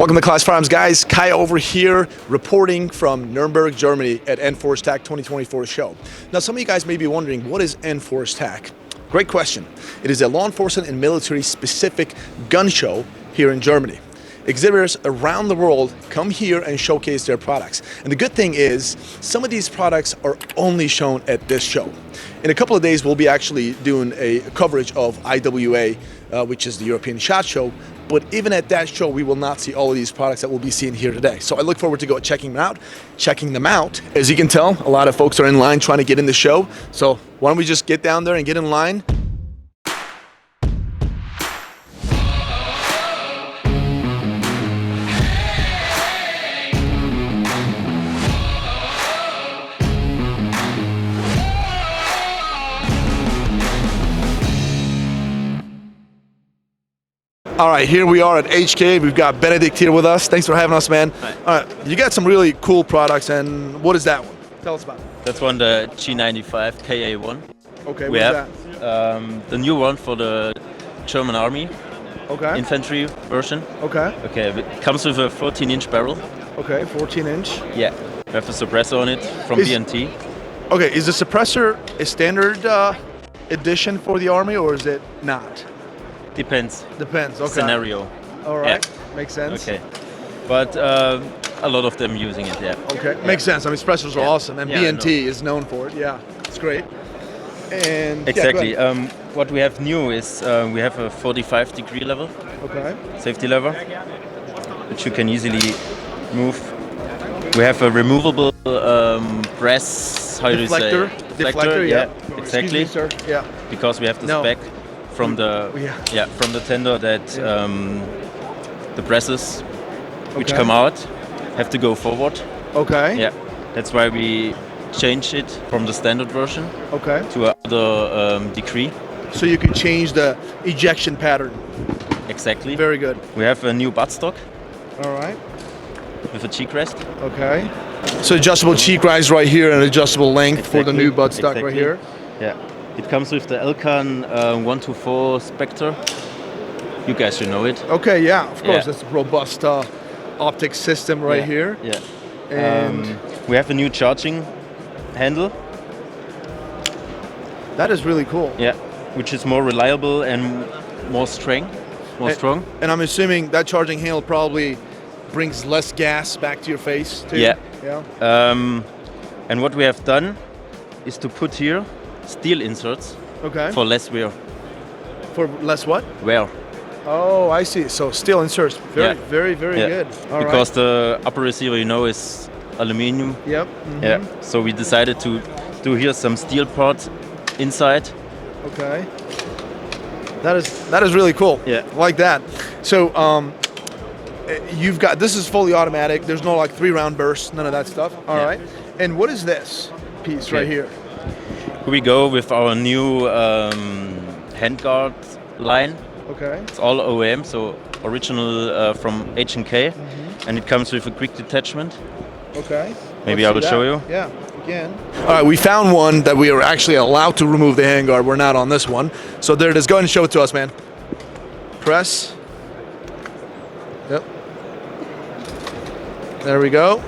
Welcome to Classic Firearms, guys. Kai over here reporting from Nuremberg, Germany at Enforce Tac 2024 show. Now, some of you guys may be wondering, what is Enforce Tac? Great question. It is a law enforcement and military specific gun show here in Germany. Exhibitors around the world come here and showcase their products. And the good thing is, some of these products are only shown at this show. In a couple of days, we'll be actually doing a coverage of IWA, which is the European SHOT Show. But even at that show, we will not see all of these products that we'll be seeing here today. So I look forward to go checking them out. As you can tell, a lot of folks are in line trying to get in the show. So why don't we just get down there and get in line? All right, here we are at HK. We've got Benedict here with us. Thanks for having us, man. Hi. All right, you got some really cool products, and what is that one? Tell us about it. That's one, the G95 KA1. Okay, we what have is that? The new one for the German Army. Okay. Infantry version. Okay. Okay, it comes with a 14-inch barrel. Okay, 14-inch. Yeah. We have a suppressor on it from BNT. Okay, is the suppressor a standard edition for the Army, or is it not? Depends. Depends, okay. Scenario. All right, yeah. Makes sense. Okay. But a lot of them using it, yeah. Okay, yeah. Makes sense. I mean, suppressors are awesome, and Yeah, BNT is known for it. Yeah, it's great. And exactly. Yeah, what we have new is we have a 45-degree level. Okay. Safety lever, which you can easily move. We have a removable brass. How do you say? Deflector. Yeah. Exactly. Excuse me, sir. Yeah. Because we have the spec from the from the tender that the presses which come out have to go forward. Okay. Yeah. That's why we change it from the standard version. Okay. To another degree. So you can change the ejection pattern. Exactly. Very good. We have a new buttstock. All right. With a cheek rest. Okay. So adjustable cheek rise right here and adjustable length for the new buttstock right here. Yeah. It comes with the Elcan 124 Spectre. You guys should know it. Okay, yeah, of course. That's a robust optic system right here. Yeah. And we have a new charging handle. That is really cool. Yeah, which is more reliable and more strong. And I'm assuming that charging handle probably brings less gas back to your face too. Yeah. Yeah. And what we have done is to put here steel inserts. Okay. For less wear. For less what? Wear. Oh, I see. So steel inserts. Very good. All because the upper receiver, you know, is aluminum. Yep. Mm-hmm. Yeah. So we decided to do here some steel parts inside. Okay. That is really cool. Yeah. I like that. So you've got, this is fully automatic. There's no like 3-round bursts, none of that stuff. All right. And what is this piece right here? Here we go with our new handguard line. Okay. It's all OEM, so original from H&K, and it comes with a quick detachment. Okay. Maybe I will show you. Yeah, you can. All right, we found one that we are actually allowed to remove the handguard. We're not on this one. So there it is. Go ahead and show it to us, man. Press. Yep. There we go.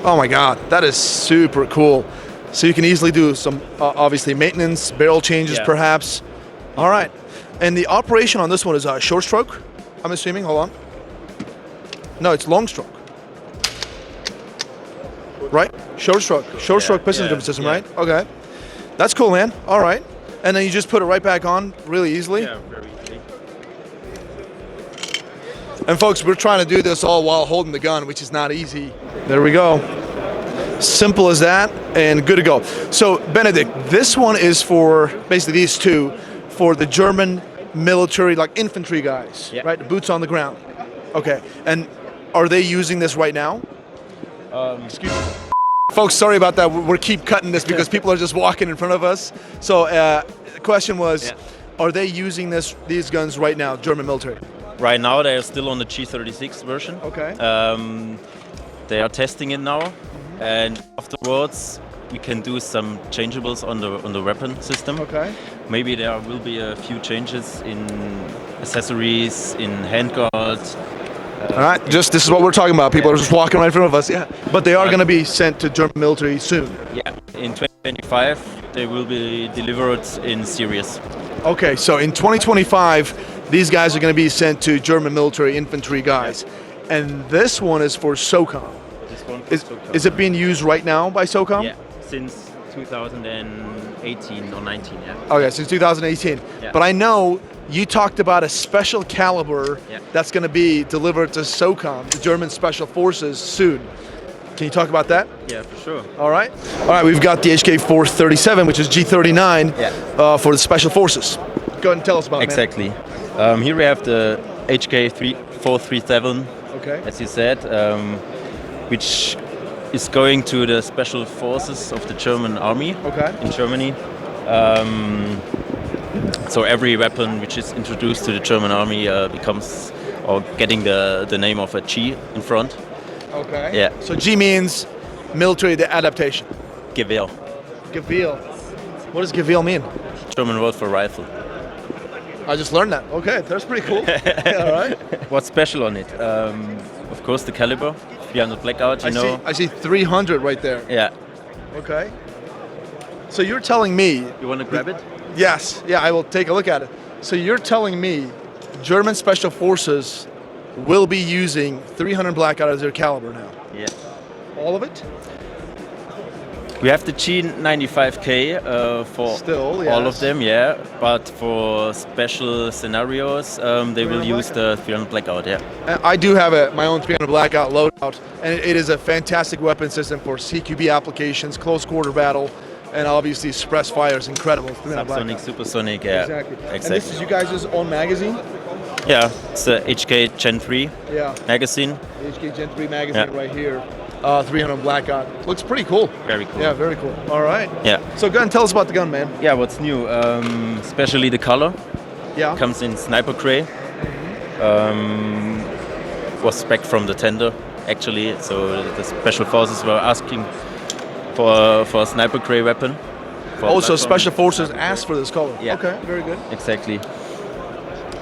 Oh my God, that is super cool. So you can easily do some, obviously, maintenance, barrel changes, perhaps. All right. And the operation on this one is short stroke, I'm assuming. Hold on. No, it's long stroke. Right? Short stroke. Short stroke piston system, right? Okay. That's cool, man. All right. And then you just put it right back on really easily? Yeah, very easily. And folks, we're trying to do this all while holding the gun, which is not easy. There we go. Simple as that, and good to go. So, Benedict, this one is for, basically these two, for the German military, like infantry guys, right? The boots on the ground. Okay, and are they using this right now? Excuse me. Folks, sorry about that. We'll keep cutting this because people are just walking in front of us. So, the question was, are they using these guns right now, German military? Right now, they are still on the G36 version. Okay. They are testing it now. And afterwards, we can do some changeables on the weapon system. Okay. Maybe there will be a few changes in accessories, in handguards, All right, just this is what we're talking about. People are just walking right in front of us. Yeah, but they are going to be sent to German military soon. Yeah, in 2025 they will be delivered in series. Okay, so in 2025, these guys are going to be sent to German military infantry guys, and this one is for SOCOM. This one for SOCOM. Is it being used right now by SOCOM? Yeah, since 2018 or 19. Yeah. Okay, since 2018. Yeah. But I know you talked about a special caliber that's going to be delivered to SOCOM, the German Special Forces, soon. Can you talk about that? Yeah, for sure. All right. All right, we've got the HK437, which is G39 for the Special Forces. Go ahead and tell us about it. Exactly. Here we have the HK437, as you said, which is going to the Special Forces of the German Army in Germany. So every weapon which is introduced to the German Army becomes, or getting the name of a G in front. Okay. Yeah. So G means military adaptation. Gewehr. Gewehr. What does Gewehr mean? German word for rifle. I just learned that. Okay, that's pretty cool. All right. What's special on it? Of course, the caliber. 300 blackout, you know. I see 300 right there. Yeah. Okay. So you're telling me... You want to grab it? Yes. Yeah, I will take a look at it. So you're telling me German Special Forces will be using 300 blackout as their caliber now? Yeah. All of it? We have the G95K for all of them, yeah. But for special scenarios, they will use the 300 blackout, yeah. I do have my own 300 blackout loadout, and it is a fantastic weapon system for CQB applications, close quarter battle, and obviously suppressed fire is incredible. Subsonic, supersonic, yeah. Exactly. And this is you guys' own magazine? Yeah, it's the HK Gen 3 magazine. The HK Gen 3 magazine right here. 300 blackout. Looks pretty cool. Very cool. Yeah, very cool. All right. Yeah. So go ahead and tell us about the gun, man. Yeah, what's new? Especially the color. Yeah. Comes in sniper gray. Was spec from the tender, actually. So the special forces were asking for a sniper gray weapon. Also, special forces asked for this color. Yeah. Okay, very good. Exactly.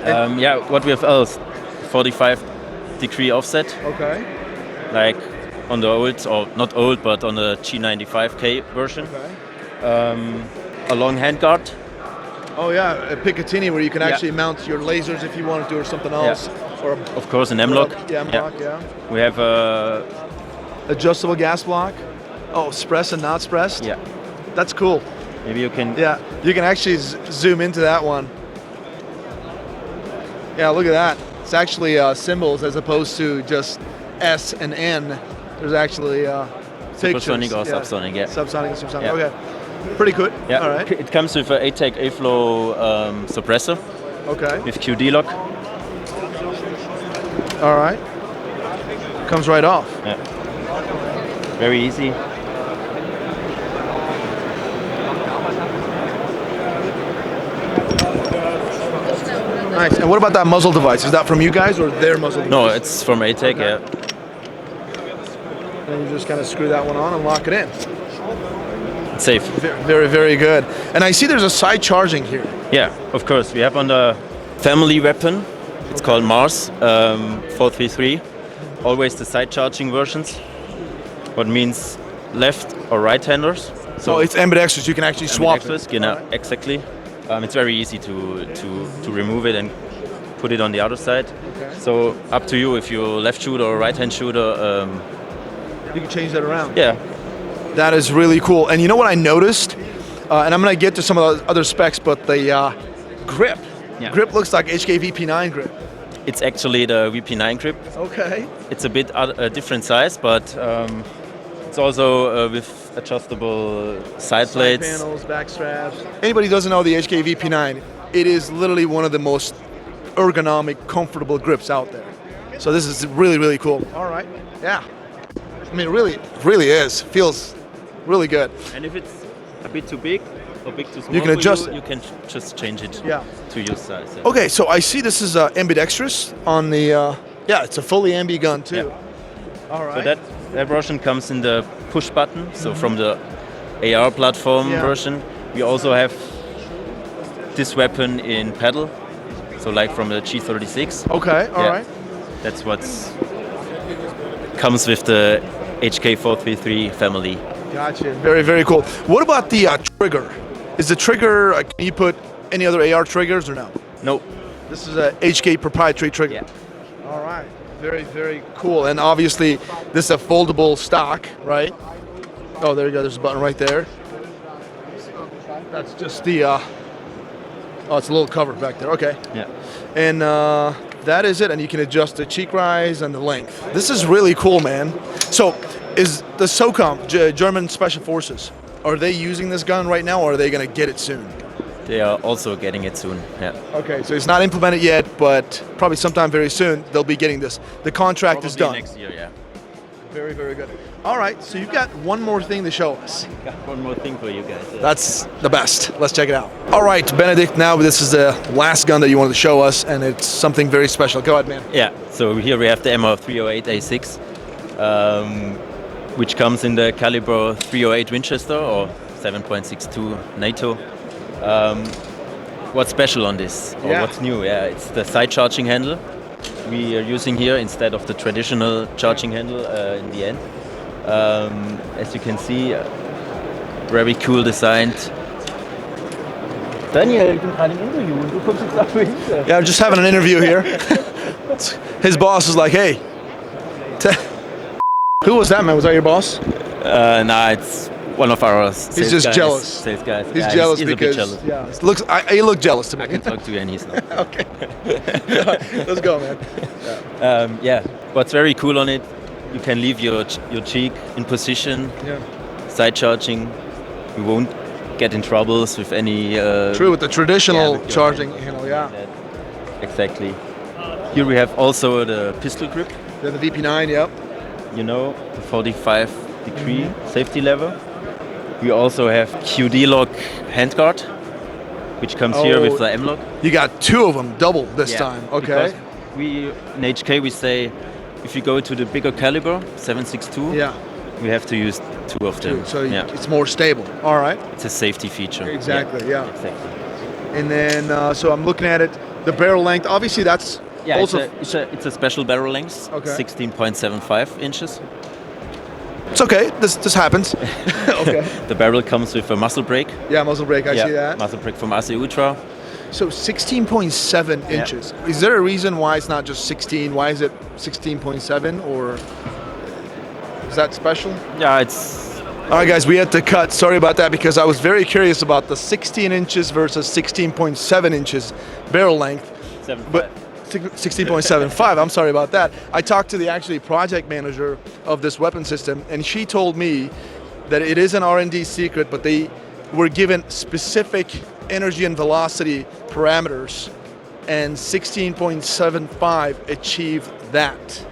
Yeah, what we have else? 45-degree offset. Okay. Like on the old, or not old, but on the G95K version. Okay. A long handguard. Oh yeah, a Picatinny where you can actually mount your lasers if you want to, or something else. Or of course, an M-lock. Yeah, M-lock, yeah. We have a adjustable gas block. Oh, suppressed and not suppressed. Yeah. That's cool. Maybe you can. Yeah, you can actually zoom into that one. Yeah, look at that. It's actually symbols as opposed to just S and N. There's actually supersonic or subsonic, yeah. Subsonic and supersonic. Okay. Pretty good. Yeah. All right. It comes with an A-Tec A-Flow suppressor. Okay. With QD lock. All right. Comes right off. Yeah. Very easy. Nice. And what about that muzzle device? Is that from you guys or their muzzle device? No, it's from A-Tec, yeah. And you just kind of screw that one on and lock it in. It's safe. Very, very good. And I see there's a side charging here. Yeah, of course. We have on the family weapon, it's called Mars 433. Always the side charging versions. What means left or right-handers. So it's ambidextrous, you can actually swap it. Genau, exactly. It's very easy to remove it and put it on the other side. Okay. So up to you if you're left shooter or right-hand shooter. You can change that around. Yeah. That is really cool. And you know what I noticed? And I'm going to get to some of the other specs, but the grip. Yeah. Grip looks like HK VP9 grip. It's actually the VP9 grip. Okay. It's a bit a different size, but it's also with adjustable side plates. Side panels, back straps. Anybody who doesn't know the HK VP9, it is literally one of the most ergonomic, comfortable grips out there. So this is really, really cool. All right. Yeah. I mean, really is. Feels really good. And if it's a bit too big or big too small, you can adjust it. You can just change it to your size. Yeah. Okay, so I see this is ambidextrous on the. Yeah, it's a fully ambi gun too. Yeah. All right. So that version comes in the push button. So from the AR platform version, we also have this weapon in pedal. So like from the G36. Okay. All right. That's what comes with the HK433 family. Gotcha. Very, very cool. What about the trigger? Is the trigger, can you put any other AR triggers or no? Nope. This is a HK proprietary trigger. Yeah. All right. Very, very cool. And obviously, this is a foldable stock, right? Oh, there you go. There's a button right there. That's just the, oh, it's a little cover back there. Okay. Yeah. And that is it. And you can adjust the cheek rise and the length. This is really cool, man. So, is the SOCOM, German Special Forces, are they using this gun right now, or are they going to get it soon? They are also getting it soon. Yeah. Okay, so it's not implemented yet, but probably sometime very soon they'll be getting this. The contract Probably is done. next year, yeah. Very, very good. All right, so you've got one more thing to show us. Got one more thing for you guys. Yeah. That's the best. Let's check it out. All right, Benedict, now this is the last gun that you wanted to show us, and it's something very special. Go ahead, man. Yeah, so here we have the MR308A6, which comes in the caliber 308 Winchester or 7.62 NATO. What's special on this, or what's new? Yeah, it's the side charging handle we are using here instead of the traditional charging handle in the end. As you can see, very cool designed. Daniel, ich bin gerade im Interview und du kommst jetzt dafür hinter. Yeah, I'm just having an interview here. His boss is like, hey, who was that, man? Was that your boss? Nah, it's one of our sales He's just guys. jealous. Sales guys. He's Yeah, jealous he's because a bit jealous. yeah, it looks. He looked jealous to me. I can talk to you and he's not. Okay, let's go, man. Yeah, what's very cool on it, you can leave your cheek in position, Yeah. side charging. You won't get in troubles with any. True, with the traditional with your charging hand. handle, yeah. Exactly. Here we have also the pistol grip. Then the VP9, yep. You know, the 45-degree safety level. We also have QD lock handguard, which comes here with the M lock. You got two of them, double this time. Okay. Because we in HK we say if you go to the bigger caliber 7.62, Yeah. we have to use two of them. So it's more stable. All right. It's a safety feature. Exactly. Yeah. Exactly. And then so I'm looking at it. The barrel length, obviously that's Yeah, also it's a special barrel length, Okay. 16.75 inches. it's okay. This happens. Okay. The barrel comes with a muzzle brake. Yeah, muzzle brake. I see that. Muzzle brake from AC Ultra. So 16.7 inches. Is there a reason why it's not just 16? Why is it 16.7, or is that special? Yeah, it's All right, guys, we had to cut. Sorry about that, because I was very curious about the 16 inches versus 16.7 inches barrel length. 7.5. But 16.75, I'm sorry about that. I talked to the actually project manager of this weapon system, and she told me that it is an R&D secret, but they were given specific energy and velocity parameters, and 16.75 achieved that.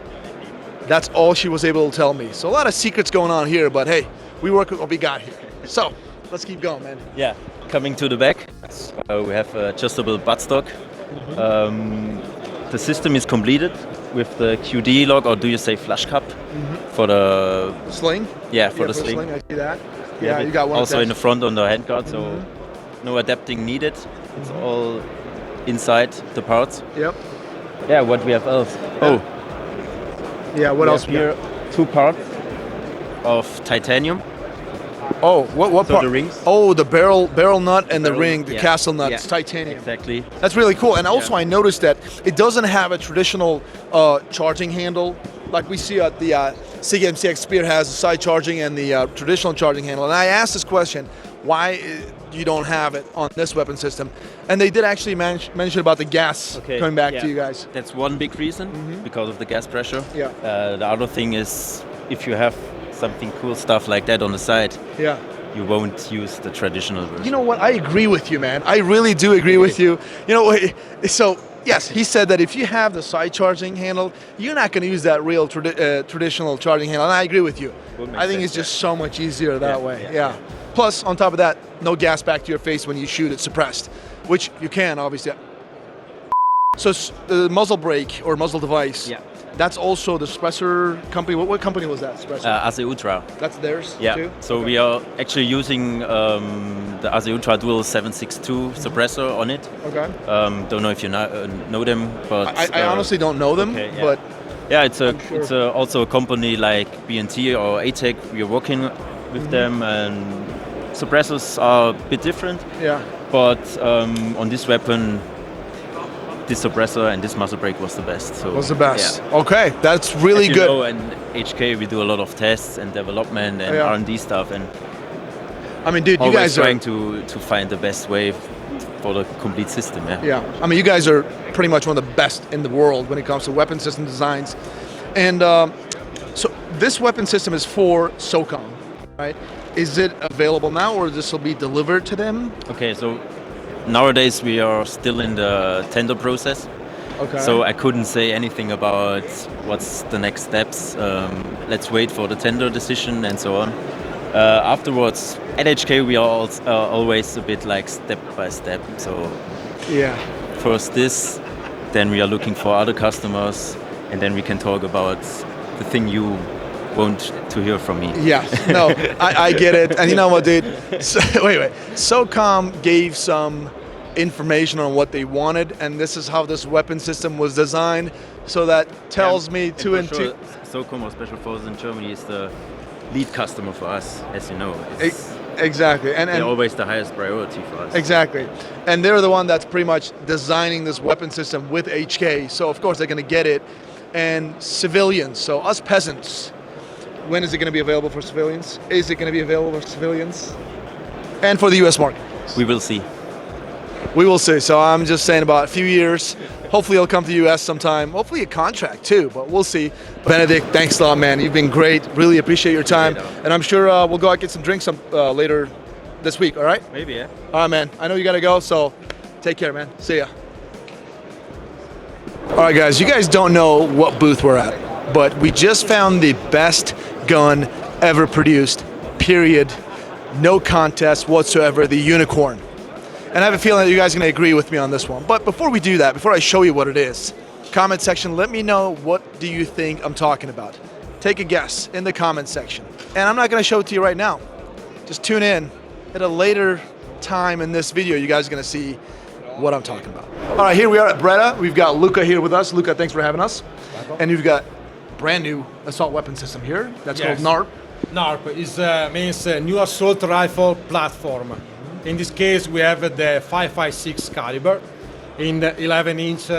That's all she was able to tell me. So a lot of secrets going on here, but hey, we work with what we got here. So let's keep going, man. Yeah, coming to the back, we have adjustable buttstock. The system is completed with the QD lock, or do you say flush cup, for the Sling? yeah for the sling. I see that. We Yeah, have you it got one. also in the front on the handguard, so no adapting needed. It's all inside the parts. Yep. Yeah, what we have else? Yeah, what else? We have here two parts of titanium. Oh, what So part? the rings. Oh, the barrel nut and the barrel- ring, the yeah, castle nut. yeah, It's titanium. Exactly. That's really cool. And also, Yeah. I noticed that it doesn't have a traditional charging handle like we see at the CMCX Spear has the side charging and the traditional charging handle. And I asked this question, why you don't have it on this weapon system? And they did actually mention about the gas coming back to you guys. That's one big reason, because of the gas pressure. Yeah. The other thing is, if you have something cool stuff like that on the side, Yeah. you won't use the traditional version. You know what? I agree with you, man. I really do agree with you. You know, so yes, he said that if you have the side charging handle, you're not going to use that real traditional charging handle. And I agree with you. I think it's just so much easier that way. Yeah. Plus, on top of that, no gas back to your face when you shoot it suppressed, which you can, obviously. So the muzzle brake or muzzle device, that's also the suppressor company. What company was that, suppressor? AC Ultra. That's theirs Yeah. too? So Okay. we are actually using the AC Ultra Dual 7.62 suppressor on it. Okay. Don't know if you know them, but I honestly don't know them, okay, yeah. but Yeah, it's also a company like BNT or A-Tec. We are working with them, and suppressors are a bit different. Yeah. But on this weapon, this suppressor and this muzzle brake was the best. So was the best. Yeah. Okay, that's really As good. You know, and HK, we do a lot of tests and development and R&D stuff, and I mean, dude, you guys are trying to find the best way for the complete system. Yeah. Yeah. I mean, you guys are pretty much one of the best in the world when it comes to weapon system designs, and so this weapon system is for SOCOM, right? Is it available now, or this will be delivered to them? Okay, so nowadays we are still in the tender process. Okay. So I couldn't say anything about what's the next steps. Let's wait for the tender decision and so on. Afterwards, at HK we are always a bit like step by step. So yeah, first this, then we are looking for other customers, and then we can talk about the thing you want to hear from me. Yeah, no, I get it. And you know what, dude? So, wait. SOCOM gave some information on what they wanted, and this is how this weapon system was designed. So that tells me two and two. SOCOM or Special Forces in Germany is the lead customer for us, as you know. Exactly, and they're always the highest priority for us. Exactly, and they're the one that's pretty much designing this weapon system with HK. So of course they're going to get it, and civilians. So us peasants. When is it going to be available for civilians? Is it going to be available for civilians? And for the U.S. market? We will see. We will see. So I'm just saying about a few years. Hopefully it'll come to the U.S. sometime. Hopefully a contract too, but we'll see. Benedict, thanks a lot, man. You've been great. Really appreciate your time. And I'm sure we'll go out and get some drinks later this week, all right? Maybe, yeah. All right, man. I know you got to go, so take care, man. See ya. All right, guys. You guys don't know what booth we're at, but we just found the best gun ever produced, period. No contest whatsoever, the Unicorn. And I have a feeling that you guys are going to agree with me on this one. But before we do that, before I show you what it is, comment section, let me know what do you think I'm talking about. Take a guess in the comment section. And I'm not going to show it to you right now. Just tune in at a later time in this video. You guys are going to see what I'm talking about. All right, here we are at Beretta. We've got Luca here with us. Luca, thanks for having us. And you've got brand new assault weapon system here. That's called NARP. NARP means new assault rifle platform. In this case, we have the 5.56 caliber in the 11-inch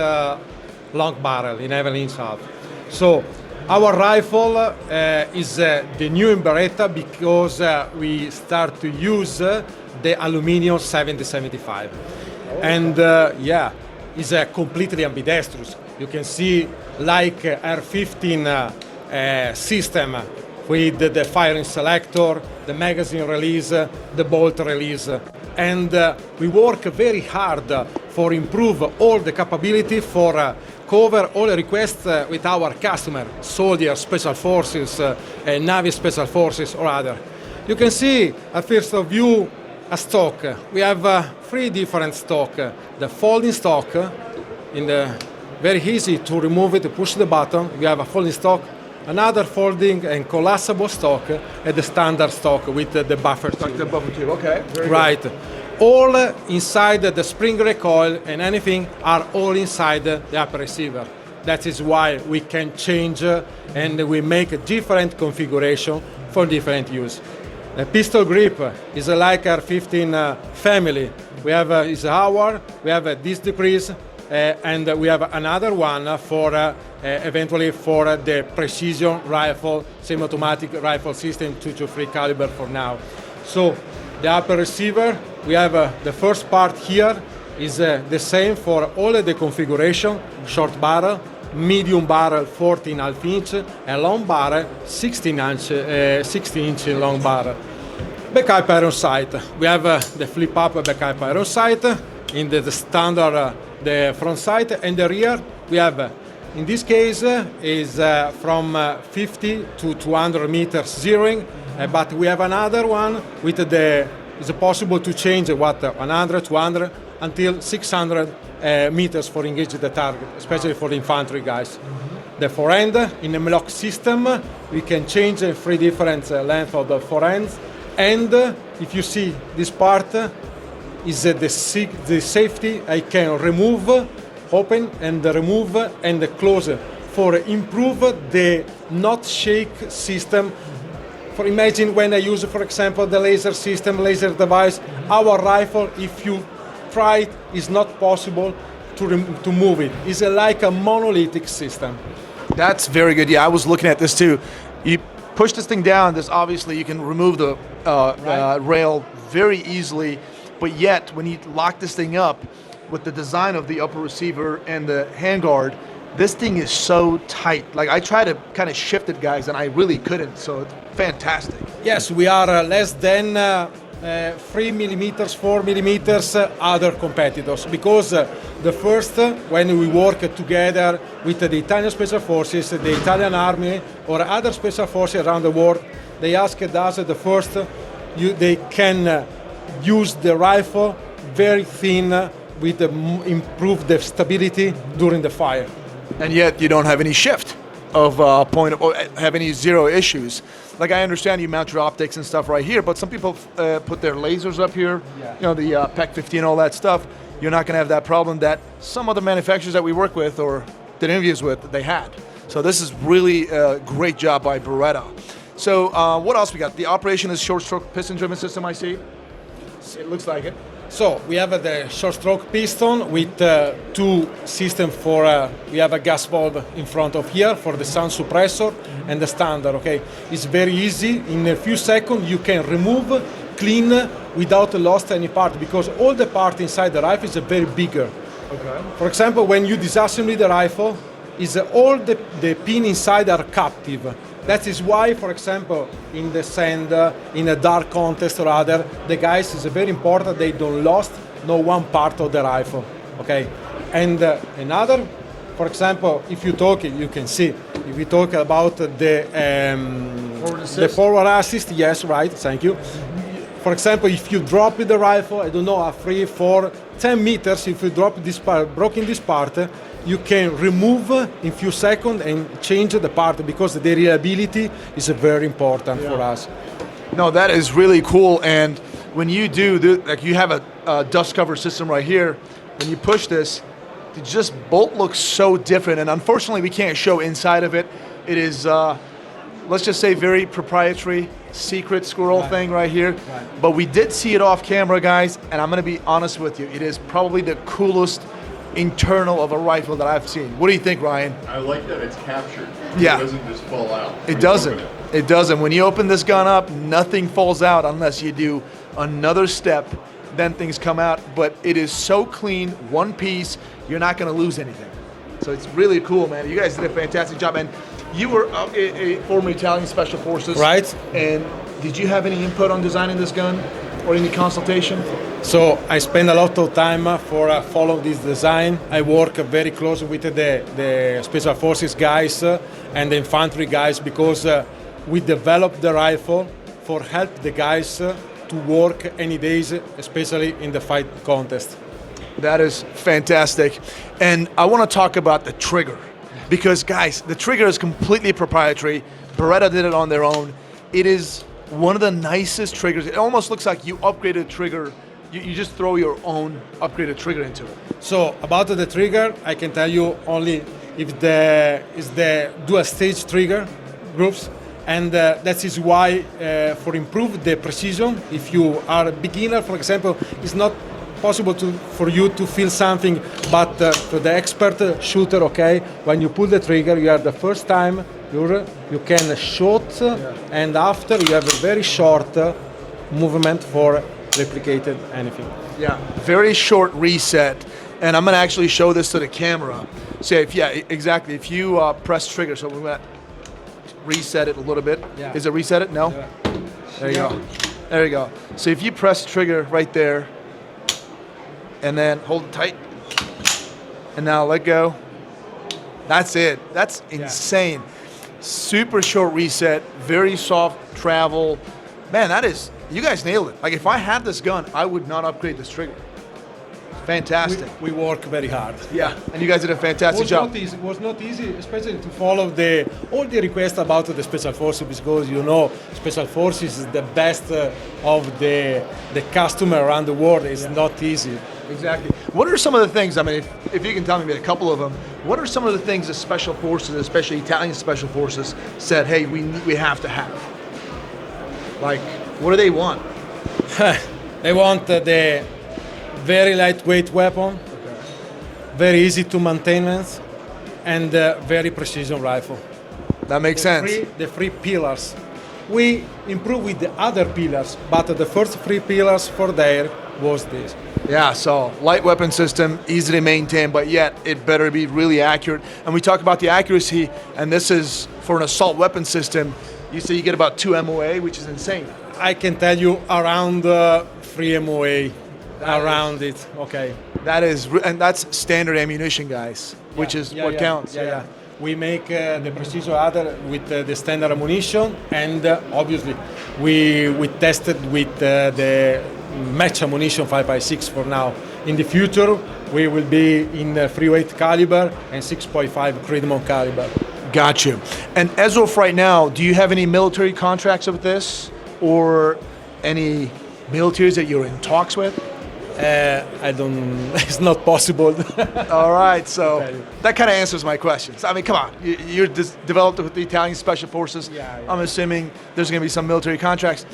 long barrel, in 11-inch half. So our rifle is the new in Beretta because we start to use the aluminum 7075. And it's completely ambidextrous. You can see like R15 system with the firing selector, the magazine release, the bolt release. And we work very hard for improve all the capability for cover all the requests with our customer, soldiers, special forces, Navy special forces or other. You can see at first view a stock. We have 3 different stock. The folding stock, very easy to remove it, push the button. We have a folding stock, another folding and collapsible stock, and the standard stock with the buffer tube. Like the buffer tube, okay. Very right. Good. All inside the spring recoil and anything are all inside the upper receiver. That is why we can change and we make a different configuration for different use. The pistol grip is like our 15 family. We have we have this decrease, and we have another one for eventually for the precision rifle, semi-automatic rifle system 223 caliber for now. So the upper receiver, we have the first part here is the same for all the configuration: short barrel, medium barrel 14.5 inch, and long barrel 16 inch long barrel. Backup iron sight. We have the flip up backup iron sight in the standard the front sight, and the rear we have in this case is from 50 to 200 meters zeroing, but we have another one with it's possible to change 100, 200 until 600 meters for engage the target, especially for the infantry guys. The forend in the MLOC system, we can change 3 different lengths of the forends, and if you see this part is the safety. I can remove, open and remove and close for improve the not shake system. For imagine when I use, for example, the laser system, laser device, our rifle, if you try it, is not possible to move it. It's like a monolithic system. That's very good. Yeah, I was looking at this too. You push this thing down, this obviously you can remove the rail very easily, but yet when you lock this thing up with the design of the upper receiver and the handguard, this thing is so tight. Like I try to kind of shift it, guys, and I really couldn't, so it's fantastic. Yes, we are less than 3 millimeters, 4 millimeters other competitors, because the first, when we work together with the Italian Special Forces, the Italian Army, or other Special Forces around the world, they asked us the first, they can use the rifle very thin with improve the stability during the fire. And yet you don't have any shift of point, or have any zero issues. Like I understand you mount your optics and stuff right here, but some people put their lasers up here, you know, the PEC 15, all that stuff. You're not going to have that problem that some other manufacturers that we work with or did interviews with, they had. So this is really a great job by Beretta. So what else we got? The operation is short stroke piston driven system, I see. It looks like it. So we have the short stroke piston with two systems for, we have a gas valve in front of here for the sound suppressor and the standard, okay? It's very easy. In a few seconds you can remove, clean without lost any part, because all the part inside the rifle is very bigger. Okay. For example, when you disassemble the rifle, is all the pin inside are captive. That is why, for example, in the sand, in a dark contest or other, the guys is very important. They don't lost no one part of the rifle, okay? And another, for example, if you talk, you can see. If we talk about the forward assist, yes, right, thank you. For example, if you drop the rifle, I don't know, 3, 4, 10 meters, if you drop this part, broken this part, you can remove in few seconds and change the part, because the reliability is very important for us. No, that is really cool. And when you do, like you have a dust cover system right here, when you push this, it just bolt looks so different. And unfortunately, we can't show inside of it. It is, let's just say, very proprietary, secret squirrel thing right here. Right. But we did see it off camera, guys, and I'm gonna be honest with you. It is probably the coolest internal of a rifle that I've seen. What do you think, Ryan? I like that it's captured. Yeah. It doesn't just fall out. It doesn't. It doesn't. When you open this gun up, nothing falls out unless you do another step, then things come out. But it is so clean, one piece, you're not gonna lose anything. So it's really cool, man. You guys did a fantastic job. And you were a former Italian Special Forces. Right. And did you have any input on designing this gun or any consultation? So I spend a lot of time for follow this design. I work very close with the Special Forces guys and the infantry guys, because we develop the rifle for help the guys to work any days, especially in the fight contest. That is fantastic. And I want to talk about the trigger, because guys, the trigger is completely proprietary. Beretta did it on their own. It is one of the nicest triggers. It almost looks like you upgraded trigger. You just throw your own upgraded trigger into it. So about the trigger, I can tell you only if is the dual stage trigger groups, and that is why for improve the precision, if you are a beginner, for example, it's not possible for you to feel something, but for the expert shooter, okay, when you pull the trigger, you are the first time you can shoot, and after you have a very short movement for replicated anything. Yeah, very short reset. And I'm gonna actually show this to the camera. So exactly. If you press trigger, so we're gonna reset it a little bit. Yeah. Is it reset it? No? Yeah. There you go. There you go. So if you press trigger right there, and then hold it tight, and now let go. That's it. That's insane. Super short reset, very soft travel. Man, that is, you guys nailed it. Like if I had this gun, I would not upgrade this trigger. Fantastic. We work very hard. Yeah, and you guys did a fantastic job. It was not easy, especially to follow all the requests about the Special Forces, because you know Special Forces is the best of the customer around the world. It's not easy. Exactly. What are some of the things, I mean, if you can tell me a couple of them, what are some of the things the Special Forces, especially Italian Special Forces, said, hey, we have to have? Like, what do they want? They want the very lightweight weapon, very easy to maintenance, and very precision rifle. That makes sense. The three pillars. We improve with the other pillars, but the first three pillars for there was this. Yeah, so light weapon system, easy to maintain, but yet it better be really accurate. And we talk about the accuracy, and this is for an assault weapon system. You say you get about 2 MOA, which is insane. I can tell you around 3 MOA, around it, okay. That is, and that's standard ammunition, guys, which is what counts. Yeah. We make the precision adder with the standard ammunition, and obviously we tested with the match ammunition 5.56 for now. In the future, we will be in 308 caliber and 6.5 Creedmoor caliber. Got you. And as of right now, do you have any military contracts with this, or any militaries that you're in talks with? I don't. It's not possible. All right, so that kind of answers my questions. I mean, come on, you're developed with the Italian Special Forces. Yeah. I'm assuming there's going to be some military contracts.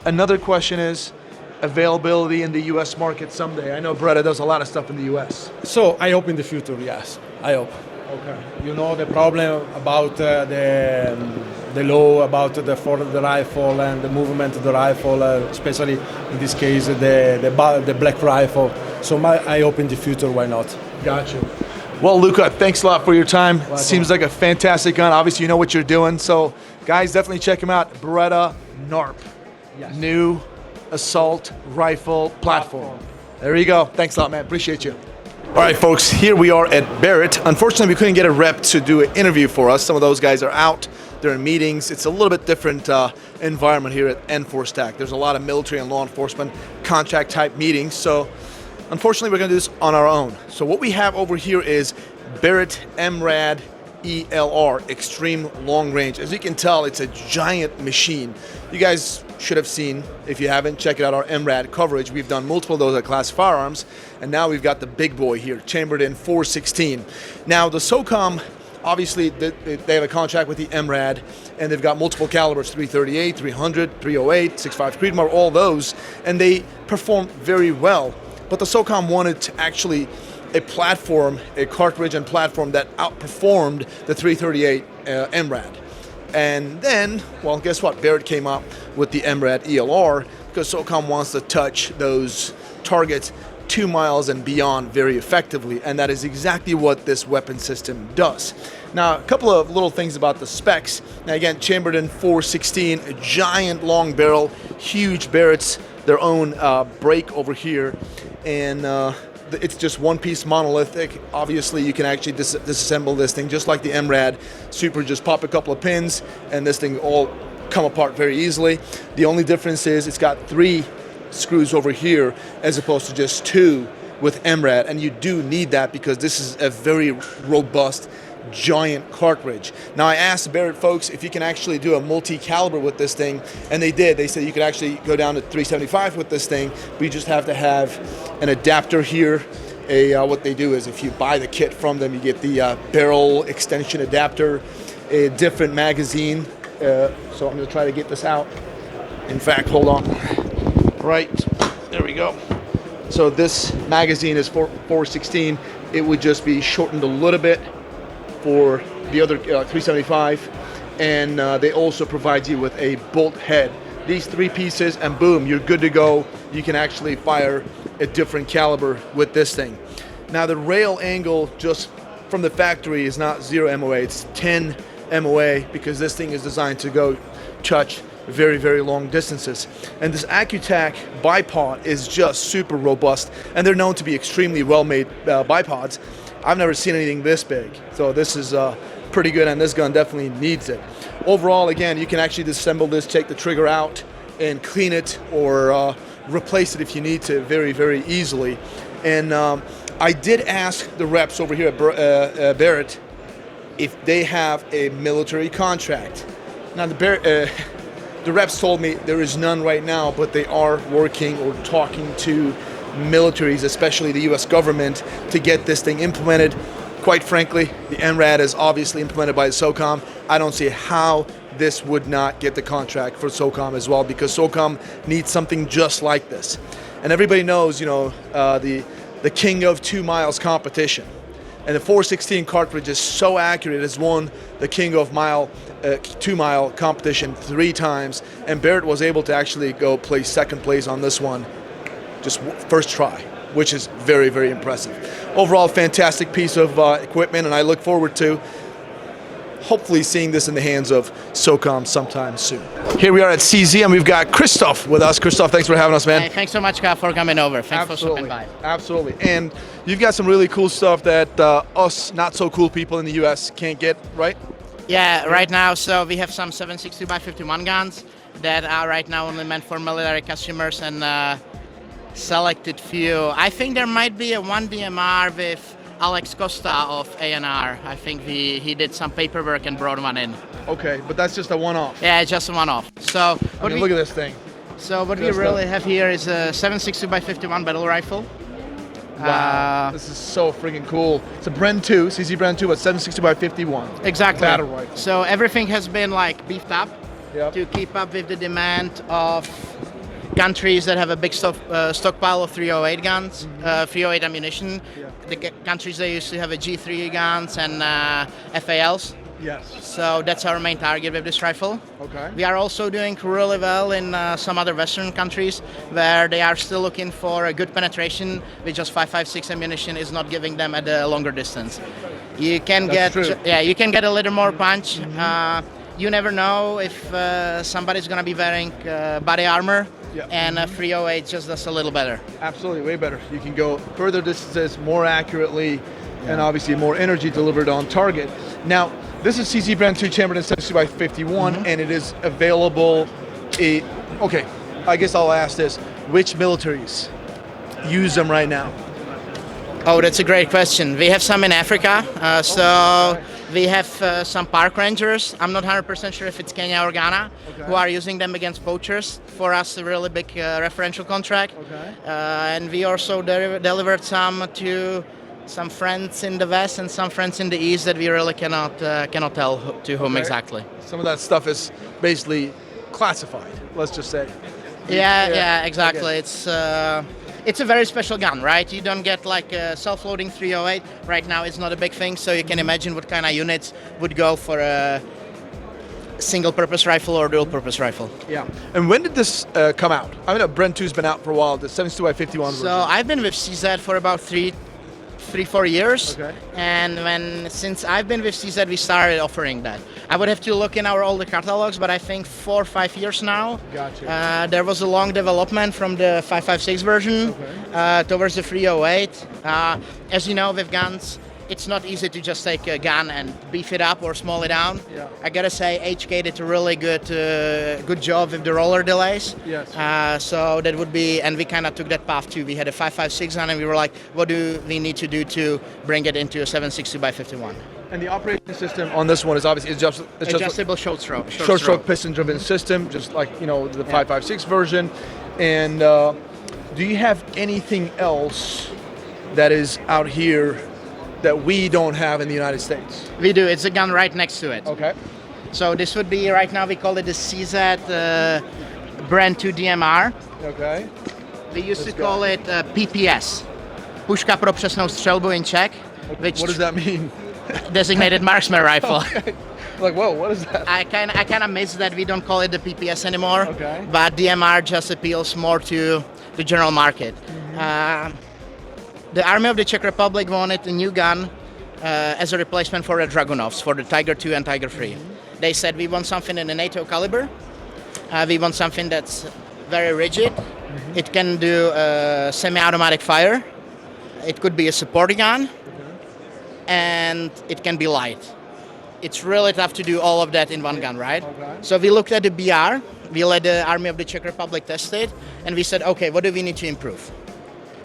Another question is availability in the U.S. market someday. I know Beretta does a lot of stuff in the U.S. So I hope in the future, yes. I hope. Okay. You know the problem about the law about for the rifle and the movement of the rifle, especially in this case the black rifle. So I hope in the future, why not? Gotcha. Well, Luca, thanks a lot for your time. Welcome. Seems like a fantastic gun. Obviously, you know what you're doing. So, guys, definitely check him out. Beretta NARP, yes. New assault rifle platform. There you go. Thanks a lot, man. Appreciate you. All right, folks, here we are at Barrett. Unfortunately, we couldn't get a rep to do an interview for us. Some of those guys are out. They're in meetings. It's a little bit different environment here at Enforce Tac. There's a lot of military and law enforcement contract type meetings. So unfortunately, we're going to do this on our own. So what we have over here is Barrett MRAD ELR, extreme long range. As you can tell, it's a giant machine. You guys should have seen, if you haven't, check it out, our MRAD coverage. We've done multiple of those at Classic Firearms, and now we've got the big boy here, chambered in 416. Now, the SOCOM, obviously, they have a contract with the MRAD, and they've got multiple calibers, 338, 300, 308, 6.5 Creedmoor, all those, and they perform very well. But the SOCOM wanted to actually a platform, a cartridge and platform that outperformed the 338 MRAD. And then, well, guess what? Barrett came up with the MRAD ELR because SOCOM wants to touch those targets 2 miles and beyond very effectively, and that is exactly what this weapon system does. Now, a couple of little things about the specs. Now, again, chambered in 416, a giant long barrel, huge Barrett's, their own brake over here, and it's just one-piece monolithic. Obviously, you can actually disassemble this thing just like the MRAD. Super, just pop a couple of pins, and this thing all come apart very easily. The only difference is it's got 3 screws over here as opposed to just 2 with MRAD, and you do need that because this is a very robust, giant cartridge. Now, I asked Barrett folks if you can actually do a multi-caliber with this thing, and they did. They said you could actually go down to 375 with this thing, but you just have to have an adapter here. What they do is if you buy the kit from them, you get the barrel extension adapter, a different magazine. So I'm going to try to get this out. In fact, hold on. Right, there we go. So this magazine is 416. It would just be shortened a little bit for the other 375, and they also provide you with a bolt head. These 3 pieces, and boom, you're good to go. You can actually fire a different caliber with this thing. Now, the rail angle just from the factory is not 0 MOA, it's 10 MOA because this thing is designed to go touch very, very long distances. And this AccuTac bipod is just super robust, and they're known to be extremely well-made bipods. I've never seen anything this big, so this is pretty good, and this gun definitely needs it. Overall, again, you can actually disassemble this, take the trigger out, and clean it or replace it if you need to very, very easily. And I did ask the reps over here at Barrett if they have a military contract. Now, the reps told me there is none right now, but they are working or talking to militaries, especially the US government, to get this thing implemented. Quite frankly, the MRAD is obviously implemented by the SOCOM. I don't see how this would not get the contract for SOCOM as well, because SOCOM needs something just like this. And everybody knows, you know, the king of 2 miles competition. And the 416 cartridge is so accurate. It has won the king of 2 mile competition 3 times. And Barrett was able to actually go play second place on this one, just first try, which is very, very impressive. Overall, fantastic piece of equipment, and I look forward to hopefully seeing this in the hands of SOCOM sometime soon. Here we are at CZ, and we've got Christoph with us. Christoph, thanks for having us, man. Hey, thanks so much, Scott, for coming over. Thanks for stopping by. Absolutely. And you've got some really cool stuff that us not so cool people in the US can't get, right? Yeah, right now, so we have some 7.62x51 guns that are right now only meant for military customers and selected few. I think there might be a 1 DMR with Alex Costa of ANR. I think he did some paperwork and brought one in. Okay, but that's just a one-off. Yeah, just a one-off. So look at this thing. So what we really have here is a 7.62x51 battle rifle. Wow, this is so freaking cool. It's a Bren 2, CZ Bren 2, but 7.62x51. Exactly. Battle rifle. So everything has been like beefed up Yep. to keep up with the demand of countries that have a big stockpile of 308 guns, 308 ammunition. Yeah. The countries that used to have a G3 guns and FALs. Yes. So that's our main target with this rifle. Okay. We are also doing really well in some other Western countries where they are still looking for a good penetration with just 5.56 ammunition is not giving them at a longer distance. You can you can get a little more punch. You never know if somebody's going to be wearing body armor, and a 308 just does a little better. Absolutely, way better. You can go further distances more accurately, and obviously more energy delivered on target. Now, this is CZ Bren 2 chambered in 7.62x51, and it is available. Okay, I guess I'll ask this: which militaries use them right now? Oh, that's a great question. We have some in Africa, we have some park rangers. I'm not 100% sure if it's Kenya or Ghana, who are using them against poachers. For us, a really big referential contract. And we also delivered some to some friends in the West and some friends in the East that we really cannot tell to whom exactly. Some of that stuff is basically classified, let's just say. Yeah, exactly. It's a very special gun, right? You don't get like a self-loading 308. Right now it's not a big thing, so you can imagine what kind of units would go for a single-purpose rifle or dual-purpose rifle. Yeah. And when did this come out? I mean, Bren 2's been out for a while, the 7.62x51 version. So I've been with CZ for about 3-4 years, and since I've been with CZ, we started offering that. I would have to look in our older catalogs, but I think 4 or 5 years now. Gotcha. There was a long development from the 5.56 version towards the 308. As you know, with guns, it's not easy to just take a gun and beef it up or small it down. Yeah. I gotta say, HK did a really good job with the roller delays. Yes. So that would be, and we kind of took that path too. We had a 5.56 gun, and we were like, what do we need to do to bring it into a 7.62x51? And the operating system on this one is obviously adjustable short stroke piston-driven system, just like the 5.56 version. And do you have anything else that is out here that we don't have in the United States? We do. It's a gun right next to it. Okay. So this would be, right now we call it the CZ Bren 2 DMR. Okay. We used to call it PPS, Puška pro přesnou střelbu in Czech. Which what does that mean? Designated marksman rifle. Okay. Like, whoa, what is that? I kind of miss that we don't call it the PPS anymore. Okay. But DMR just appeals more to the general market. The Army of the Czech Republic wanted a new gun as a replacement for the Dragunovs, for the Tiger II and Tiger III. They said, we want something in the NATO caliber. We want something that's very rigid. It can do semi-automatic fire. It could be a support gun. And it can be light. It's really tough to do all of that in one gun, right? So we looked at the BR. We let the Army of the Czech Republic test it. And we said, okay, what do we need to improve?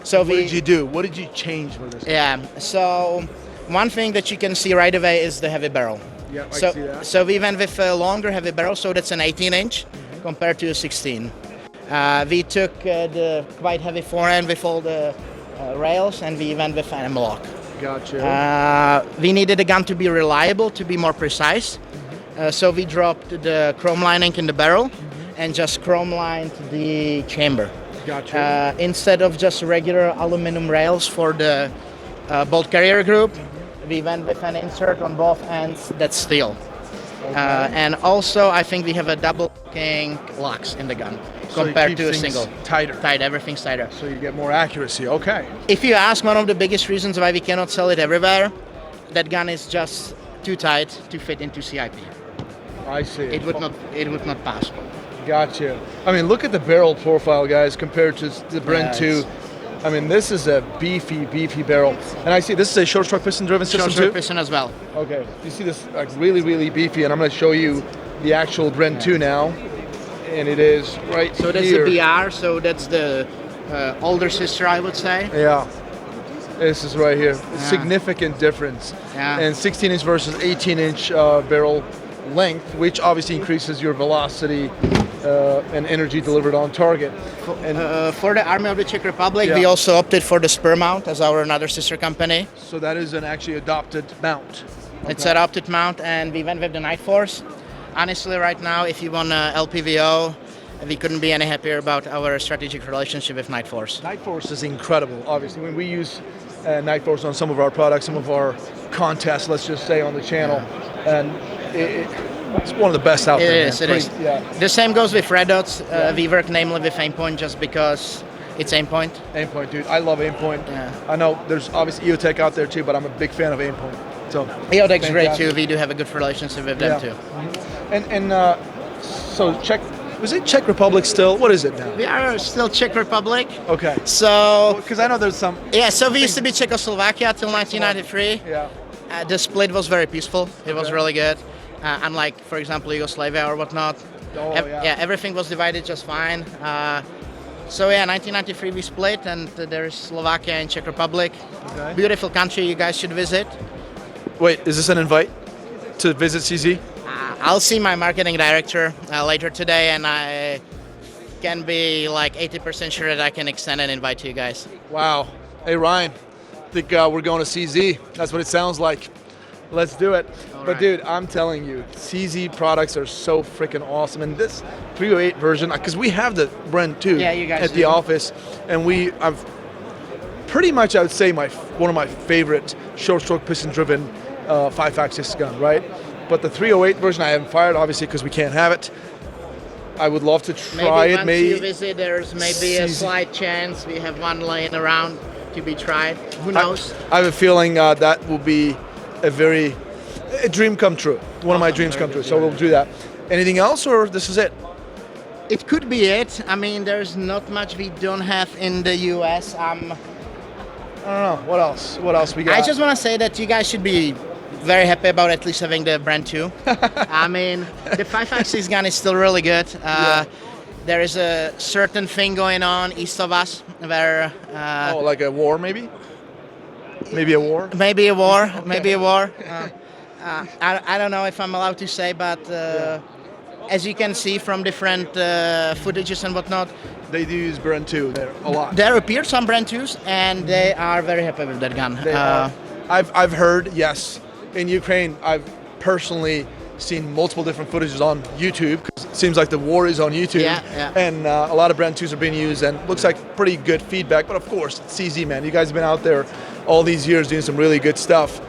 So what did you do? What did you change with this? Yeah, so one thing that you can see right away is the heavy barrel. Yeah, I see that. So we went with a longer heavy barrel, so that's an 18-inch compared to a 16. We took the quite heavy forehand with all the rails, and we went with animal lock. Gotcha. We needed the gun to be reliable, to be more precise. So we dropped the chrome lining in the barrel and just chrome lined the chamber. Gotcha. Instead of just regular aluminum rails for the bolt carrier group, we went with an insert on both ends that's steel. And also, I think we have a double locking locks in the gun compared to a single. Tighter. Tight, everything's tighter. So you get more accuracy. Okay. If you ask, one of the biggest reasons why we cannot sell it everywhere, that gun is just too tight to fit into CIP. I see. It would not pass. Gotcha. I mean, look at the barrel profile, guys, compared to the Bren 2. I mean, this is a beefy barrel. And I see this is a short stroke piston driven system Short stroke too? piston as well. Okay. You see this like really beefy, and I'm going to show you the actual Bren 2 now. And it is right So that's here. the BR, so that's the older sister, I would say. Yeah. This is right here. Significant difference. Yeah. And 16-inch versus 18-inch barrel length, which obviously increases your velocity and energy delivered on target. And For the Army of the Czech Republic, Yeah. we also opted for the Spur mount as our another sister company. so that is an actually adopted mount. It's an adopted mount, and we went with the Night Force. Honestly, right now, if you want LPVO, we couldn't be any happier about our strategic relationship with Night Force. Night Force is incredible, obviously. When we use Night Force on some of our products, some of our contests, let's just say, on the channel, and it's one of the best out there. It is. Yeah. The same goes with Red Dots. We work namely with Aimpoint just because it's Aimpoint. Aimpoint, dude. I love Aimpoint. Yeah. I know there's obviously A-Tec out there too, but I'm a big fan of Aimpoint. So EOTech's great fantastic. too. We do have a good relationship with them too. And so was it Czech Republic still? What is it now? We are still Czech Republic. Okay. So Because I know there's some. yeah, so we used to be Czechoslovakia till 1993. Yeah. The split was very peaceful. It was really good. Unlike, for example, Yugoslavia or whatnot. Oh, Yeah, everything was divided just fine. So yeah, 1993 we split, and there's Slovakia and Czech Republic. Okay. Beautiful country, you guys should visit. Wait, is this an invite to visit CZ? I'll see my marketing director later today, and I can be like 80% sure that I can extend an invite to you guys. Wow. Hey Ryan, I think we're going to CZ. That's what it sounds like. Let's do it. But right. dude, I'm telling you, CZ products are so freaking awesome. And this 308 version, because we have the Bren 2 Yeah, you guys at the do. office, and I've pretty much, I would say, one of my favorite short stroke piston driven 5.56 gun, right? But the 308 version I haven't fired, obviously, because we can't have it. I would love to try it. Maybe once you visit, there's maybe a CZ. slight chance we have one laying around to be tried. Who knows? I have a feeling that will be a dream come true. One of my dreams come true. So we'll do that. Anything else, or this is it? It could be it. I mean, there's not much we don't have in the US. I don't know. What else? What else we got? I just want to say that you guys should be very happy about at least having the Bren 2. I mean, the 5.56 gun is still really good. There is a certain thing going on east of us where... like a war, maybe? Maybe a war? Maybe a war. Maybe a war. I don't know if I'm allowed to say, but as you can see from different footages and whatnot, They do use Bren 2 there a lot. there appear some Bren 2s, and they are very happy with that gun. They are. I've heard, yes. In Ukraine, I've personally seen multiple different footages on YouTube, because it seems like the war is on YouTube. Yeah. And a lot of Bren 2s are being used, and looks like pretty good feedback. But of course, it's CZ, man. You guys have been out there all these years doing some really good stuff.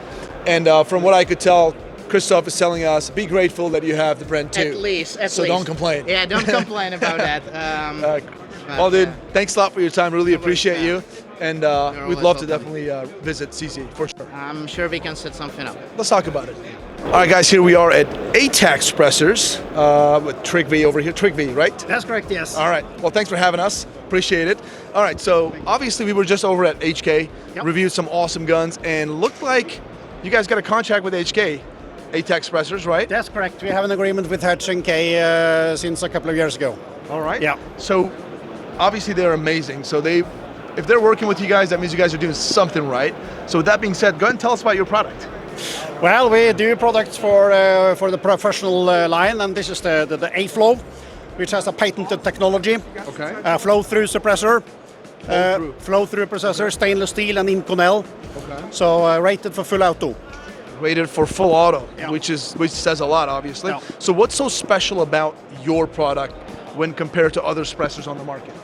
And from what I could tell, Christoph is telling us, be grateful that you have the Bren 2. At least. So don't complain. Yeah, don't complain about that. Well, dude, thanks a lot for your time. Really appreciate you. And we'd always love to welcome. definitely visit CC, for sure. I'm sure we can set something up. Let's talk about it. All right, guys, here we are at A-Tec suppressors with Trigv over here. Trigv, right? That's correct, yes. All right. Well, thanks for having us. Appreciate it. All right, so obviously we were just over at HK, reviewed some awesome guns, and looked like you guys got a contract with HK, A-Tec suppressors, right? That's correct. We have an agreement with HK since a couple of years ago. All right. Yeah. So obviously they're amazing. So if they're working with you guys, that means you guys are doing something right. So with that being said, go ahead and tell us about your product. Well, we do products for the professional line, and this is the A-Flow, which has a patented technology. Okay. Flow-through suppressor. Flow-through processor, stainless steel and Inconel. Okay. So rated for full auto. Rated for full auto, Yeah. which says a lot, obviously. Yeah. So what's so special about your product when compared to other suppressors on the market?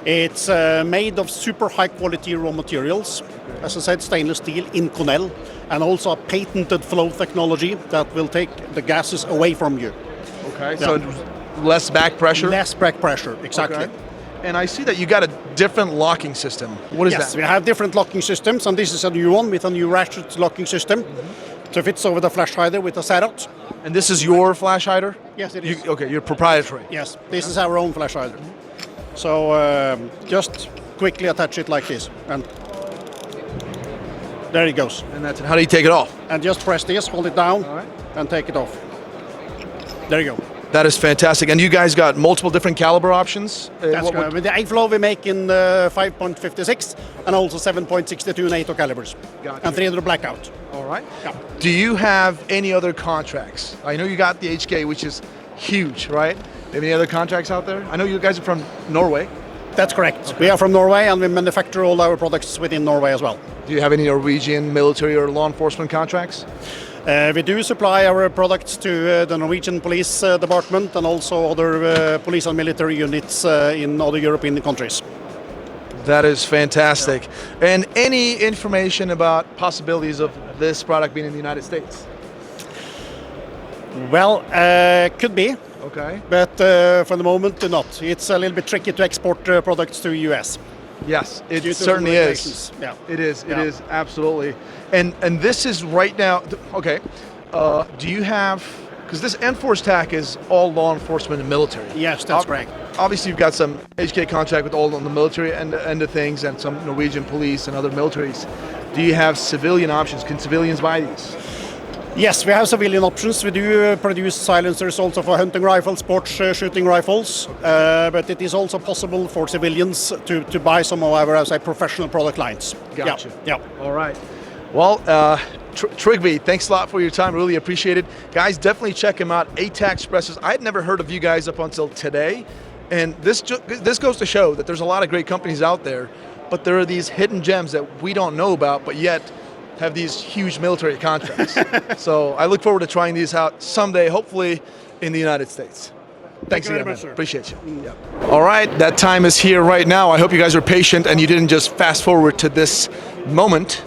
It's made of super high quality raw materials. As I said, stainless steel, Inconel, and also a patented flow technology that will take the gases away from you. Okay. Yeah. So less back pressure. Less back pressure, exactly. Okay. And I see that you got a different locking system. What is Yes, that? we have different locking systems, and this is a new one with a new ratchet locking system. So it fits over the flash hider with a setup. And this is your flash hider? Yes, it is. Okay, you're proprietary. Yes, this is our own flash hider. So just quickly attach it like this, and there it goes. And that's it. How do you take it off? And just press this, hold it down, All right. and take it off. There you go. That is fantastic. And you guys got multiple different caliber options? That's good. With the A-Flow we make in 5.56 and also 7.62 NATO calibers. Gotcha. And 300 blackout. All right. Yeah. Do you have any other contracts? I know you got the HK, which is huge, right? Do you have any other contracts out there? I know you guys are from Norway. That's correct. We are from Norway and we manufacture all our products within Norway as well. Do you have any Norwegian military or law enforcement contracts? We do supply our products to the Norwegian Police Department and also other police and military units in other European countries. That is fantastic. And any information about possibilities of this product being in the United States? Well, could be, Okay. but for the moment not. It's a little bit tricky to export products to US. Yes, it Due to certainly is. regulations. Yeah. It is. It Yeah. is absolutely. And this is right now. Okay. Do you have? Because this Enforce Tac is all law enforcement and military. Yes, that's correct. Obviously, you've got some HK contract with all on the military end of things, and some Norwegian police and other militaries. Do you have civilian options? Can civilians buy these? Yes, we have civilian options. We do produce silencers also for hunting rifles, sports shooting rifles, but it is also possible for civilians to buy some of our, as I professional product lines. Gotcha. Yeah. All right. Well, Trygve, thanks a lot for your time. Really appreciate it. Guys, definitely check him out. A-Tec suppressors. I had never heard of you guys up until today. And this goes to show that there's a lot of great companies out there, but there are these hidden gems that we don't know about, but yet have these huge military contracts. So I look forward to trying these out someday, hopefully in the United States. Thanks you very again, much, man. sir. Appreciate you. Yeah. All right, that time is here right now. I hope you guys are patient and you didn't just fast forward to this moment.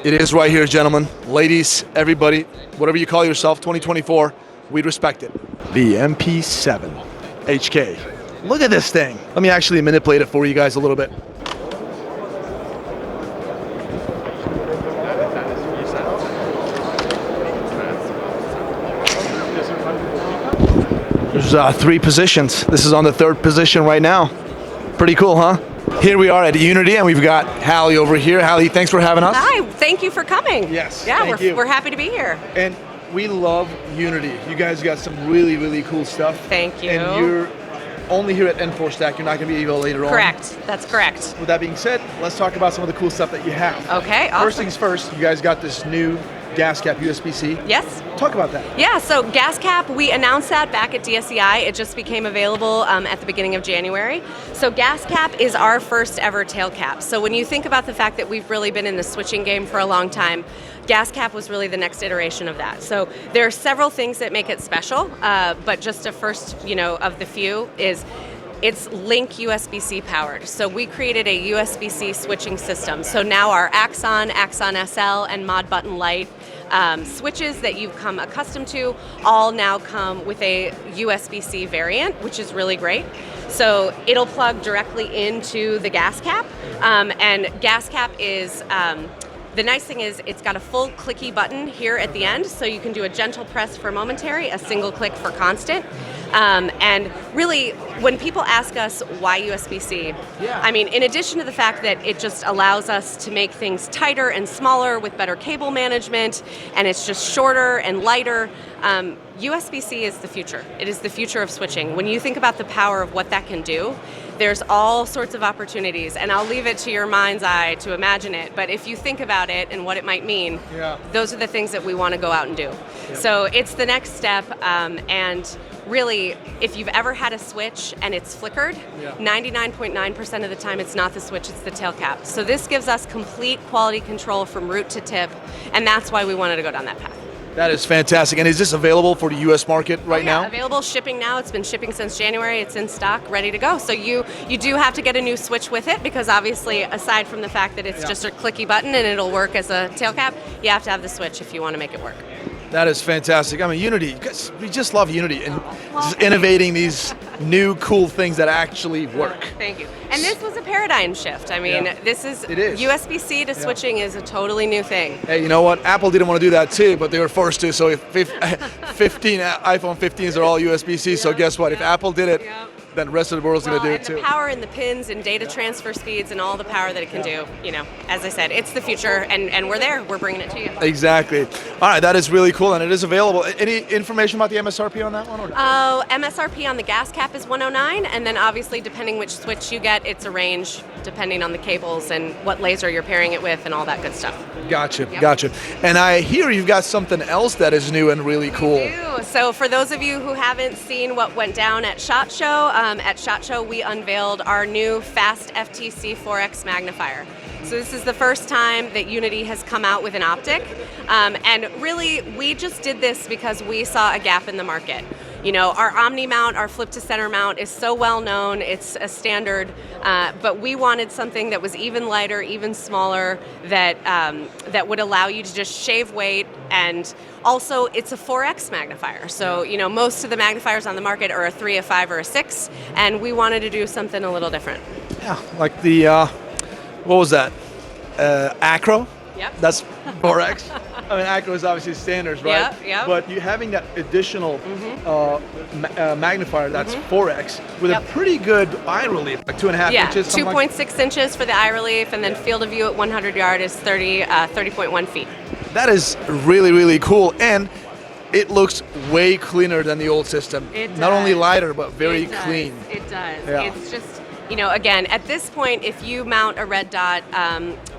It is right here, gentlemen, ladies, everybody, whatever you call yourself, 2024, we respect it. The MP7 HK. Look at this thing. Let me actually manipulate it for you guys a little bit. There's 3 positions. This is on the 3rd position right now. Pretty cool, huh? Here we are at Unity, and we've got Hallie over here. Hallie, thanks for having us. Hi, thank you for coming. Yes, Yeah, thank you. we're happy to be here. And we love Unity. You guys got some really, really cool stuff. Thank you. And you're only here at Enforce Tac. You're not going to be Evo later on. Correct. That's correct. With that being said, let's talk about some of the cool stuff that you have. Okay, First awesome. things first, you guys got this new gas cap USB-C. Yes. Talk about that. Yeah, so gas cap, we announced that back at DSEI. It just became available at the beginning of January. So gas cap is our first ever tail cap. So when you think about the fact that we've really been in the switching game for a long time, gas cap was really the next iteration of that. So there are several things that make it special, but just a first, of the few is it's Link USB-C powered. So we created a USB-C switching system. So now our Axon, Axon SL, and Mod Button Lite switches that you've come accustomed to all now come with a USB-C variant, which is really great. So it'll plug directly into the gas cap, and gas cap is the nice thing is it's got a full clicky button here at the end, so you can do a gentle press for momentary, a single click for constant. And really, when people ask us why USB-C, I mean, in addition to the fact that it just allows us to make things tighter and smaller with better cable management, and it's just shorter and lighter, USB-C is the future. It is the future of switching. When you think about the power of what that can do, there's all sorts of opportunities, and I'll leave it to your mind's eye to imagine it, but if you think about it and what it might mean, those are the things that we want to go out and do. So it's the next step, and really, if you've ever had a switch and it's flickered, 99.9% of the time it's not the switch, it's the tail cap. So this gives us complete quality control from root to tip, and that's why we wanted to go down that path. That is fantastic. And is this available for the U.S. market right now? Available, shipping now. It's been shipping since January. It's in stock, ready to go. So you do have to get a new switch with it, because obviously, aside from the fact that it's just a clicky button and it'll work as a tail cap, you have to have the switch if you want to make it work. That is fantastic. I mean, Unity, we just love Unity and just innovating these new cool things that actually work. Thank you. And this was a paradigm shift. I mean, this is USB-C to switching is a totally new thing. Hey, you know what? Apple didn't want to do that too, but they were forced to. So if 15 iPhone 15s are all USB-C, so guess what? If Apple did it, then the rest of the world's going to do it too. The power in the pins and data transfer speeds and all the power that it can do, as I said, it's the future, and we're there. We're bringing it to you. Exactly. All right, that is really cool, and it is available. Any information about the MSRP on that one? Or no? MSRP on the gas cap is $109, and then obviously depending which switch you get, it's a range depending on the cables and what laser you're pairing it with and all that good stuff. Gotcha. And I hear you've got something else that is new and really cool. We do. So for those of you who haven't seen what went down at SHOT Show, we unveiled our new Fast FTC 4X magnifier. So this is the first time that Unity has come out with an optic, and really we just did this because we saw a gap in the market. Our Omni mount, our flip to center mount is so well known, it's a standard, but we wanted something that was even lighter, even smaller, that would allow you to just shave weight, and also it's a 4X magnifier. So, most of the magnifiers on the market are a 3, a 5, or a 6, and we wanted to do something a little different. Yeah, like the, what was that? Acro? Yep. That's 4X. I mean, Acro is obviously standards, right? Yeah. But you having that additional magnifier that's 4X with a pretty good eye relief, like 2.5 inches. 2.6 inches for the eye relief, and then field of view at 100 yard is 30.1 feet. That is really, really cool, and it looks way cleaner than the old system. It does. Not only lighter, but very clean. It does. Yeah. It's just, again, at this point, if you mount a red dot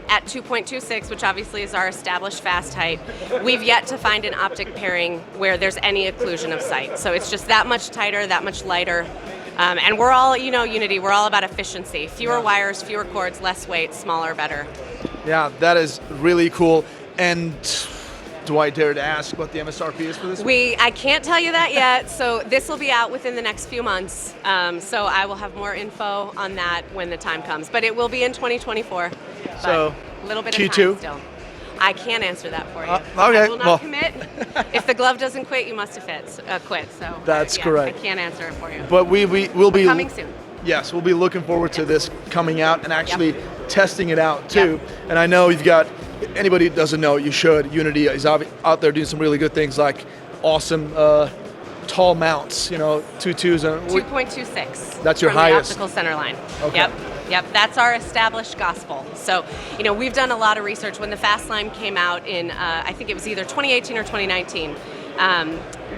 at 2.26, which obviously is our established fast height, we've yet to find an optic pairing where there's any occlusion of sight. So it's just that much tighter, that much lighter. And we're all, Unity, we're all about efficiency. Fewer wires, fewer cords, less weight, smaller, better. Yeah, that is really cool. And do I dare to ask what the MSRP is for this one? I can't tell you that yet, so this will be out within the next few months. So I will have more info on that when the time comes. But it will be in 2024. So a little bit Q2? of time still. I can't answer that for you. Okay. I will not commit. If the glove doesn't quit, you must have quit. So that's correct. I can't ansr it for you. But we'll be coming soon. Yes, we'll be looking forward to this coming out and actually testing it out too. And I know you've got, anybody who doesn't know, you should. Unity is out there doing some really good things, like awesome tall mounts, 2.2s and 2.26. That's your from highest. The optical center line. Okay. Yep, that's our established gospel. So, we've done a lot of research. When the Fast Line came out in, I think it was either 2018 or 2019,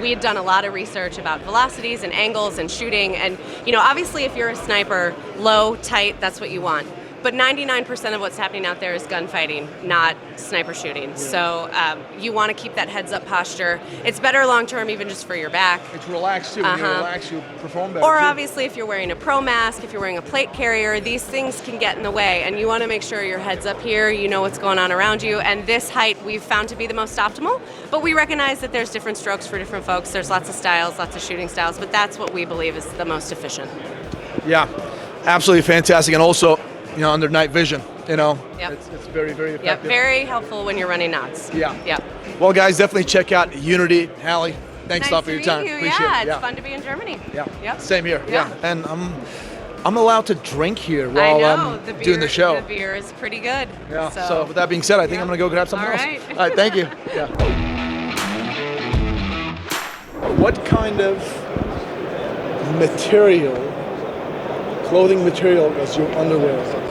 we had done a lot of research about velocities and angles and shooting. And, obviously if you're a sniper, low, tight, that's what you want. But 99% of what's happening out there is gunfighting, not sniper shooting. So you want to keep that heads-up posture. It's better long-term, even just for your back. It's relaxed too. When you relax, you perform better. Or too. obviously, if you're wearing a pro mask, if you're wearing a plate carrier, these things can get in the way. And you want to make sure your head's up here, you know what's going on around you. And this height we've found to be the most optimal. But we recognize that there's different strokes for different folks. There's lots of styles, lots of shooting styles. But that's what we believe is the most efficient. Yeah, absolutely fantastic. And also, under night vision, Yep. it's very, very effective. Yep, very helpful when you're running knots. Yeah. Yep. Well, guys, definitely check out Unity. Hallie, thanks a lot for your time. Appreciate it. It's fun to be in Germany. Yeah. Yep. Same here. Yeah. And I'm allowed to drink here while I'm doing the show. The beer is pretty good. Yeah. So with that being said, I think I'm going to go grab something else. All right, thank you. Yeah. What kind of clothing material does your underwear have?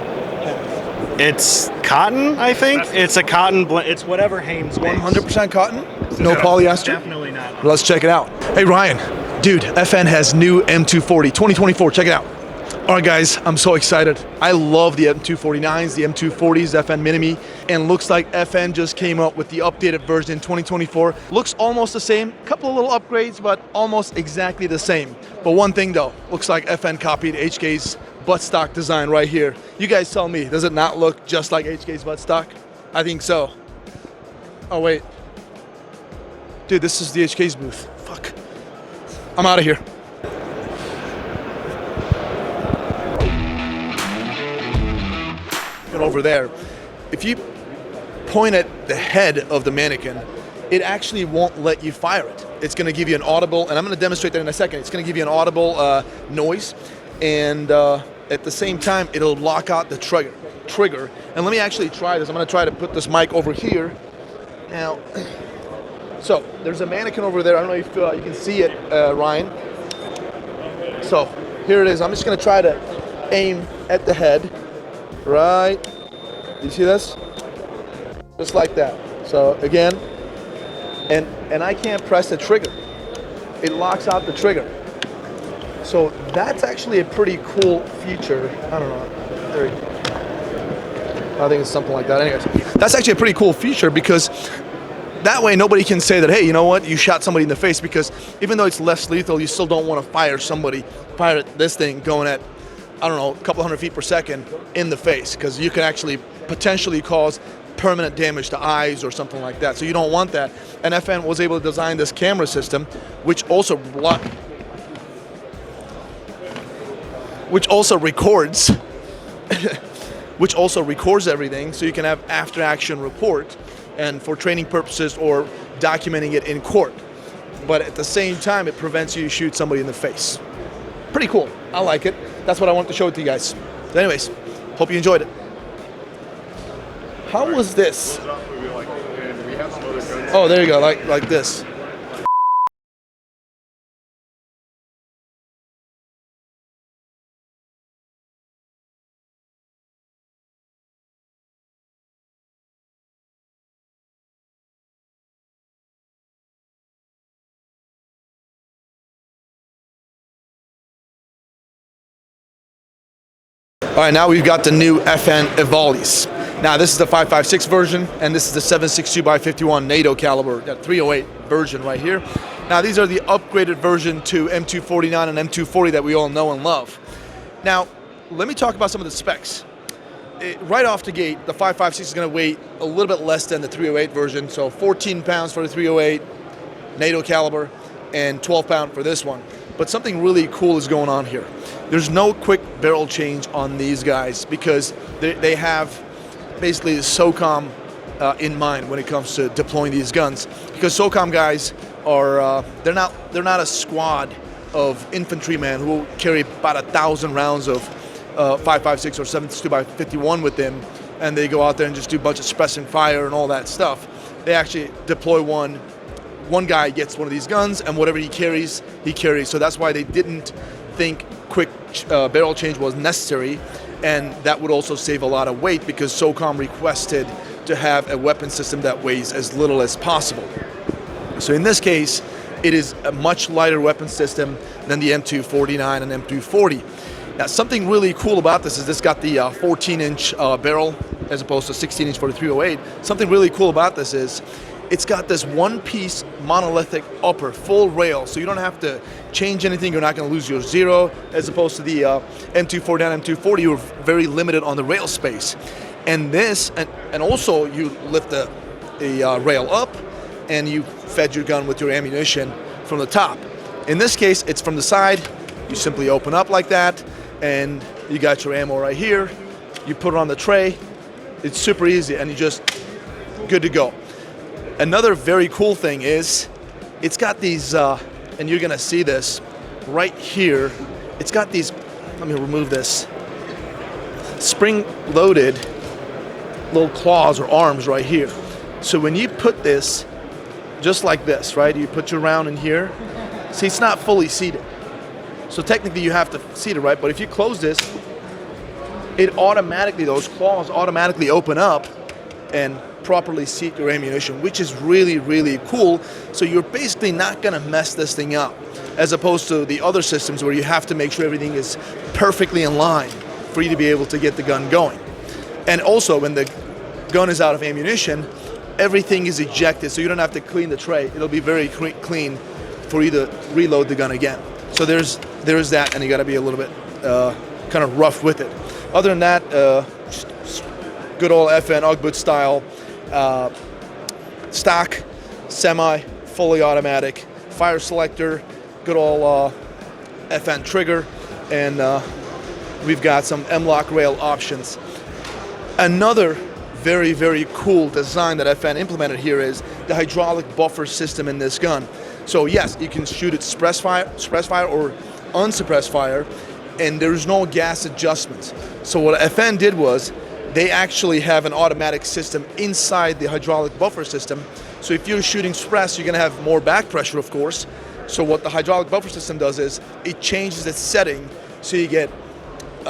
It's cotton, I think. It's a cotton blend. It's whatever Hanes makes. 100% cotton? No polyester? Definitely not. Let's check it out. Hey, Ryan. Dude, FN has new M240 2024. Check it out. All right, guys, I'm so excited. I love the M249s, the M240s, FN Minimi, and looks like FN just came up with the updated version in 2024. Looks almost the same, couple of little upgrades, but almost exactly the same. But one thing though, looks like FN copied HK's buttstock design right here. You guys tell me, does it not look just like HK's buttstock? I think so. Oh wait. Dude, this is the HK's booth. Fuck. I'm out of here. Over there, if you point at the head of the mannequin, it actually won't let you fire it. It's going to give you an audible, and I'm going to demonstrate that in a second. It's going to give you an audible noise, and at the same time, it'll lock out the trigger. And let me actually try this. I'm going to try to put this mic over here. Now, so there's a mannequin over there. I don't know if you can see it, Ryan. So here it is. I'm just going to try to aim at the head. Right, you see this? Just like that. So again, and I can't press the trigger. It locks out the trigger. So that's actually a pretty cool feature. I don't know. There you go. I think it's something like that. Anyways, that's actually a pretty cool feature because that way nobody can say that, hey, you know what, you shot somebody in the face, because even though it's less lethal, you still don't want to fire this thing going at, I don't know, a couple hundred feet per second in the face, because you can actually potentially cause permanent damage to eyes or something like that. So you don't want that. And FN was able to design this camera system, which also records, everything, so you can have after-action report, and for training purposes or documenting it in court. But at the same time, it prevents you to shoot somebody in the face. Pretty cool. I like it. That's what I wanted to show it to you guys. So anyways, hope you enjoyed it. How was this? Oh, there you go, like this. All right, now we've got the new FN Evolys. Now this is the 5.56 version, and this is the 7.62x51 NATO caliber, that 308 version right here. Now these are the upgraded version to M249 and M240 that we all know and love. Now, let me talk about some of the specs. Right off the gate, the 5.56 is going to weigh a little bit less than the 308 version, so 14 pounds for the 308 NATO caliber and 12 pound for this one. But something really cool is going on here. There's no quick barrel change on these guys because they have basically the SOCOM in mind when it comes to deploying these guns. Because SOCOM guys are they're not a squad of infantrymen who will carry about 1,000 rounds of 5.56 or 7.62x51 with them, and they go out there and just do a bunch of suppressing fire and all that stuff. They actually deploy one guy gets one of these guns, and whatever he carries, he carries. So that's why they didn't think quick barrel change was necessary, and that would also save a lot of weight because SOCOM requested to have a weapon system that weighs as little as possible. So in this case, it is a much lighter weapon system than the M249 and M240. Now, something really cool about this is this got the 14-inch barrel as opposed to 16-inch for the 308. Something really cool about this is it's got this one-piece monolithic upper, full rail, so you don't have to change anything. You're not going to lose your zero, as opposed to the M249 and M240. You're very limited on the rail space. And this, and also you lift the rail up, and you fed your gun with your ammunition from the top. In this case, it's from the side. You simply open up like that, and you got your ammo right here. You put it on the tray. It's super easy, and you're just good to go. Another very cool thing is it's got these, and you're gonna see this right here, it's got these, let me remove this, spring-loaded little claws or arms right here. So when you put this, just like this, right, you put your round in here, see, it's not fully seated. So technically you have to seat it, right, but if you close this, it automatically, those claws automatically open up and properly seat your ammunition, which is really, really cool. So you're basically not gonna mess this thing up. as opposed to the other systems where you have to make sure everything is perfectly in line for you to be able to get the gun going. And also, when the gun is out of ammunition, everything is ejected, so you don't have to clean the tray. It'll be very clean for you to reload the gun again. So there's that, and you got to be a little bit kind of rough with it. Other than that, good old FN Ugboot style stock, semi, fully automatic, fire selector, good old FN trigger, and we've got some M-LOK rail options. Another very, very cool design that FN implemented here is the hydraulic buffer system in this gun. So yes, you can shoot it suppressed fire or unsuppressed fire, and there's no gas adjustments. So what FN did was they actually have an automatic system inside the hydraulic buffer system. So if you're shooting suppressed, you're going to have more back pressure, of course. So what the hydraulic buffer system does is it changes its setting so you get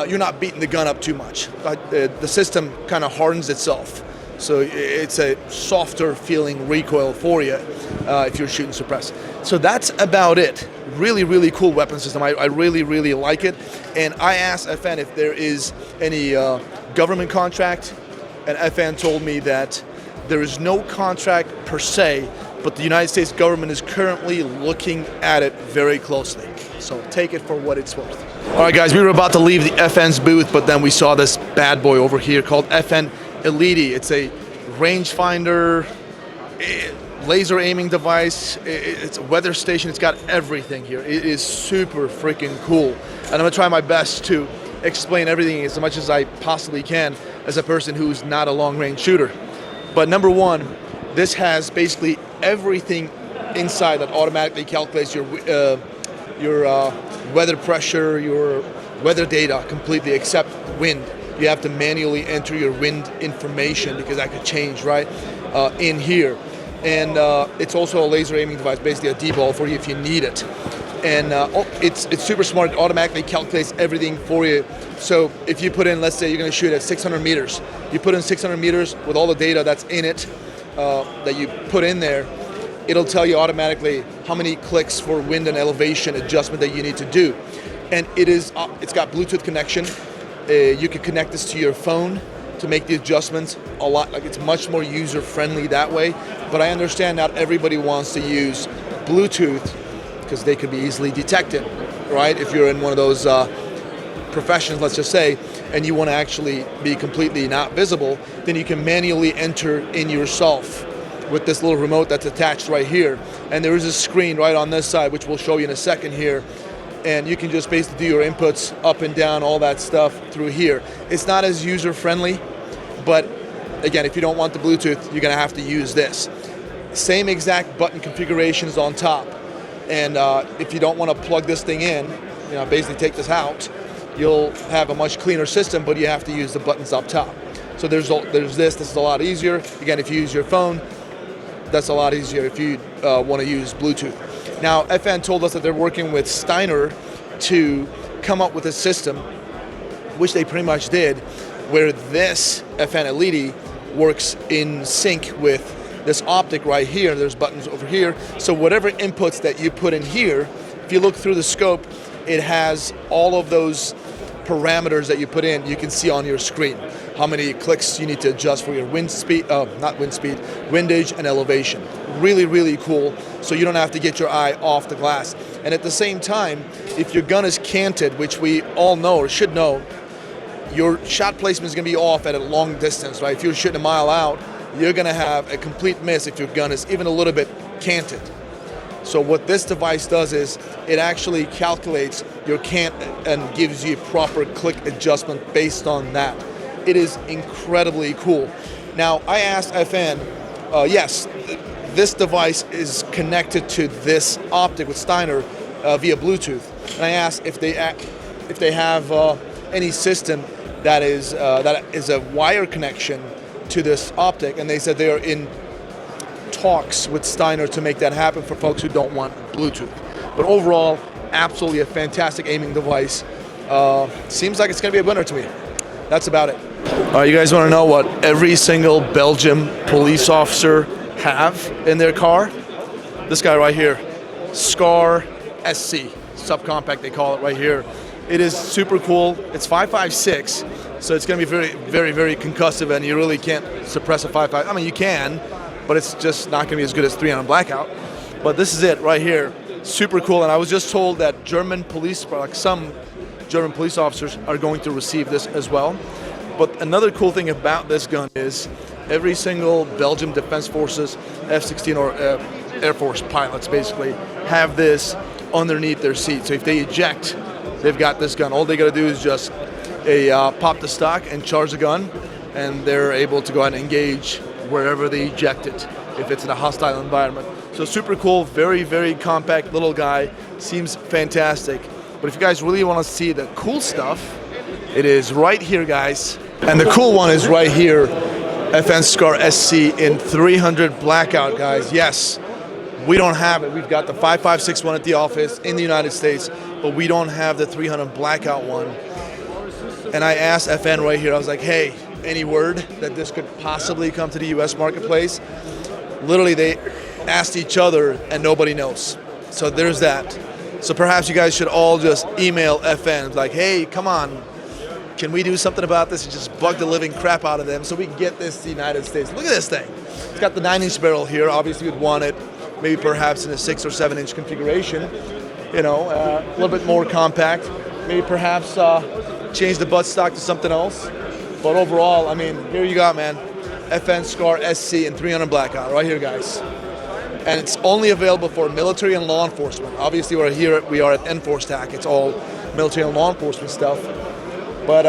you're not beating the gun up too much. The system kind of hardens itself. So it's a softer feeling recoil for you if you're shooting suppressed. So that's about it. Really, really cool weapon system. I really, really like it. And I asked FN if there is any government contract, and FN told me that there is no contract per se, but the United States government is currently looking at it very closely. So take it for what it's worth. All right, guys, we were about to leave the FN's booth, but then we saw this bad boy over here called FN Elity. It's a rangefinder, laser aiming device. It's a weather station. It's got everything here. It is super freaking cool. And I'm gonna try my best to explain everything as much as I possibly can as a person who's not a long-range shooter. But number one, this has basically everything inside that automatically calculates your weather pressure, your weather data completely, except wind. You have to manually enter your wind information because that could change, right, in here. And it's also a laser aiming device, basically a D-ball for you if you need it. And it's super smart. It automatically calculates everything for you. So if you put in, let's say you're going to shoot at 600 meters, you put in 600 meters with all the data that's in it that you put in there, it'll tell you automatically how many clicks for wind and elevation adjustment that you need to do. And it's got Bluetooth connection. You can connect this to your phone to make the adjustments a lot. Like, it's much more user friendly that way. But I understand not everybody wants to use Bluetooth because they could be easily detected, right? If you're in one of those professions, let's just say, and you want to actually be completely not visible, then you can manually enter in yourself with this little remote that's attached right here. And there is a screen right on this side, which we'll show you in a second here. And you can just basically do your inputs up and down, all that stuff through here. It's not as user friendly, but again, if you don't want the Bluetooth, you're gonna have to use this. Same exact button configurations on top. And if you don't want to plug this thing in, basically take this out, you'll have a much cleaner system, but you have to use the buttons up top. So there's this is a lot easier. Again, if you use your phone, that's a lot easier if you want to use Bluetooth. Now, FN told us that they're working with Steiner to come up with a system, which they pretty much did, where this FN Elity works in sync with this optic right here. There's buttons over here. So whatever inputs that you put in here, if you look through the scope, it has all of those parameters that you put in, you can see on your screen. How many clicks you need to adjust for your windage and elevation. Really, really cool. So you don't have to get your eye off the glass. And at the same time, if your gun is canted, which we all know or should know, your shot placement is going to be off at a long distance, right? If you're shooting a mile out, you're going to have a complete miss if your gun is even a little bit canted. So what this device does is it actually calculates your cant and gives you proper click adjustment based on that. It is incredibly cool. Now, I asked FN, yes, this device is connected to this optic with Steiner via Bluetooth. And I asked if they have any system that is a wire connection to this optic, and they said they are in talks with Steiner to make that happen for folks who don't want Bluetooth. But overall, absolutely a fantastic aiming device. Seems like it's going to be a winner to me. That's about it. All right, you guys want to know what every single Belgium police officer have in their car? This guy right here, SCAR SC, subcompact they call it right here. It is super cool. It's 5.56, so it's going to be very, very, very concussive, and you really can't suppress a 5.5. I mean, you can, but it's just not going to be as good as 300 Blackout. But this is it right here. Super cool, and I was just told that German police, like some German police officers, are going to receive this as well. But another cool thing about this gun is every single Belgium Defense Forces F-16 or Air Force pilots basically have this underneath their seat. So if they eject, they've got this gun. All they got to do is just pop the stock and charge the gun, and they're able to go ahead and engage wherever they eject it, if it's in a hostile environment. So super cool, very, very compact little guy, seems fantastic. But if you guys really want to see the cool stuff, it is right here, guys. And the cool one is right here, FN SCAR SC in 300 Blackout, guys. Yes, we don't have it. We've got the 5561 at the office in the United States, but we don't have the 300 Blackout one. And I asked FN right here, I was like, hey, any word that this could possibly come to the US marketplace? Literally, they asked each other and nobody knows. So there's that. So perhaps you guys should all just email FN, like, hey, come on, can we do something about this and just bug the living crap out of them so we can get this to the United States? Look at this thing. It's got the 9-inch barrel here. Obviously, we'd want it maybe perhaps in a 6 or 7-inch configuration. You know, a little bit more compact. Maybe perhaps change the buttstock to something else. But overall, I mean, here you got, man. FN SCAR SC in 300 Blackout right here, guys. And it's only available for military and law enforcement. Obviously, we are at Enforce Tac. It's all military and law enforcement stuff. But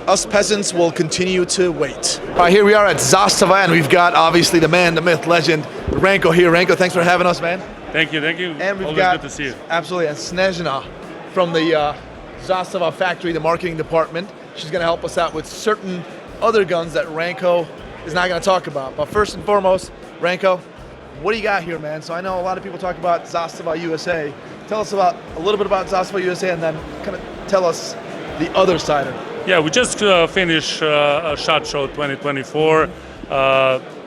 us peasants will continue to wait. All right, here we are at Zastava, and we've got obviously the man, the myth, legend, Ranko here. Ranko, thanks for having us, man. Thank you. And we've Always got, good to see you. Absolutely, and Snezhina from the Zastava factory, the marketing department. She's going to help us out with certain other guns that Ranko is not going to talk about. But first and foremost, Ranko, what do you got here, man? So I know a lot of people talk about Zastava USA. Tell us about a little bit about Zastava USA, and then kind of tell us the other side of it. Yeah, we just finished SHOT Show 2024.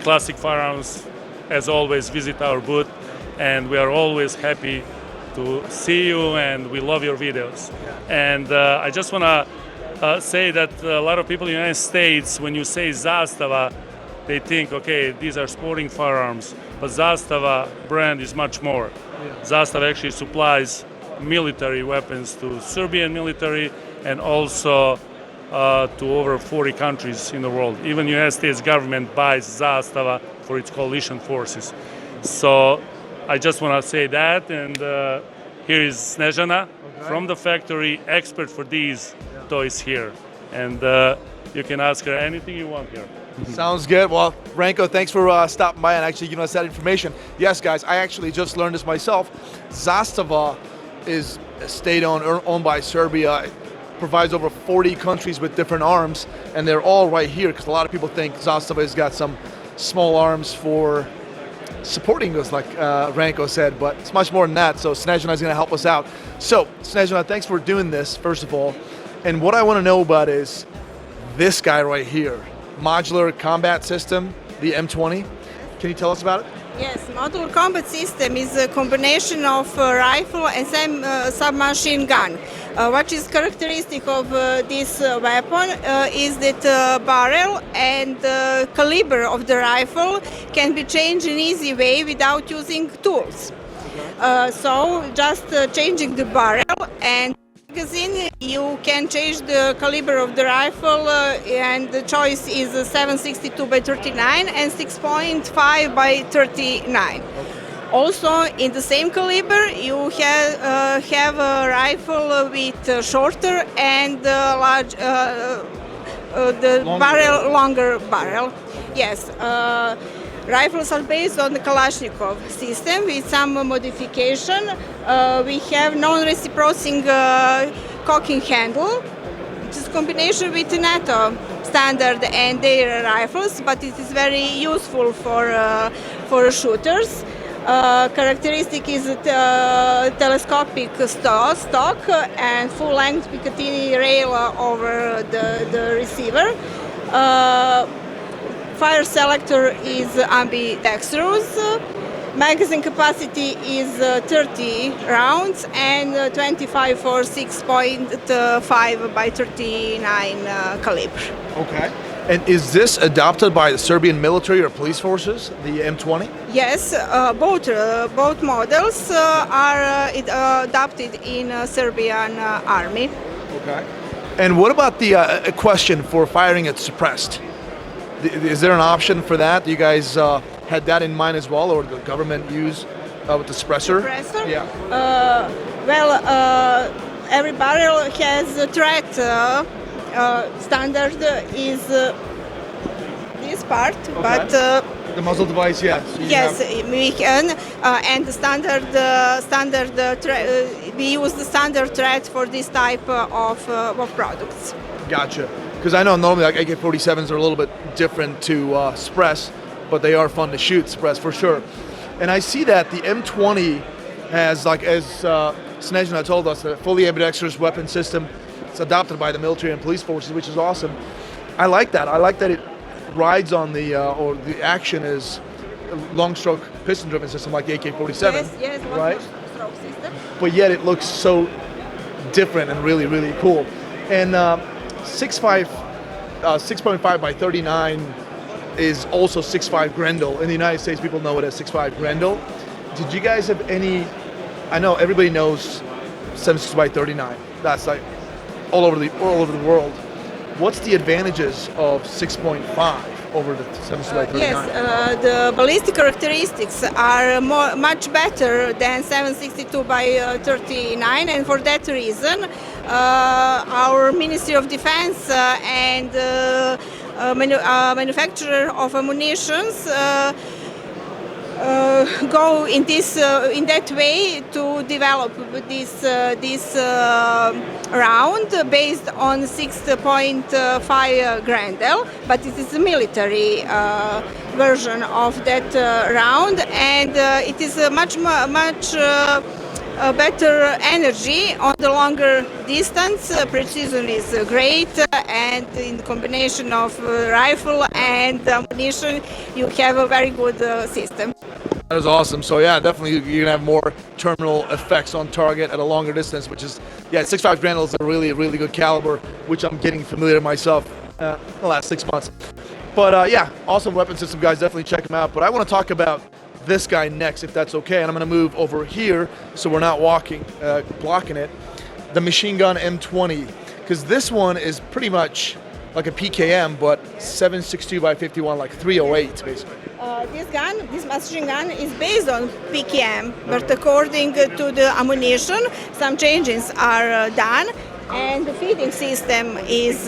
Classic Firearms, as always, visit our booth, and we are always happy to see you, and we love your videos. And I just want to say that a lot of people in the United States, when you say Zastava, they think, okay, these are sporting firearms, but Zastava brand is much more. Zastava actually supplies military weapons to Serbian military and also to over 40 countries in the world. Even the United States government buys Zastava for its coalition forces. So I just want to say that, and here is Snezhina from the factory, expert for these toys here. And you can ask her anything you want here. Sounds good. Well, Ranko, thanks for stopping by and actually giving us that information. Yes, guys, I actually just learned this myself. Zastava is state-owned by Serbia. It provides over 40 countries with different arms, and they're all right here because a lot of people think Zastava has got some small arms for supporting us, like Ranko said, but it's much more than that. So Snezhina is going to help us out. So Snezhina, thanks for doing this, first of all. And what I want to know about is this guy right here. Modular combat system, the M20. Can you tell us about it? Yes, modular combat system is a combination of rifle and submachine gun. What is characteristic of this weapon is that barrel and caliber of the rifle can be changed in an easy way without using tools. So just changing the barrel and magazine, you can change the caliber of the rifle, and the choice is 7.62 by 39 and 6.5 by 39. Also, in the same caliber, you have a rifle with shorter and large, longer barrel. Yes. Rifles are based on the Kalashnikov system with some modification. We have non-reciprocating cocking handle, which is combination with NATO standard and their rifles, but it is very useful for shooters. Characteristic is telescopic stock and full-length Picatinny rail over the receiver. Fire selector is ambidextrous. magazine capacity is 30 rounds and 25 for 6.5 by 39 caliber. Okay. And is this adopted by the Serbian military or police forces, the M20? Yes, both models are adopted in Serbian army. Okay. And what about the question for firing it suppressed? Is there an option for that? Do you guys had that in mind as well, or the government use with the suppressor? Suppressor? Yeah. Every barrel has a threat. Standard is this part, Okay. but The muzzle device, yes. yes, we can. And the standard, we use the standard thread for this type of products. Gotcha. Because I know normally like AK-47s are a little bit different to suppress, but they are fun to shoot suppress for sure. And I see that the M20 has, like as Snezhina told us, a fully ambidextrous weapon system. It's adopted by the military and police forces, which is awesome. I like that. I like that it rides on the, or the action is a long stroke piston driven system like the AK-47, Yes, right? stroke system. But yet it looks so different and really, really cool. And 6.5 by 39 is also 6.5 Grendel. In the United States, people know it as 6.5 Grendel. Did you guys have any, I know everybody knows 7.6 by 39. That's like all over the world. What's the advantages of 6.5 over the 7.6 by 39? Yes, the ballistic characteristics are much better than 7.62 by 39, and for that reason, our Ministry of Defense and manufacturer of ammunitions go in that way to develop this round based on 6.5 Grendel, but it is a military version of that round, and it is a much better energy on the longer distance. Precision is great, and in the combination of rifle and ammunition, you have a very good system. That is awesome. So yeah, definitely you're gonna have more terminal effects on target at a longer distance, which is, yeah, 6.5 Grendel is a really, really good caliber, which I'm getting familiar myself the last 6 months. But yeah, awesome weapon system, guys. Definitely check them out. But I want to talk about this guy next, if that's okay. And I'm gonna move over here so we're not blocking it. The machine gun M20, because this one is pretty much like a PKM, but 7.62 by 51, like 308 basically. This machine gun is based on PKM, but according to the ammunition, some changes are done, and the feeding system is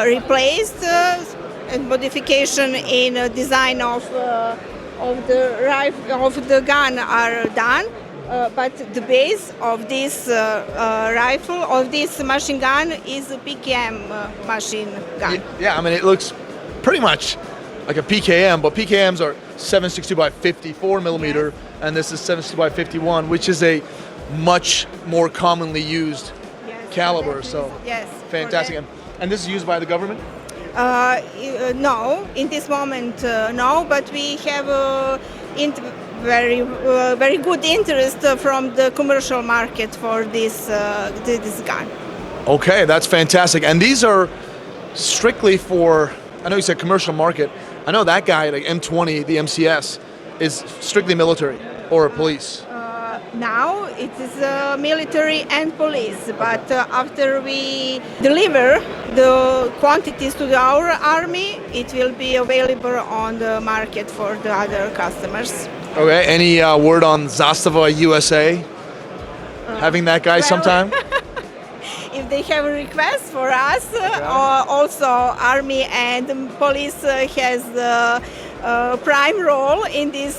replaced, and modification in design of the gun are done. But the base of this rifle, of this machine gun, is a PKM machine gun. Yeah, I mean, it looks pretty much like a PKM, but PKMs are 7.62 by 54 millimeter, and this is 7.62 by 51, which is a much more commonly used caliber. So yes, fantastic. And this is used by the government? No, in this moment, no, but we have very good interest from the commercial market for this gun. Okay, that's fantastic. And these are strictly for, I know you said commercial market. I know that guy, like M20, the MCS, is strictly military or police. Now it is military and police, but after we deliver the quantities to our army, it will be available on the market for the other customers. Okay, any word on Zastava USA? Having that guy sometime? If they have a request for us, also Army and Police has prime role in this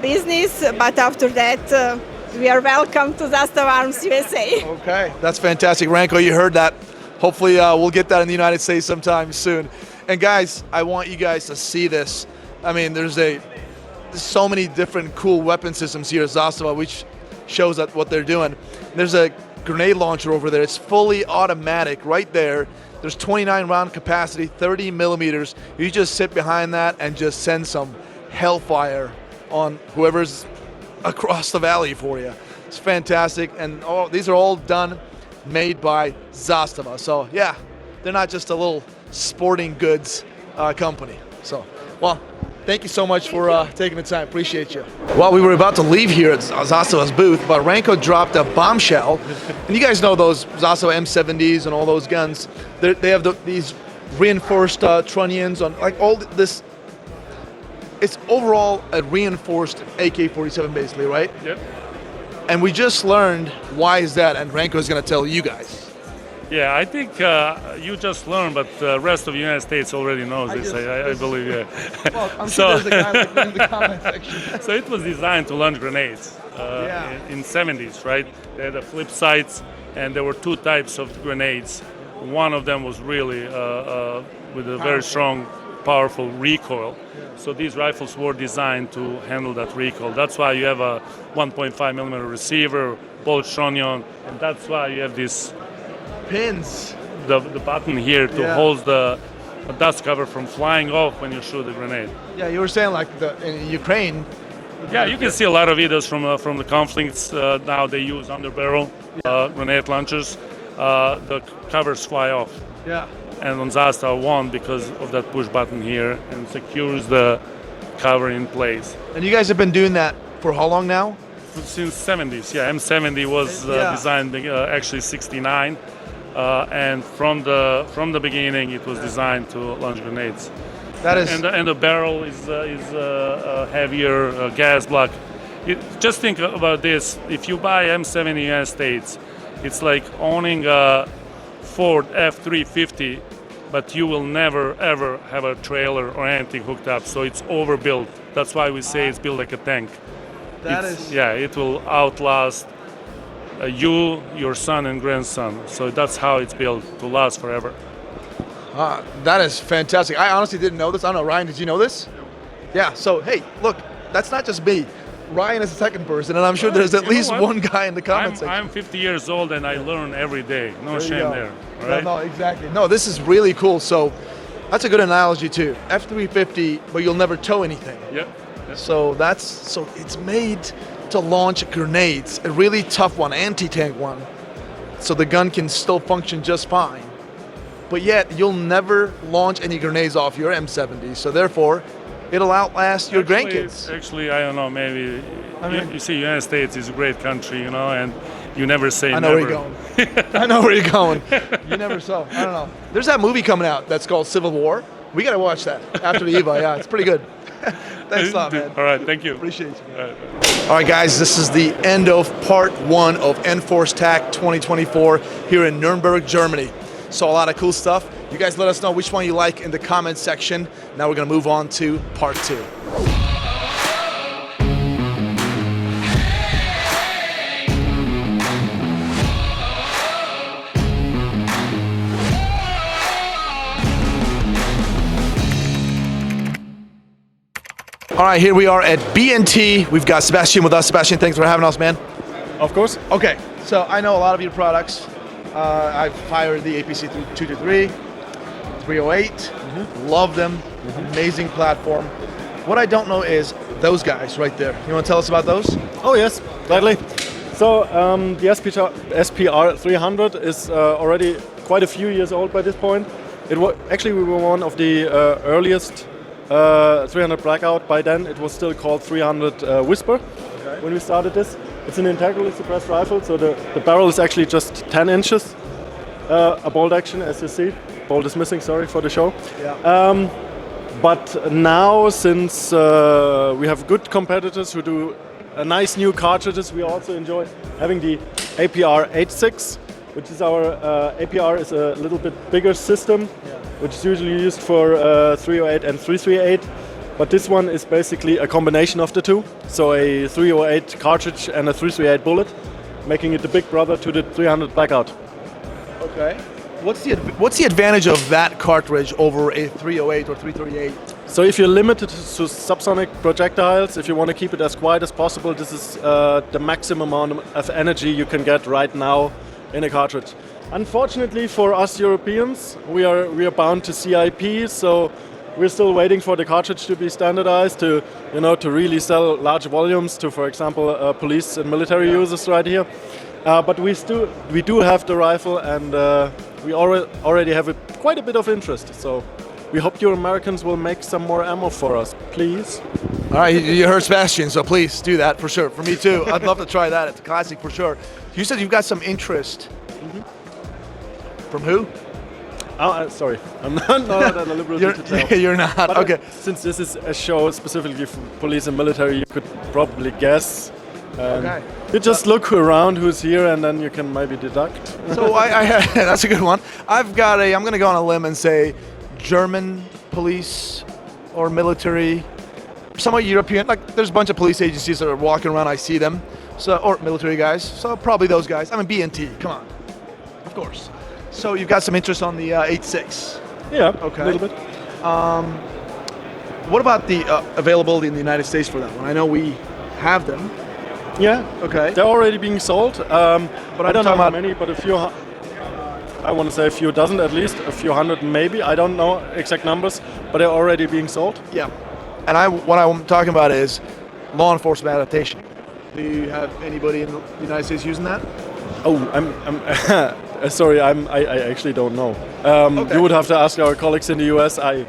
business. But after that, we are welcome to Zastava Arms USA. Okay, that's fantastic, Ranko. You heard that. Hopefully, we'll get that in the United States sometime soon. And guys, I want you guys to see this. I mean, there's so many different cool weapon systems here at Zastava, which shows that what they're doing. There's a grenade launcher over there. It's fully automatic right there. There's 29 round capacity, 30 millimeters. You just sit behind that and just send some hellfire on whoever's across the valley for you. It's fantastic, and these are all done, made by Zastava. So yeah, they're not just a little sporting goods company. So, well, thank you so much for taking the time. Appreciate you. Well, we were about to leave here at Zastava's booth, but Ranko dropped a bombshell. And you guys know those Zastava M70s and all those guns. They have these reinforced trunnions on, like all this. It's overall a reinforced AK-47 basically, right? Yep. And we just learned why is that, and Ranko is going to tell you guys. Yeah, I think you just learned, but the rest of the United States already knows this, I believe, yeah. Well, I'm sure there's a guy like in the comment section. So it was designed to launch grenades in 70s, right? They had the flip sights, and there were two types of grenades. One of them was really with a very strong, powerful recoil. So these rifles were designed to handle that recoil. That's why you have a 1.5 millimeter receiver, bullet trunnion, and that's why you have this pins, the button here to hold the dust cover from flying off when you shoot the grenade. Yeah, you were saying like in Ukraine. Yeah, you can see a lot of videos from the conflicts. Now they use underbarrel grenade launchers. The covers fly off. Yeah. And on Zastava won because of that push button here and secures the cover in place. And you guys have been doing that for how long now? Since 70s. Yeah, M70 was designed actually 69. And from the beginning, it was designed to launch grenades. That is, and the barrel is a heavier gas block. Just think about this: if you buy M70 in the United States, it's like owning a Ford F350, but you will never ever have a trailer or anything hooked up. So it's overbuilt. That's why we say it's built like a tank. Yeah, it will outlast you, your son, and grandson. So that's how it's built, to last forever. That is fantastic. I honestly didn't know this. I don't know, Ryan, did you know this? Yeah, so hey, look, that's not just me. Ryan is the second person, and I'm sure there's at least one guy in the comments section. I'm 50 years old, and I learn every day. No shame there. All right? No, exactly. No, this is really cool. So that's a good analogy, too. F350, but you'll never tow anything. Yep. So it's made to launch grenades, a really tough one, anti-tank one, so the gun can still function just fine. But yet, you'll never launch any grenades off your M70, so therefore, it'll outlast your grandkids. Actually, I don't know, maybe, you see, United States is a great country, you know, and you never say never. Where you're going. I know where you're going. You never so. I don't know. There's that movie coming out that's called Civil War. We got to watch that after the IWA. Yeah, it's pretty good. Thanks a lot, man. All right, thank you. Appreciate you. All right, guys, this is the end of part one of Enforce Tac 2024 here in Nuremberg, Germany. So a lot of cool stuff. You guys let us know which one you like in the comments section. Now we're going to move on to part two. All right, here we are at BNT. We've got Sebastian with us. Sebastian, thanks for having us, man. Of course. Okay, so I know a lot of your products. I've fired the APC 223, 308. Love them. Amazing platform. What I don't know is those guys right there. You want to tell us about those? Oh, yes, gladly. So the SPR 300 is already quite a few years old by this point. Actually, we were one of the earliest 300 Blackout. By then, it was still called 300 Whisper when we started this. It's an integrally suppressed rifle, so the barrel is actually just 10 inches. A bolt action, as you see. Bolt is missing, sorry for the show. Yeah. But now, since we have good competitors who do nice new cartridges, we also enjoy having the APR 86, which is our APR is a little bit bigger system, which is usually used for 308 and 338. But this one is basically a combination of the two. So a 308 cartridge and a 338 bullet, making it the big brother to the 300 Blackout. Okay. What's the advantage of that cartridge over a 308 or 338? So if you're limited to subsonic projectiles, if you want to keep it as quiet as possible, this is the maximum amount of energy you can get right now in a cartridge. Unfortunately for us Europeans, we are bound to CIP, so we're still waiting for the cartridge to be standardized to really sell large volumes to, for example, police and military users right here. But we do have the rifle, and we already have quite a bit of interest. So we hope you Americans will make some more ammo for us, please. All right, you heard Sebastian, so please do that for sure. For me too, I'd love to try that at the Classic for sure. You said you've got some interest. From who? Oh, sorry, I'm not at liberty to tell. You're not, but okay. Since this is a show specifically for police and military, you could probably guess. Okay. You just look around who's here, and then you can maybe deduct. So that's a good one. I'm going to go on a limb and say German police or military, somewhat European. Like there's a bunch of police agencies that are walking around. I see them, or military guys. So probably those guys. I mean BNT. Come on, of course. So you've got some interest on the 8.6. Yeah. Okay. A little bit. What about the availability in the United States for that one? I know we have them. Yeah. Okay. They're already being sold. But I don't know how many, but a few. I want to say a few dozen at least, a few hundred maybe. I don't know exact numbers, but they're already being sold. Yeah. And what I'm talking about is law enforcement adaptation. Do you have anybody in the United States using that? Oh, I'm sorry. I actually don't know. Okay. You would have to ask our colleagues in the US. I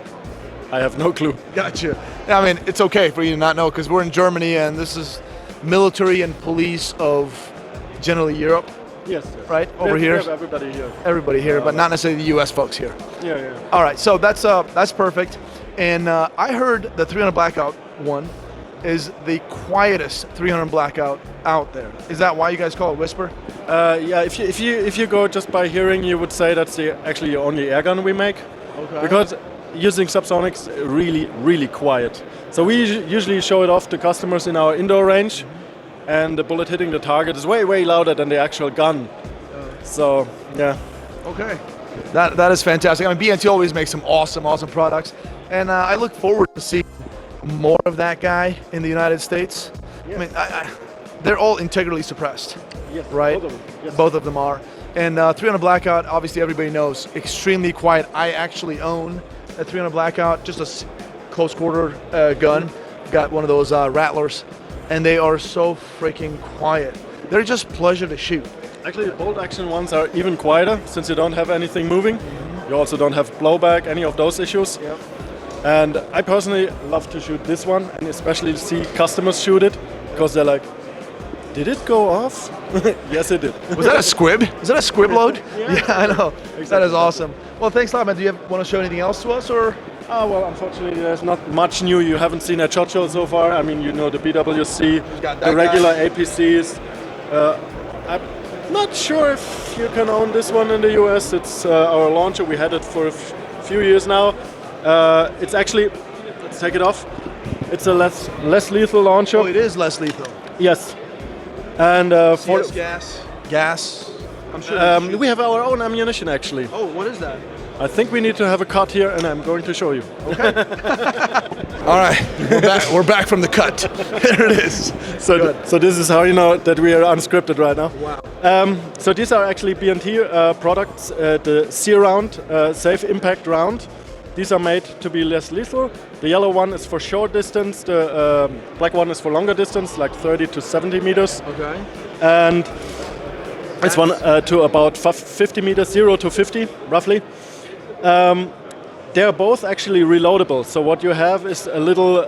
have no clue. Gotcha. I mean, it's okay for you to not know because we're in Germany and this is military and police of generally Europe. Yes. Right over here. We have everybody here. Everybody here, but not necessarily the U.S. folks here. Yeah. All right, so that's perfect. And I heard the 300 Blackout one is the quietest 300 Blackout out there. Is that why you guys call it Whisper? Yeah. If you go just by hearing, you would say that's actually the only air gun we make. Okay. Because using subsonics really quiet. So we usually show it off to customers in our indoor range, and the bullet hitting the target is way louder than the actual gun. So yeah. Okay. That is fantastic. I mean, BNT always makes some awesome products, and I look forward to seeing more of that guy in the United States. Yes. I mean, they're all integrally suppressed, yes, right? Both of them. Yes. Both of them are. And 300 Blackout, obviously everybody knows, extremely quiet. I actually own a 300 Blackout, just a close quarter gun. Got one of those rattlers, and they are so freaking quiet. They're just pleasure to shoot. Actually, the bolt action ones are even quieter since you don't have anything moving. You also don't have blowback, any of those issues. Yep. And I personally love to shoot this one, and especially to see customers shoot it, because they're like, did it go off? Yes, it did. Was that a squib? Is that a squib load? Yeah, I know. Exactly. That is awesome. Well, thanks a lot, man. Do you want to show anything else to us, or? Well, unfortunately, there's not much new you haven't seen at SHOT Show so far. I mean, you know the BWC, the regular APCs. I'm not sure if you can own this one in the US. It's our launcher. We had it for a few years now. It's actually, let's take it off. It's a less lethal launcher. Oh, it is less lethal. Yes. And for gas. I'm sure. we have our own ammunition actually. Oh, what is that? I think we need to have a cut here, and I'm going to show you. Okay. All right, we're back from the cut. There it is. So this is how you know that we are unscripted right now. Wow. So these are actually BNT products, the C-round, safe impact round. These are made to be less lethal. The yellow one is for short distance. The black one is for longer distance, like 30 to 70 meters. Okay. And this one to about 50 meters, 0 to 50, roughly. They're both actually reloadable. So what you have is a little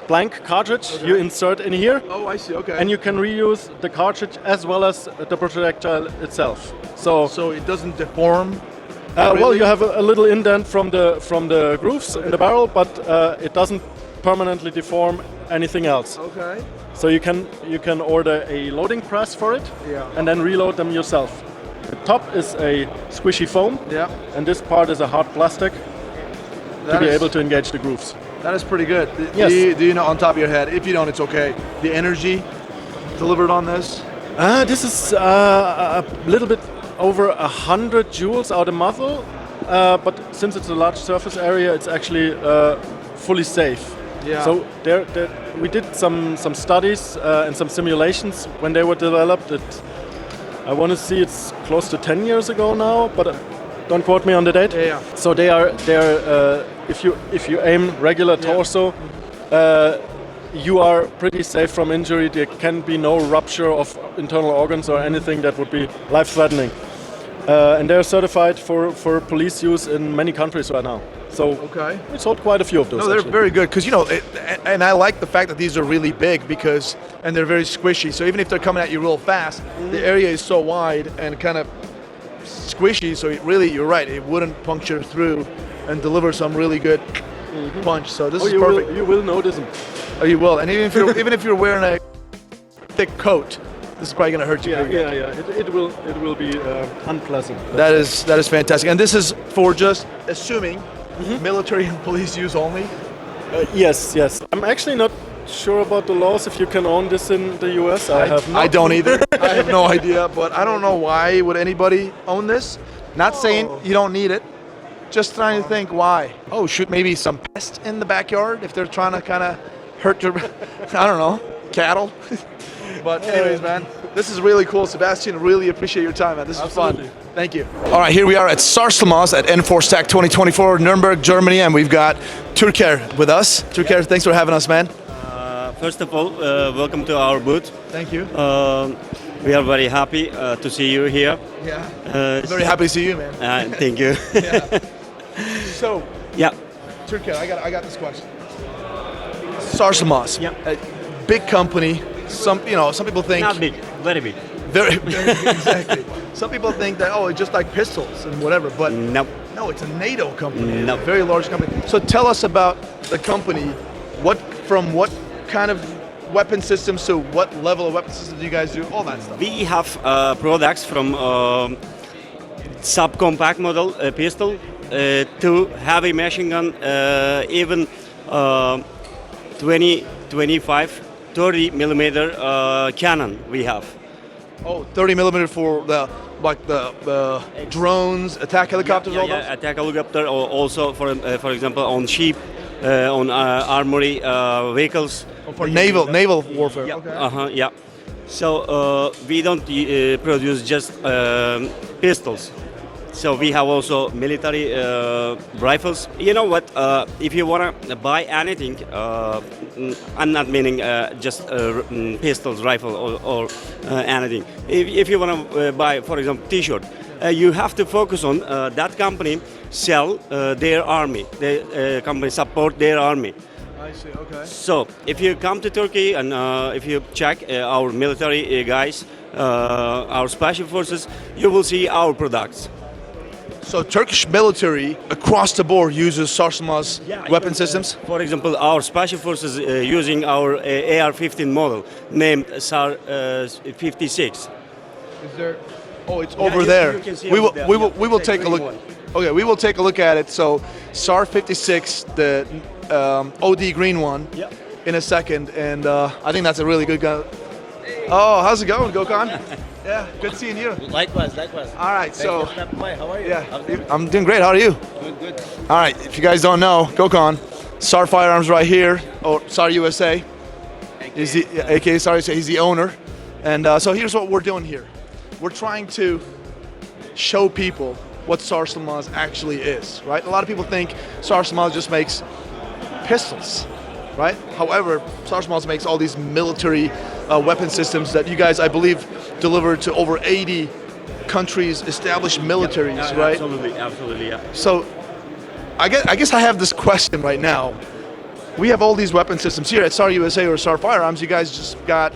blank cartridge you insert in here. Oh, I see. Okay. And you can reuse the cartridge as well as the projectile itself. So it doesn't deform. Well, you have a little indent from the grooves in the barrel, but it doesn't permanently deform anything else. Okay. So you can order a loading press for it, and then reload them yourself. The top is a squishy foam, and this part is a hard plastic to be able to engage the grooves. That is pretty good. Yes. Do you know on top of your head? If you don't, it's okay. The energy delivered on this? This is a little bit over 100 joules out of muzzle, but since it's a large surface area, it's actually fully safe. Yeah. So we did some studies and some simulations when they were developed. I want to see it's close to 10 years ago now, but don't quote me on the date. Yeah. So they're if you aim regular torso, you are pretty safe from injury. There can be no rupture of internal organs or anything that would be life-threatening. And they're certified for police use in many countries right now. So we sold quite a few of those. No, they're actually. very good because and I like the fact that these are really big and they're very squishy. So even if they're coming at you real fast, the area is so wide and kind of squishy. So you're right, it wouldn't puncture through and deliver some really good punch. So this is perfect. You will notice them. Oh, you will. And even if you're wearing a thick coat, this is probably going to hurt you. Yeah. It will be unpleasant. That is fantastic. And this is for just assuming military and police use only. Yes. I'm actually not sure about the laws if you can own this in the US. I don't either. I have no idea, but I don't know why would anybody own this. Not saying you don't need it. Just trying to think why. Oh, shoot, maybe some pest in the backyard if they're trying to kind of hurt your, I don't know, cattle. But anyways, man, this is really cool. Sebastian, really appreciate your time, man. This is fun. Thank you. All right, here we are at Sarsilmaz at Enforce Tac 2024, Nuremberg, Germany, and we've got Türker with us. Türker, thanks for having us, man. First of all, welcome to our booth. Thank you. We are very happy to see you here. Yeah. Very happy to see you, man. Thank you. So, Türker, I got this question. Sarsilmaz, a big company. Some people think not big, very big. Very exactly. Some people think that it's just like pistols and whatever, but no, it's a NATO company. It's a very large company. So tell us about the company. From what kind of weapon systems to what level of weapon systems do you guys do? All that stuff. We have products from subcompact model pistol to heavy machine gun, even 20, 25. 30 millimeter cannon we have. Oh, 30 millimeter for the drones, attack helicopters, all those? Yeah, attack helicopter, or also for example on ship, on armory vehicles. Oh, for naval warfare. Yeah. Okay. Yeah. So we don't produce just pistols. So we have also military rifles. You know what? If you want to buy anything, I'm not meaning just pistols, rifle, or anything. If you want to buy, for example, T-shirt, you have to focus on that company sell their army. The company support their army. I see. Okay. So if you come to Turkey and if you check our military guys, our special forces, you will see our products. So Turkish military across the board uses Sarsilmaz weapon systems? For example, our special forces using our AR-15 model named SAR 56. Is there? Oh, it's over there. We will take a look. Okay, we will take a look at it. So SAR 56, the OD green one, in a second, and I think that's a really good gun. Oh, how's it going, Gökhan? Yeah, good seeing you. Likewise. All right, so how are you? Yeah, I'm doing great. How are you? Good. All right, if you guys don't know, Gökhan, SAR Firearms right here, or SAR USA. He's the AKA SAR USA. He's the owner, and so here's what we're doing here. We're trying to show people what Sarsilmaz actually is, right? A lot of people think Sarsilmaz just makes pistols, right? However, Sarsilmaz makes all these military weapon systems that you guys, I believe, deliver to over 80 countries, established militaries, right? Absolutely, yeah. So, I guess I have this question right now. We have all these weapon systems here at SAR USA or SAR Firearms. You guys just got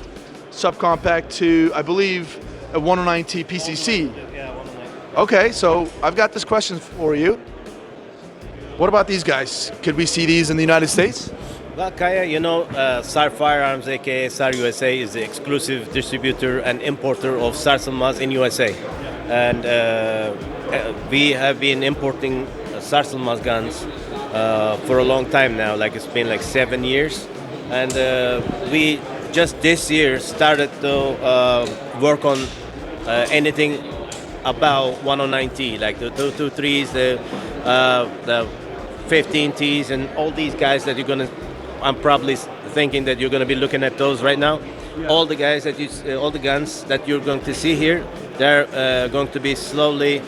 subcompact to, I believe, a 109T PCC. Yeah, 109. Okay, so I've got this question for you. What about these guys? Could we see these in the United States? Well, Kaya, SAR Firearms, aka SAR USA, is the exclusive distributor and importer of Sarsilmaz in USA. And we have been importing Sarsilmaz guns for a long time now, it's been 7 years. And we just this year started to work on anything about 109T, like the 223s, the 15Ts, and all these guys that I'm probably thinking that you're going to be looking at those right now. Yeah. All the guys all the guns that you're going to see here, they're going to be slowly,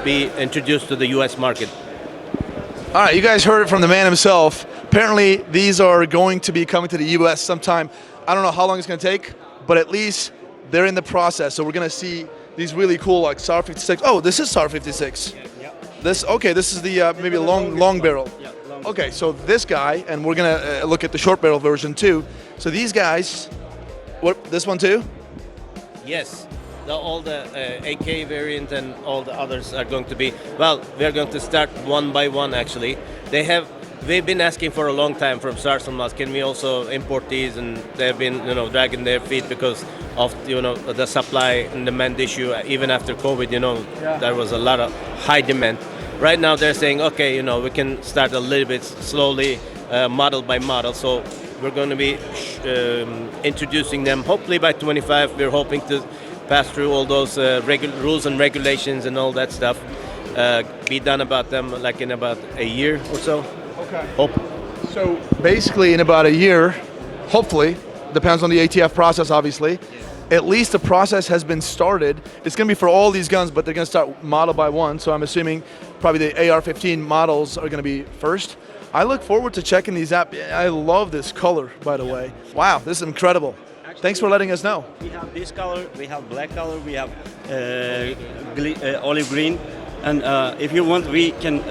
be introduced to the U.S. market. All right, you guys heard it from the man himself. Apparently, these are going to be coming to the U.S. sometime. I don't know how long it's going to take, but at least they're in the process. So we're going to see these really cool, like SAR 56. Oh, this is SAR 56. Yeah. This is the maybe a long barrel. Yeah, long Okay, so this guy, and we're going to look at the short barrel version too. So these guys, this one too? Yes. All the AK variant and all the others are going to be, well, we're going to start one by one actually. They've been asking for a long time from Sarsilmaz, can we also import these? And they've been, dragging their feet because of, the supply and demand issue. Even after COVID, there was a lot of high demand. Right now they're saying, okay, we can start a little bit slowly, model by model. So we're going to be introducing them hopefully by 25. We're hoping to pass through all those rules and regulations and all that stuff. Be done about them like in about a year or so. Okay. Hope. So basically in about a year, hopefully, depends on the ATF process obviously, at least the process has been started. It's going to be for all these guns, but they're going to start model by one, so I'm assuming probably the AR-15 models are going to be first. I look forward to checking these out. I love this color, by the way. Wow, this is incredible. Thanks for letting us know. We have this color, we have black color, we have olive green, and if you want, we can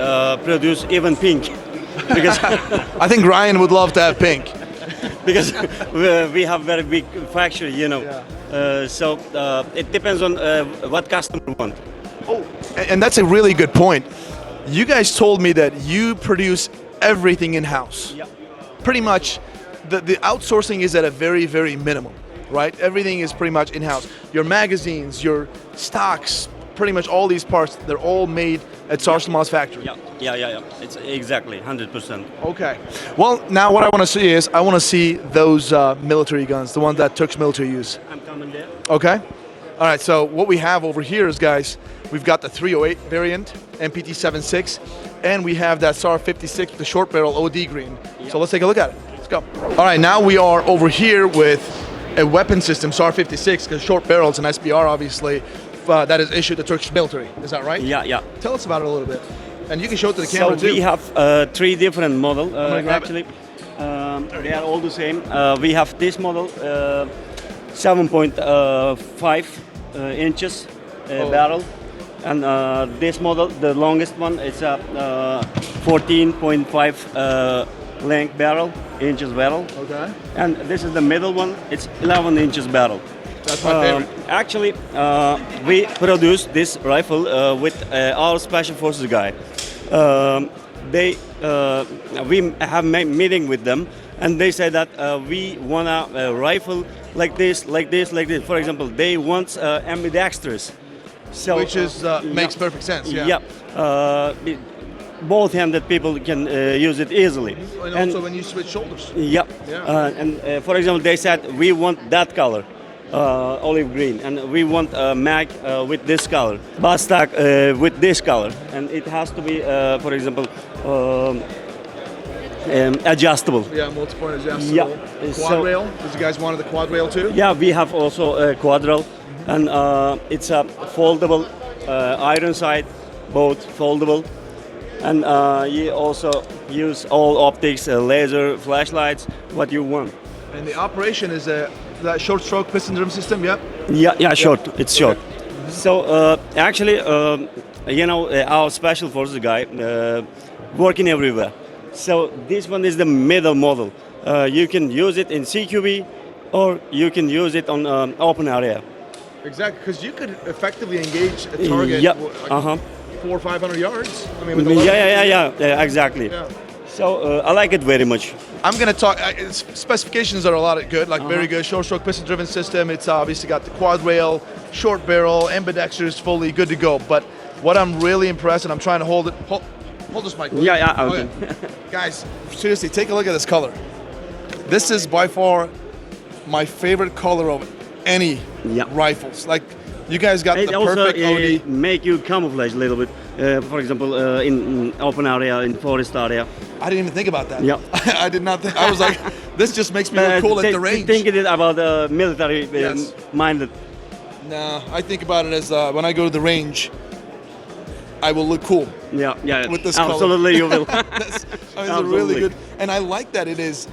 produce even pink. Because I think Ryan would love to have pink. Because we have very big factory, so it depends on what customer want. Oh, and that's a really good point. You guys told me that you produce everything in-house. Yeah. Pretty much, the outsourcing is at a very, very minimum, right? Everything is pretty much in-house. Your magazines, your stocks, pretty much all these parts, they're all made at Sarsilmaz factory. Yeah. It's exactly 100%. Okay. Well, now what I want to see is, I want to see those military guns, the ones that Turkish military use. I'm coming there. Okay. All right, so what we have over here is, guys, we've got the 308 variant, MPT-76, and we have that SAR 56, the short barrel OD green. So let's take a look at it. Let's go. All right, now we are over here with a weapon system, SAR 56, because short barrels and SBR, obviously, that is issued to Turkish military. Is that right? Yeah. Tell us about it a little bit. And you can show it to the camera, so too. We have 3 different models, actually. They are all the same. We have this model, 7.5 inches barrel. And this model, the longest one, is a 14.5 length barrel, inches barrel. Okay. And this is the middle one, it's 11 inches barrel. That's my favorite. Actually, we produced this rifle with our special forces guy. We have meeting with them, and they say that we want a rifle like this. For example, they want ambidextrous. So, which is makes perfect sense. Yeah. Both-handed people can use it easily. And also when you switch shoulders. Yeah. And for example, they said we want that color, olive green, and we want a mag with this color, ballistic with this color, and it has to be, for example, adjustable. Yeah, multi-point adjustable. Yeah. Quad rail. Did you guys want the quad rail too? Yeah, we have also a quad rail, and it's a foldable iron sight, both foldable, and you also use all optics, laser, flashlights, what you want. And the operation is that short stroke piston drum system, yeah? Yeah, short. It's short. So actually, our special forces guy working everywhere. So this one is the middle model. You can use it in CQB, or you can use it on open area. Exactly, because you could effectively engage a target. Yeah. 400 or 500 yards. I mean, with yeah, exactly. Yeah. So I like it very much. I'm going to talk. Specifications are a lot of good, like very good. Short stroke piston driven system. It's obviously got the quad rail, short barrel, ambidextrous, fully good to go. But what I'm really impressed, and I'm trying to hold it. Hold this mic. Yeah. Okay. Guys, seriously, take a look at this color. This is by far my favorite color of any rifles. Like, you guys got the perfect OD. Make you camouflage a little bit. For example, in open area, in forest area. I didn't even think about that. Yeah. I did not think. I was like, this just makes me look cool at the range. Thinking about military minded. No, I think about it as when I go to the range. I will look cool. Yeah. With this absolutely, you will. That's really good, and I like that it is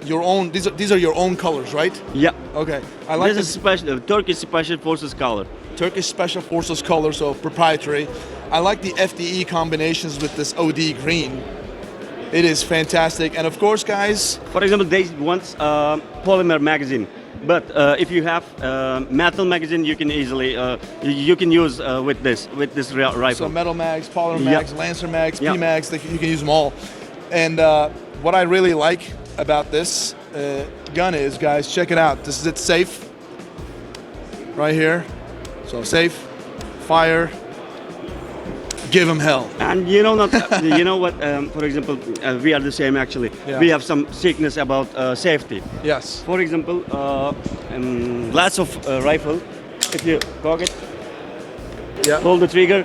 your own. These are your own colors, right? Yeah. Okay. I like this. Is special Turkish Special Forces color. Turkish Special Forces color, so proprietary. I like the FDE combinations with this OD green. It is fantastic, and of course, guys. For example, they want polymer magazine. But if you have metal magazine, you can easily you can use with this rifle. So metal mags, polymer mags, Lancer mags, P mags, you can use them all. And what I really like about this gun is, guys, check it out. This is it safe, right here. So safe, fire, give them hell. And you know what? For example, we are the same actually. Yeah. We have some sickness about safety. Yes. For example, lots of rifle. If you cock it, pull the trigger,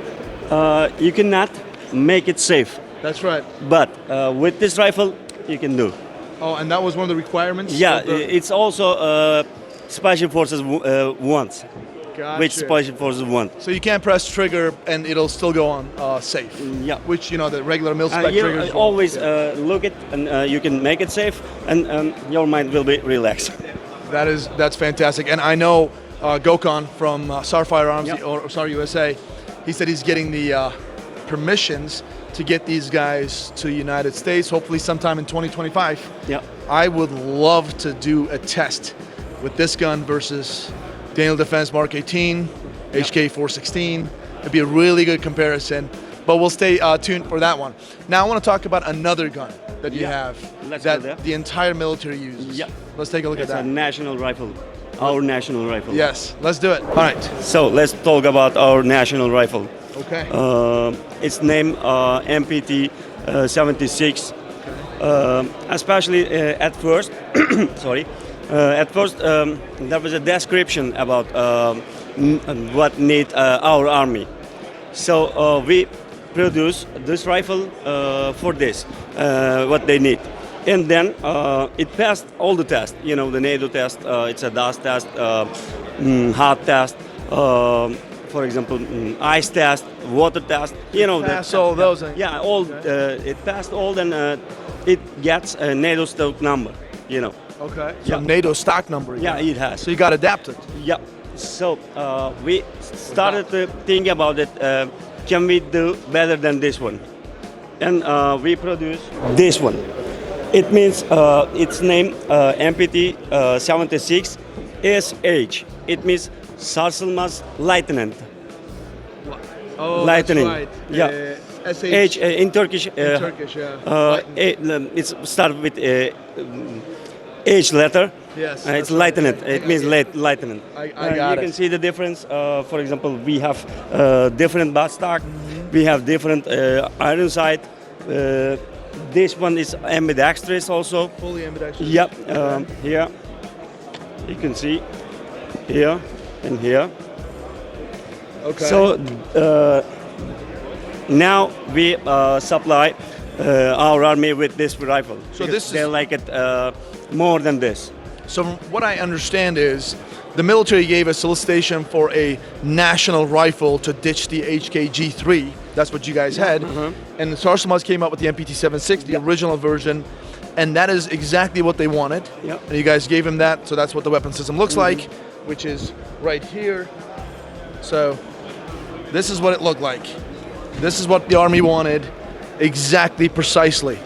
you cannot make it safe. That's right. But with this rifle, you can do. Oh, and that was one of the requirements? Yeah, it's also Special Forces wants. Gotcha. Which Special Forces want. So you can't press trigger and it'll still go on safe. Yeah. Which, you know, the regular mil-spec triggers. Always look it and you can make it safe and your mind will be relaxed. That's fantastic. And I know Gokhan from SAR Firearms or SAR USA, he said he's getting the permissions to get these guys to the United States, hopefully sometime in 2025. Yeah. I would love to do a test with this gun versus Daniel Defense Mark 18, HK416. It'd be a really good comparison, but we'll stay tuned for that one. Now I want to talk about another gun that you have that the entire military uses. Yeah. Let's take a look at that. It's a national rifle, our national rifle. Yes, let's do it. All right. So let's talk about our national rifle. Okay. It's named MPT 76. Especially at first, sorry. At first, there was a description about what need our army. So we produce this rifle for this, what they need. And then it passed all the tests. You know, the NATO test, it's a dust test, hot test, for example, ice test, water test. You know, passed all those. Yeah, all it passed all. Then it gets a NATO stock number. You know. Okay. So NATO stock number. Yeah, it has. So you got adapted. Yeah. So we started to think about it. Can we do better than this one? And we produce this one. It means it's named MPT 76 SH. It means Sarsilmaz Lieutenant. Oh, Lightning. That's right. Yeah. SH. In Turkish. In Turkish, yeah. It's started with H letter. Yes. It's lieutenant. It means lieutenant. I got You can see the difference. For example, we have different butt stock. We have different iron sight. This one is ambidextrous also. Fully ambidextrous. Yep. Here you can see here and here. Okay. So now we supply our army with this rifle. So this they like it more than this. So what I understand is the military gave a solicitation for a national rifle to ditch the HK-G3. That's what you guys had. And the Sarsilmaz came out with the MPT-76, the original version, and that is exactly what they wanted. And you guys gave him that, so that's what the weapon system looks like, which is right here. So this is what it looked like. This is what the Army wanted, exactly, precisely.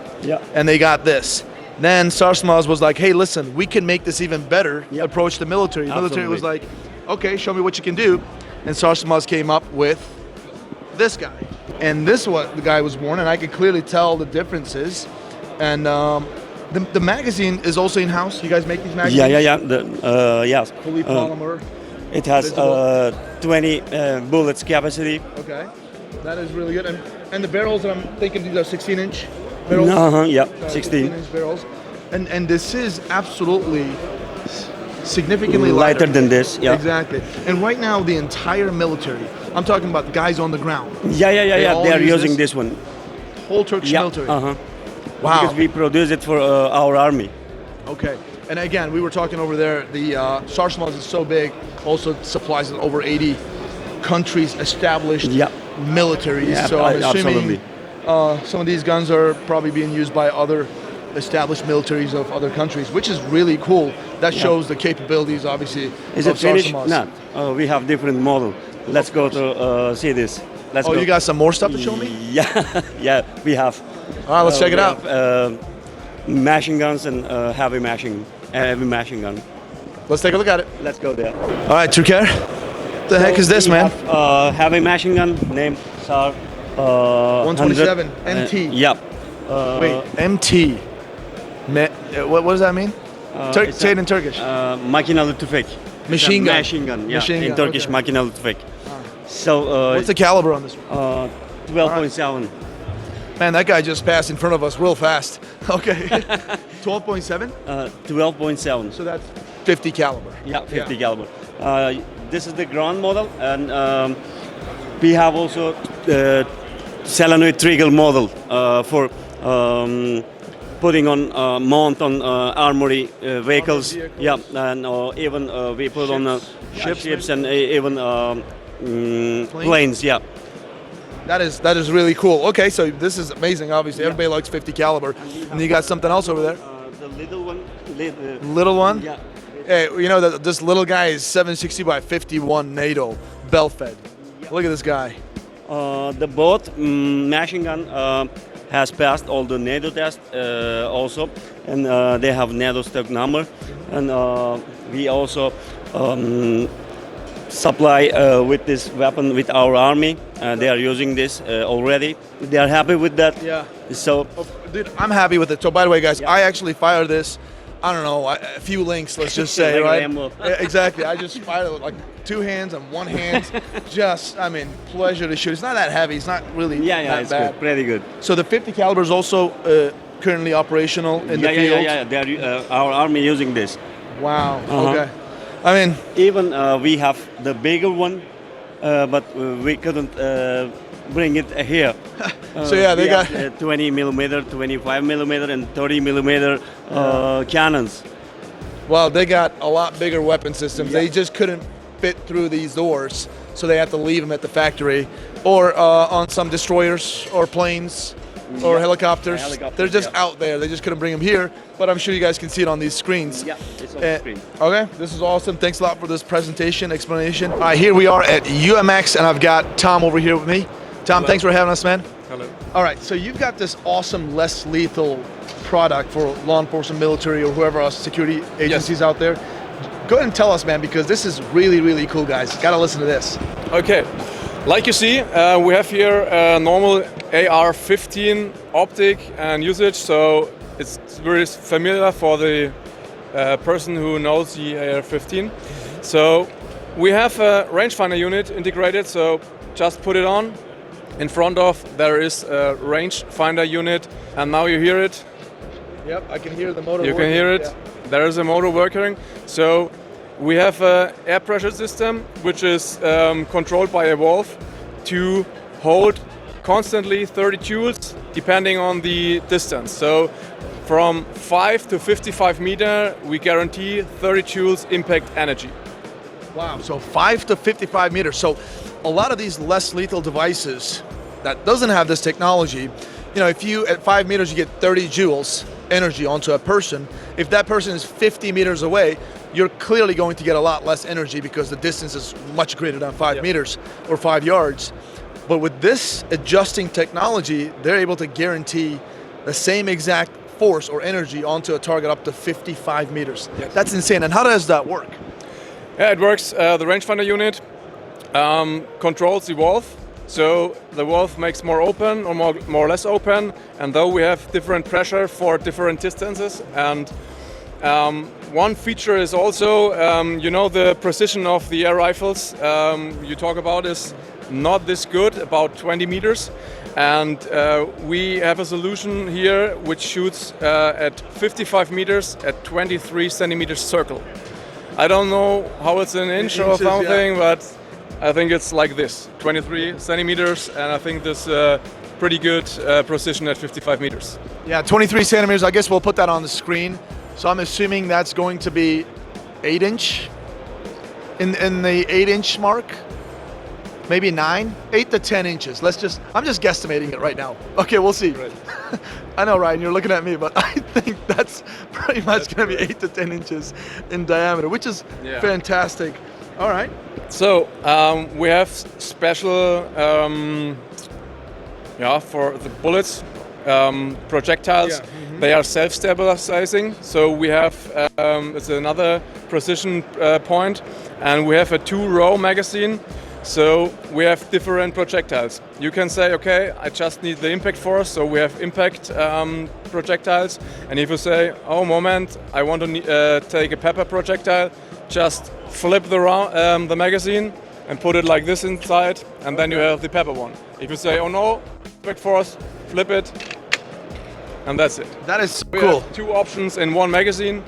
And they got this. Then Sarsilmaz was like, hey, listen, we can make this even better, approach the military. The military was like, okay, show me what you can do. And Sarsilmaz came up with this guy. And this is what the guy was worn, and I could clearly tell the differences. And the magazine is also in-house. You guys make these magazines? Yeah. Yes. Fully polymer. It has 20 bullets capacity. Okay. That is really good. And the barrels, I'm thinking these are 16-inch barrels? Yeah, 16. 16-inch barrels. And this is absolutely significantly lighter than this. Yeah. Exactly. And right now, the entire military, I'm talking about the guys on the ground. Yeah. They are using this one. Whole Turkish military. Wow. Wow. Because we produce it for our army. Okay. And again, we were talking over there, the Sarsilmaz is so big, also supplies in over 80 countries established. militaries. Yeah, so I'm assuming absolutely. some of these guns are probably being used by other established militaries of other countries, which is really cool. That shows the capabilities, obviously, Is of it finished? Sarsilmaz. No. We have different model. Let's go to see this. Let's go. You got some more stuff to show me? Yeah, yeah, we have. All right, let's check it we out. have, machine guns and heavy machine gun. Let's take a look at it. Let's go there. All right, Trucaire. The heck is this, we man? Have, heavy machine gun named SAR 127 100. MT. Yep. Wait, MT. What does that mean? Say it in Turkish. Makinalı tüfek. Machine gun. Machine gun, yeah. Machine in gun, Turkish, okay. makinalı tüfek. So, what's the caliber on this one? 12.7. Man, that guy just passed in front of us real fast. Okay. 12.7? 12.7. So that's 50 caliber. Yeah, 50 caliber. This is the ground model, and we have also solenoid trigger model for putting on mount on Armory vehicles. Yeah, and even we put on ships and even planes. Yeah. That is really cool. Okay, so this is amazing. Obviously, everybody likes 50 caliber, and you got something else over there. The little one. Little one. Yeah. Hey, you know that this little guy is 760 by 51 NATO, bell fed. Look at this guy. The both machine gun has passed all the NATO tests also, and they have NATO stock number, and we also supply with this weapon with our army. They are using this already. They are happy with that. Yeah. So, dude, I'm happy with it. So, by the way, guys, I actually fired this. I don't know, a few links, let's just say, Like right? Rambo. Yeah, exactly. I just fired it with like 2 hands and 1 hand. Pleasure to shoot. It's not that heavy. It's not really that it's bad. good, pretty good. So the 50 caliber is also currently operational in the field. Yeah. They are our army using this. Wow. Uh-huh. Okay. I mean, even we have the bigger one, but we couldn't bring it here. So yeah, they got 20 millimeter, 25 millimeter, and 30 millimeter cannons. Well, they got a lot bigger weapon systems. They just couldn't fit through these doors, so they have to leave them at the factory or on some destroyers or planes or helicopters. They're just out there. They just couldn't bring them here, but I'm sure you guys can see it on these screens. Yeah, it's on the screen. Okay, this is awesome. Thanks a lot for this presentation, explanation. All right, here we are at UMX, and I've got Tom over here with me. Tom, thanks for having us, man. Hello. All right, so you've got this awesome, less lethal product for law enforcement, military, or whoever else, security agencies out there. Go ahead and tell us, man, because this is really, really cool, guys. Got to listen to this. Okay, like you see, we have here a normal AR-15 optic and usage, so it's very familiar for the person who knows the AR-15. So we have a rangefinder unit integrated, so just put it on. In front of there is a rangefinder unit, and now you hear it. Yep, I can hear the motor. You can hear it. Yeah. There is a motor working. So we have an air pressure system which is controlled by a valve to hold constantly 30 joules depending on the distance. So from 5 to 55 meter, we guarantee 30 joules impact energy. Wow, so 5 to 55 meters. So a lot of these less lethal devices that doesn't have this technology, you know, if you at 5 meters you get 30 joules energy onto a person, if that person is 50 meters away, you're clearly going to get a lot less energy because the distance is much greater than 5 meters or 5 yards. But with this adjusting technology, they're able to guarantee the same exact force or energy onto a target up to 55 meters. Yes. That's insane. And how does that work? Yeah, it works. The rangefinder unit controls the valve. So the valve makes more open or more or less open, and though we have different pressure for different distances. And one feature is also, you know, the precision of the air rifles you talk about is not this good, about 20 meters. And we have a solution here which shoots at 55 meters at 23 centimeters circle. I don't know how it's an inch or something, but I think it's like this, 23 centimeters, and I think this pretty good precision at 55 meters. Yeah, 23 centimeters, I guess we'll put that on the screen. So I'm assuming that's going to be 8 inch, in the 8 inch mark? maybe 8 to 10 inches. I'm just guesstimating it right now. Okay, we'll see. Right. I know, Ryan, you're looking at me, but I think that's pretty much going to be 8 to 10 inches in diameter, which is fantastic. All right. So we have special, for the bullets, projectiles. They are self-stabilizing. So we have it's another precision point, and we have a 2-row magazine. So we have different projectiles. You can say, okay, I just need the impact force, so we have impact projectiles. And if you say, oh, moment, I want to take a pepper projectile, just flip the magazine and put it like this inside, and then you have the pepper one. If you say, oh no, impact force, flip it, and that's it. That is we cool. Have 2 options in one magazine,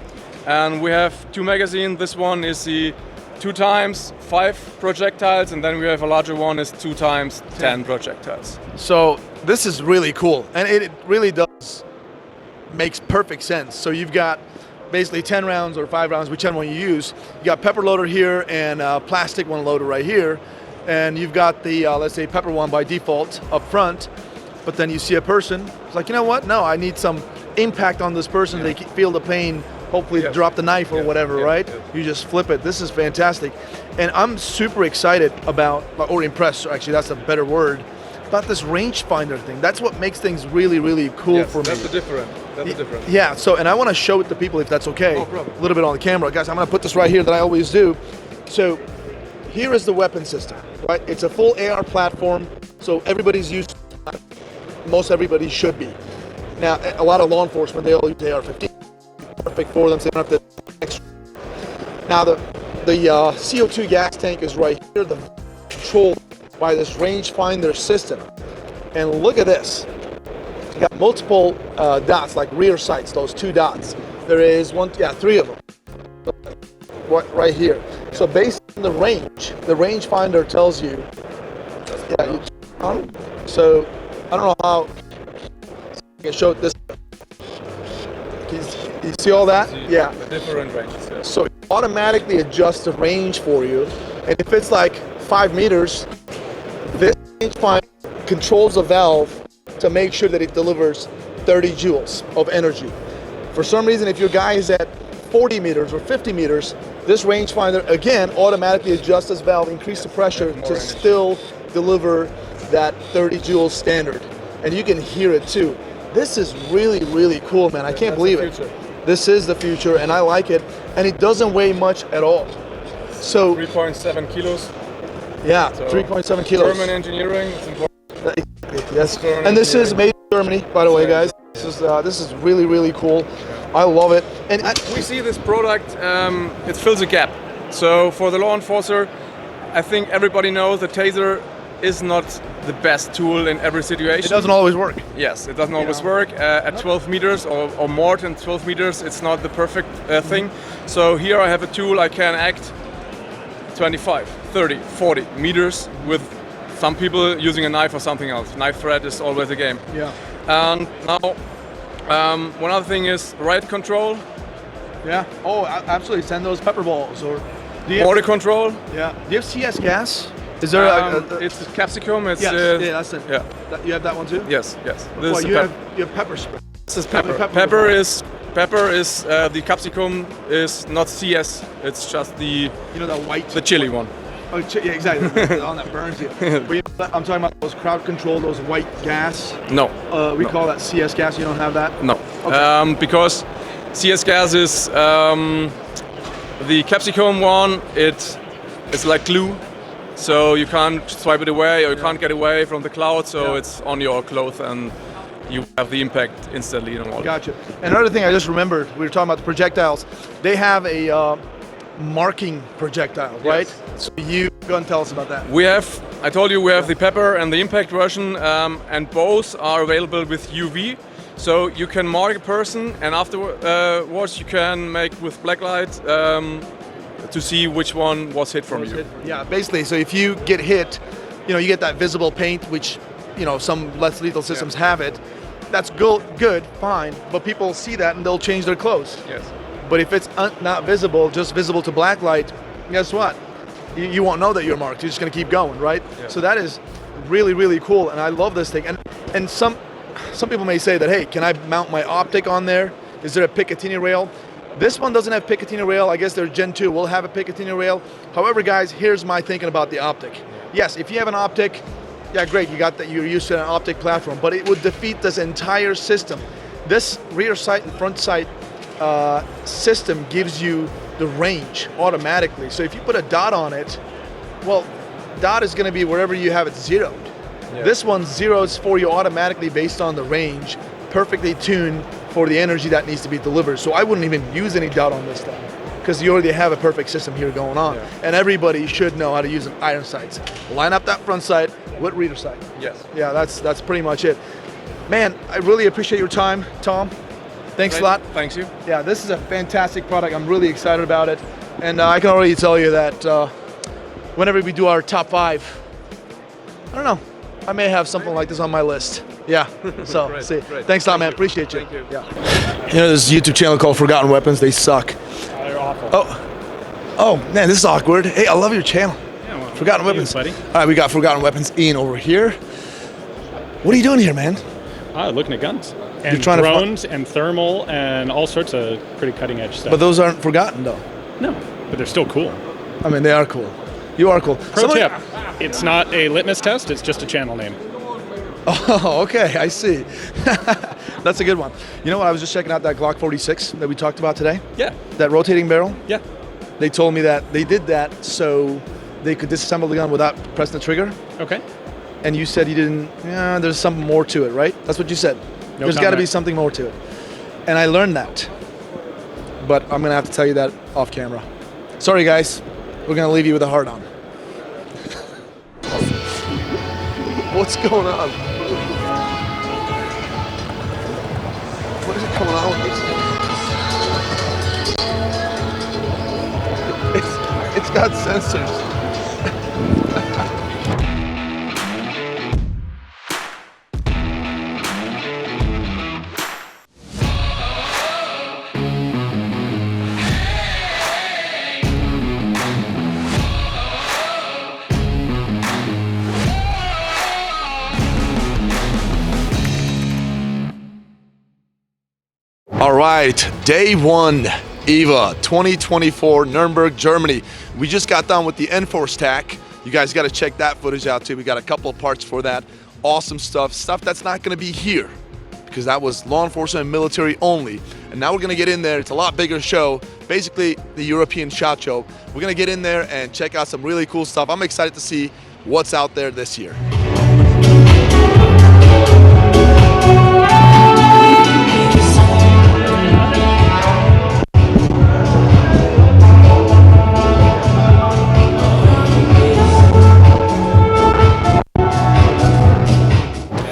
and we have 2 magazines. This one is the 2x5 projectiles, and then we have a larger one is 2x10 projectiles. So this is really cool, and it really does makes perfect sense. So you've got basically 10 rounds or 5 rounds, whichever one you use. You got pepper loader here and plastic one loader right here, and you've got the let's say pepper one by default up front. But then you see a person, it's like, you know what? No, I need some impact on this person. They feel the pain. Hopefully drop the knife or whatever, right? You just flip it. This is fantastic. And I'm super excited about, or impressed, actually that's a better word, about this rangefinder thing. That's what makes things really, really cool for me. That's the difference. That's the difference. Yeah, so, and I want to show it to people if that's okay. No problem. A little bit on the camera. Guys, I'm going to put this right here that I always do. So here is the weapon system, right? It's a full AR platform, so everybody's used to it. Most everybody should be. Now, a lot of law enforcement, they all use AR-15. Perfect for them, so they don't have to extra. Now the CO2 gas tank is right here, controlled by this rangefinder system. And look at this. You got multiple dots, like rear sights, those 2 dots. There is 3 of them. Right here. So based on the rangefinder tells you, so I don't know how I can show it this. You see all that? Yeah. The different ranges. Yeah. So it automatically adjusts the range for you. And if it's like 5 meters, this rangefinder controls the valve to make sure that it delivers 30 joules of energy. For some reason, if your guy is at 40 meters or 50 meters, this rangefinder, again, automatically adjusts this valve, increase the pressure to still deliver that 30 joules standard. And you can hear it too. This is really, really cool, man. I can't believe it. This is the future, and I like it. And it doesn't weigh much at all. So 3.7 kilos. Yeah, so 3.7 kilos. German engineering, it's important. Yes, and this is made in Germany, by the way, guys. This is really, really cool. I love it. And we see this product, it fills a gap. So for the law enforcer, I think everybody knows the taser is not the best tool in every situation. It doesn't always work. Yes, it doesn't always work. At 12 meters or more than 12 meters, it's not the perfect thing. So here I have a tool I can act 25, 30, 40 meters with some people using a knife or something else. Knife thread is always a game. Yeah. And now, one other thing is ride control. Yeah. Oh, absolutely. Send those pepper balls or. Border control. Yeah. Do you have CS gas? Is there it's a capsicum. It's yes, that's it. Yeah. You have that one too? Yes, yes. Well, you have pepper spray. This is pepper. Pepper is the capsicum is not CS. It's just the that white, the chili one. Oh, yeah, exactly. The one that burns you. But I'm talking about those crowd control, those white gas. No. We call that CS gas. You don't have that? No. Okay. Because CS gas is the capsicum one. It's like glue. So you can't swipe it away, or you can't get away from the cloud, so it's on your clothes and you have the impact instantly. Gotcha. And another thing I just remembered, we were talking about the projectiles. They have a marking projectile, right? So you go and tell us about that. I told you we have the pepper and the impact version, and both are available with UV. So you can mark a person, and afterwards you can make with blacklight to see which one was hit from you. Yeah, basically, so if you get hit, you get that visible paint, which, some less lethal systems have it. That's good, fine, but people see that and they'll change their clothes. Yes. But if it's not visible, just visible to blacklight, guess what? you won't know that you're marked. You're just going to keep going, right? Yeah. So that is really, really cool, and I love this thing. And some people may say that, hey, can I mount my optic on there? Is there a Picatinny rail? This one doesn't have Picatinny rail. I guess their Gen 2 will have a Picatinny rail. However, guys, here's my thinking about the optic. Yes, if you have an optic, yeah, great, you're used to an optic platform, but it would defeat this entire system. This rear sight and front sight system gives you the range automatically. So if you put a dot on it, well, dot is going to be wherever you have it zeroed. Yeah. This one zeroes for you automatically based on the range, perfectly tuned for the energy that needs to be delivered. So I wouldn't even use any dot on this thing because you already have a perfect system here going on. Yeah. And everybody should know how to use an iron sights. Line up that front sight with reader sight. Yes. Yeah, that's pretty much it. Man, I really appreciate your time, Tom. Thanks a lot. Thanks you. Yeah, this is a fantastic product. I'm really excited about it. And I can already tell you that whenever we do our top 5, I don't know, I may have something like this on my list. Yeah, so great, see. Great. Thanks a lot, man. Appreciate you. Thank you. Yeah. You know, there's a YouTube channel called Forgotten Weapons. They suck. They're awful. Oh, man, this is awkward. Hey, I love your channel. Yeah, well, Forgotten Weapons. buddy. All right, we got Forgotten Weapons Ian over here. What are you doing here, man? Looking at guns. And You're trying drones and thermal and all sorts of pretty cutting edge stuff. But those aren't forgotten, though. No, but they're still cool. I mean, they are cool. You are cool. Pro tip, it's not a litmus test, it's just a channel name. Oh, okay, I see. That's a good one. You know what, I was just checking out that Glock 46 that we talked about today. Yeah. That rotating barrel. Yeah. They told me that they did that so they could disassemble the gun without pressing the trigger. Okay. And you said you didn't, yeah, there's something more to it, right? That's what you said. No There's got to be something more to it. And I learned that. But I'm going to have to tell you that off camera. Sorry, guys. We're going to leave you with a heart on. What's going on? What is going on with this? It's got sensors. All right, day 1, EVA 2024, Nuremberg, Germany. We just got done with the Enforce Tac. You guys got to check that footage out too. We got a couple of parts for that. Awesome stuff that's not going to be here because that was law enforcement and military only. And now we're going to get in there. It's a lot bigger show, basically the European SHOT Show. We're going to get in there and check out some really cool stuff. I'm excited to see what's out there this year.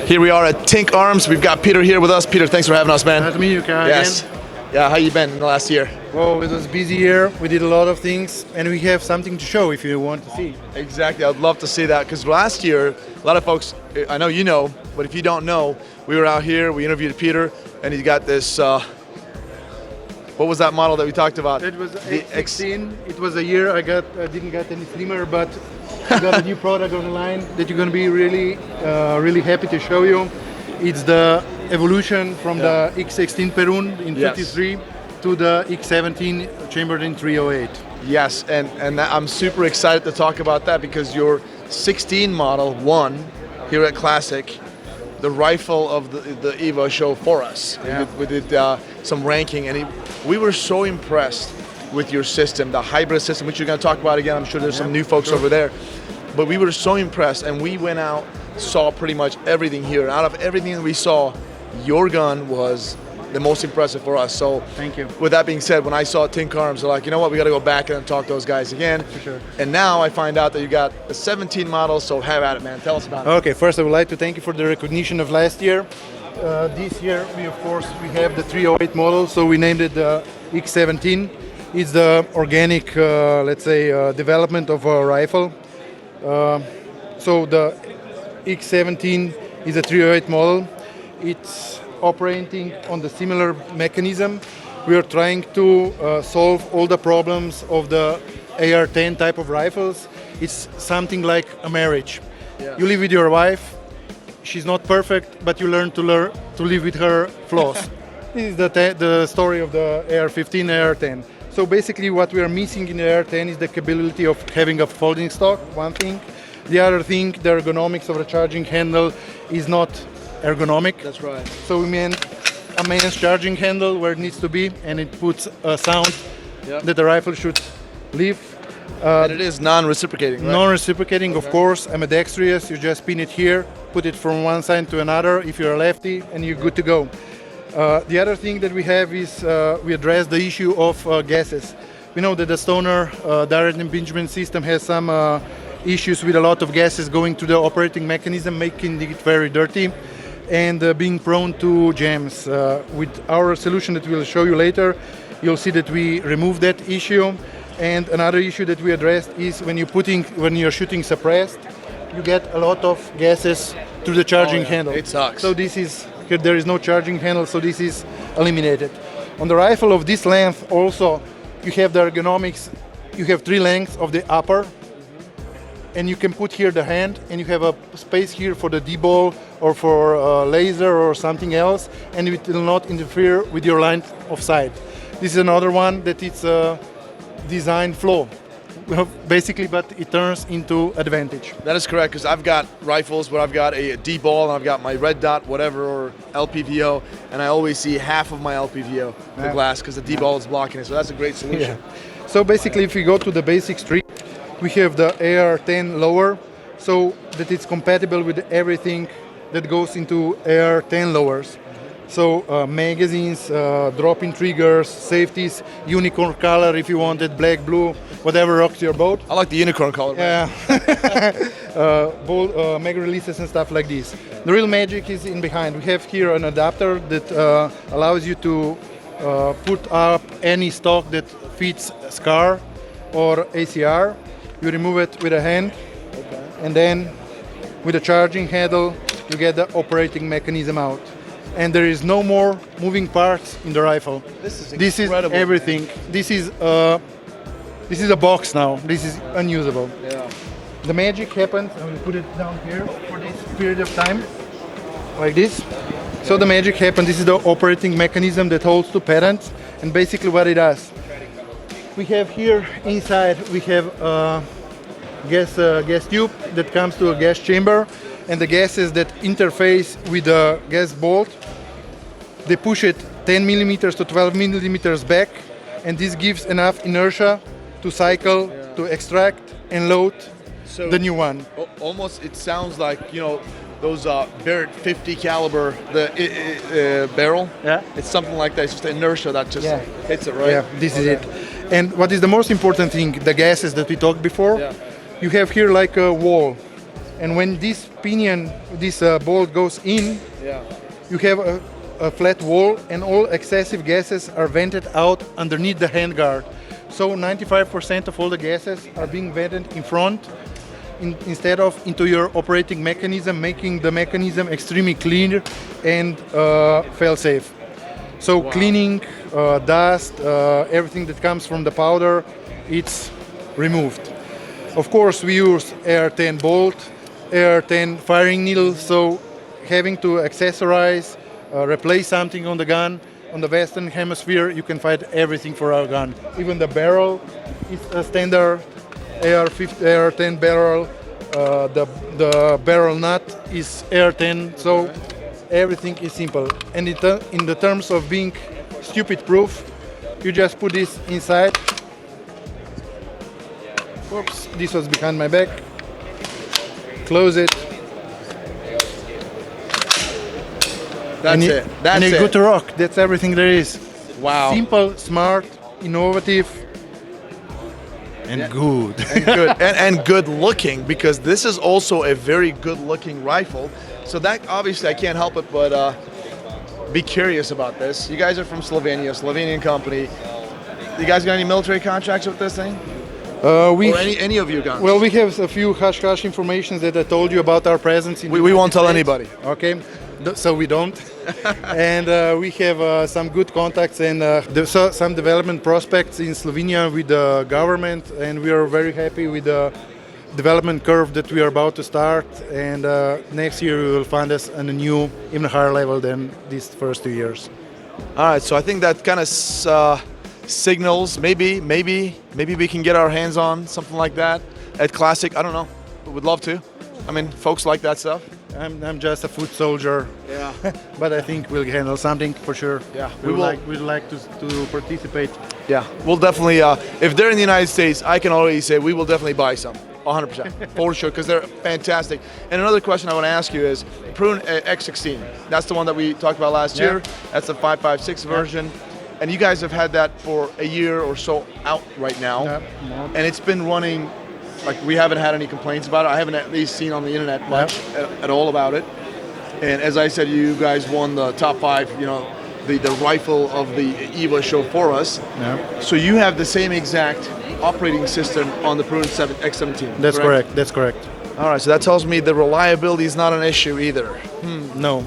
Here we are at Tink Arms. We've got Peter here with us. Peter, thanks for having us, man. Nice to meet you, Kyle. Yes. Again. Yeah, how you been in the last year? Well, it was a busy year. We did a lot of things, and we have something to show if you want to see. Exactly. I'd love to see that because last year, a lot of folks, I know you know, but if you don't know, we were out here, we interviewed Peter, and he got this, what was that model that we talked about? It was the X16. It was a year I didn't get any slimmer, but I got a new product on the line that you're going to be really, really happy to show you. It's the evolution from the X16 Perun in 53 to the X17 chambered in 308. Yes, and I'm super excited to talk about that because your 16 model won here at Classic the rifle of the EVA show for us. Yeah. We did some ranking, and we were so impressed with your system, the hybrid system, which you're going to talk about again. I'm sure there's some new folks over there. But we were so impressed, and we went out, saw pretty much everything here. And out of everything that we saw, your gun was the most impressive for us. So thank you. With that being said, when I saw Tink Arms, they're like, you know what, we got to go back and talk to those guys again. For sure. And now I find out that you got a 17 model, so have at it, man. Tell us about it. Okay, first I would like to thank you for the recognition of last year. This year, we have the 308 model, so we named it the X17. It's the organic, let's say, development of a rifle. So the X17 is a 308 model. It's operating on the similar mechanism. We are trying to solve all the problems of the AR-10 type of rifles, it's something like a marriage. Yeah. You live with your wife, she's not perfect, but you learn to live with her flaws. This is the story of the AR-15, AR-10. So basically what we are missing in the AR-10 is the capability of having a folding stock, one thing. The other thing, the ergonomics of the charging handle is not ergonomic. That's right. So we meant a man's charging handle where it needs to be, and it puts a sound that the rifle should leave. And it is non-reciprocating, right? Non-reciprocating, of course. Ambidextrous, you just pin it here, put it from one side to another if you're a lefty, and you're good to go. The other thing that we have is we address the issue of gases. We know that the Stoner direct impingement system has some issues with a lot of gases going to the operating mechanism, making it very dirty and being prone to jams. With our solution that we'll show you later, you'll see that we remove that issue. And another issue that we addressed is when you're shooting suppressed, you get a lot of gases through the charging handle. It sucks. So here there is no charging handle, so this is eliminated. On the rifle of this length also, you have the ergonomics. You have 3 lengths of the upper, and you can put here the hand, and you have a space here for the D-ball or for laser or something else, and it will not interfere with your line of sight. This is another one that it's a design flaw, basically, but it turns into advantage. That is correct, because I've got rifles where I've got a D-ball and I've got my red dot, whatever, or LPVO, and I always see half of my LPVO, the glass, because the D-ball is blocking it, so that's a great solution. Yeah. So basically, if we go to the basics tree, we have the AR-10 lower, so that it's compatible with everything that goes into AR-10 lowers. So magazines, drop-in triggers, safeties, unicorn color if you want it, black, blue, whatever rocks your boat. I like the unicorn color. Yeah. Mag releases and stuff like this. The real magic is in behind. We have here an adapter that allows you to put up any stock that fits SCAR or ACR. You remove it with a hand, and then with a charging handle, you get the operating mechanism out. And there is no more moving parts in the rifle. This is everything. This is a box now. This is unusable. Yeah. The magic happens. I will put it down here for this period of time, like this. So the magic happens. This is the operating mechanism that holds two patents, and basically what it does. We have here inside. We have a gas tube that comes to a gas chamber. And the gases that interface with the gas bolt, they push it 10 millimeters to 12 millimeters back, and this gives enough inertia to cycle, to extract and load the new one. Almost, it sounds like, those Barrett 50 caliber, the barrel. Yeah. It's something like that. It's just the inertia that just hits it, right? Yeah, this is it. And what is the most important thing, the gases that we talked before, you have here like a wall. And when this pinion, this bolt goes in, you have a flat wall, and all excessive gases are vented out underneath the handguard. So 95% of all the gases are being vented in front instead of into your operating mechanism, making the mechanism extremely clean and fail-safe. So cleaning, dust, everything that comes from the powder, it's removed. Of course, we use AR-10 bolt, AR-10 firing needle, so having to accessorize, replace something on the gun. On the Western Hemisphere, you can find everything for our gun. Even the barrel is a standard AR-10 barrel. The barrel nut is AR-10, so everything is simple. And in the terms of being stupid-proof, you just put this inside. Oops, this was behind my back. Close it. That's it. And you're good to rock. That's everything there is. Wow. Simple, smart, innovative, and good. And good. and good looking, because this is also a very good looking rifle. So that, obviously, I can't help it but be curious about this. You guys are from Slovenia, Slovenian company. You guys got any military contracts with this thing? Or any of you guns? Well, we have a few hush-hush information that I told you about our presence. We won't tell anybody. Okay. so we don't. And we have some good contacts and some development prospects in Slovenia with the government, and we are very happy with the development curve that we are about to start. And next year we will find us on a new, even higher level than these first 2 years. All right, so I think that kind of signals maybe we can get our hands on something like that at Classic. I don't know, but we'd love to. I mean, folks like that stuff. I'm just a foot soldier. Yeah. But I think we'll handle something for sure. Yeah. We'd like to participate. Yeah, we'll definitely. If they're in the United States, I can already say we will definitely buy some. 100%, for sure, because they're fantastic. And another question I want to ask you is Prune X16. That's the one that we talked about last year. That's the 5.56 version. And you guys have had that for a year or so out right now. And it's been running, like we haven't had any complaints about it. I haven't at least seen on the internet much at all about it. And as I said, you guys won the top 5, you know, the rifle of the EVA show for us. So you have the same exact operating system on the Prune X17. That's correct. That's correct. All right, so that tells me the reliability is not an issue either. No,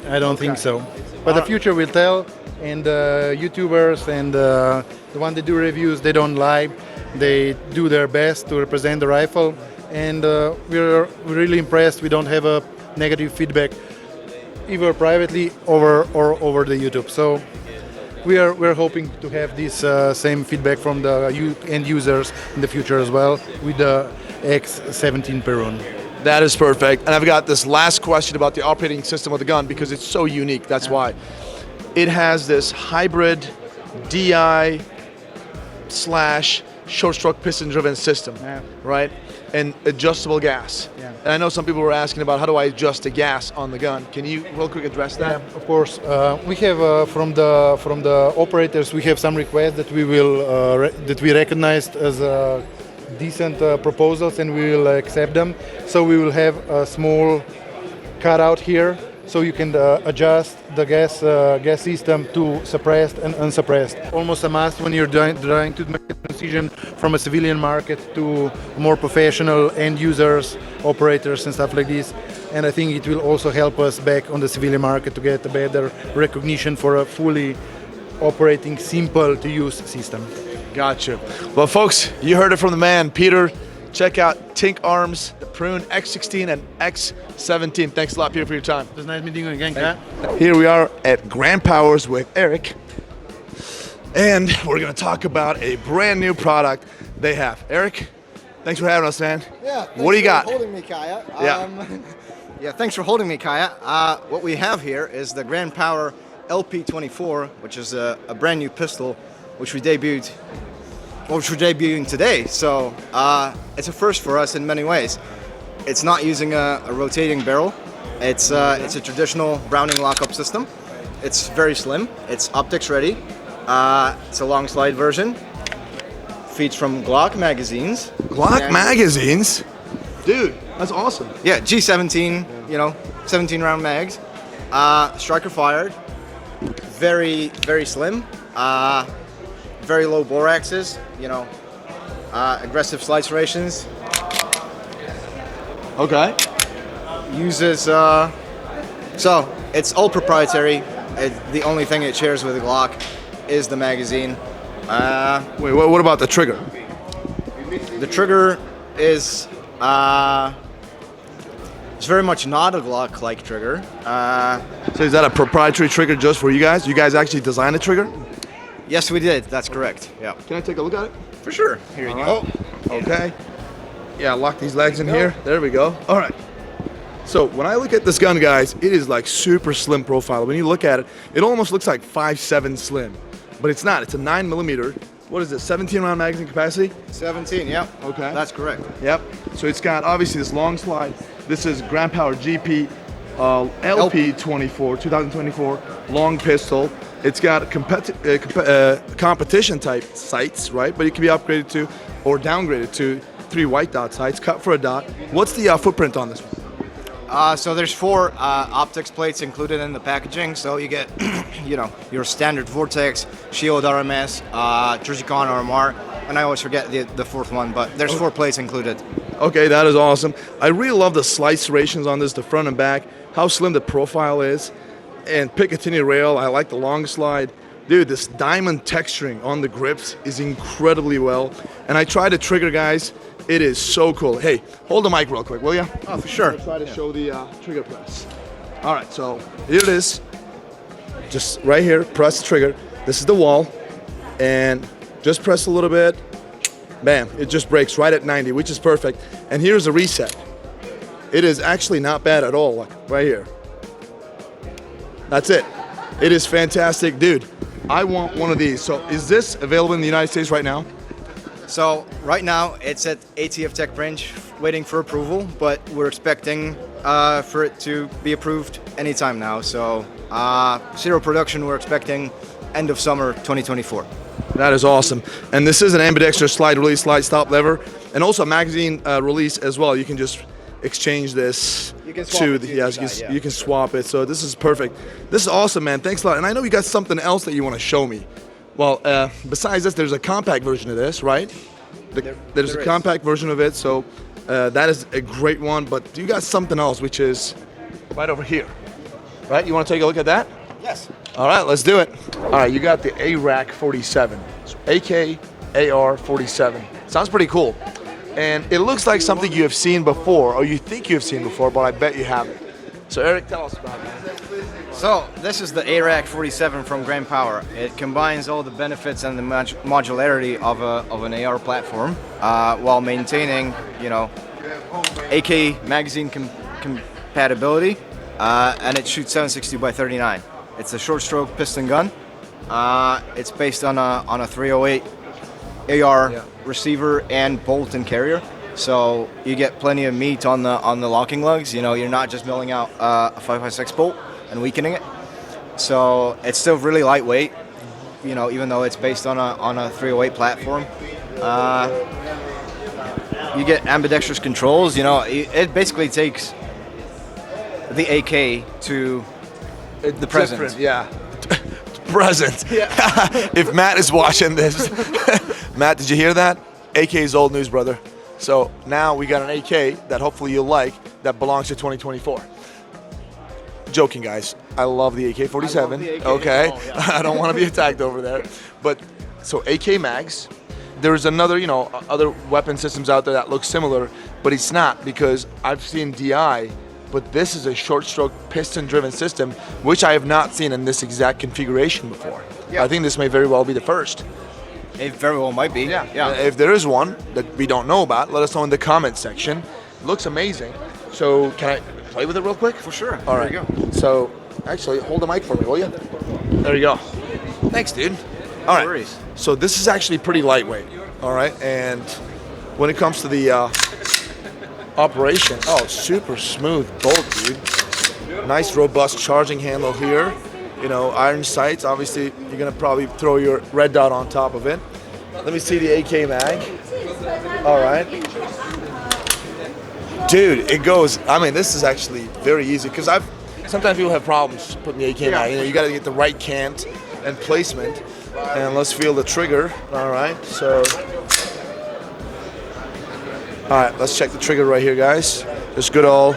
I don't think so. But the future will tell. And YouTubers and the one that do reviews, they don't lie. They do their best to represent the rifle. And we're really impressed. We don't have a negative feedback, either privately or over the YouTube. So we're hoping to have this same feedback from the end users in the future as well with the X17 Perun. That is perfect. And I've got this last question about the operating system of the gun because it's so unique. That's why. It has this hybrid DI / short stroke piston driven system, right? And adjustable gas. And I know some people were asking about how do I adjust the gas on the gun. Can you real quick address that? Of course. We have from the operators, we have some requests that we will that we recognized as decent proposals, and we will accept them. So we will have a small cutout here, so you can adjust the gas system to suppressed and unsuppressed. Almost a must when you're trying to make a transition from a civilian market to more professional end users, operators and stuff like this. And I think it will also help us back on the civilian market to get a better recognition for a fully operating, simple to use system. Gotcha. Well, folks, you heard it from the man, Peter. Check out Tink Arms, the Prune X16 and X17. Thanks a lot, Peter, for your time. It was nice meeting you again, Here we are at Grand Powers with Eric, and we're going to talk about a brand new product they have. Eric, thanks for having us, man. Yeah. What do you got? Holding me, Kaya. Yeah. Thanks for holding me, Kaya. What we have here is the Grand Power LP24, which is a brand new pistol, which we're debuting today. So it's a first for us in many ways. It's not using a rotating barrel. It's a traditional Browning lockup system. It's very slim. It's optics ready. It's a long slide version. Feeds from Glock magazines. Glock magazines? Dude, that's awesome. Yeah, G17, 17 round mags. Striker fired. Very, very slim. Very low bore axis, aggressive slide serrations. Okay. Uses, so it's all proprietary. The only thing it shares with the Glock is the magazine. Wait, what about the trigger? The trigger is, it's very much not a Glock-like trigger. So is that a proprietary trigger just for you guys? You guys actually designed the trigger? Yes, we did. That's correct. Yeah. Can I take a look at it? For sure. Here you go. Okay. Yeah, lock these legs in here. There we go. All right. So when I look at this gun, guys, it is like super slim profile. When you look at it, it almost looks like 5.7 slim, but it's not. It's a 9mm. What is it? 17 round magazine capacity? 17. Yeah. Okay. That's correct. Yep. So it's got obviously this long slide. This is Grand Power GP LP24 2024 long pistol. It's got competition type sights, right? But it can be upgraded to or downgraded to 3 white dot sights, cut for a dot. What's the footprint on this one? So there's 4 optics plates included in the packaging. So you get, your standard Vortex, Shield RMS, Trigicon RMR, and I always forget the 4th one, but there's 4 plates included. Okay, that is awesome. I really love the slice serrations on this, the front and back, how slim the profile is, and Picatinny rail. I like the long slide. Dude, this diamond texturing on the grips is incredibly well. And I tried the trigger, guys. It is so cool. Hey, hold the mic real quick, will you? Oh, for sure. I'm gonna try to show the trigger press. All right, so here it is. Just right here, press the trigger. This is the wall, and just press a little bit. Bam, it just breaks right at 90, which is perfect. And here's a reset. It is actually not bad at all, look, right here. That's it. It is fantastic. Dude, I want one of these. So is this available in the United States right now? So right now it's at ATF Tech branch waiting for approval, but we're expecting for it to be approved anytime now. So serial production we're expecting end of summer 2024. That is awesome. And this is an ambidextrous slide release, slide stop lever, and also a magazine release as well. You can just exchange this to the, you can swap it. So this is perfect. This is awesome, man. Thanks a lot. And I know you got something else that you want to show me. Well, besides this, there's a compact version of this, right? There's a compact version of it, so that is a great one. But you got something else, which is right over here, right? You want to take a look at that? Yes. All right, let's do it. All right, you got the ARAC 47, so AKAR 47. Sounds pretty cool. And it looks like something you have seen before, or you think you have seen before, but I bet you haven't. So Eric, tell us about that. So this is the ARAC 47 from Grand Power. It combines all the benefits and the modularity of an AR platform while maintaining, you know, AK magazine compatibility, and it shoots 760 by 39. It's a short stroke piston gun. It's based on a 308 AR receiver and bolt and carrier. So you get plenty of meat on the locking lugs. You know, you're not just milling out a 5.56 bolt and weakening it. So it's still really lightweight, you know, even though it's based on a 308 platform. You get ambidextrous controls. You know, it basically takes the AK to the present. Different, yeah. Present. Yeah. If Matt is watching this, Matt, did you hear that? AK is old news, brother. So now we got an AK that hopefully you'll like that belongs to 2024. Joking, guys. I love the AK-47. Okay. Oh, yeah. I don't want to be attacked over there. But so AK mags. There's another, you know, other weapon systems out there that look similar, but it's not, because I've seen DI, but this is a short stroke piston driven system, which I have not seen in this exact configuration before. Yeah. I think this may very well be the first. It very well might be. Yeah. If there is one that we don't know about, let us know in the comment section. It looks amazing. So can I play with it real quick? For sure. All right. There you go. So actually, hold the mic for me, will you? There you go. Thanks, dude. All right. worries. So this is actually pretty lightweight. All right. And when it comes to the operation, super smooth bolt, dude. Nice, robust charging handle here. You know, iron sights. Obviously, you're gonna probably throw your red dot on top of it. Let me see the AK mag. All right. Dude, it goes, I mean, this is actually very easy, because sometimes people have problems putting the AK mag. You know, you gotta get the right cant and placement. And let's feel the trigger. All right, so. All right, let's check the trigger right here, guys. Just good old.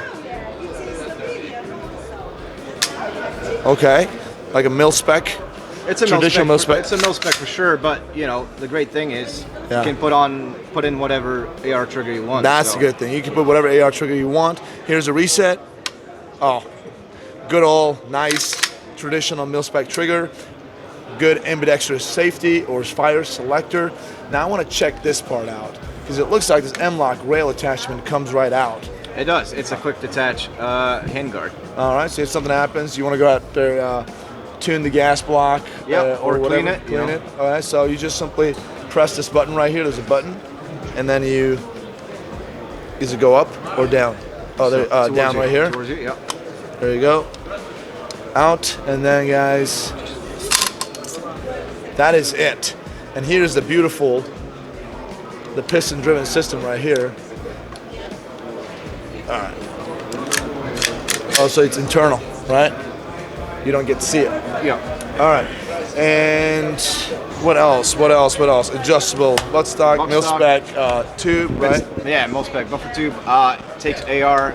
Okay, like a mil spec. It's a traditional mil spec. It's a mil spec for sure, but you know the great thing is you can put in whatever AR trigger you want. That's the good thing. You can put whatever AR trigger you want. Here's a reset. Oh, good old nice traditional mil spec trigger. Good ambidextrous safety or fire selector. Now I want to check this part out, because it looks like this M-LOK rail attachment comes right out. It does. It's a quick detach handguard. All right, so if something happens, you want to go out there, tune the gas block, or whatever, clean it. All right, so you just simply press this button right here. There's a button, and then you either go up or down. Oh, there, down right here. Towards you, yeah. There you go. Out, and then guys, that is it. And here's the beautiful, the piston-driven system right here. All right. Oh, so it's internal, right? You don't get to see it. Yeah. All right. And what else? What else? What else? Adjustable buttstock, mil-spec tube, right? Yeah, mil-spec buffer tube. Takes AR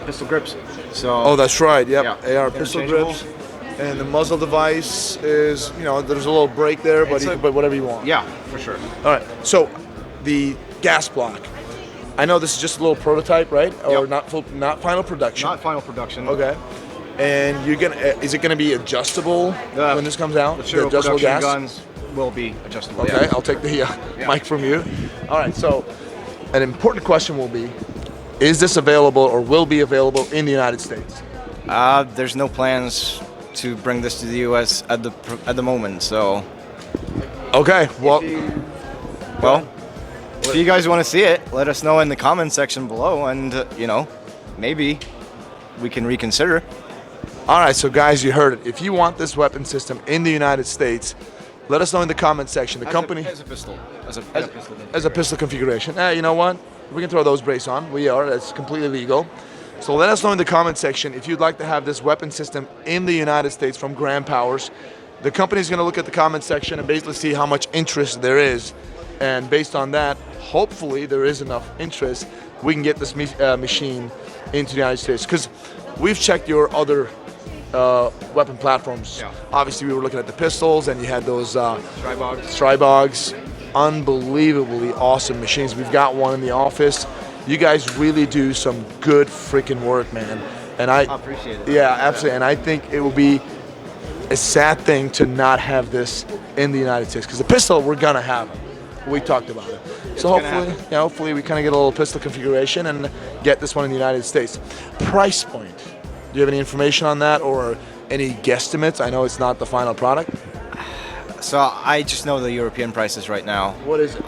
pistol grips. So. Oh, that's right. Yep. Yeah. AR pistol grips. And the muzzle device is, you know, there's a little break there, but you can put whatever you want. Yeah, for sure. All right. So the gas block. I know this is just a little prototype, right? Or not final production. Not final production. Okay. And is it gonna be adjustable when this comes out? The adjustable gas guns will be adjustable. Okay, Yeah. I'll take the mic from you. All right. So an important question will be: is this available or will be available in the United States? There's no plans to bring this to the U.S. at the moment. So. Okay. Well. If you guys want to see it, let us know in the comment section below, and you know, maybe we can reconsider. All right, so guys, you heard it. If you want this weapon system in the United States, let us know in the comment section. The company as a pistol, as a pistol configuration. You know what? We can throw those brace on. That's completely legal. So let us know in the comment section if you'd like to have this weapon system in the United States from Grand Powers. The company's going to look at the comment section and basically see how much interest there is, and based on that, hopefully there is enough interest, we can get this machine into the United States. Because we've checked your other weapon platforms. Yeah. Obviously, we were looking at the pistols, and you had those Strybogs. Unbelievably awesome machines. We've got one in the office. You guys really do some good freaking work, man. And I appreciate it. Yeah, absolutely. And I think it will be a sad thing to not have this in the United States, because the pistol, we're gonna have it. We talked about it. So hopefully we kind of get a little pistol configuration and get this one in the United States. Price point. Do you have any information on that or any guesstimates? I know it's not the final product. So I just know the European prices right now. What is it?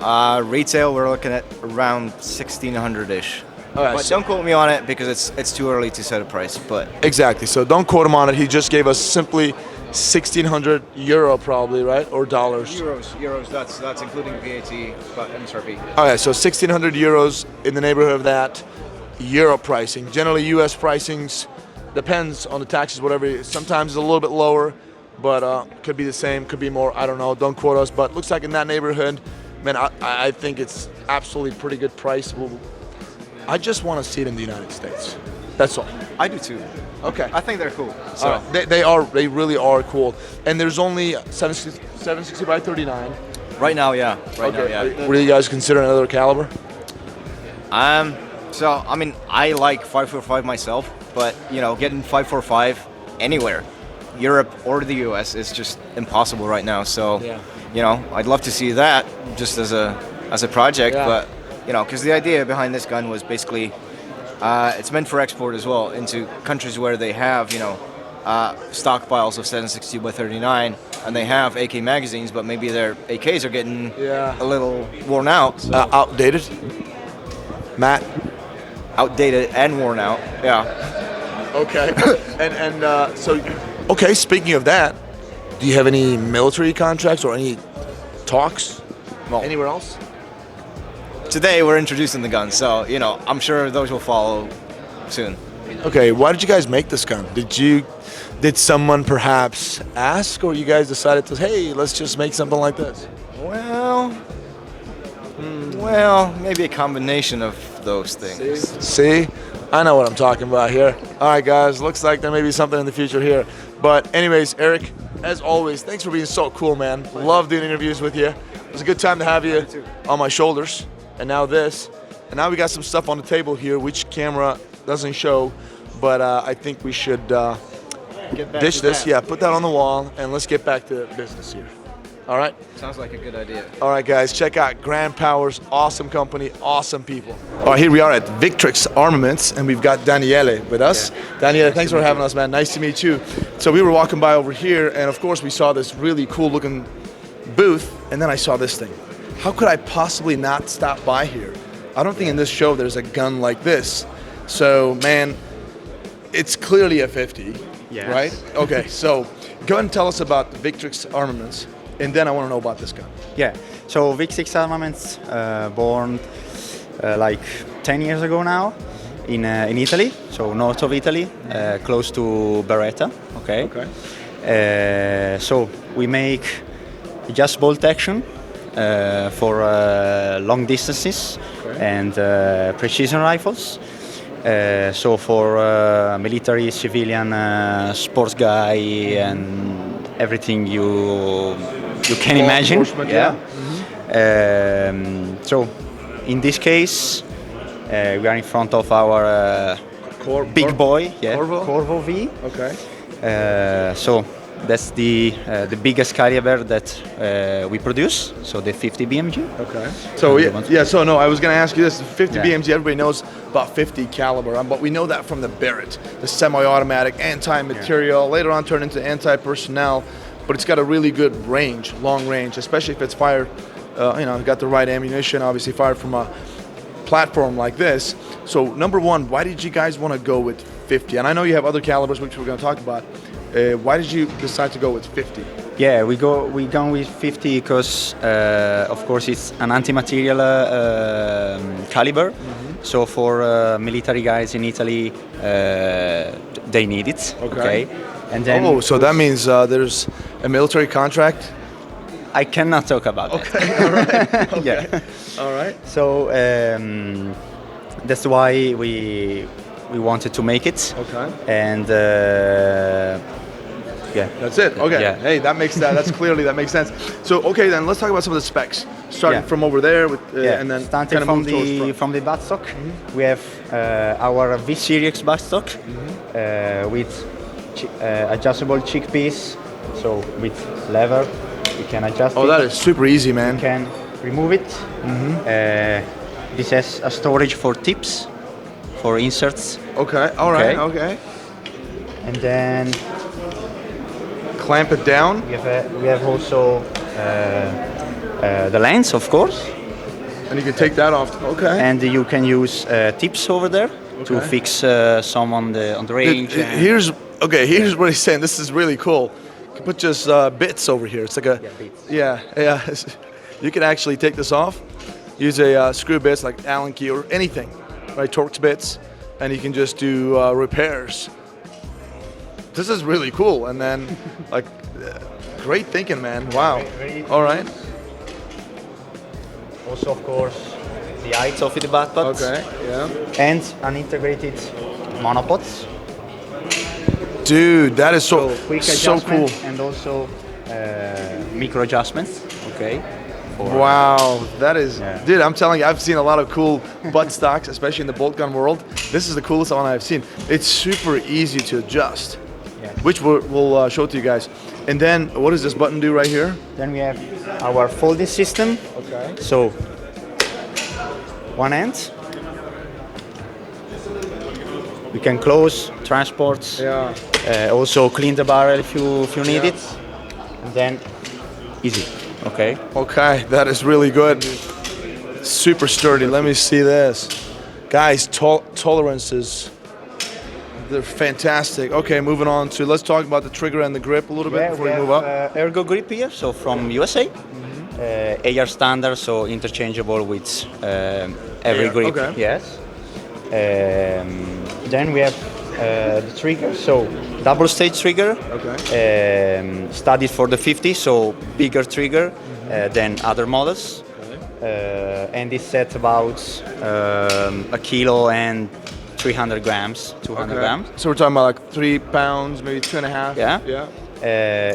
Retail, we're looking at around 1,600-ish. Right, but don't quote me on it because it's too early to set a price. But exactly. So don't quote him on it. He just gave us simply 1,600 euro, probably, right, or dollars. Euros. That's including VAT, but MSRP. All right. So 1,600 euros in the neighborhood of that. Euro pricing. Generally, U.S. pricings depends on the taxes, whatever. Sometimes it's a little bit lower, but could be the same, could be more. I don't know. Don't quote us, but looks like in that neighborhood, man. I think it's absolutely pretty good price. I just want to see it in the United States. That's all. I do too. Okay. I think they're cool. So they really are cool. And there's only 760 by 39. Right now, yeah. Now, yeah. What do you guys consider another caliber? So I mean, I like 545 myself, but you know, getting 545 anywhere, Europe or the US, is just impossible right now. So you know, I'd love to see that just as a project, but you know, because the idea behind this gun was basically it's meant for export as well into countries where they have, you know, stockpiles of 760 by 39, and they have AK magazines, but maybe their AKs are getting a little worn out. So. Outdated? Matt? Outdated and worn out, yeah. Okay. So, okay, speaking of that, do you have any military contracts or any talks anywhere else? Today we're introducing the gun, so you know, I'm sure those will follow soon. Okay, why did you guys make this gun? Did someone perhaps ask, or you guys decided to, hey, let's just make something like this? Well, maybe a combination of those things. See? I know what I'm talking about here. All right, guys, looks like there may be something in the future here. But anyways, Eric, as always, thanks for being so cool, man. Love doing interviews with you. It was a good time to have you on my shoulders. And now this. And now we got some stuff on the table here, which camera doesn't show. But I think we should dish this. Yeah, put that on the wall, and let's get back to business here. All right? Sounds like a good idea. All right, guys, check out Grand Powers. Awesome company, awesome people. All right, here we are at Victrix Armaments, and we've got Daniele with us. Yeah. Daniele, thanks for having us, man. Nice to meet you. So we were walking by over here, and of course we saw this really cool-looking booth, and then I saw this thing. How could I possibly not stop by here? I don't think in this show there's a gun like this. So, man, it's clearly a 50, right? Okay, so go ahead and tell us about Victrix Armaments. And then I want to know about this gun. Yeah, so Victrix Armaments, born like 10 years ago now in Italy, so north of Italy, close to Beretta, okay? So we make just bolt action for long distances and precision rifles. So for military, civilian, sports guy, and everything you can imagine. Yeah. So in this case, we are in front of our big boy, Corvo V. Okay. So that's the biggest caliber that we produce. So the 50 BMG. Okay. So yeah. So no, I was going to ask you this: 50 BMG. Everybody knows about 50 caliber, but we know that from the Barrett, the semi-automatic, anti-material. Later on, turned into anti-personnel, but it's got a really good range, long range, especially if it's fired. Got the right ammunition. Obviously, fired from a platform like this. So number one, why did you guys want to go with 50? And I know you have other calibers which we're going to talk about. Why did you decide to go with 50? Yeah, we gone with 50 because of course it's an anti-material caliber. So for military guys in Italy, they need it. Okay. And then so that means there's a military contract. I cannot talk about that. Okay. All right. Okay. Yeah. All right. So that's why we wanted to make it. Okay. And yeah. That's it. Okay. Yeah. Hey, that makes that makes sense. So okay, then let's talk about some of the specs. Starting from over there with and then starting from the buttstock, we have our V Series buttstock with adjustable cheek piece. So with lever, you can adjust. Oh, that is super easy, man. You can remove it. This has a storage for tips, for inserts. Okay. All right. Okay. And then clamp it down. We have also the lens, of course. And you can take that off. Okay. And you can use tips over there to fix some on the range. Here's what he's saying. This is really cool. You can put just bits over here. It's like a You can actually take this off. Use a screw bits like Allen key or anything, right? Torx bits, and you can just do repairs. This is really cool. And then, like, great thinking, man. Wow. All right. Also, of course, the height of the butt pods. Okay. Yeah. And an integrated monopods. Dude, that is so quick so cool. And also micro adjustments. Okay. Wow, that is, dude, I'm telling you, I've seen a lot of cool butt stocks, especially in the bolt gun world. This is the coolest one I've seen. It's super easy to adjust, which we'll show to you guys. And then, what does this button do right here? Then we have our folding system. Okay. So, one end. We can close, transport. Yeah. Also clean the barrel if you need it. And then, easy. Okay. Okay, that is really good. Super sturdy. Let me see this. Guys, tolerances, they're fantastic. Okay, moving on to, let's talk about the trigger and the grip a little bit before we move up. Ergo grip here, so from USA. AR standard, so interchangeable with every grip. Okay. Yes. Then we have the trigger, so double stage trigger. Okay. Studied for the 50, so bigger trigger than other models. And it's set about a kilo and 300 grams, 200 grams. So we're talking about like 3 pounds, maybe 2.5. Yeah. Yeah.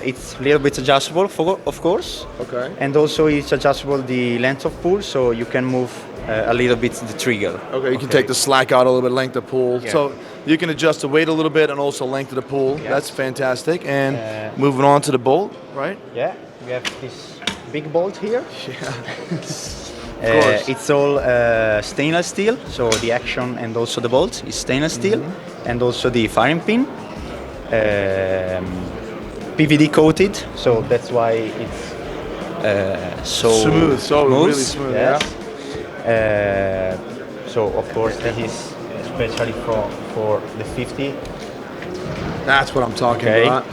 It's a little bit adjustable, of course. Okay. And also it's adjustable the length of pull, so you can move a little bit the trigger. Okay, you can take the slack out a little bit, length of pull. Yeah. So you can adjust the weight a little bit and also length of the pull. Yeah. That's fantastic. And moving on to the bolt, right? Yeah, we have this big bolt here. Yeah. It's all stainless steel, so the action and also the bolt is stainless steel, and also the firing pin. PVD coated, so that's why it's so smooth, really smooth. Yes. So of course this is especially for the 50. That's what I'm talking about.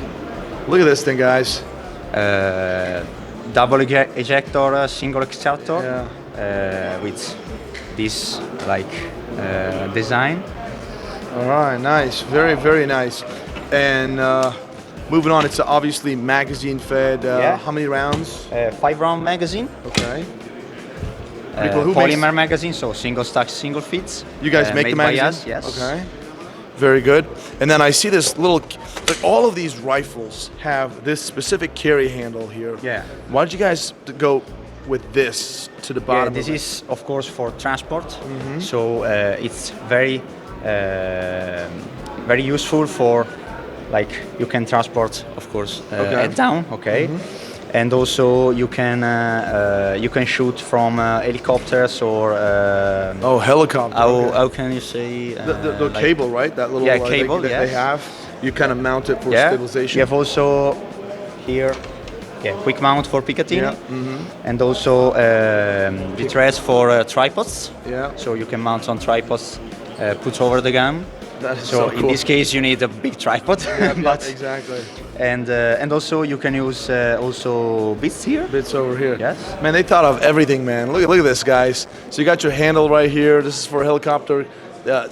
Look at this thing, guys. Double ejector, single extractor with this design. All right, nice, very, very nice. And moving on, it's obviously magazine fed. Yeah. How many rounds? 5-round magazine. Okay. Pretty cool. Who Polymer makes- magazine, so single stack, single feeds. You guys make made the by magazines? us, yes. Okay. Very good. And then I see this little, like all of these rifles have this specific carry handle here. Yeah. Why did you guys go with this to the Yeah, bottom? this of it? is of course for transport. So it's very very useful for, like, you can transport, of course, Okay. head down. Okay. And also you can shoot from helicopters or oh, helicopter. How can you say The like- cable, right? That little cable that they yes. have. You kind of mount it for Yeah. stabilization. You have also here quick mount for Picatinny, Yeah. and also Victrix for tripods. Yeah. So you can mount on tripods, put over the gun. That is so so in cool. this case you need a big tripod. Yeah, exactly. And also you can use also bits here. Bits over here. Yes. Man, they thought of everything, man. Look at this, guys. So you got your handle right here. This is for a helicopter.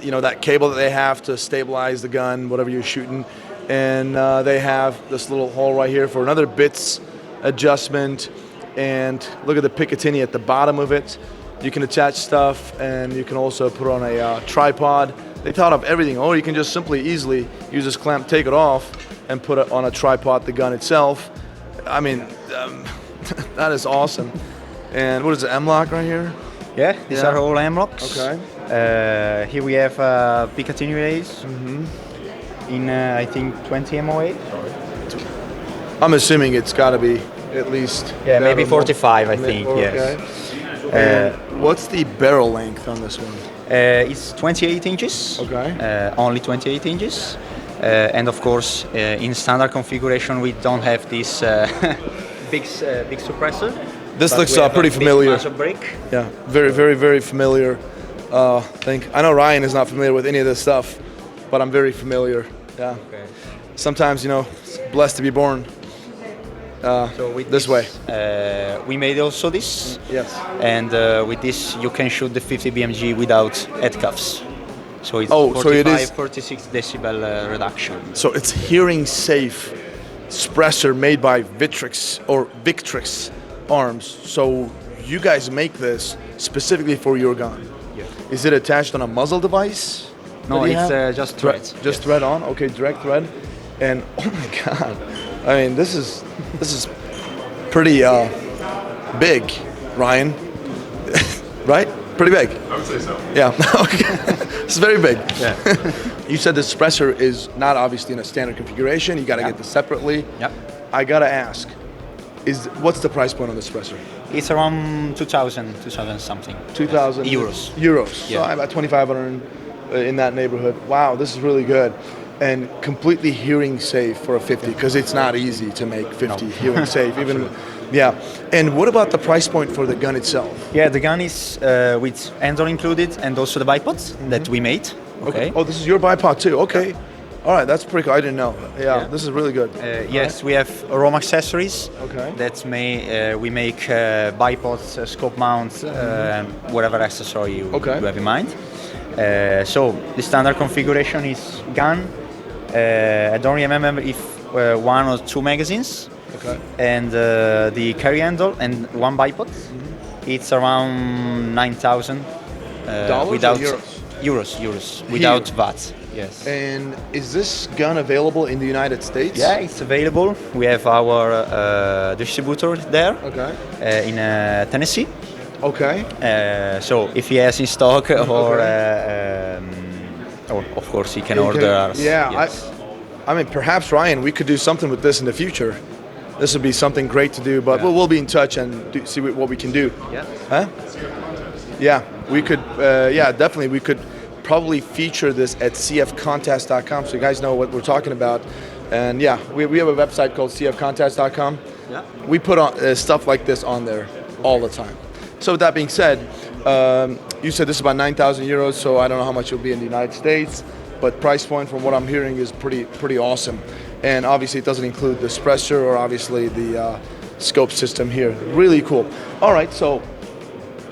You know, that cable that they have to stabilize the gun, whatever you're shooting. And they have this little hole right here for another bits adjustment. And look at the Picatinny at the bottom of it. You can attach stuff, and you can also put on a tripod. They thought of everything. Or you can just simply, easily use this clamp, take it off, and put it on a tripod, the gun itself. I mean, that is awesome. And what is the M-lock right here? Yeah, these are all M-locks. Okay. Here we have Picatinny rays in I think 20 MOA. I'm assuming it's got to be at least. Yeah, maybe that or more. 45, I think. Okay. Yes. And what's the barrel length on this one? It's 28 inches. Okay. Only 28 inches. And of course, in standard configuration, we don't have this big suppressor. This but looks we have pretty a big familiar. muzzle brake. Yeah, very familiar. I know Ryan is not familiar with any of this stuff, but I'm very familiar. Yeah. Okay. Sometimes, you know, it's blessed to be born So with this way. We made also this. Yes. And with this, you can shoot the 50 BMG without head cuffs. So it's Oh, so it is- 46 decibel reduction. So it's hearing safe suppressor made by Victrix Arms. So you guys make this specifically for your gun. Yeah. Is it attached on a muzzle device? No, that you it's have? just thread. Just thread on. Okay, direct thread. And oh my God, I mean this is pretty big, Ryan. Right? Pretty big. I would say so. Yeah. Okay. It's very big. Yeah. You said the suppressor is not obviously in a standard configuration. You got to get this separately. Yep. I gotta ask, what's the price point on the suppressor? It's around 2,000 something. 2,000 euros. Euros. Yeah. So about 2,500 in that neighborhood. Wow, this is really good. And completely hearing safe for a 50, because it's not easy to make 50 hearing safe. Even, yeah. And what about the price point for the gun itself? Yeah, the gun is with handle included and also the bipods that we made. Okay. Oh, this is your bipod too. Okay. All right, that's pretty cool. I didn't know. Yeah, this is really good. Yes, we have ROM accessories. Okay. That we make bipods, scope mounts, whatever accessory you have in mind. So the standard configuration is gun. I don't remember if 1 or 2 magazines. Okay. And the carry handle and 1 bipod. It's around 9,000. Dollars without or euros? Euros without VAT. Yes. And is this gun available in the United States? Yeah, it's available. We have our distributor there. Okay. In Tennessee. Okay. So if he has in stock, or of course he can order us. Yeah. Yes. I mean, perhaps Ryan, we could do something with this in the future. This would be something great to do, but we'll be in touch and see what we can do. Yeah. Huh? Yeah, we could. Yeah, definitely, we could probably feature this at cfcontest.com, so you guys know what we're talking about. And yeah, we have a website called cfcontest.com. Yeah. We put on stuff like this on there all the time. So with that being said, you said this is about 9,000 euros, so I don't know how much it'll be in the United States, but price point from what I'm hearing is pretty awesome. And obviously it doesn't include the suppressor or obviously the scope system here. Really cool. All right, so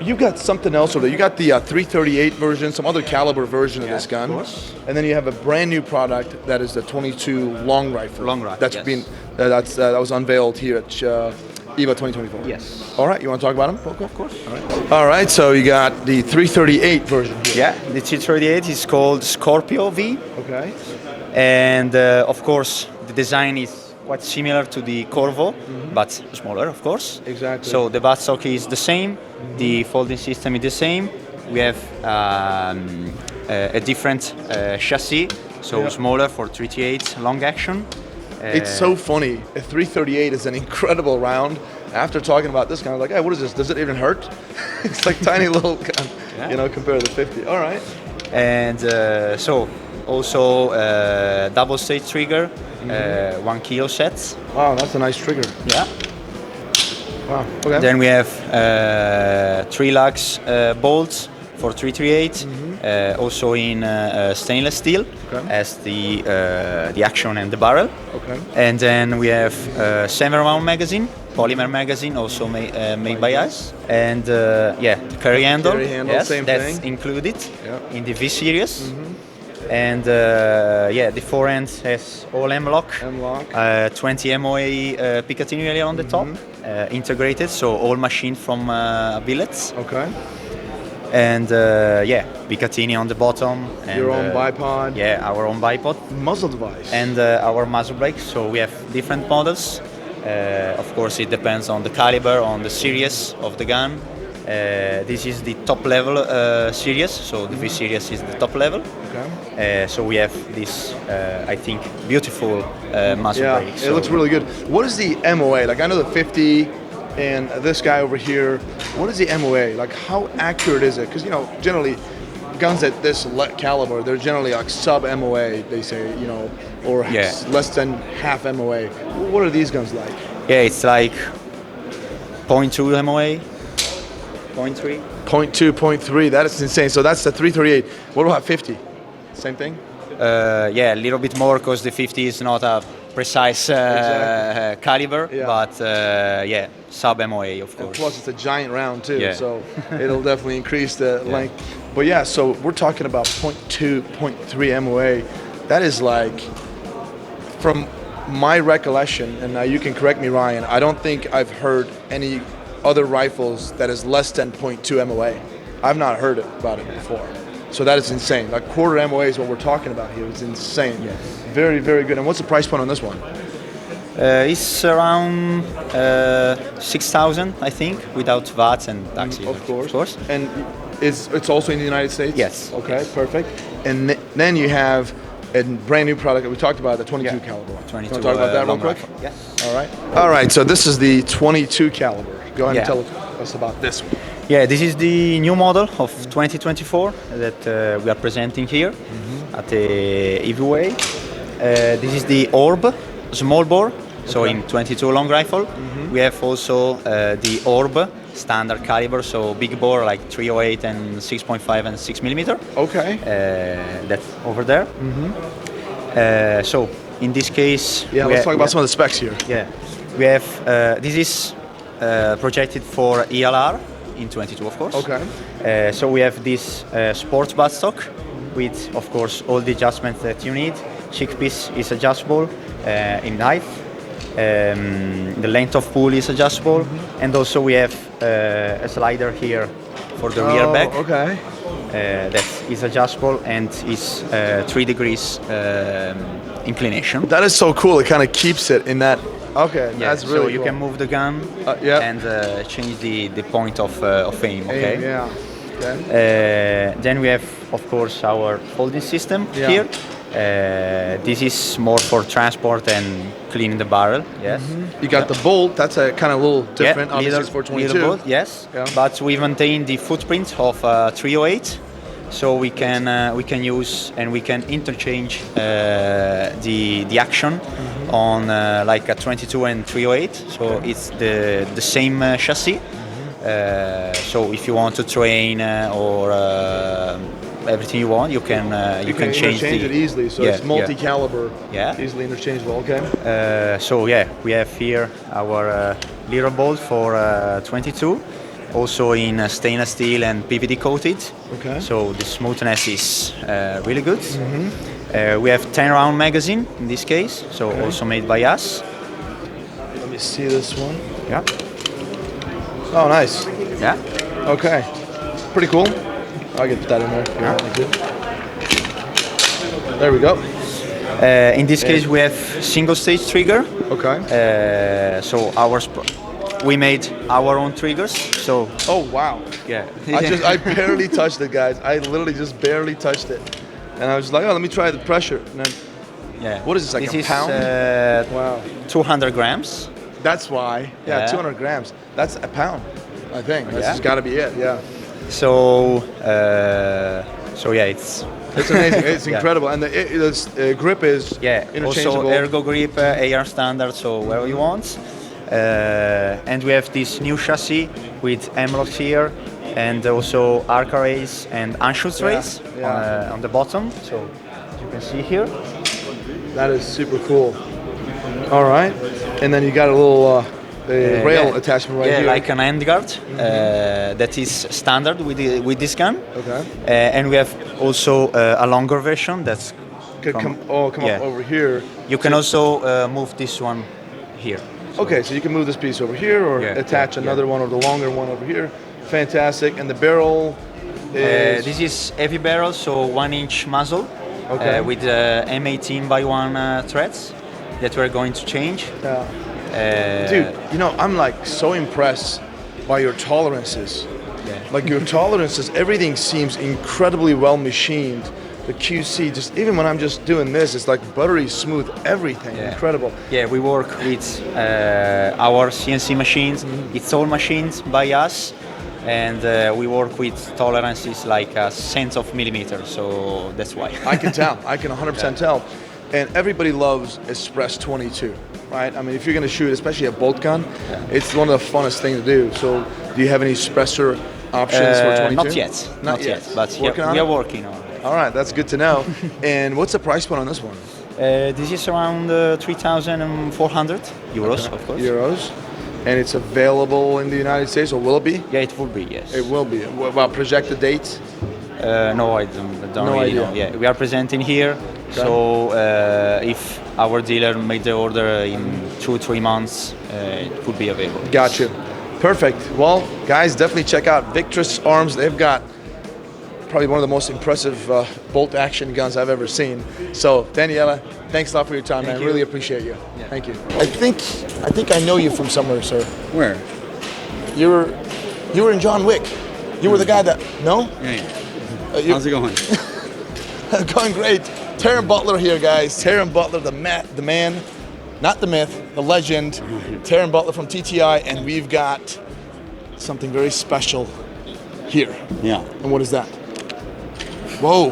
you got something else over there. You got the 338 version, some other caliber version of this gun, of course. And then you have a brand new product that is the 22 long rifle. Long rifle. That's yes. been that was unveiled here at IWA 2024. Yes. All right, you want to talk about them? Of course. All right. All right. So you got the 338 version here. Yeah, the 338 is called Scorpio V. Okay. And of course, the design is quite similar to the Corvo, but smaller, of course. Exactly. So the buttstock is the same, the folding system is the same. We have a different chassis, so smaller for 338 long action. It's so funny. A 338 is an incredible round. After talking about this gun, I was like, hey, what is this? Does it even hurt? It's like tiny little gun, you know, compared to the 50. All right. And so also double stage trigger, 1 kilo sets. Wow, that's a nice trigger. Yeah. Wow. Okay. Then we have 3 lugs bolts for 338, also in stainless steel, as the action and the barrel. Okay. And then we have 7-round magazine, polymer magazine, also made by us. And yeah, the carry handle, yes, same that's thing. included in the V series. And yeah, the forend has all M-lock, 20 MOA Picatinny Elian on the top, integrated, so all machined from billets. Okay. And yeah, Picatinny on the bottom. And, your own bipod. Yeah, our own bipod. Muzzle device. And our muzzle brake. So we have different models. Of course, it depends on the caliber, on the series of the gun. This is the top level series, so the V series is the top level. Okay. So we have this, I think, beautiful muzzle brake. Yeah, it looks really good. What is the MOA? Like, I know the 50 and this guy over here. What is the MOA? Like, how accurate is it? Because, you know, generally, guns at this caliber, they're generally like sub MOA, they say, you know, or less than half MOA. What are these guns like? Yeah, it's like 0.2 MOA. 0.3? 0.2, 0.3, that is insane. So that's the 338. What about 50? Same thing? Yeah, a little bit more because the 50 is not a precise caliber, but yeah, sub MOA, of course. And plus, it's a giant round too, so it'll definitely increase the length. But yeah, so we're talking about 0.2, 0.3 MOA. That is like, from my recollection, and now you can correct me, Ryan, I don't think I've heard any other rifles that is less than 0.2 MOA. I've not heard about it before. So that is insane. Like quarter MOA is what we're talking about here. It's insane. Yes. Very, very good. And what's the price point on this one? It's around 6,000, I think, without VAT and taxes. Of course. And it's also in the United States? Yes. Okay, perfect. And then you have a brand new product that we talked about, the 22 caliber. 22. You want to talk about that real quick? Rifle. Yes. All right. All right. So this is the 22 caliber. Go ahead and tell us about this one. Yeah, this is the new model of 2024 that we are presenting here at the IWA. This is the Orb small bore, so in 22 long rifle. We have also the Orb standard caliber, so big bore like 308 and 6.5 and 6mm. Okay. That's over there. So in this case, let's talk about some of the specs here. Yeah, we have this is projected for ELR in 22, of course. Okay. So we have this sports buttstock with, of course, all the adjustments that you need. Cheek piece is adjustable in height. The length of pull is adjustable, and also we have a slider here for the rear back. Okay. That is adjustable and is 3 degrees inclination. That is so cool. It kind of keeps it in that. Okay, yeah, that's really so cool. you can move the gun and change the point of aim. Okay. Yeah. Okay. Then we have, of course, our folding system here. This is more for transport and cleaning the barrel. Yes. You got the bolt. That's a kind of little different. Yeah, obviously, it's for 22. Bolt, yes. Yeah. But we maintain the footprint of 308, so we can use and we can interchange the action on like a 22 and 308. So it's the same chassis. So if you want to train or everything you want, you can change it easily. So it's multi-caliber, easily interchangeable. Okay. So yeah, we have here our little bolt for 22. also in stainless steel and PVD coated. Okay. So the smoothness is really good. We have 10-round magazine in this case, so also made by us. Let me see this one. Yeah. Oh, nice. Yeah. Okay. Pretty cool. I'll get that in there. There we go. In this case, we have single-stage trigger. Okay. So we made our own triggers. So. Oh wow. Yeah. I barely touched it, guys. I literally just barely touched it, and I was like, oh, let me try the pressure. And then, yeah. What is this, like this a pound? Wow. 200 grams. That's why. Yeah, 200 grams. That's a pound, I think. This has got to be it. Yeah. So yeah, it's amazing. It's incredible, and the grip is interchangeable. Also ergo grip, AR standard, so wherever you want. And we have this new chassis with M-locks here, and also arc arrays and unshot rays on the bottom. So as you can see here. That is super cool. All right, and then you got a little rail attachment right here. Yeah, like an handguard that is standard with this gun. Okay. And we have also a longer version that's come up over here. You can also move this one here. Okay, so you can move this piece over here or attach another one or the longer one over here. Fantastic. And the barrel is... this is heavy barrel, so 1-inch muzzle with M18x1 threads that we're going to change. Dude, you know, I'm like so impressed by your tolerances. Like your tolerances, everything seems incredibly well machined. The QC, just even when I'm just doing this, it's like buttery smooth, everything, incredible. Yeah, we work with our CNC machines. It's all machined by us, and we work with tolerances like a tenth of millimeter, so that's why. I can tell, I can 100% tell. And everybody loves Express 22, right? I mean, if you're gonna shoot, especially a bolt gun, it's one of the funnest things to do. So do you have any suppressor options for 22? Not yet, not yet, but we are working on it. All right, that's good to know. And what's the price point on this one? This is around 3,400 euros, of course. Euros. And it's available in the United States, or will it be? Yeah, it will be, yes. It will be. About projected dates? No, I don't really know. Yeah, we are presenting here. Okay. So if our dealer made the order in 2-3 months, it could be available. Gotcha. Perfect. Well, guys, definitely check out Victrix Arms. They've got probably one of the most impressive bolt action guns I've ever seen. So, Daniela, thanks a lot for your time, man. I really appreciate you. Yeah. Thank you. I think I know you from somewhere, sir. Where? You were in John Wick. You were the guy that Yeah. How's it going? Going great. Taran Butler here, guys. Taran Butler, the man, not the myth, the legend. Taran Butler from TTI, and we've got something very special here. Yeah. And what is that? Whoa.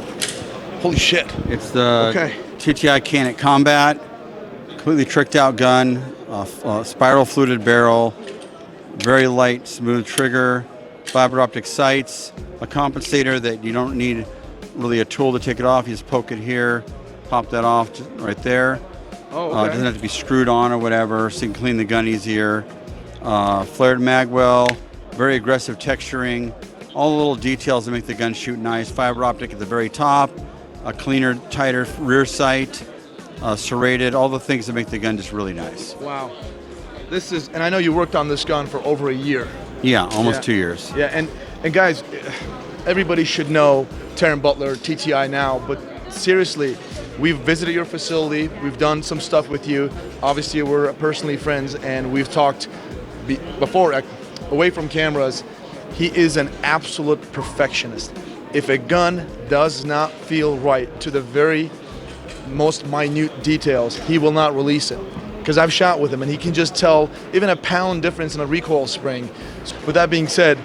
Holy shit. It's the TTI Canik Combat, completely tricked out gun, spiral fluted barrel, very light, smooth trigger, fiber optic sights, a compensator that you don't need really a tool to take it off. You just poke it here, pop that off right there. Oh, okay. It doesn't have to be screwed on or whatever, so you can clean the gun easier. Flared magwell, very aggressive texturing, all the little details that make the gun shoot nice. Fiber optic at the very top, a cleaner, tighter rear sight, serrated, all the things that make the gun just really nice. Wow. This is, and I know you worked on this gun for over a year. Yeah, almost 2 years. Yeah, and guys, everybody should know Taran Butler, TTI now, but seriously, we've visited your facility, we've done some stuff with you. Obviously, we're personally friends, and we've talked before, away from cameras. He is an absolute perfectionist. If a gun does not feel right to the very most minute details, he will not release it. Because I've shot with him, and he can just tell even a pound difference in a recoil spring. With that being said,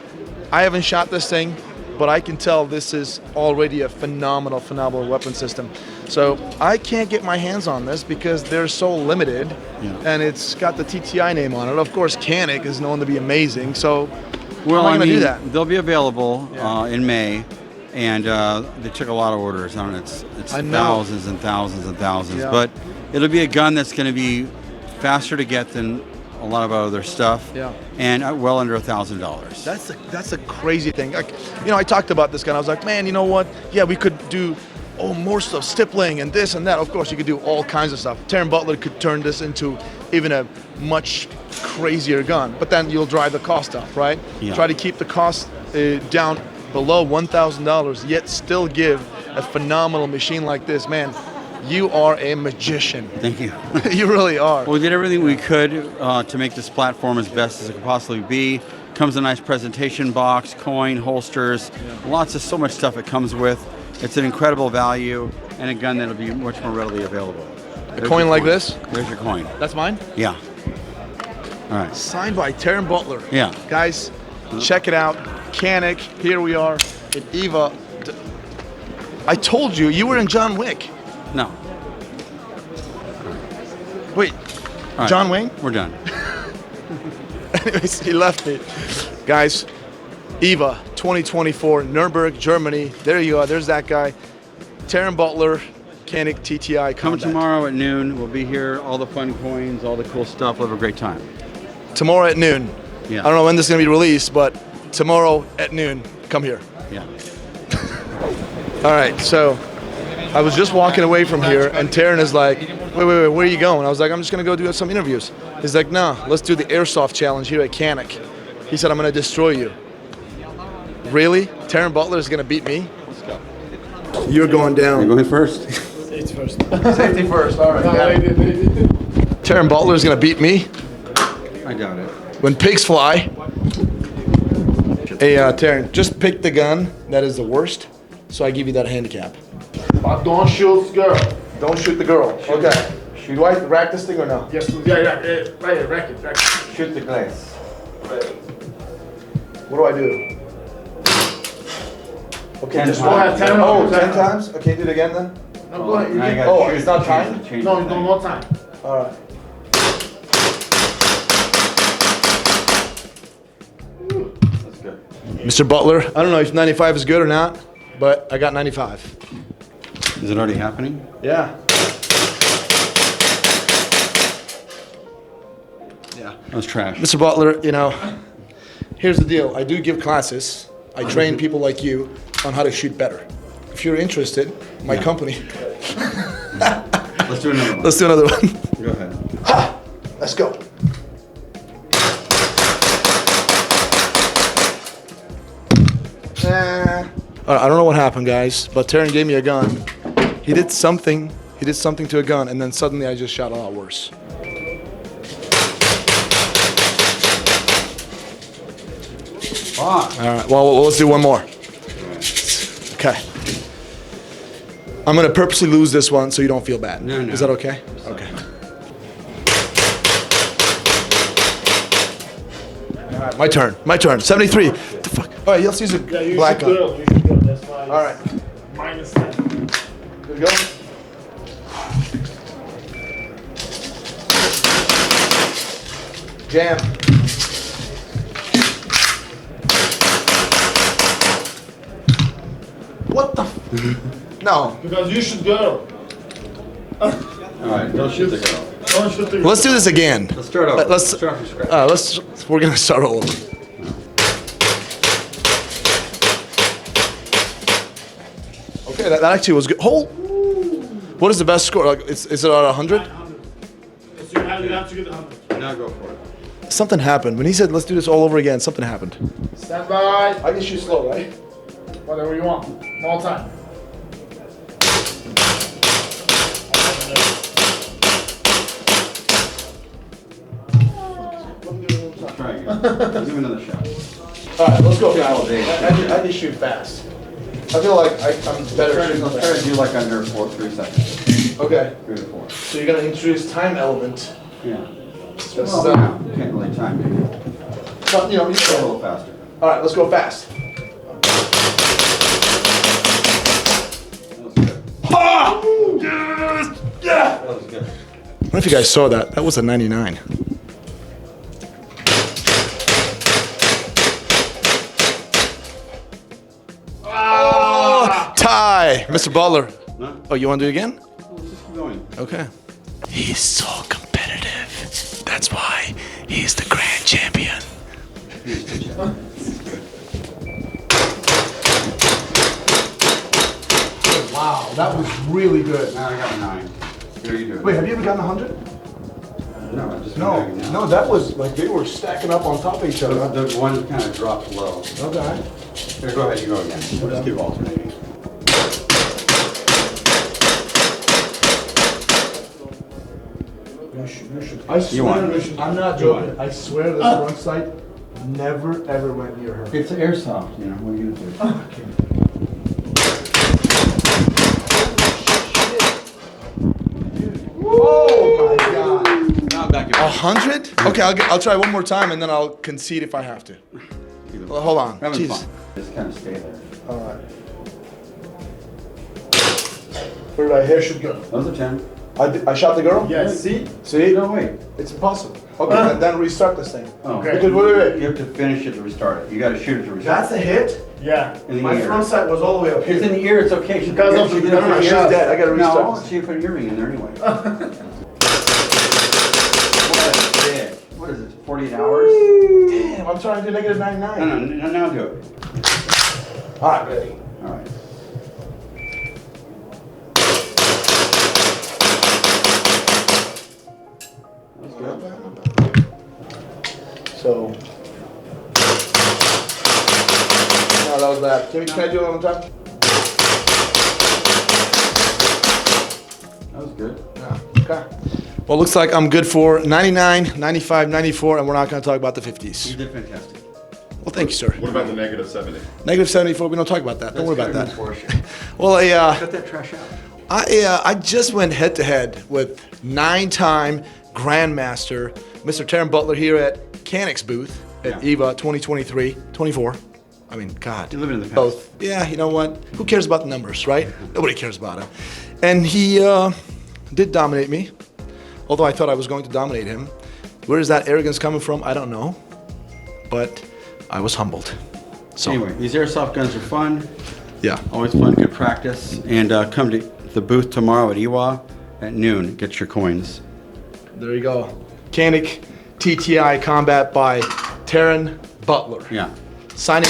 I haven't shot this thing, but I can tell this is already a phenomenal weapon system. So I can't get my hands on this because they're so limited, and it's got the TTI name on it. Of course, Canik is known to be amazing, so how am I going to do that? They'll be available in May, and they took a lot of orders. I don't know, it's thousands and thousands and thousands, but it'll be a gun that's going to be faster to get than a lot of other stuff. Yeah. And well under $1,000. That's a crazy thing. Like, you know, I talked about this guy. And I was like, man, you know what? Yeah, we could do more stuff, stippling and this and that. Of course, you could do all kinds of stuff. Taran Butler could turn this into even a much crazier gun, but then you'll drive the cost up, right? Yeah. Try to keep the cost down below $1,000, yet still give a phenomenal machine like this, man. You are a magician. Thank you. You really are. Well, we did everything we could to make this platform as best as it could possibly be. Comes a nice presentation box, coin, holsters, so much stuff it comes with. It's an incredible value and a gun that'll be much more readily available. A coin like this? There's your coin. That's mine? Yeah. All right. Signed by Taran Butler. Yeah. Guys, check it out. Canik, here we are at Eva. I told you, you were in John Wick. No. Wait, right. John Wayne? We're done. Anyways, he left me. Guys, Eva 2024, Nuremberg, Germany. There you are, there's that guy. Taran Butler, Canik TTI. Come tomorrow at noon. We'll be here, all the fun coins, all the cool stuff. We'll have a great time. Tomorrow at noon. Yeah. I don't know when this is going to be released, but tomorrow at noon, come here. Yeah. All right, so I was just walking away from here, and Taran is like, wait, where are you going? I was like, I'm just going to go do some interviews. He's like, no, let's do the airsoft challenge here at Canik. He said, I'm going to destroy you. Really? Taran Butler is going to beat me? Let's go. You're going down. You're going first. Safety first. Safety first, all right. Taran Butler is going to beat me? I doubt it. When pigs fly. Hey, Taran, just pick the gun that is the worst, so I give you that handicap. But don't shoot the girl. Don't shoot the girl. Okay. Do I rack this thing or no? Yes, yeah, right, rack it. Shoot the glass. What do I do? Okay, 10 just times. 10 times? Okay, do it again then? No, go ahead. Now you gotta Oh, choose- it's not choose time? to change No, the thing. no time. All right. That's good. Mr. Butler, I don't know if 95 is good or not, but I got 95. Is it already happening? Yeah. Yeah. That was trash. Mr. Butler, you know, here's the deal. I do give classes. I train people like you on how to shoot better. If you're interested, my company. Let's do another one. Let's do another one. Go ahead. Ha! Let's go. I don't know what happened, guys, but Taran gave me a gun. He did something to a gun, and then suddenly I just shot a lot worse. All right, well, let's do one more. Okay. I'm gonna purposely lose this one so you don't feel bad. No. Is that okay? Okay. All right, my turn. 73. The fuck? All right, let's use a black gun. You should go. That's why. All right. Minus 10. Good to go. Jam. What the? No. Because you should go. All right, don't shoot the girl. Don't shoot the girl. Let's do this again. Let's start over. Let's start from scratch. We're gonna start all over. Okay, that actually was good. What is the best score? Like, is it out of 100? You have to get the 100. Now go for it. Something happened when he said, "Let's do this all over again." Something happened. Stand by. I can shoot slow, right? Whatever you want. More time. Try again. Let's do another shot. All right, let's go fast. I can shoot fast. I feel like I'm better shooting Let's try to fast. do like under 3 seconds. Okay. 3 to 4. So you're gonna introduce time element. Yeah. This Well, is, no, you can't really time it. but, you know, you Go a still. little faster. All right, let's go fast. That was good. Ah! Yes! Yeah! That was good. I don't know if you guys saw that. That was a 99. Oh, tie, Mr. Butler. No? Oh, you want to do it again? Let's just keep going. Okay. He's so competitive. competitive. That's why he's the grand champion. Wow, that was really good. Now I got a 9. There you go. Wait, have you ever gotten 100? No, I just No, that was like they were stacking up on top of each other. The one kind of dropped low. Okay. Here, go ahead, you go again. We'll just keep alternating. I swear, I'm not joking. I swear this front sight never ever went near her. It's airsoft, you know, what are you going to do? Oh my God. Now I'm back in. 100? Okay, I'll try one more time and then I'll concede if I have to. Well, hold on. Having Jeez. fun. Just kind of stay there. All right. Where did I hair should go? That was a 10. I shot the girl? Yes. See? No, wait. It's impossible. Okay, then restart this thing. Oh. Okay. Because wait. You have to finish it to restart it. You got to shoot it to restart That's a hit? Yeah. In the My ear. front sight was all the way up here. It's in the ear, it's okay. Because of the- No, she's dead. I gotta restart No, this. she put an earring in there anyway. What is it, 48 hours? Damn, I'm trying to do negative 99. No, now do it. All right, ready. All right. That's good. So. No, that was bad. Can I do it one more time? That was good. Yeah. Okay. Well, looks like I'm good for 99, 95, 94, and we're not going to talk about the 50s. You did fantastic. Well, thank you, sir. What about the negative 70? Negative 74, we don't talk about that. Don't worry about that. Portion. Well, Cut that trash out. I just went head-to-head with 9-time Grandmaster, Mr. Taran Butler here at Canik's booth at IWA 2023, 24. I mean, God. You're living in the past. Both. Yeah, you know what? Who cares about the numbers, right? Nobody cares about him. And he did dominate me, although I thought I was going to dominate him. Where is that arrogance coming from? I don't know. But I was humbled. So Anyway, these airsoft guns are fun. Yeah. Always fun, good practice. And come to the booth tomorrow at IWA at noon. Get your coins. there you go. Canik TTI Combat by Taran Butler. Yeah. Signing.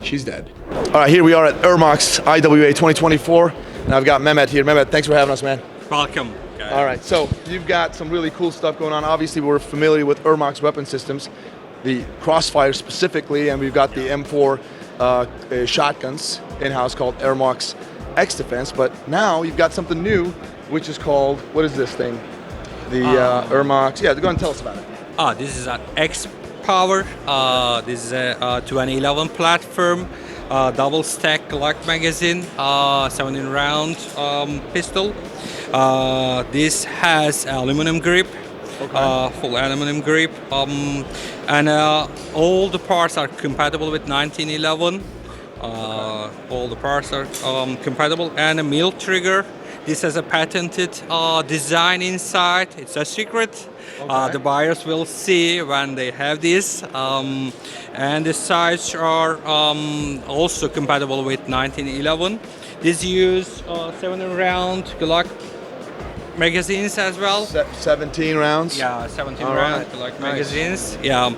She's dead. All right, here we are at Herox IWA 2024. And I've got Mehmet here. Mehmet, thanks for having us, man. Welcome. All right, so you've got some really cool stuff going on. Obviously, we're familiar with Herox weapon systems, the Crossfire specifically, and we've got the M4 shotguns in-house called Herox X Defense. But now you've got something new, which is called, what is this thing? The Herox. Yeah, go ahead and tell us about it. This is an X Power. This is a 2011 platform, double stack Glock magazine, 17 round pistol. This has aluminum grip, full aluminum grip, and all the parts are compatible with 1911. All the parts are compatible, and a mill trigger. This has a patented design inside. It's a secret. The buyers will see when they have this. And the sights are also compatible with 1911. This use 7 round Glock magazines as well. 17 rounds? Yeah, 17 All round right. Glock Nice. magazines. Yeah.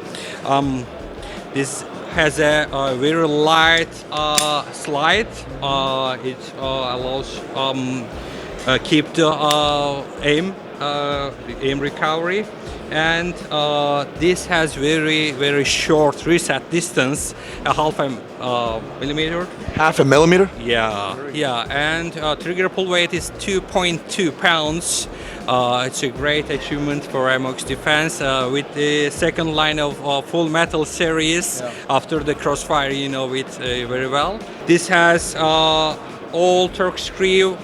This has a very light slide. It allows keep the aim recovery, and this has very short reset distance, a half a millimeter. Half a millimeter? Yeah, and trigger pull weight is 2.2 pounds. It's a great achievement for Herox Defense with the second line of full metal series. After the Crossfire, you know it very well. This has all Torque screw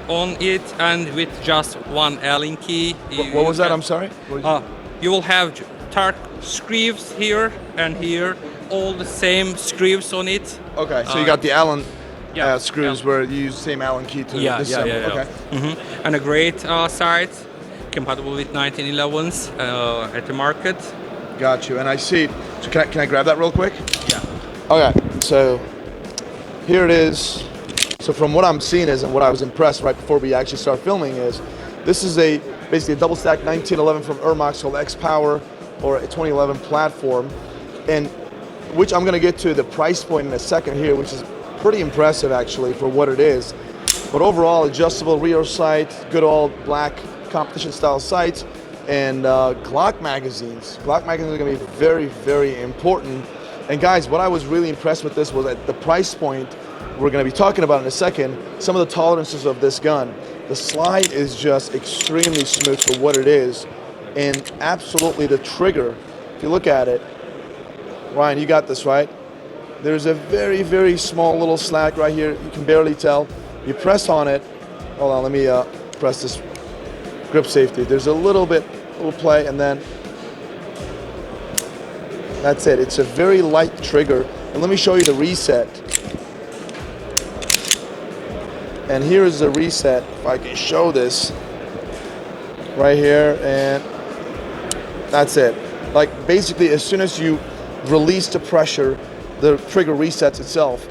on it, and with just one Allen key. What was that? I'm sorry? You will have Torque screws here and here, all the same screws on it. Okay, so you got the Allen screws where you use the same Allen key to disassemble. Okay. Mm-hmm. And a great sight, compatible with 1911s at the market. Got you. And I see. So can I grab that real quick? Yeah. Okay. So here it is. So from what I'm seeing is, and what I was impressed right before we actually start filming is, This is basically a double stack 1911 from Ermax called X Power, or a 2011 platform, and which I'm going to get to the price point in a second here, which is pretty impressive actually for what it is. But overall, adjustable rear sight, good old black competition style sights, and Glock magazines. Glock magazines are going to be very, very important. And guys, what I was really impressed with this was at the price point we're going to be talking about in a second, some of the tolerances of this gun. The slide is just extremely smooth for what it is, and absolutely the trigger, if you look at it, Ryan, you got this, right? There's a very, very small little slack right here. You can barely tell. You press on it. Hold on, let me press this grip safety. There's a little play, and then that's it. It's a very light trigger. And let me show you the reset. And here is the reset, if I can show this right here, and that's it. Like basically, as soon as you release the pressure, the trigger resets itself.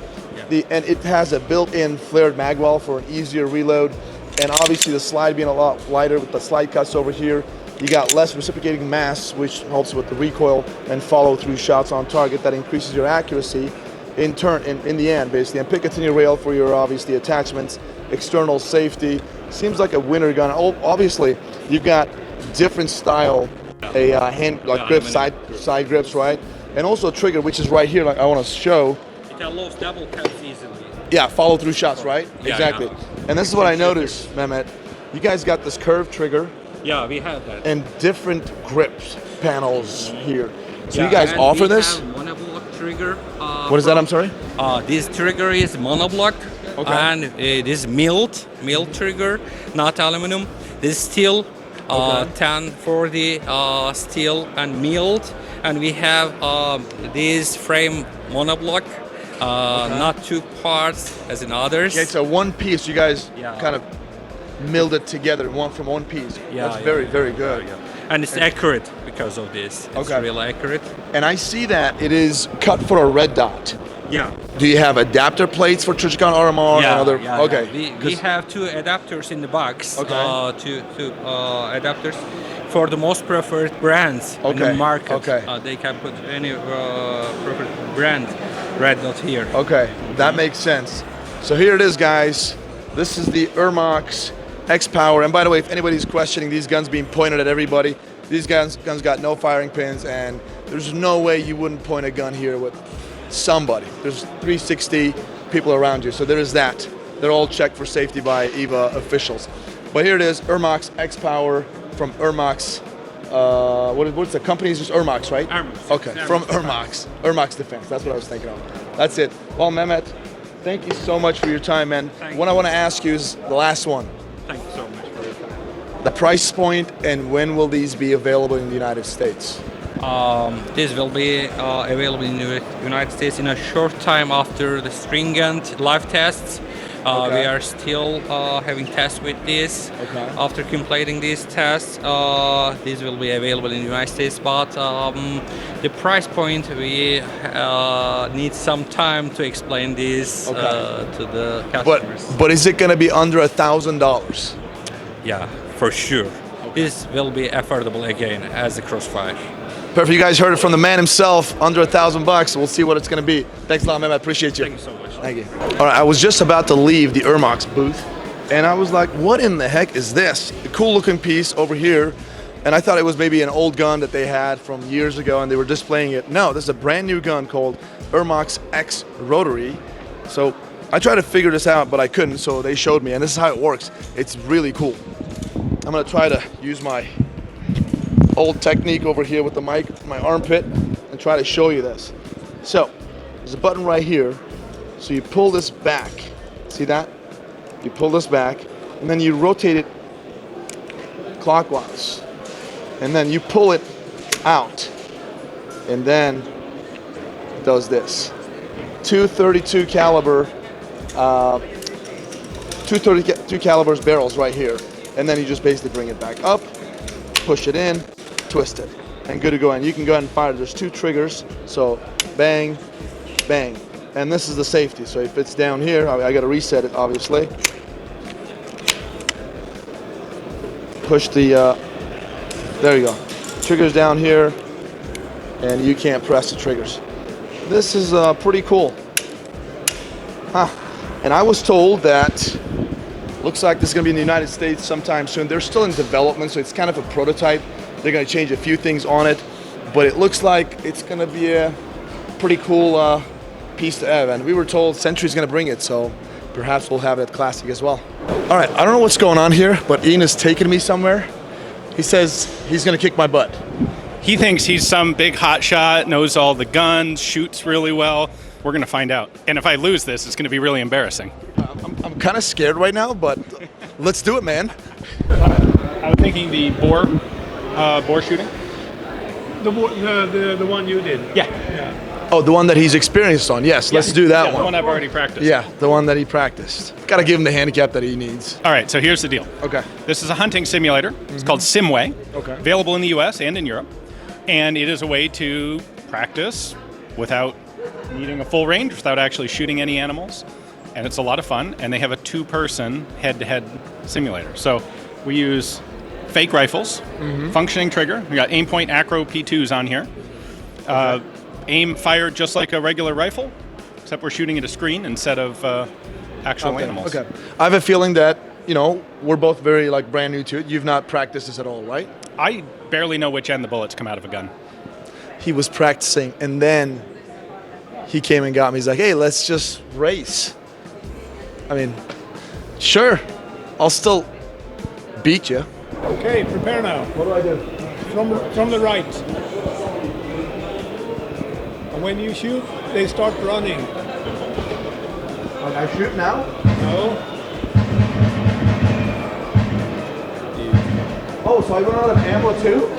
And it has a built-in flared mag well for an easier reload, and obviously the slide being a lot lighter with the slide cuts over here. You got less reciprocating mass, which helps with the recoil and follow-through shots on target. That increases your accuracy in the end, basically. And Picatinny rail for your obviously attachments, external safety. Seems like a winner gun. Obviously, you've got different style, hand like grip, side grips, right? And also a trigger, which is right here. Like I want to show. It allows double cuts easily. Yeah, follow-through shots, right? Yeah, exactly. yeah. And this is what I noticed, Mehmet. You guys got this curved trigger. Yeah, we have that. And different grips panels here. So Yeah, you guys and offer we this? have monoblock trigger. What is that? I'm sorry. This trigger is monoblock, Okay. and it is milled trigger, not aluminum. This steel, 1040 steel and milled, and we have this frame monoblock, not two parts as in others. Yeah, it's a one piece. You guys Yeah. kind of milled it together, from one piece. Yeah, That's yeah. very, very good. And it's accurate because of this. It's real accurate. And I see that it is cut for a red dot. Yeah. Do you have adapter plates for Czech RMR and other? Okay. We have two adapters in the box. Okay. Two adapters for the most preferred brands in the market. Okay. They can put any preferred brand red dot here. Okay, that makes sense. So here it is, guys. This is the Ermax X Power. And by the way, if anybody's questioning these guns being pointed at everybody, these guns got no firing pins, and there's no way you wouldn't point a gun here with somebody. There's 360 people around you, so there is that. They're all checked for safety by EVA officials. But here it is, Ermax X Power from Ermax. What's the company? It's just Ermax, right? Ermax. Okay, from Ermax. Ermax Defense, that's what I was thinking of. That's it. Well, Mehmet, thank you so much for your time, man. What I want to ask you is the last one. Thank you so much for your time. The price point, and when will these be available in the United States? This will be available in the United States in a short time after the stringent live tests. We are still having tests with this. After completing these tests, these will be available in the United States. But the price point, we need some time to explain this to the customers. But is it going to be under $1,000? Yeah, for sure. This will be affordable again as a Crossfire. Perfect. You guys heard it from the man himself. Under $1,000. We'll see what it's going to be. Thanks a lot, man. I appreciate you. Thank you so much. Thank you. All right, I was just about to leave the Ermax booth, and I was like, "What in the heck is this?" A cool-looking piece over here, and I thought it was maybe an old gun that they had from years ago, and they were displaying it. No, this is a brand new gun called Ermax X Rotary. So I tried to figure this out, but I couldn't. So they showed me, and this is how it works. It's really cool. I'm gonna try to use my old technique over here with the mic, my armpit, and try to show you this. So there's a button right here. So you pull this back. See that? You pull this back, and then you rotate it clockwise, and then you pull it out, and then it does this. 232 caliber, 232 calibers barrels right here, and then you just basically bring it back up, push it in, twist it, and good to go. And you can go ahead and fire. There's two triggers, so bang, bang, and this is the safety. So if it's down here, I got to reset it, obviously. push the, there you go. Triggers down here, and you can't press the triggers. This is pretty cool. Huh. And I was told that, looks like this is gonna be in the United States sometime soon. They're still in development, so it's kind of a prototype. They're gonna change a few things on it, but it looks like it's gonna be a pretty cool piece to have. And we were told Century's gonna bring it, so perhaps we'll have it at Classic as well. All right, I don't know what's going on here, but Ian is taking me somewhere. He says he's gonna kick my butt. He thinks he's some big hotshot, knows all the guns, shoots really well. We're gonna find out. And if I lose this, it's gonna be really embarrassing. I'm kind of scared right now, but let's do it, man. I was thinking the bore shooting. The one you did. Yeah. Oh, the one that he's experienced on. Yes, let's do that one. The one I've already practiced. Yeah, the one that he practiced. Got to give him the handicap that he needs. All right, so here's the deal. Okay. This is a hunting simulator. It's called Simway. Okay. Available in the US and in Europe. And it is a way to practice without needing a full range, without actually shooting any animals. And it's a lot of fun. And they have a 2-person head-to-head simulator. So we use fake rifles, functioning trigger. We got aim point acro P2s on here. Aim fire just like a regular rifle, except we're shooting at a screen instead of actual animals. Okay. I have a feeling that, you know, we're both very brand new to it. You've not practiced this at all, right? I barely know which end the bullets come out of a gun. He was practicing, and then he came and got me. He's like, hey, let's just race. I mean, sure, I'll still beat you. Okay, prepare now. What do I do? From the right. And when you shoot, they start running. I shoot now? No. Oh, so I run out of ammo too?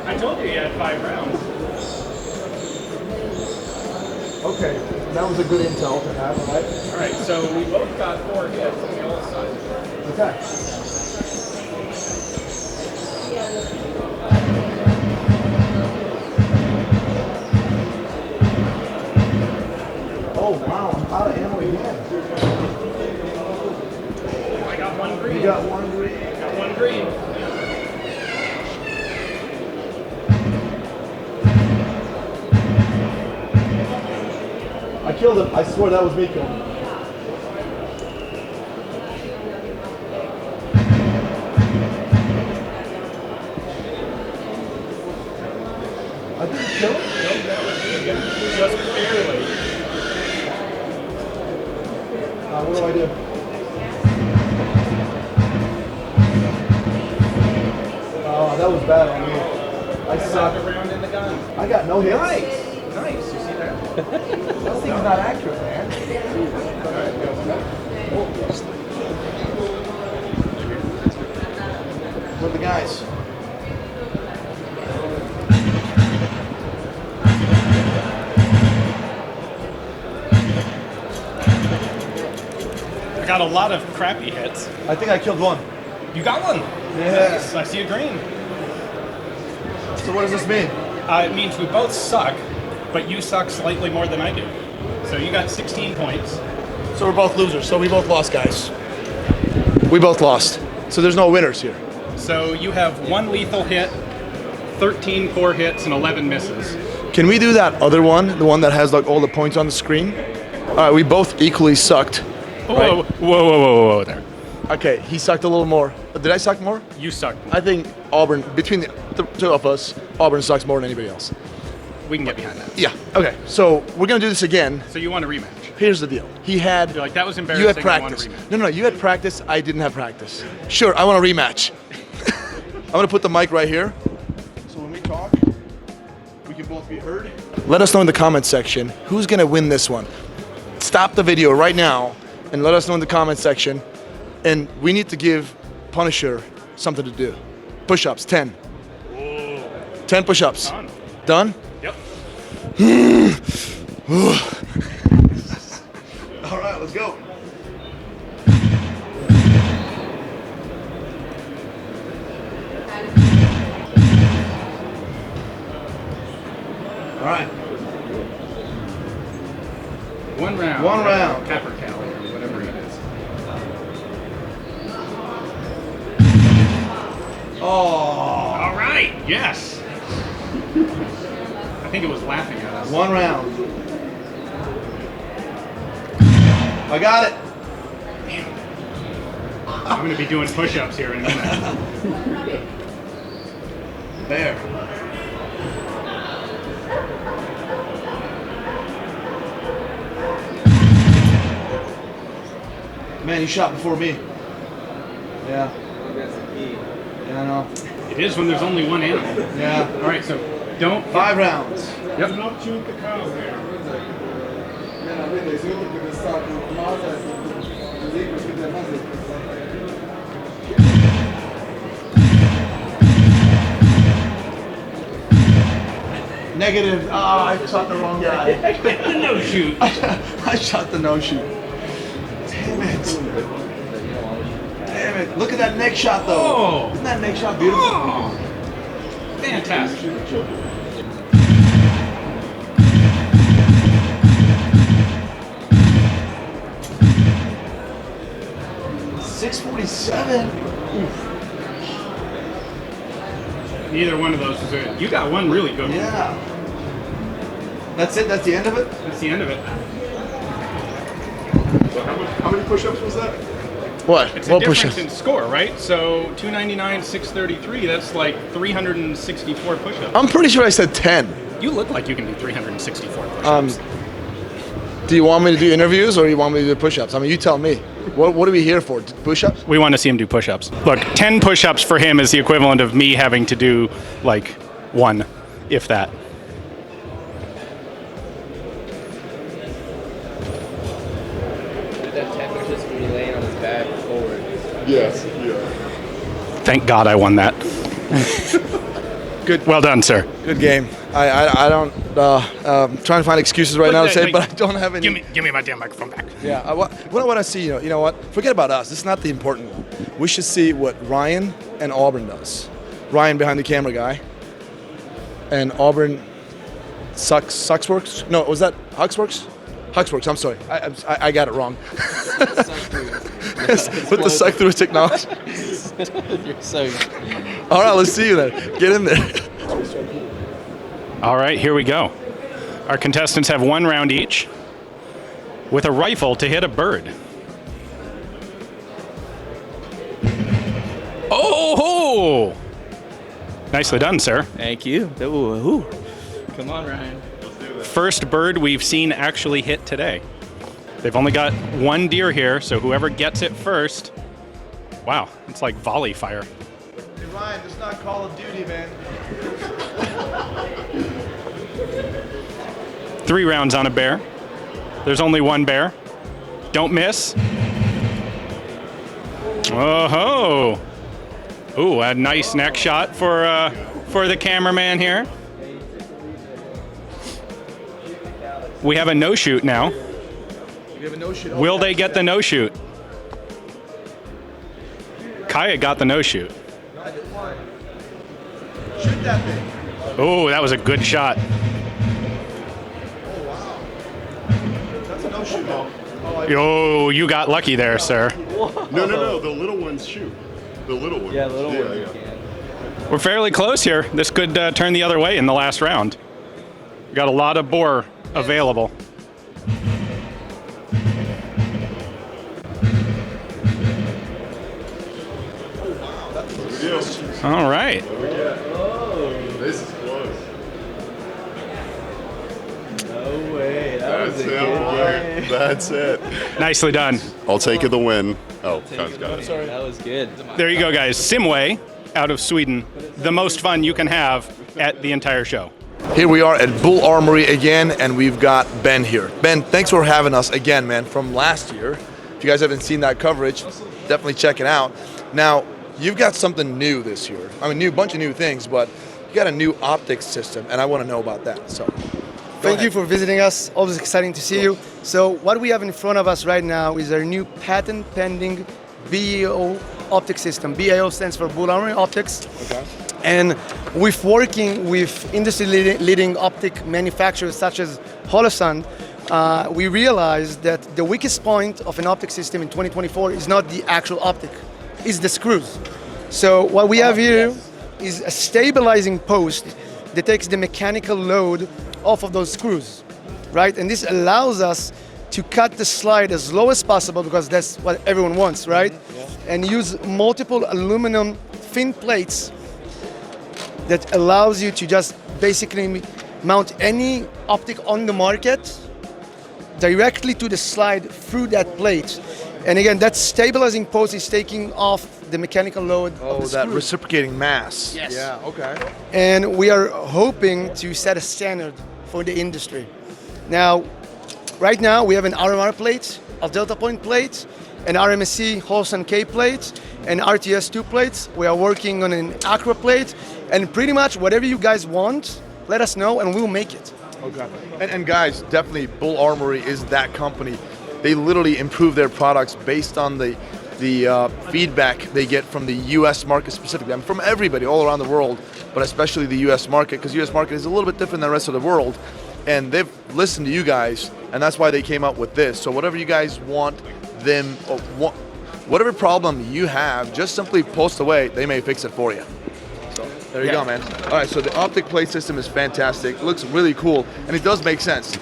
I told you had 5 rounds. Okay, that was a good intel to have, right? All right, so we both got 4 hits on the other side. Okay. Oh wow, I'm out of ammo again. I got 1 green. You got 1 green? Got 1 green. I killed him. I swear that was me killing him. I didn't kill him? Nope, that was me again. Just barely. What do I do? Oh, that was bad on me. I suck. Around in the gun. I got no hits. Nice. You see that? That thing's not accurate, man. Where are the guys? I got a lot of crappy hits. I think I killed one. You got one? Yeah. Nice. I see a green. So what does this mean? It means we both suck, but you suck slightly more than I do. So you got 16 points. So we're both losers. So we both lost, guys. We both lost. So there's no winners here. So you have 1 lethal hit, 13 core hits, and 11 misses. Can we do that other one? The one that has all the points on the screen? All right, we both equally sucked. Whoa, whoa there. Okay, he sucked a little more. Did I suck more? You sucked. I think Auburn, between the 2 of us, Auburn sucks more than anybody else. We can get behind that. Yeah, okay. So we're going to do this again. So you want a rematch? Here's the deal. He had... You're like, that was embarrassing. You had I want a practice. rematch. No, you had practice. I didn't have practice. Sure, I want a rematch. I'm going to put the mic right here. So when we talk, we can both be heard. Let us know in the comments section who's going to win this one. Stop the video right now and let us know in the comments section. And we need to give Punisher something to do. Push-ups, 10. Whoa. 10 push-ups. Done. Done? Yep. All right, let's go. All right. 1 round. 1 round. Capper Cal, or whatever it is. All right, yes. I think it was laughing at us. 1 round. I got it. I'm going to be doing push-ups here in a minute. There. Man, you shot before me. Yeah. Yeah, I know. It is when there's only one animal. Yeah. All right, so don't... 5 rounds. Yep. Do not shoot the cow there. Negative. Ah, I shot the wrong guy. No shoot. I shot the no shoot. Damn it. Damn it. Look at that neck shot though. Oh. Isn't that neck shot beautiful? Oh. Fantastic. 647. Oof. Neither one of those was good. You got one really good one. Yeah. That's it? That's the end of it? That's the end of it. So how many push-ups was that? What? It's What a push-ups? difference in score, right? So 299, 633, that's like 364 push-ups. I'm pretty sure I said 10. You look like you can do 364 push-ups. Do you want me to do interviews or you want me to do push-ups? I mean, you tell me. What are we here for? Push-ups? We want to see him do push-ups. Look, 10 push-ups for him is the equivalent of me having to do like 1, if that. That 10 pushes when you're laying on his back forward. Yes, yeah. Thank God I won that. Good. Well done, sir. Good game. I don't trying to find excuses right now to say, but I don't have any. Give me my damn microphone back. Yeah, what I want to see, you know what? Forget about us. This is not the important one. We should see what Ryan and Auburn does. Ryan behind the camera guy, and Auburn Sucksworks. No, was that Huxworks? Huxworks. I'm sorry. I got it wrong. Put the suck through technology. You're so. All right, let's see you then. Get in there. All right, here we go. Our contestants have 1 round each with a rifle to hit a bird. Oh! Nicely done, sir. Thank you. Ooh. Come on, Ryan. First bird we've seen actually hit today. They've only got 1 deer here, so whoever gets it first. Wow, it's like volley fire. Hey Ryan, it's not Call of Duty, man. 3 rounds on a bear. There's only 1 bear. Don't miss. Oh-ho! Ooh, a nice neck shot for the cameraman here. We have a no-shoot now. We have a no-shoot. Will they get the no-shoot? Kaya got the no-shoot. Shoot that thing. Oh, that was a good shot. That's a no-shoot. Oh, you got lucky there, sir. No. The little ones shoot. The little ones. Yeah, little ones. Yeah. We're fairly close here. This could turn the other way in the last round. We got a lot of boar available. All right. This is close. No way. That's it, boy. That's it. Nicely done. I'll take it the win. Oh, Con's got it. That was good. There you go, guys. Simway out of Sweden. The most fun you can have at the entire show. Here we are at Bull Armory again, and we've got Ben here. Ben, thanks for having us again, man, from last year. If you guys haven't seen that coverage, definitely check it out. Now, you've got something new this year. I mean, bunch of new things, but you got a new optics system, and I want to know about that. So, Thank you for visiting us. Always exciting to see you. So what we have in front of us right now is our new patent-pending BAO optic system. BAO stands for Bull Armory Optics. Okay. And with working with industry-leading optic manufacturers such as Holosun, we realized that the weakest point of an optic system in 2024 is not the actual optic, it's the screws. So what we have here is a stabilizing post that takes the mechanical load off of those screws, right? And this allows us to cut the slide as low as possible, because that's what everyone wants, right? And use multiple aluminum thin plates that allows you to just basically mount any optic on the market directly to the slide through that plate. And again, that stabilizing post is taking off the mechanical load of the that screw. reciprocating mass. Yes. Yeah, okay. And we are hoping to set a standard for the industry. Now, right now we have an RMR plate, a Delta Point plate, an RMSC Holston K plate, and RTS 2 plates. We are working on an Acra plate, and pretty much whatever you guys want, let us know and we'll make it. Okay. And guys, definitely Bull Armory is that company. They literally improve their products based on the feedback they get from the U.S. market specifically. I mean, from everybody all around the world, but especially the U.S. market, because U.S. market is a little bit different than the rest of the world. And they've listened to you guys, and that's why they came up with this. So whatever you guys want them, or whatever problem you have, just simply post away. They may fix it for you. So there you go, man. All right, so the optic plate system is fantastic. It looks really cool, and it does make sense.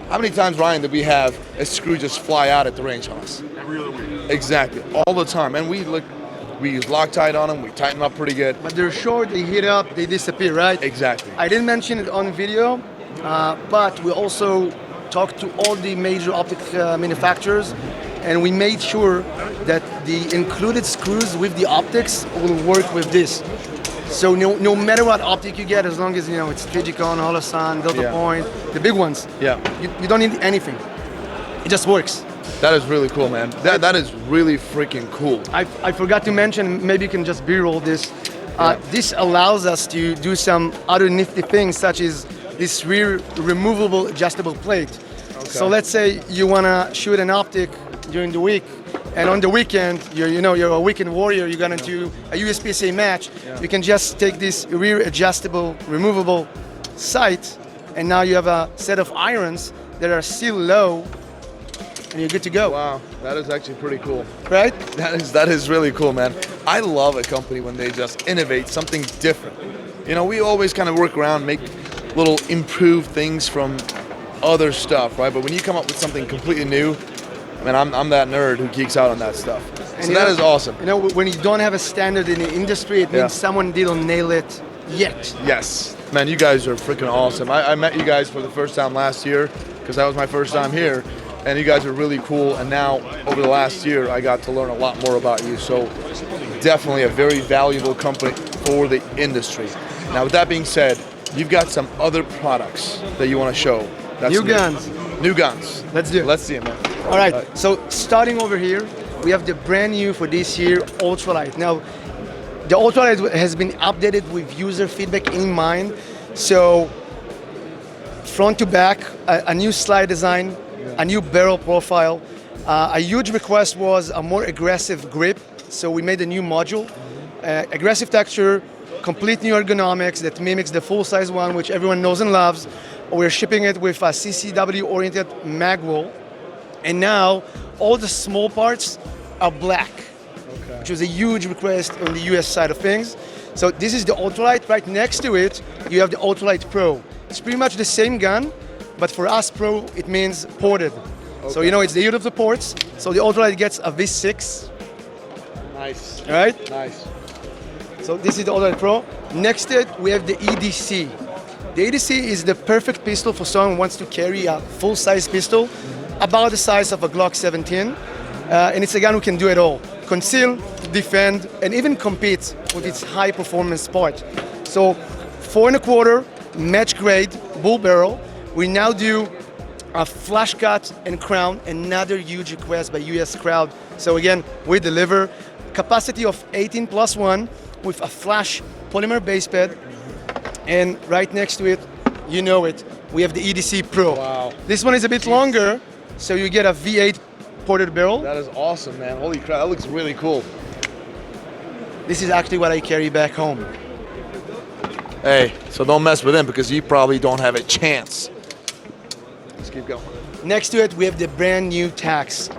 How many times, Ryan, did we have a screw just fly out at the range on us? Every other week. Exactly, all the time. And we use Loctite on them, we tighten them up pretty good. But they're short, they heat up, they disappear, right? Exactly. I didn't mention it on video, but we also talked to all the major optic manufacturers, and we made sure that the included screws with the optics will work with this. So no matter what optic you get, as long as it's Trijicon, Holosun, Delta Point, the big ones, you don't need anything. It just works. That is really cool, man. That is really freaking cool. I forgot to mention, maybe you can just B-roll this. This allows us to do some other nifty things, such as this rear removable adjustable plate. Okay. So let's say you want to shoot an optic during the week, and on the weekend you're a weekend warrior, you're gonna do a USPSA match. You can just take this rear adjustable removable sight, and now you have a set of irons that are still low, and you're good to go. Wow, that is actually pretty cool. Right? That is really cool, man. I love a company when they just innovate something different. We always kind of work around, make little improved things from other stuff, right? But when you come up with something completely new, man, I'm that nerd who geeks out on that stuff. And so that is awesome. When you don't have a standard in the industry, it means someone didn't nail it yet. Yes. Man, you guys are freaking awesome. I met you guys for the first time last year, because that was my first time here. And you guys are really cool. And now, over the last year, I got to learn a lot more about you. So definitely a very valuable company for the industry. Now, with that being said, you've got some other products that you want to show. That's New guns. New guns. Let's do it. Let's see it, man. All right. So starting over here, we have the brand new for this year ultralight. Now, the ultralight has been updated with user feedback in mind. So front to back, a new slide design, a new barrel profile. A huge request was a more aggressive grip. So we made a new module, aggressive texture, complete new ergonomics that mimics the full-size one, which everyone knows and loves. We're shipping it with a CCW-oriented mag wool. And now all the small parts are black, which was a huge request on the US side of things. So this is the ultralight. Right next to it, you have the ultralight Pro. It's pretty much the same gun, but for us Pro, it means ported. Okay. So it's the yield of the ports. So the ultralight gets a V6. Nice. All right? Nice. So this is the ultralight Pro. Next to it, we have the EDC. The EDC is the perfect pistol for someone who wants to carry a full-size pistol, about the size of a Glock 17, and it's a gun who can do it all. Conceal, defend, and even compete with its high-performance part. So 4 1/4 match grade bull barrel. We now do a flash cut and crown, another huge request by US crowd. So again, we deliver capacity of 18+1 with a flash polymer base pad, and right next to it, we have the EDC Pro. Wow. This one is a bit longer, so you get a V8 ported barrel. That is awesome, man. Holy crap, that looks really cool. This is actually what I carry back home. Hey, so don't mess with him, because you probably don't have a chance. Let's keep going. Next to it, we have the brand new Tacs.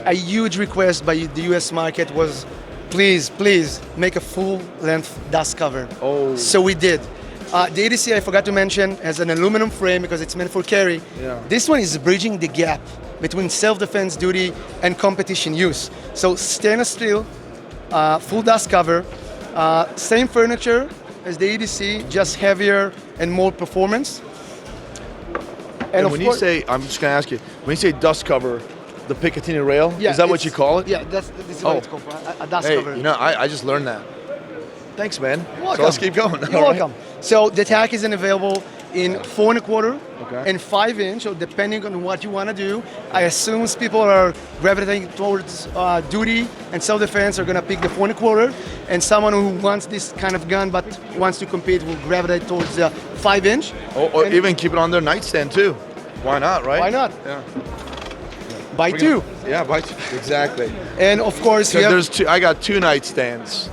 A huge request by the US market was please make a full length dust cover. Oh. So we did. The ADC, I forgot to mention, has an aluminum frame because it's meant for carry. Yeah. This one is bridging the gap between self-defense duty and competition use. So stainless steel, full dust cover, same furniture as the ADC, just heavier and more performance. And when you say, I'm just going to ask you, when you say dust cover, the Picatinny rail, is that what you call it? Yeah, this is what it's called, a dust hey, cover. you know, I just learned that. Thanks, man. Welcome. So let's keep going. You're all right? welcome. So the tack is available in 4.25 Okay. and 5-inch. So depending on what you want to do, I assume people are gravitating towards duty and self-defense are going to pick the 4.25, and someone who wants this kind of gun but wants to compete will gravitate towards the 5-inch. Or even keep it on their nightstand too. Why not, right? Why not? Yeah. Buy two. Yeah, buy two. Exactly. And of course, you have, There's two. I got 2 nightstands.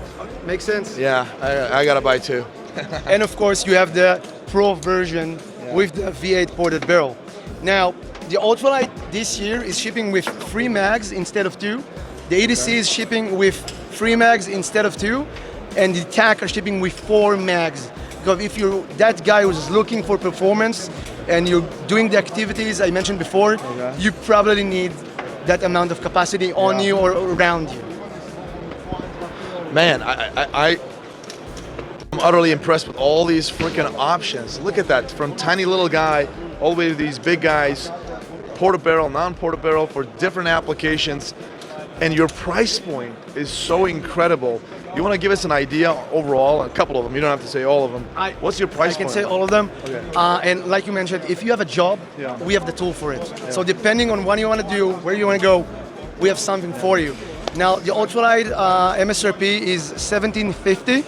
makes sense. Yeah, I gotta buy 2. And of course, you have the Pro version with the V8 ported barrel. Now, the ultralight this year is shipping with 3 mags instead of 2. The ADC is shipping with 3 mags instead of 2, and the TAC are shipping with 4 mags. Because if you're that guy who's looking for performance and you're doing the activities I mentioned before, you probably need that amount of capacity on you or around you. Man, I'm utterly impressed with all these freaking options. Look at that, from tiny little guy all the way to these big guys, portable barrel, non-portable barrel for different applications, and your price point is so incredible. You want to give us an idea overall? A couple of them. You don't have to say all of them. What's your price point? I can say all of them. Okay. And like you mentioned, if you have a job, we have the tool for it. Yeah. So depending on what you want to do, where you want to go, we have something for you. Now, the ultralight MSRP is $1,750.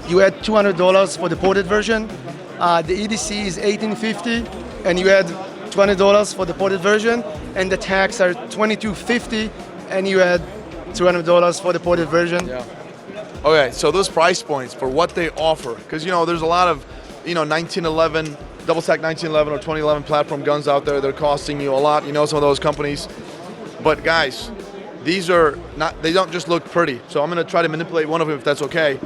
You add $200 for the ported version. The EDC is $1,850, and you add $20 for the ported version. And the tax are $2,250, and you add $200 for the ported version. Yeah. Okay, so those price points for what they offer, because you know there's a lot of 1911, double stack 1911 or 2011 platform guns out there. They're costing you a lot. You know some of those companies, but guys, these are not. They don't just look pretty. So I'm gonna try to manipulate one of them if that's okay.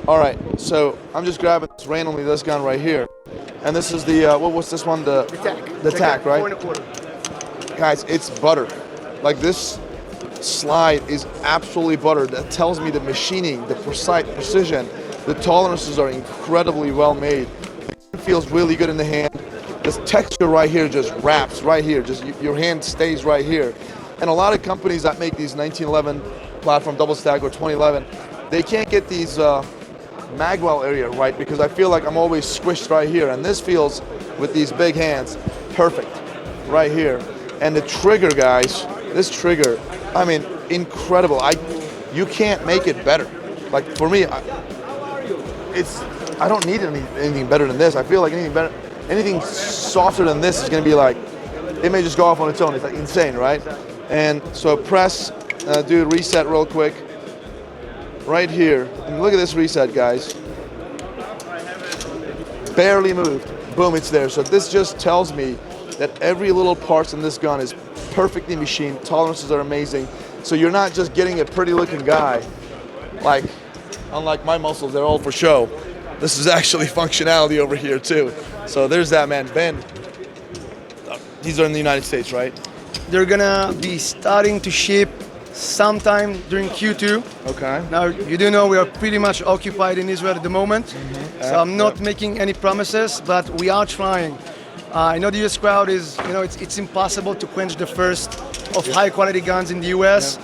All right, so I'm just grabbing randomly this gun right here, and this is the what's this one? The TAC, right? 4.25. Guys, it's butter. Like this slide is absolutely butter. That tells me the machining, the precision, the tolerances are incredibly well made. It feels really good in the hand. This texture right here just wraps right here. Just your hand stays right here. And a lot of companies that make these 1911 platform double stack or 2011, they can't get these magwell area right because I feel like I'm always squished right here. And this feels, with these big hands, perfect right here. And the trigger, guys, this trigger, I mean, incredible. You can't make it better. Like for me, I don't need anything better than this. I feel like anything softer than this is going to be like, it may just go off on its own. It's like insane, right? And so press, do reset real quick, right here. And look at this reset, guys. Barely moved. Boom, it's there. So this just tells me that every little parts in this gun is perfectly machined. Tolerances are amazing. So you're not just getting a pretty looking guy. Like, unlike my muscles, they're all for show. This is actually functionality over here too. So there's that, man. Ben, these are in the United States, right? They're gonna be starting to ship sometime during Q2. Okay. Now, you do know we are pretty much occupied in Israel at the moment, so I'm not making any promises, but we are trying. I know the US crowd is, it's impossible to quench the thirst of high quality guns in the US.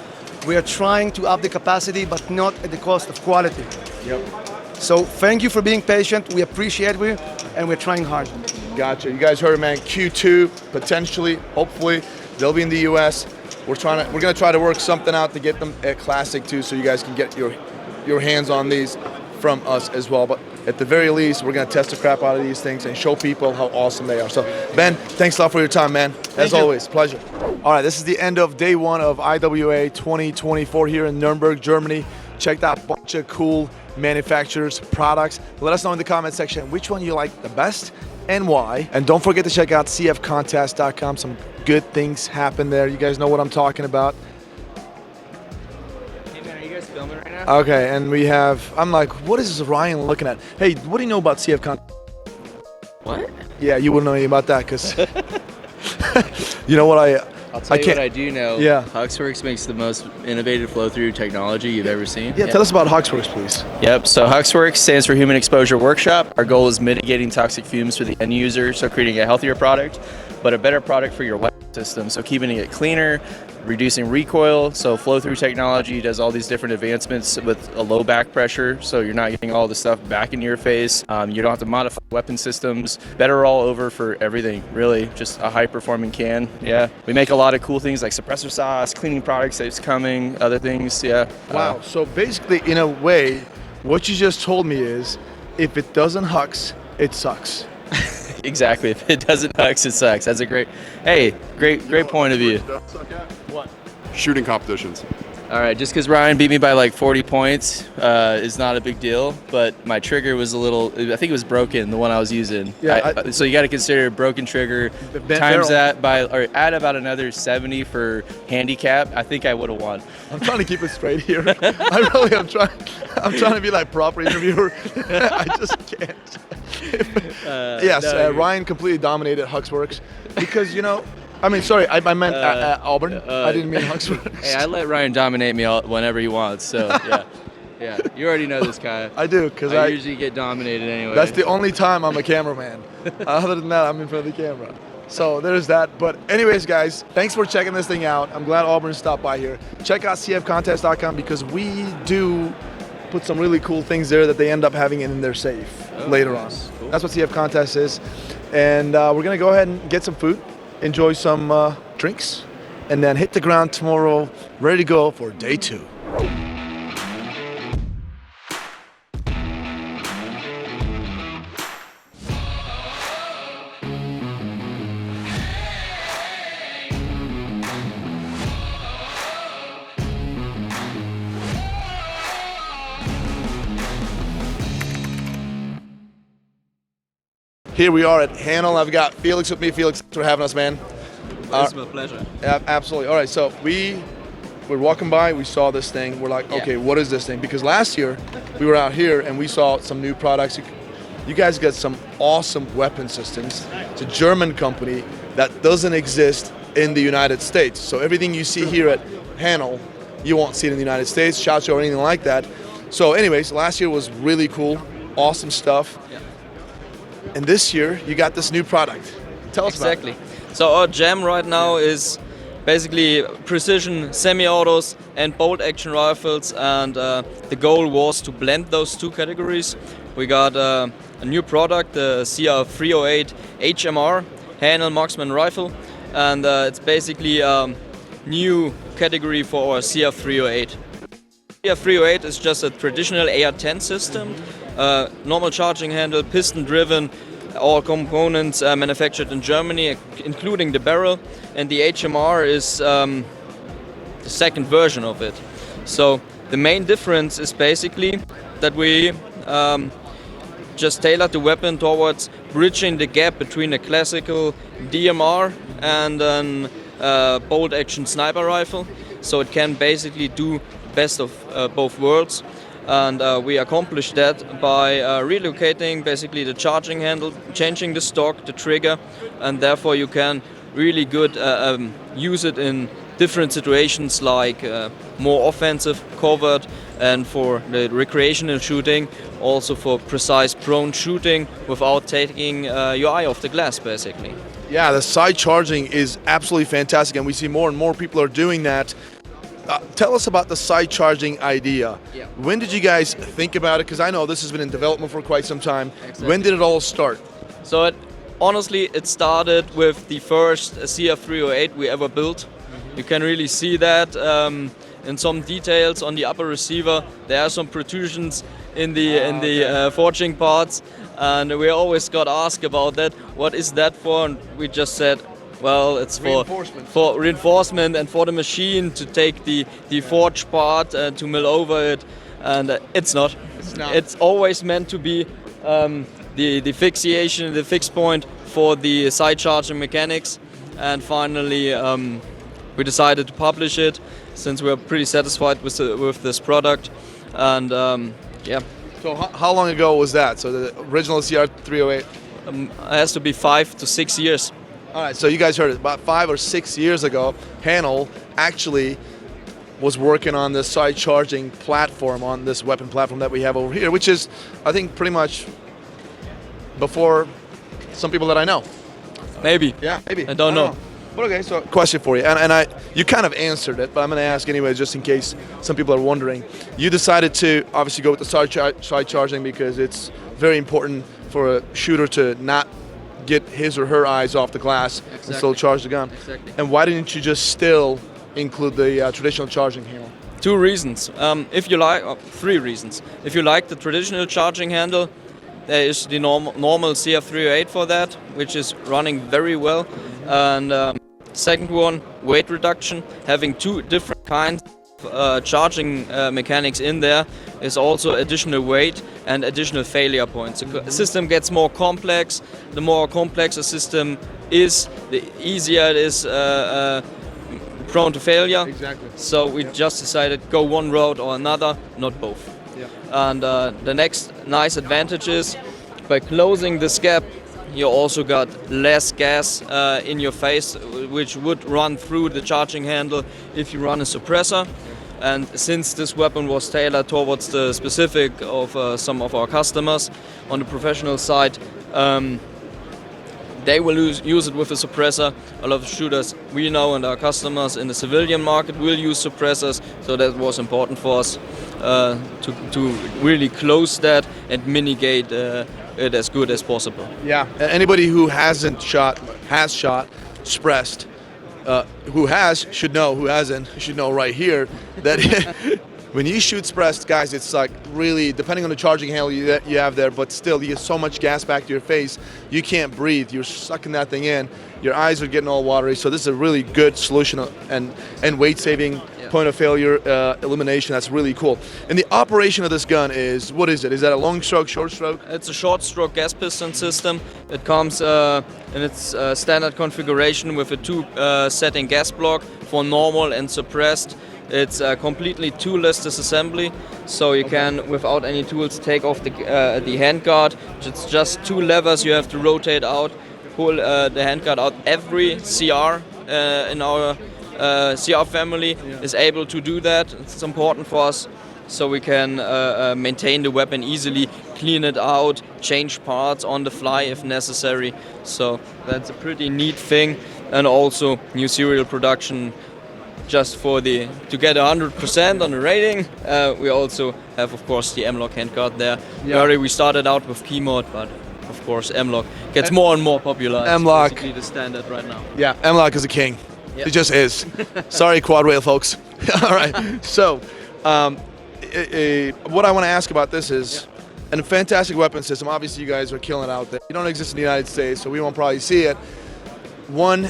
We are trying to up the capacity, but not at the cost of quality. Yep. So thank you for being patient. We appreciate you, and we're trying hard. Gotcha. You guys heard it, man. Q2, potentially, hopefully, they'll be in the US. We're gonna try to work something out to get them at Classic too, so you guys can get your hands on these from us as well. But at the very least, we're gonna test the crap out of these things and show people how awesome they are. So Ben, thanks a lot for your time, man. As always, pleasure. All right, this is the end of day one of IWA 2024 here in Nuremberg, Germany. Checked out a bunch of cool manufacturers, products. Let us know in the comment section which one you like the best and why. And don't forget to check out cfcontest.com. Some good things happen there. You guys know what I'm talking about. Hey man, are you guys filming right now. Okay, and we have, I'm like, what is Ryan looking at? Hey, what do you know about CF Contest? What? Yeah, you wouldn't know anything about that because, you know what, I'll tell you can't- what I do know. Yeah. Huxworks makes the most innovative flow-through technology you've ever seen. Yeah, tell us about Huxworks, please. Yep, so Huxworks stands for Human Exposure Workshop. Our goal is mitigating toxic fumes for the end user, so creating a healthier product, but a better product for your weapon system. So keeping it cleaner, reducing recoil. So flow-through technology does all these different advancements with a low back pressure, so you're not getting all the stuff back into your face. You don't have to modify weapon systems. Better all over for everything, really. Just a high-performing can. Yeah, we make a lot of cool things like suppressor sauce, cleaning products that's coming, other things. Yeah. Wow, so basically, in a way, what you just told me is, if it doesn't hux, it sucks. Exactly. If it doesn't hux, it sucks. That's a great point of view. What? Shooting competitions. All right, just because Ryan beat me by like 40 points is not a big deal, but my trigger was a little, I think it was broken, the one I was using. Yeah, so you got to consider a broken trigger, times that by, or add about another 70 for handicap. I think I would have won. I'm trying to keep it straight here. I really am trying. I'm trying to be like proper interviewer. I just can't. Yes, no, Ryan completely dominated Huxworks because, you know, I mean, sorry, I meant Auburn. I didn't mean Huxworks. Hey, I let Ryan dominate me whenever he wants, so yeah. Yeah, you already know this guy. I do, because I usually get dominated anyway. That's the only time I'm a cameraman. Other than that, I'm in front of the camera. So there's that. But anyways, guys, thanks for checking this thing out. I'm glad Auburn stopped by here. Check out cfcontest.com because we do put some really cool things there that they end up having in their safe later on. Cool. That's what CF Contest is. And we're going to go ahead and get some food, enjoy some drinks, and then hit the ground tomorrow, ready to go for day 2. Here we are at Haenel. I've got Felix with me. Felix, thanks for having us, man. It's my pleasure. Yeah, absolutely. All right, so we were walking by. We saw this thing. We're like, okay, what is this thing? Because last year we were out here and we saw some new products. You guys got some awesome weapon systems. It's a German company that doesn't exist in the United States. So everything you see here at Haenel, you won't see it in the United States, SHOT Show or anything like that. So anyways, last year was really cool, awesome stuff. And this year, you got this new product. Tell us about it. So our jam right now is basically precision semi-autos and bolt-action rifles, and the goal was to blend those two categories. We got a new product, the CR308 HMR, Haenel marksman rifle, and it's basically a new category for our CR308. CR308 is just a traditional AR-10 system, normal charging handle, piston-driven, all components manufactured in Germany, including the barrel, and the HMR is the second version of it. So the main difference is basically that we just tailored the weapon towards bridging the gap between a classical DMR and a bolt-action sniper rifle, so it can basically do best of both worlds. And we accomplished that by relocating basically the charging handle, changing the stock, the trigger, and therefore you can really good use it in different situations like more offensive, covert, and for the recreational shooting, also for precise prone shooting without taking your eye off the glass basically. Yeah, the side charging is absolutely fantastic, and we see more and more people are doing that. Tell us about the side charging idea. Yeah. When did you guys think about it? Because I know this has been in development for quite some time. Exactly. When did it all start? So honestly, it started with the first CR308 we ever built. You can really see that in some details on the upper receiver. There are some protrusions in the forging parts, and we always got asked about that. What is that for? And we just said, well, it's for reinforcement and for the machine to take the forged part to mill over it, and it's not. It's always meant to be the fixation, the fixed point for the side charging mechanics, and finally we decided to publish it since we're pretty satisfied with this product. And yeah. So how long ago was that? So the original CR308? It has to be 5 to 6 years. All right, so you guys heard it. About 5 or 6 years ago, Haenel actually was working on this side charging platform on this weapon platform that we have over here, which is, I think, pretty much before some people that I know. Maybe. Yeah, maybe. I don't know. But okay, so question for you, and you kind of answered it, but I'm going to ask anyway, just in case some people are wondering. You decided to obviously go with the side charging because it's very important for a shooter to not get his or her eyes off the glass and still charge the gun. Exactly. And why didn't you just still include the traditional charging handle? 2 reasons. If you like, 3 reasons. If you like the traditional charging handle, there is the normal CF308 for that, which is running very well. And second one, weight reduction. Having 2 different kinds of charging mechanics in there is also additional weight and additional failure points. The system gets more complex. The more complex a system is, the easier it is prone to failure. Exactly. So we just decided go one road or another, not both. Yeah. And the next nice advantage is by closing this gap, you also got less gas in your face, which would run through the charging handle if you run a suppressor. And since this weapon was tailored towards the specific of some of our customers on the professional side, they will use it with a suppressor. A lot of shooters we know and our customers in the civilian market will use suppressors, so that was important for us to really close that and mitigate it as good as possible. Yeah, anybody who hasn't shot, has shot, suppressed, who has should know, who hasn't should know right here that when you shoot suppressed, guys, it's like really, depending on the charging handle you have there, but still you get so much gas back to your face, you can't breathe. You're sucking that thing in. Your eyes are getting all watery. So this is a really good solution and weight saving, point of failure elimination. That's really cool. And the operation of this gun is, what is it? Is that a long stroke, short stroke? It's a short stroke gas piston system. It comes in its standard configuration with a 2 setting gas block for normal and suppressed. It's completely toolless disassembly, so you can, without any tools, take off the handguard. It's just 2 levers you have to rotate out, pull the handguard out. Every CR in our CR family is able to do that. It's important for us, so we can maintain the weapon easily, clean it out, change parts on the fly if necessary. So that's a pretty neat thing, and also new serial production. Just for to get 100% on the rating, we also have, of course, the M-Lock handguard there. Yeah. We started out with key mode, but of course M-Lock gets more and more popular. M-Lock. It's basically the standard right now. Yeah, M-Lock is a king. Yep. It just is. Sorry, quad rail folks. All right. So, what I want to ask about this is, a fantastic weapon system. Obviously, you guys are killing it out there. You don't exist in the United States, so we won't probably see it.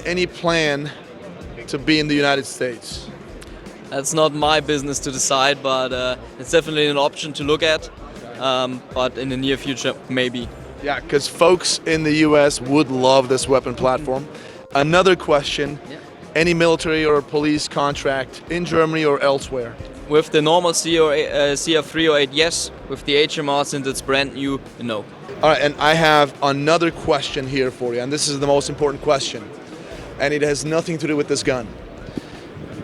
Any plan to be in the United States? That's not my business to decide, but it's definitely an option to look at. But in the near future, maybe. Yeah, because folks in the U.S. would love this weapon platform. Another question, any military or police contract in Germany or elsewhere? With the normal CF308, yes. With the HMR, since it's brand new, no. All right, and I have another question here for you, and this is the most important question. And it has nothing to do with this gun.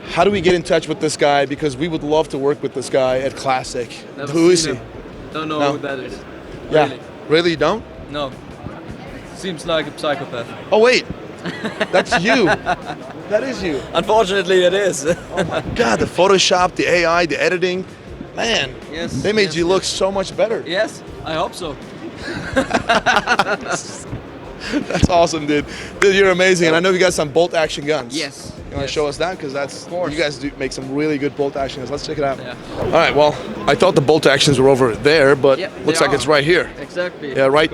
How do we get in touch with this guy? Because we would love to work with this guy at Classic. Who is he? Don't know who that is. Yeah. Really, you don't? No. Seems like a psychopath. Oh, wait. That's you. That is you. Unfortunately, it is. Oh my God, the Photoshop, the AI, the editing. Man, yes, they made you look so much better. Yes, I hope so. That's awesome, dude. Dude, you're amazing. And I know you got some bolt action guns. Yes. You want to show us that? Because that's, you guys do make some really good bolt action guns. Let's check it out. Yeah. All right, well, I thought the bolt actions were over there, but looks like it's right here. Exactly. Yeah, right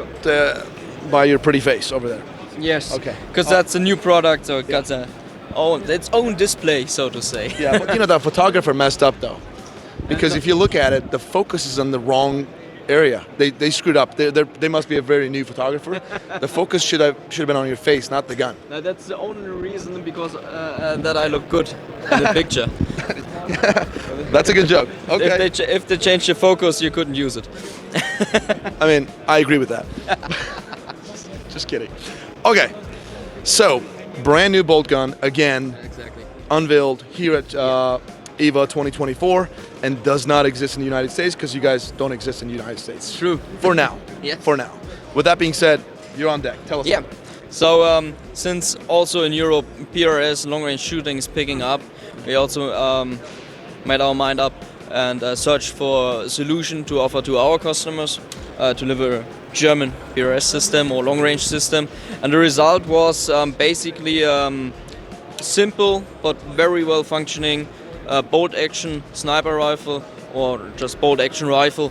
by your pretty face over there. Yes. Okay. Because that's a new product, so it got its own display, so to say. Yeah, but the photographer messed up though. Because if you look at it, the focus is on the wrong area. They screwed up. They must be a very new photographer. The focus should have been on your face, not the gun. That's the only reason, because that I look good in the picture. That's a good joke. Okay. If they change the focus, you couldn't use it. I mean, I agree with that. Just kidding. Okay, so brand new bolt gun again. Exactly. Unveiled here at IWA 2024, and does not exist in the United States because you guys don't exist in the United States. True. For now. Yeah. For now. With that being said, you're on deck. Tell us. Yeah. So since also in Europe PRS long range shooting is picking up, we also made our mind up and searched for a solution to offer to our customers to deliver a German PRS system or long range system, and the result was basically simple but very well functioning bolt action sniper rifle, or just bolt action rifle,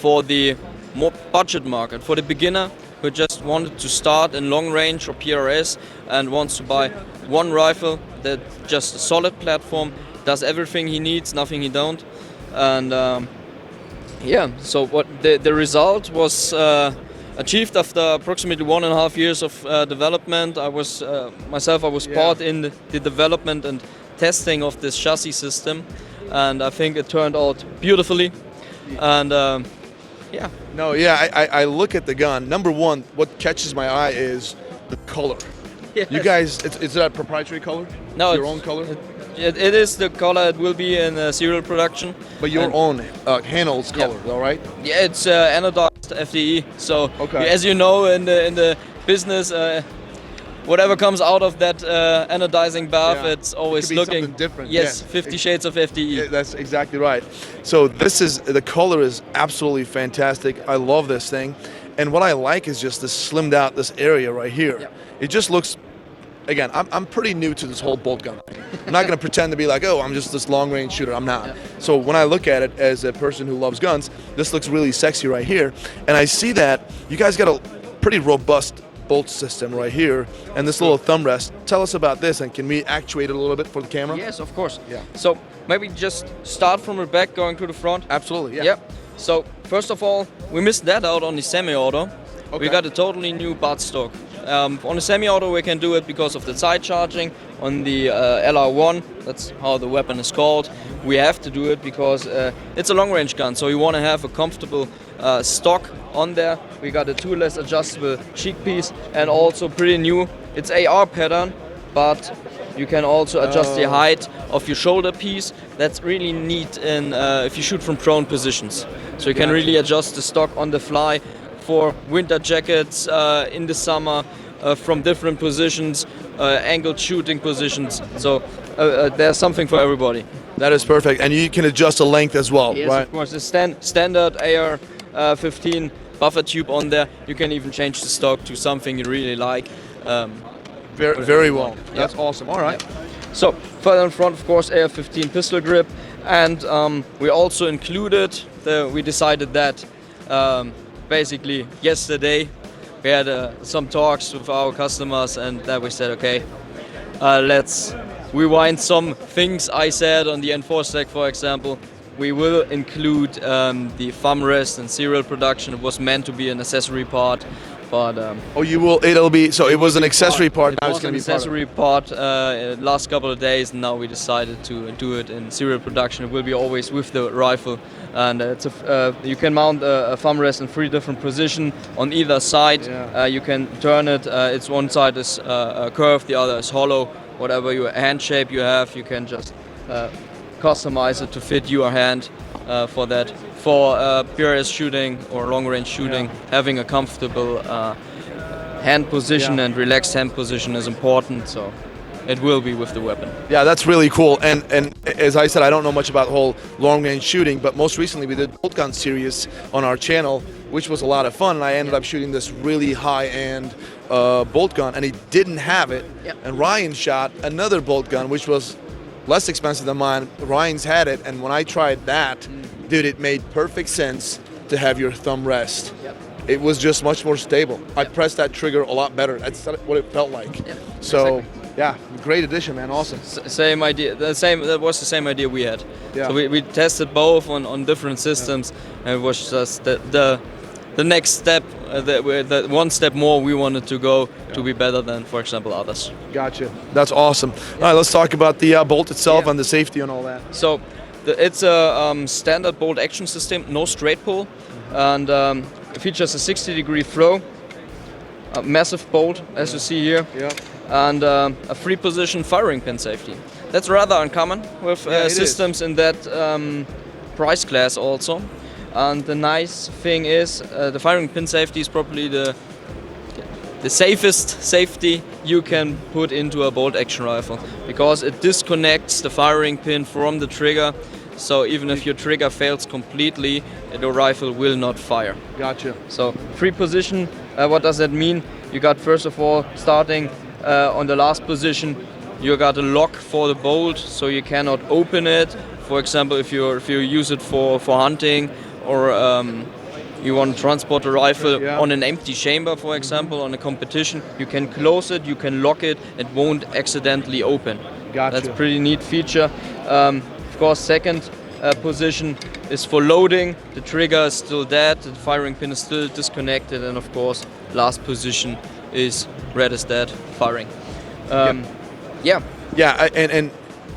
for the more budget market, for the beginner who just wanted to start in long range or PRS and wants to buy one rifle that just a solid platform, does everything he needs, nothing he don't. And yeah, so what the result was achieved after approximately 1.5 years of development. I was part in the development and testing of this chassis system, and I think it turned out beautifully. And yeah. No, yeah, I look at the gun. Number one, what catches my eye is the color. Yes. You guys, is that a proprietary color? No, your own color? It is the color. It will be in serial production. But your own Haenel's color, though, right? Yeah, it's anodized FDE. So as you know, in the business, whatever comes out of that anodizing bath, it's always looking different. Yes, 50 shades of FDE. Yeah, that's exactly right. So the color is absolutely fantastic. I love this thing, and what I like is just this slimmed out this area right here. Yeah. It just looks. Again, I'm pretty new to this whole bolt gun thing. I'm not going to pretend to be like, oh, I'm just this long-range shooter. I'm not. Yeah. So when I look at it as a person who loves guns, this looks really sexy right here. And I see that you guys got a pretty robust bolt system right here and this little thumb rest. Tell us about this, and can we actuate it a little bit for the camera? Yes, of course. Yeah. So maybe just start from the back going to the front. Absolutely, yeah. Yep. So first of all, we missed that out on the semi-auto. Okay. We got a totally new buttstock. On the semi-auto we can do it because of the side charging. On the LR1, that's how the weapon is called, we have to do it because it's a long-range gun, so you want to have a comfortable stock on there. We got a tool-less adjustable cheek piece, and also pretty new, it's AR pattern, but you can also adjust the height of your shoulder piece. That's really neat if you shoot from prone positions. So you can really adjust the stock on the fly for winter jackets in the summer, from different positions, angled shooting positions. So there's something for everybody. That is perfect, and you can adjust the length as well, yes, right? Of course, the standard AR-15 buffer tube on there. You can even change the stock to something you really like. Very well. That's awesome. All right. Yeah. So further in front, of course, AR-15 pistol grip, and we also included. We decided that. Basically yesterday we had some talks with our customers, and that we said, okay, let's rewind some things I said on the Enforce Tac, for example. We will include the thumb rest and serial production. It was meant to be an accessory part, but oh, you will. It'll be so. It was an accessory part. Now it's going to be accessory part. Last couple of days, and now we decided to do it in serial production. It will be always with the rifle, and it's you can mount a thumb rest in 3 different positions on either side. Yeah. You can turn it. It's one side is curved, the other is hollow. Whatever your hand shape you have, you can just customize it to fit your hand for that. For PRS shooting or long-range shooting, having a comfortable hand position and relaxed hand position is important, so it will be with the weapon. Yeah, that's really cool. And as I said, I don't know much about the whole long-range shooting, but most recently we did bolt gun series on our channel, which was a lot of fun, and I ended up shooting this really high-end bolt gun, and he didn't have it. Yep. And Ryan shot another bolt gun, which was less expensive than mine. Ryan's had it, and when I tried that, dude, it made perfect sense to have your thumb rest. Yep. It was just much more stable. Yep. I pressed that trigger a lot better. That's what it felt like. Yep. So, exactly. Yeah, great addition, man. Awesome. Same idea. That was the same idea we had. Yeah. So we tested both on different systems, and it was just the next step. The one step more we wanted to go to be better than, for example, others. Gotcha. That's awesome. All right, let's talk about the bolt itself and the safety and all that. So it's a standard bolt action system, no straight pull, and it features a 60-degree throw, a massive bolt, as you see here. Yeah. And a 3-position firing pin safety. That's rather uncommon with systems in that price class also. And the nice thing is the firing pin safety is probably the safest safety you can put into a bolt action rifle, because it disconnects the firing pin from the trigger. So even if your trigger fails completely, the rifle will not fire. Gotcha. So 3-position, what does that mean? You got, first of all, starting on the last position, you got a lock for the bolt, so you cannot open it. For example, if you use it for hunting, or you want to transport a rifle on an empty chamber, for example, on a competition, you can close it, you can lock it, it won't accidentally open. Gotcha. That's a pretty neat feature. Of course, second position is for loading. The trigger is still dead, the firing pin is still disconnected, and of course, last position is red is dead, firing. Yeah, and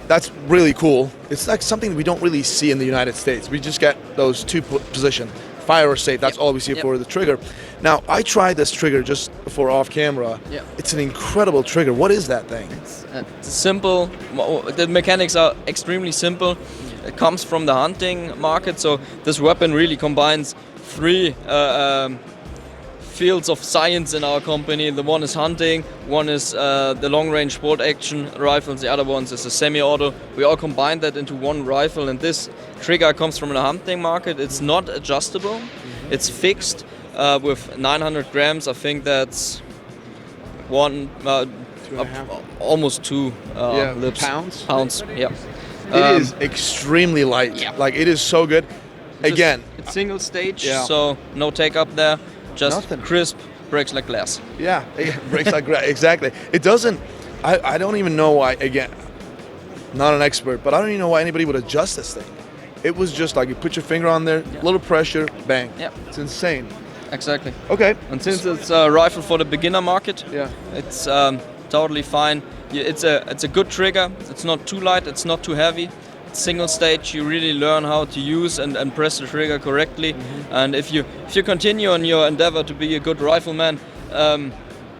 that's really cool. It's like something we don't really see in the United States. We just get those two position, fire or safe. That's all we see for the trigger. Now, I tried this trigger just before off camera. Yeah. It's an incredible trigger. What is that thing? It's simple. The mechanics are extremely simple. It comes from the hunting market, so this weapon really combines three fields of science in our company. The one is hunting, one is the long-range bolt action rifles, the other one is a semi-auto. We all combine that into one rifle, and this trigger comes from the hunting market. It's not adjustable, it's fixed with 900 grams. I think that's almost 2 lips. Pounds, yeah. It is extremely light. Yeah. Like, it is so good. Again, it's single stage, so no take up there. Just crisp, breaks like glass. Yeah, it breaks like glass. Exactly. It doesn't. I don't even know why. Again, not an expert, but I don't even know why anybody would adjust this thing. It was just like you put your finger on there, little pressure, bang. Yeah. It's insane. Exactly. Okay. And since it's a rifle for the beginner market, yeah, it's totally fine. It's a good trigger. It's not too light. It's not too heavy. Single stage, you really learn how to use and press the trigger correctly. And if you continue on your endeavor to be a good rifleman,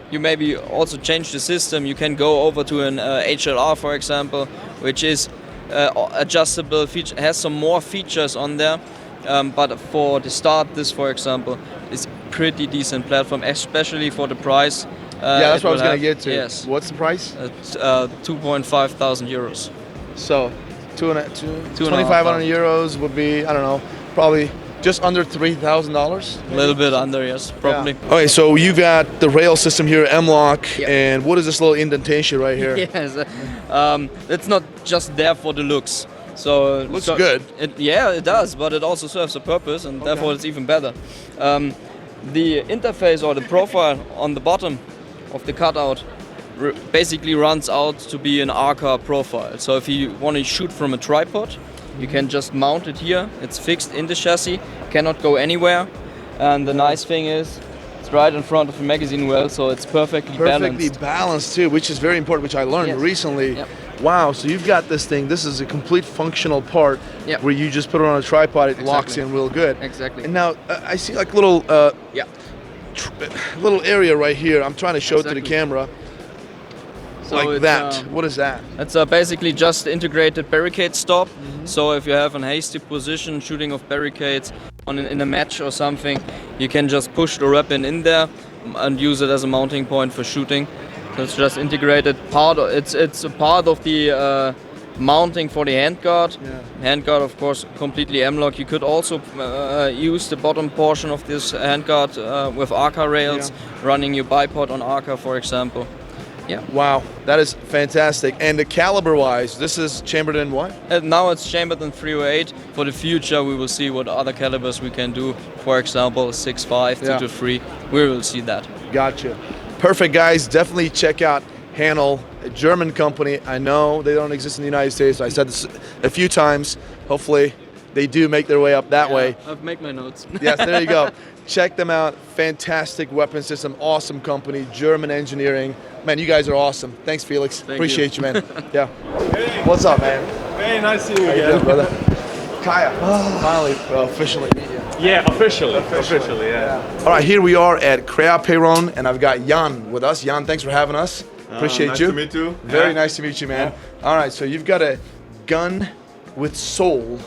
you maybe also change the system. You can go over to an HLR, for example, which is adjustable, has some more features on there. But for the start, this, for example, is pretty decent platform, especially for the price. Yeah, that's what I was going to get to. Yes. What's the price? 2.5 thousand euros. So 2,500 euros would be, I don't know, probably just under $3,000. A little bit under, yes, probably. Yeah. Okay, so you got the rail system here, M-Lock, and what is this little indentation right here? Yes, it's not just there for the looks. So looks good. It does, but it also serves a purpose, and therefore it's even better. The interface or the profile on the bottom of the cutout basically runs out to be an ARCA profile. So if you want to shoot from a tripod, you can just mount it here. It's fixed in the chassis, cannot go anywhere. And the nice thing is, it's right in front of the magazine well, so it's perfectly balanced. Perfectly balanced too, which is very important, which I learned recently. Yep. Wow, so you've got this thing. This is a complete functional part where you just put it on a tripod, it locks in real good. Exactly. And now I see like little little area right here. I'm trying to show it to the camera. So like that. What is that? It's basically just integrated barricade stop. So if you have a hasty position, shooting of barricades in a match or something, you can just push the weapon in there and use it as a mounting point for shooting. So it's just integrated part. It's a part of the mounting for the handguard. Handguard, of course, completely M-lock. You could also use the bottom portion of this handguard with ARCA rails, running your bipod on ARCA, for example. Yeah. Wow, that is fantastic. And the caliber-wise, this is chambered in what? Now it's chambered in 308. For the future, we will see what other calibers we can do. For example, 6.5, 2 to 3. We will see that. Gotcha. Perfect, guys. Definitely check out Haenel, a German company. I know they don't exist in the United States. I said this a few times. Hopefully they do make their way up that way. I've made my notes. Yes, there you go. Check them out. Fantastic weapon system. Awesome company. German engineering. Man, you guys are awesome. Thanks, Felix. Appreciate you, man. Yeah. Hey. What's up, man? Hey, nice to see you How you again. doing, brother? Kaya, finally officially meet you. Yeah, officially, yeah. All right, here we are at Crayon, and I've got Jan with us. Jan, thanks for having us. Appreciate nice you. to meet you. Very Yeah. nice to meet you, man. All right, so you've got a gun with soul.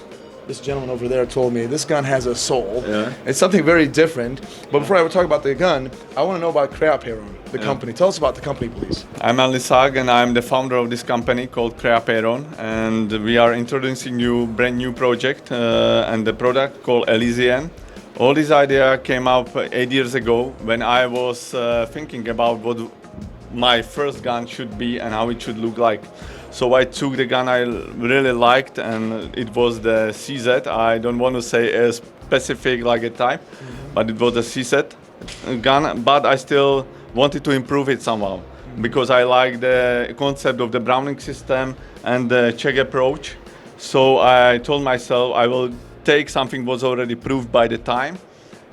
This gentleman over there told me this gun has a soul. Yeah. It's something very different. But before I would talk about the gun, I want to know about Crayon, the company. Tell us about the company, please. I'm Ali Sag, and I'm the founder of this company called Crayon, and we are introducing you brand new project and the product called Elian. All this idea came up 8 years ago when I was thinking about what my first gun should be and how it should look like. So I took the gun I really liked, and it was the CZ. I don't want to say a specific like a type, but it was a CZ gun. But I still wanted to improve it somehow because I like the concept of the Browning system and the Czech approach. So I told myself I will take something was already proved by the time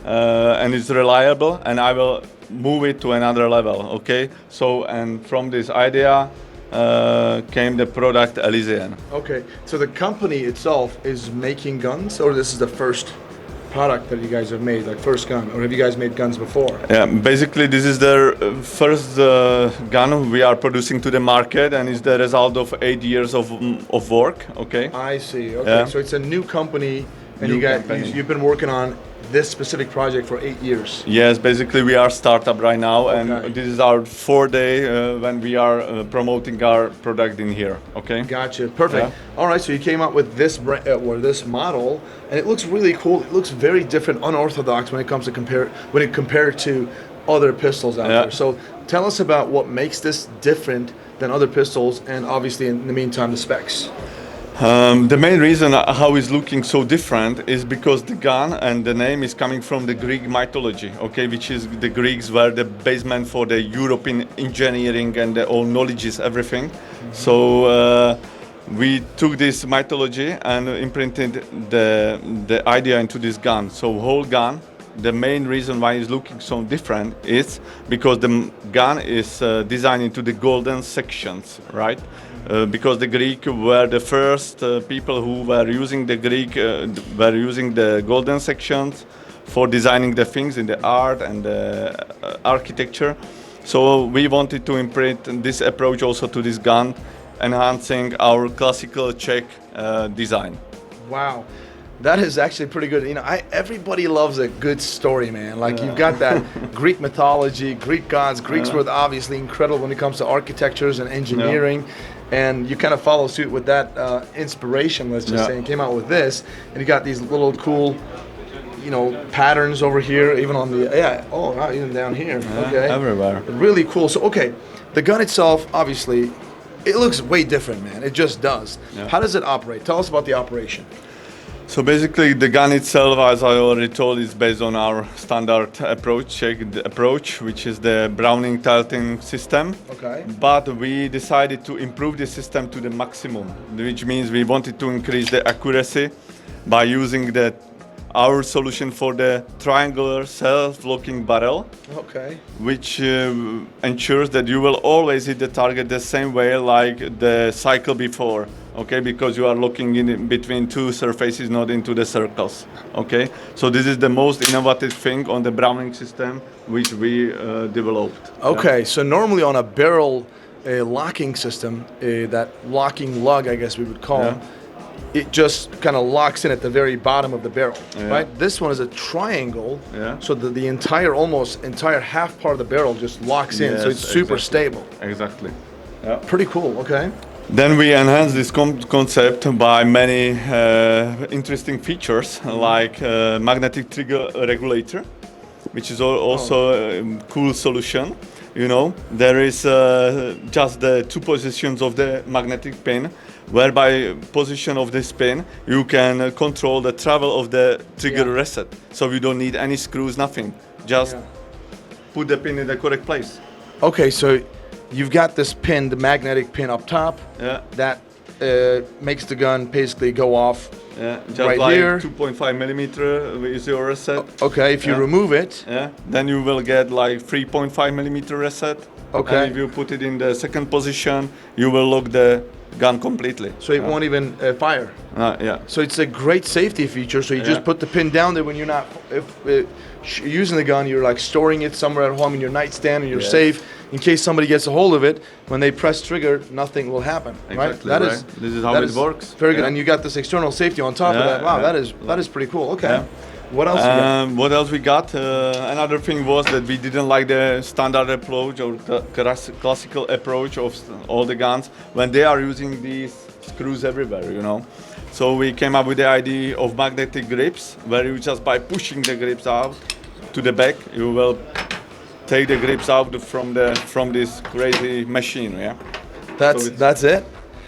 and it's reliable, and I will move it to another level. Okay. So and from this idea came the product Elian. Okay, so the company itself is making guns, or this is the first product that you guys have made, like first gun, or have you guys made guns before? Yeah, basically this is the first gun we are producing to the market, and it's the result of 8 years of work. Okay. I see. Okay, Yeah. so it's a new company, and New company. you've been working on this specific project for 8 years. Yes, basically we are startup right now, and this is our 4th day when we are promoting our product in here. Okay. Gotcha. Perfect. Yeah. All right, so you came up with this or this model, and it looks really cool. It looks very different, unorthodox when it comes to compared to other pistols out Yeah. there. So tell us about what makes this different than other pistols, and obviously in the meantime the specs. The main reason how it's looking so different is because the gun and the name is coming from the Greek mythology, okay, which is the Greeks were the basement for the European engineering and the all knowledge, everything. So we took this mythology and imprinted the idea into this gun. So whole gun, the main reason why it's looking so different is because the gun is designed into the golden sections, right? Because the Greek were the first people who were using the golden sections for designing the things in the art and the architecture. So we wanted to imprint this approach also to this gun, enhancing our classical Czech design. Wow. That is actually pretty good. You know, everybody loves a good story, man. Like you've got that Greek mythology, Greek gods. Greeks were obviously incredible when it comes to architectures and engineering. And you kind of follow suit with that inspiration, let's just say, and came out with this. And you got these little cool, you know, patterns over here, even on the, wow, even down here. Okay. Everywhere. Really cool. So, okay, the gun itself, obviously, it looks way different, man. It just does. Yeah. How does it operate? Tell us about the operation. So basically the gun itself, as I already told, is based on our standard approach, which is the Browning tilting system. Okay. But we decided to improve the system to the maximum, which means we wanted to increase the accuracy by using our solution for the triangular self-locking barrel. Okay. Which ensures that you will always hit the target the same way like the cycle before. Okay, because you are looking in between two surfaces, not into the circles. Okay, so this is the most innovative thing on the Browning system which we developed. Okay, so normally on a barrel locking system, that locking lug, I guess we would call them, it just kind of locks in at the very bottom of the barrel, right? This one is a triangle, so the entire half part of the barrel just locks in, so it's super stable. Exactly. Pretty cool. Okay. Then we enhance this concept by many interesting features, like magnetic trigger regulator, which is also a cool solution. You know, there is just the two positions of the magnetic pin, whereby position of this pin you can control the travel of the trigger reset. So you don't need any screws, nothing. Just put the pin in the correct place. Okay, so you've got this pin, the magnetic pin up top. Yeah. That makes the gun basically go off. Yeah, just right like here. 2.5 millimeter is your reset. Okay, if you remove it, then you will get like 3.5 millimeter reset. Okay. And if you put it in the second position, you will lock the gun completely. So it won't even fire. Yeah. So it's a great safety feature. So you just put the pin down there when you're not using the gun. You're like storing it somewhere at home in your nightstand, and you're safe in case somebody gets a hold of it. When they press trigger, nothing will happen. Exactly, right? right. This is how it works. Very good. And you got this external safety on top of that. Wow, that is pretty cool. Okay. What else? What else we got? Another thing was that we didn't like the standard approach or the classical approach of all the guns when they are using these screws everywhere, you know. So we came up with the idea of magnetic grips, where you just by pushing the grips out to the back, you will take the grips out from this crazy machine. Yeah. That's it.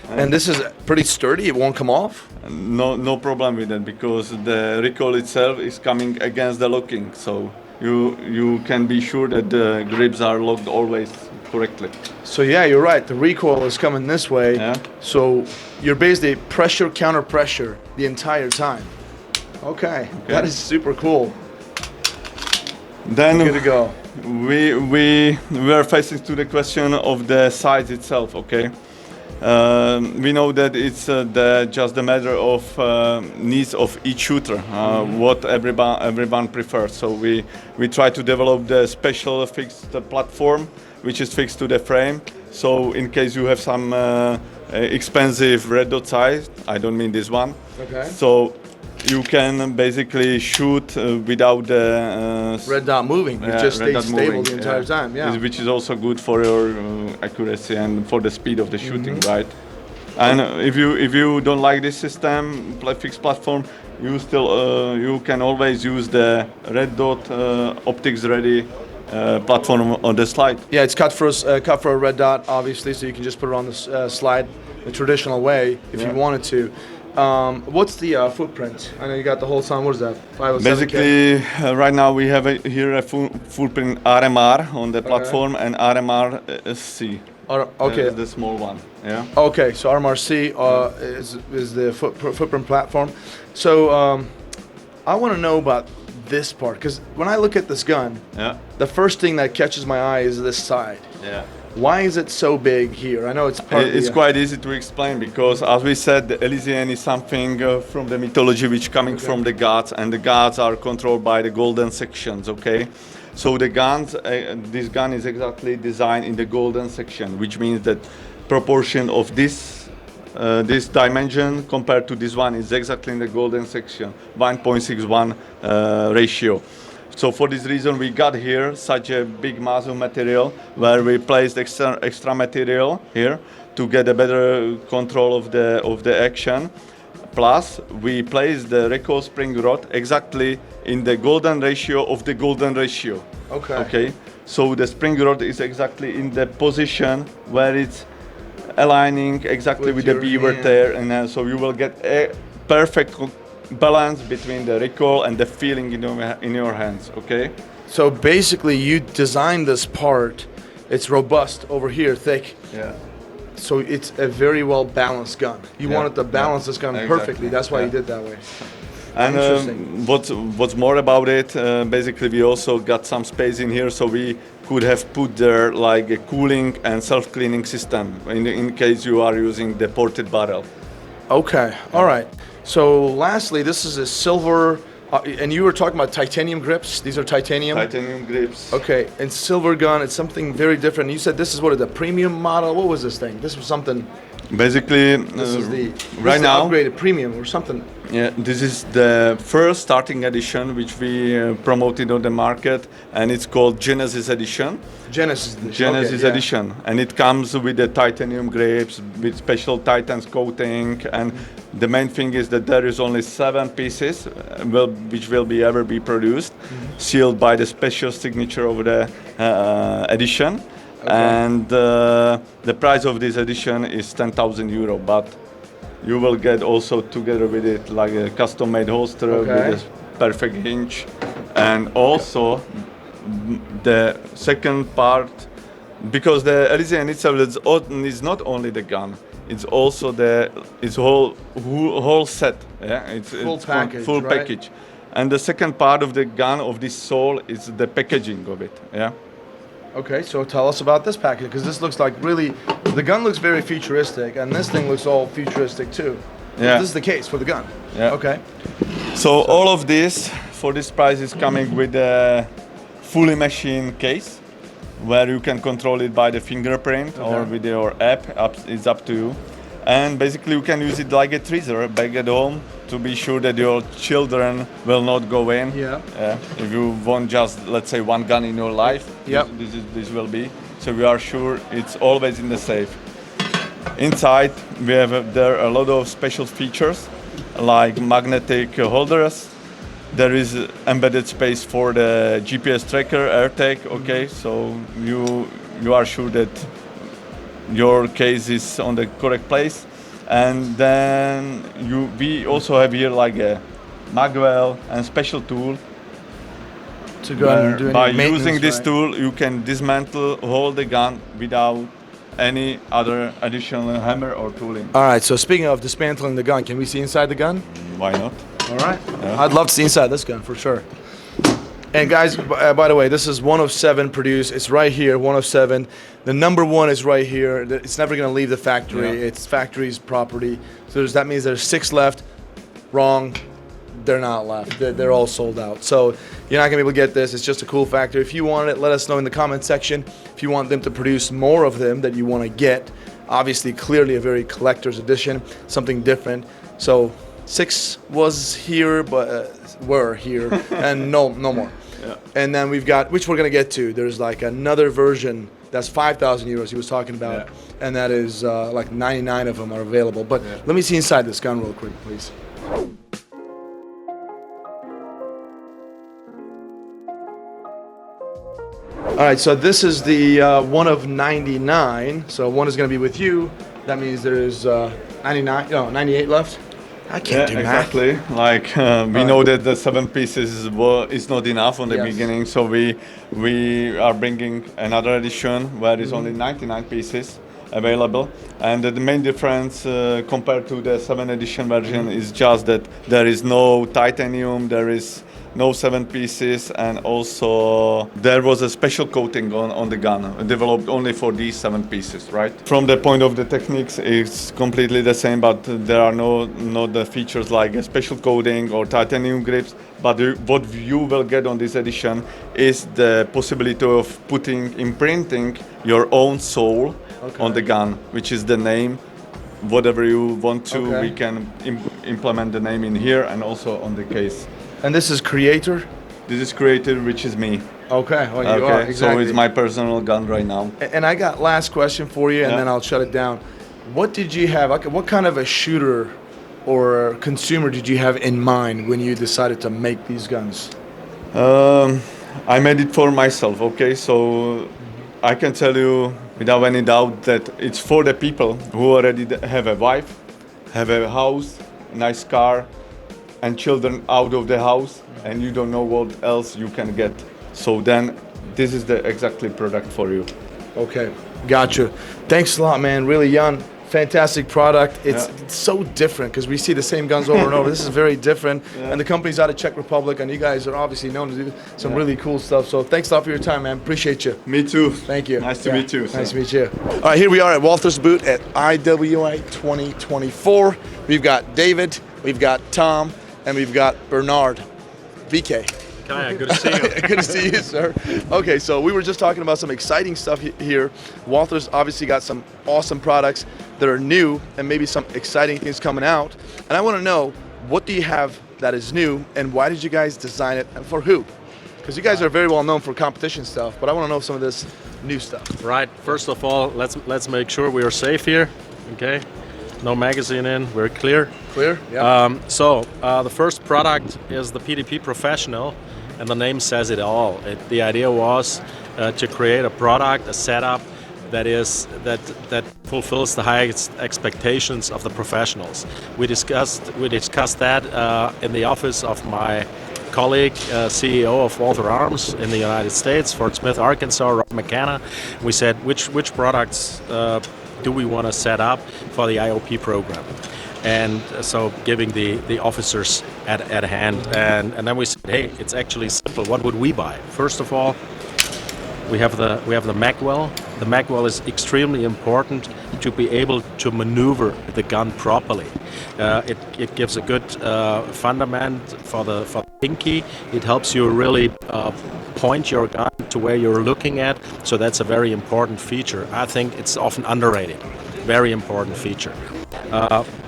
And this is pretty sturdy. It won't come off. No problem with it because the recoil itself is coming against the locking, so you can be sure that the grips are locked always correctly. So yeah, you're right. The recoil is coming this way. Yeah. So you're basically pressure counter pressure the entire time. Okay. That is super cool. Then good to go. We were facing to the question of the size itself. Okay. We know that it's just a matter of needs of each shooter, what everyone prefers. So we try to develop the special fixed platform, which is fixed to the frame. So in case you have some expensive red dot sight, I don't mean this one. Okay. So you can basically shoot without the red dot moving. It just stays stable the entire time. Yeah. Which is also good for your accuracy and for the speed of the shooting, right? And if you don't like this system, fixed platform, you still you can always use the red dot optics ready platform on the slide. Yeah, it's cut for a red dot, obviously, so you can just put it on the slide the traditional way if you wanted to. What's the footprint? I know you got the whole sound. What is that? 507K? Basically, right now we have here a footprint RMR on the platform and RMR C. Okay. The small one. Yeah. Okay, so RMRC is the footprint platform. So I want to know about this part because when I look at this gun, the first thing that catches my eye is this side. Yeah. Why is it so big here? I know it's part of It's quite easy to explain because, as we said, the Elysian is something from the mythology which coming from the gods, and the gods are controlled by the golden sections. Okay, so the guns, this gun is exactly designed in the golden section, which means that proportion of this dimension compared to this one is exactly in the golden section, 1.61 ratio. So for this reason, we got here such a big mass of material where we placed extra material here to get a better control of the action. Plus, we placed the recoil spring rod exactly in the golden ratio of the golden ratio. Okay. Okay. So the spring rod is exactly in the position where it's aligning exactly with the beaver there, and so you will get a perfect balance between the recoil and the feeling in your hands. Okay. So basically, you designed this part. It's robust over here, thick. Yeah. So it's a very well balanced gun. You wanted to balance this gun perfectly. That's why you did that way. And what's more about it? Basically, we also got some space in here, so we could have put there like a cooling and self-cleaning system in case you are using the ported barrel. Okay. All right. So lastly, this is a silver, and you were talking about titanium grips. These are titanium? Titanium grips. Okay, and silver gun, it's something very different. You said this is a premium model? What was this thing? This was something... Basically, right now, upgraded premium or something. Yeah, this is the first starting edition which we promoted on the market, and it's called Genesis Edition. Genesis Edition. Genesis Edition, and it comes with the titanium grips with special titans coating, and the main thing is that there is only 7 pieces which will ever be produced, sealed by the special signature of the edition. Okay. And the price of this edition is €10,000, but you will get also together with it like a custom-made holster with a perfect hinge, and also the second part because the Elysian itself is not only the gun, it's also the whole set. Yeah, it's package, full right? package. And the second part of the gun of this sole is the packaging of it. Yeah. Okay, so tell us about this package, because this looks like really, the gun looks very futuristic, and this thing looks all futuristic too. Yeah. This is the case for the gun. Yeah. Okay. So all of this for this price is coming with a fully machined case, where you can control it by the fingerprint or with your app. It's up to you. And basically you can use it like a treasure back at home to be sure that your children will not go in. Yeah. If you want just, let's say, one gun in your life, yep. this will be. So we are sure it's always in the safe. Inside we have there a lot of special features like magnetic holders. There is embedded space for the GPS tracker, AirTag. Okay, so you are sure that your case is on the correct place. And then we also have here like a magwell and special tool. To go and do any by maintenance, using this right? tool, you can dismantle, hold the gun without any other additional hammer or tooling. All right, so speaking of dismantling the gun, can we see inside the gun? Why not? All right. Yeah. I'd love to see inside this gun for sure. And guys, by the way, this is 1 of 7 produced. It's right here, 1 of 7. The number 1 is right here. It's never going to leave the factory. Yeah. It's factory's property. So that means there's 6 left. Wrong. They're not left. They're all sold out. So you're not going to be able to get this. It's just a cool factor. If you want it, let us know in the comment section. If you want them to produce more of them that you want to get, obviously, clearly a very collector's edition, something different. So 6 was here, but were here, and no more. Yeah. And then we've got, which we're gonna get to. There's like another version that's 5,000 euros he was talking about, and that is like 99 of them are available. But let me see inside this gun real quick, please. All right, so this is the 1 of 99. So 1 is gonna be with you. That means there's 98 left. I can't do math. Exactly. Like we know that the 7 pieces is not enough on the beginning, so we are bringing another edition where there's only 99 pieces available. And the main difference compared to the 7 edition version is just that there is no titanium, there is no 7 pieces, and also there was a special coating on the gun developed only for these 7 pieces, right? From the point of the techniques, it's completely the same, but there are not the features like a special coating or titanium grips. But what you will get on this edition is the possibility of imprinting your own soul on the gun, which is the name. Whatever you want to, we can implement the name in here and also on the case. And this is Creator? This is Creator, which is me. Okay, well, you are, exactly. So it's my personal gun right now. And I got last question for you, and then I'll shut it down. What did you have, what kind of a shooter or consumer did you have in mind when you decided to make these guns? I made it for myself, okay? So I can tell you without any doubt that it's for the people who already have a wife, have a house, a nice car, and children out of the house, and you don't know what else you can get. So then this is the exactly product for you. Okay, gotcha. Thanks a lot, man. Really, Jan, fantastic product. It's so different because we see the same guns over and over. This is very different, and the company's out of Czech Republic, and you guys are obviously known to do some really cool stuff. So thanks a lot for your time, man. Appreciate you. Me too. Thank you. Nice to meet you. Nice to meet you. All right, here we are at Walther's booth at IWA 2024. We've got David, we've got Tom, and we've got Bernard. VK. Kaya, good to see you. Good to see you, sir. Okay, so we were just talking about some exciting stuff here. Walther's obviously got some awesome products that are new and maybe some exciting things coming out. And I want to know, what do you have that is new, and why did you guys design it, and for who? Because you guys are very well known for competition stuff, but I want to know some of this new stuff. Right. First of all, let's make sure we are safe here. Okay. No magazine in. We're clear. Clear. Yeah. So the first product is the PDP Professional, and the name says it all. The idea was to create a product, a setup that fulfills the highest expectations of the professionals. We discussed that in the office of my colleague, CEO of Walther Arms in the United States, Fort Smith, Arkansas, Rob McKenna. We said, which products do we want to set up for the IOP program? And so giving the officers at hand. And then we said, hey, it's actually simple. What would we buy? First of all, we have the magwell. The magwell is extremely important to be able to maneuver the gun properly. It gives a good fundament for the pinky. It helps you really point your gun to where you're looking at. So that's a very important feature. I think it's often underrated. Very important feature.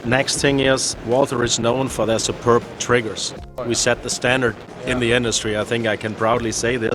Next thing is, Walther is known for their superb triggers. We set the standard in the industry. I think I can proudly say this.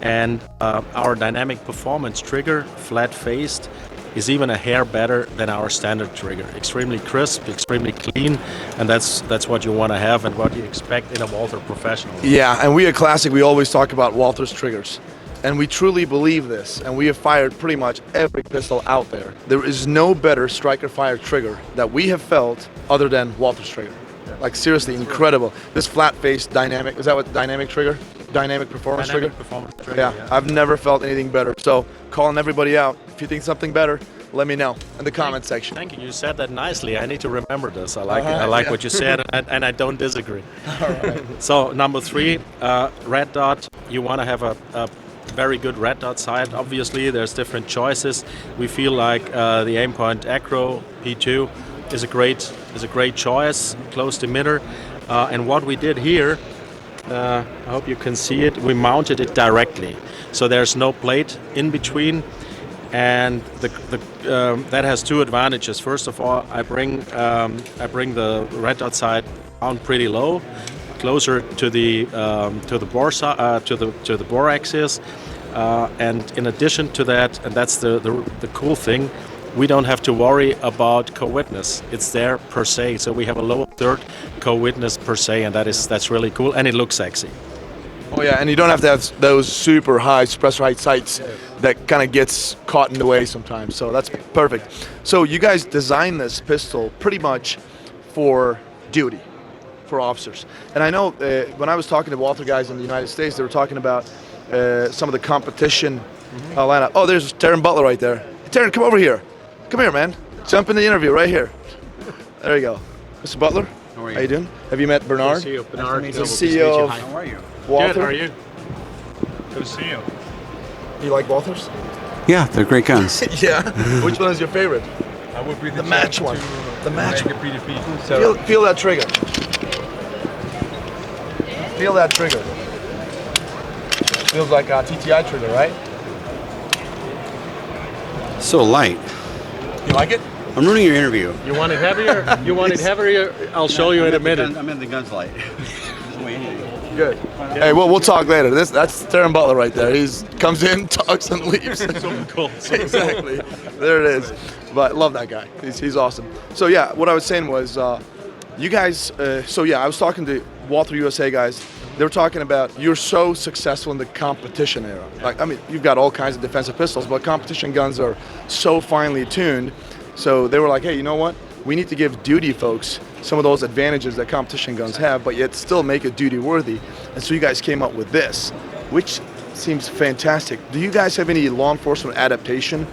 And our dynamic performance trigger, flat-faced, is even a hair better than our standard trigger. Extremely crisp, extremely clean, and that's what you want to have and what you expect in a Walther Professional. Yeah, and we at Classic, we always talk about Walther's triggers. And we truly believe this, and we have fired pretty much every pistol out there. There is no better striker fire trigger that we have felt other than Walther's trigger. Like seriously, incredible. This flat-faced dynamic, is that what dynamic trigger? Dynamic performance trigger? Performance trigger, yeah, I've never felt anything better. So calling everybody out, if you think something better, let me know in the comment section. Thank you. You said that nicely. I need to remember this. I like it. I like what you said, and I don't disagree. All right. So number 3, red dot. You want to have a very good red dot sight. Obviously, there's different choices. We feel like the Aimpoint Acro P2 is a great choice, closed emitter. And what we did here, I hope you can see it, we mounted it directly. So there's no plate in between, and that has 2 advantages. First of all, I bring the red dot sight down pretty low, closer to the bore axis, and in addition to that, and that's the cool thing, we don't have to worry about co-witness. It's there per se, so we have a lower third co-witness per se, and that's really cool, and it looks sexy. Oh yeah, and you don't have to have those super high suppressor height sights that kind of gets caught in the way sometimes, so that's perfect. So you guys designed this pistol pretty much for duty, for officers. And I know when I was talking to Walther guys in the United States, they were talking about some of the competition lineup. Oh, there's Taran Butler right there. Hey, Taran, come over here. Come here, man. Jump in the interview right here. There you go. Mr. Butler, how are you doing? Have you met Bernard? Good to see you, Bernard. He's the CEO of How are you? Walther. Good, how are you? Good to see you. You like Walthers? Yeah, they're great guns. Yeah. Which one is your favorite? I would be the match one. The match one. PDP. Feel that trigger. Feel that trigger. Feels like a TTI trigger, right? So light. You like it? I'm ruining your interview. You want it heavier? You want it heavier? I'll show you in a minute. I'm in the guns light. Good. Hey, we'll talk later. That's Taran Butler right there. He's comes in, talks, and leaves. So cool. Exactly. There it is. But love that guy. He's awesome. So yeah, what I was saying was, you guys. So yeah, I was talking to Walther USA guys. They were talking about you're so successful in the competition era. Like, I mean, you've got all kinds of defensive pistols, but competition guns are so finely tuned. So they were like, hey, you know what? We need to give duty folks some of those advantages that competition guns have, but yet still make it duty worthy. And so you guys came up with this, which seems fantastic. Do you guys have any law enforcement adaptation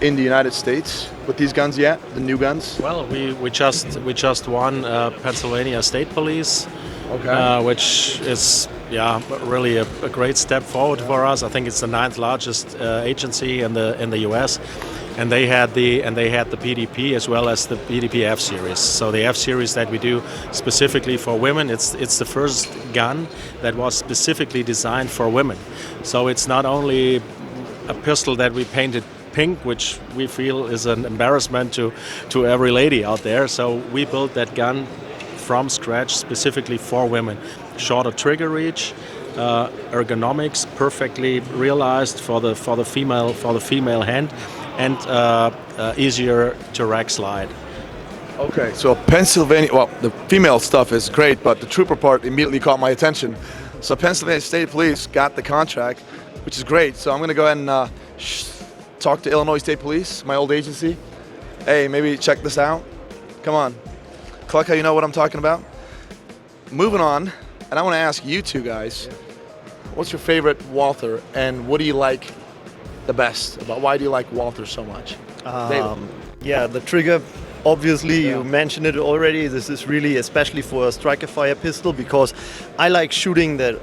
in the United States with these guns yet, the new guns? Well, we just won Pennsylvania State Police, which is really a great step forward for us. I think it's the 9th largest agency in the U.S. And they had the PDP as well as the PDP F series. So the F series that we do specifically for women, it's the first gun that was specifically designed for women. So it's not only a pistol that we painted pink, which we feel is an embarrassment to every lady out there. So we built that gun from scratch specifically for women. Shorter trigger reach, ergonomics perfectly realized for the female hand, and easier to rack slide. Okay, so Pennsylvania, well, the female stuff is great, but the trooper part immediately caught my attention. So Pennsylvania State Police got the contract, which is great. So I'm going to go ahead and talk to Illinois State Police, my old agency. Hey, maybe check this out. Come on. Cluck, how you know what I'm talking about? Moving on, And I want to ask you two guys, what's your favorite Walther, and what do you like the best about? Why do you like Walther so much? David? Yeah, the trigger. Obviously, you mentioned it already. This is really especially for a striker fire pistol, because I like shooting the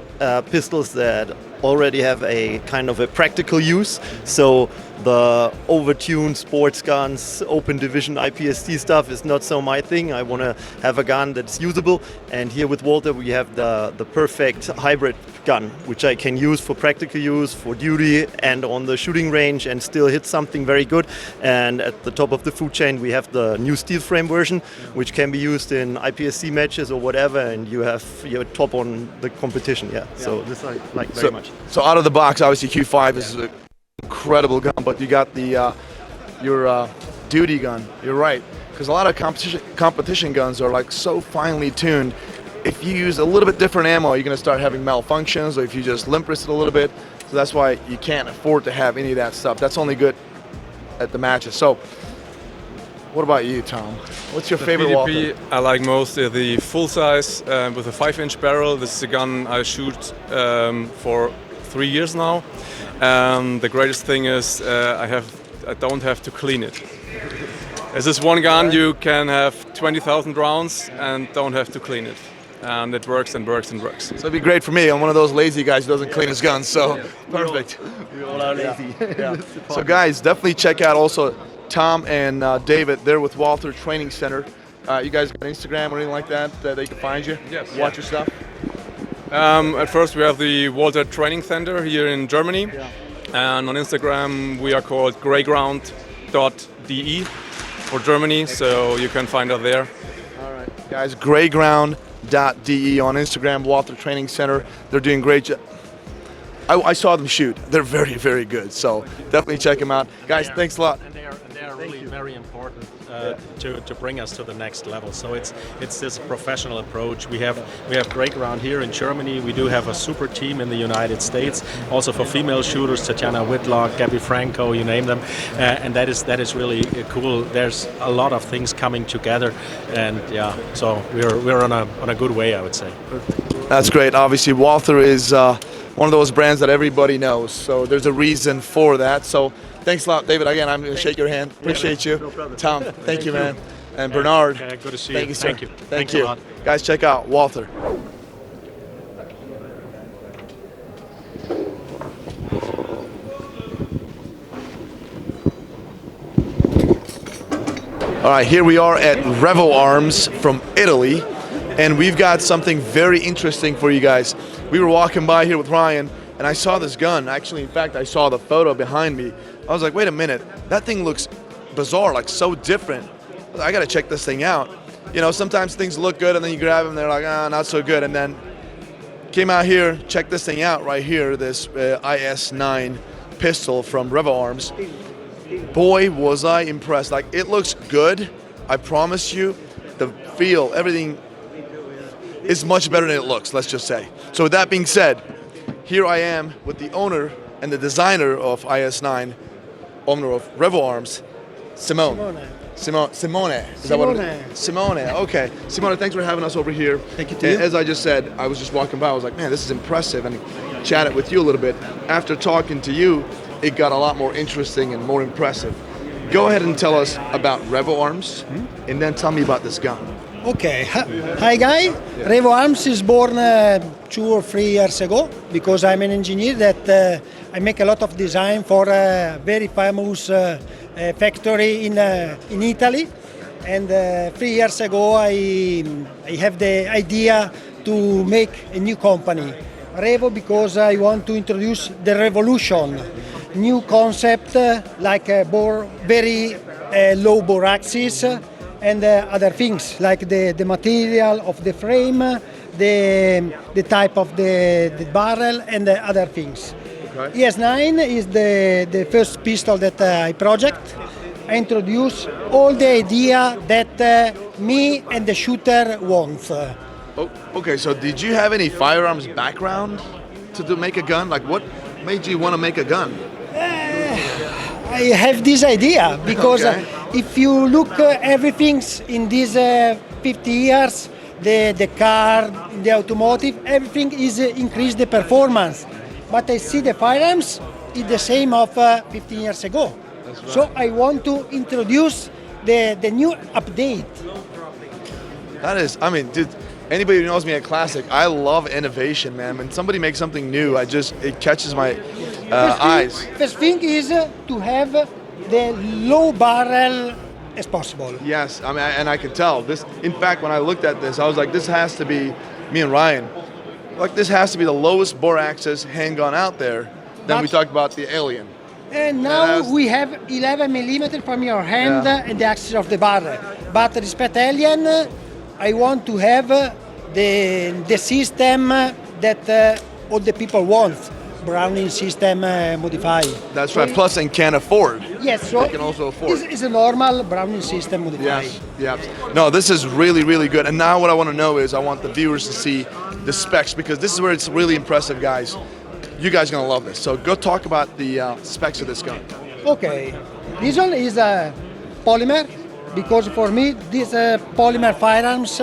pistols that already have a kind of a practical use. So the overtuned sports guns, open division IPSC stuff is not so my thing. I want to have a gun that's usable. And here with Walther, we have the perfect hybrid gun, which I can use for practical use, for duty, and on the shooting range, and still hit something very good. And at the top of the food chain, we have the new steel frame version, which can be used in IPSC matches or whatever, and you have your top on the competition. Yeah. So this I like very much. So out of the box, obviously Q5 is an incredible gun, but you got the your duty gun. You're right, because a lot of competition guns are like so finely tuned. If you use a little bit different ammo, you're going to start having malfunctions, or if you just limp wrist it a little bit. So that's why you can't afford to have any of that stuff. That's only good at the matches. So what about you, Tom? What's your favorite PDP Walther? I like most is the full size with a 5-inch barrel. This is a gun I shoot for 3 years now. The greatest thing is I don't have to clean it. As this one gun, you can have 20,000 rounds and don't have to clean it. And it works and works and works. So it'd be great for me. I'm one of those lazy guys who doesn't clean his guns, so perfect. We all are lazy. Yeah. So guys, definitely check out also Tom and David. They're with Walther Training Center. You guys got Instagram or anything like that they can find you? Yes. Watch your stuff? At first we have the Walther Training Center here in Germany. And on Instagram we are called greyground.de for Germany, so you can find us there. All right, guys, greyground.de on Instagram, Walther Training Center. They're doing great job. I saw them shoot. They're very, very good. So definitely check them out. Guys, thanks a lot. And they are really very important to bring us to the next level. So it's this professional approach. We have Greyground here in Germany. We do have a super team in the United States, also for female shooters, Tatjana Whitlock, Gabby Franco, you name them, and that is really cool. There's a lot of things coming together, and yeah, so we're on a good way, I would say. That's great. Obviously, Walther is one of those brands that everybody knows, so there's a reason for that. So thanks a lot, David. Again, I'm going to shake your hand. Appreciate you. No problem. Tom, thank you, man. And Bernard, good to see thank you. you, sir. Thank you. Thank Thanks you. a lot. Guys, check out Walther. All right, here we are at Revo Arms from Italy, and we've got something very interesting for you guys. We were walking by here with Ryan, and I saw this gun. Actually, in fact, I saw the photo behind me. I was like, wait a minute, that thing looks bizarre, like so different. I gotta check this thing out. You know, sometimes things look good, and then you grab them, and they're like, ah, not so good. And then came out here, checked this thing out right here, this IS9 pistol from Revo Arms. Boy, was I impressed. Like, it looks good. I promise you, the feel, everything is much better than it looks, let's just say. So with that being said, here I am with the owner and the designer of IS9, owner of Revo Arms, Simone. Simone. Is that what it is? Simone. Okay. Simone, thanks for having us over here. Thank you, too. And as I just said, I was just walking by. I was like, man, this is impressive, and chatted with you a little bit. After talking to you, it got a lot more interesting and more impressive. Go ahead and tell us about Revo Arms, and then tell me about this gun. Okay, hi guys. Revo Arms is born 2 or 3 years ago because I'm an engineer that I make a lot of design for a very famous factory in Italy. And 3 years ago I have the idea to make a new company, Revo, because I want to introduce the revolution, new concept like very low bore axis, and other things like the material of the frame, the type of the barrel, and the other things. Okay. IS9 is the first pistol that I project. I introduce all the idea that me and the shooter want. Oh, okay, so did you have any firearms background to make a gun? Like, what made you want to make a gun? I have this idea because if you look everything in these 50 years, the car, the automotive, everything is increase the performance. But I see the firearms is the same of 15 years ago. Right. So I want to introduce the new update. That is, I mean, dude, anybody who knows me at Classic, I love innovation, man. When somebody makes something new, it catches my eyes. First thing is to have the low barrel as possible. Yes, I mean, and I can tell this. In fact, when I looked at this, I was like, this has to be, me and Ryan, like this has to be the lowest bore axis handgun out there. Then we talked about the Alien. And now we have 11 millimeter from your hand and the axis of the barrel. But respect Alien, I want to have the system that all the people want. Browning system modified. That's right. Plus, and can afford. Yes, so they can also afford. It's a normal Browning system modified. Yes. No, this is really, really good. And now what I want to know is I want the viewers to see the specs, because this is where it's really impressive, guys. You guys are going to love this. So go talk about the specs of this gun. Okay. This one is a polymer, because for me, these polymer firearms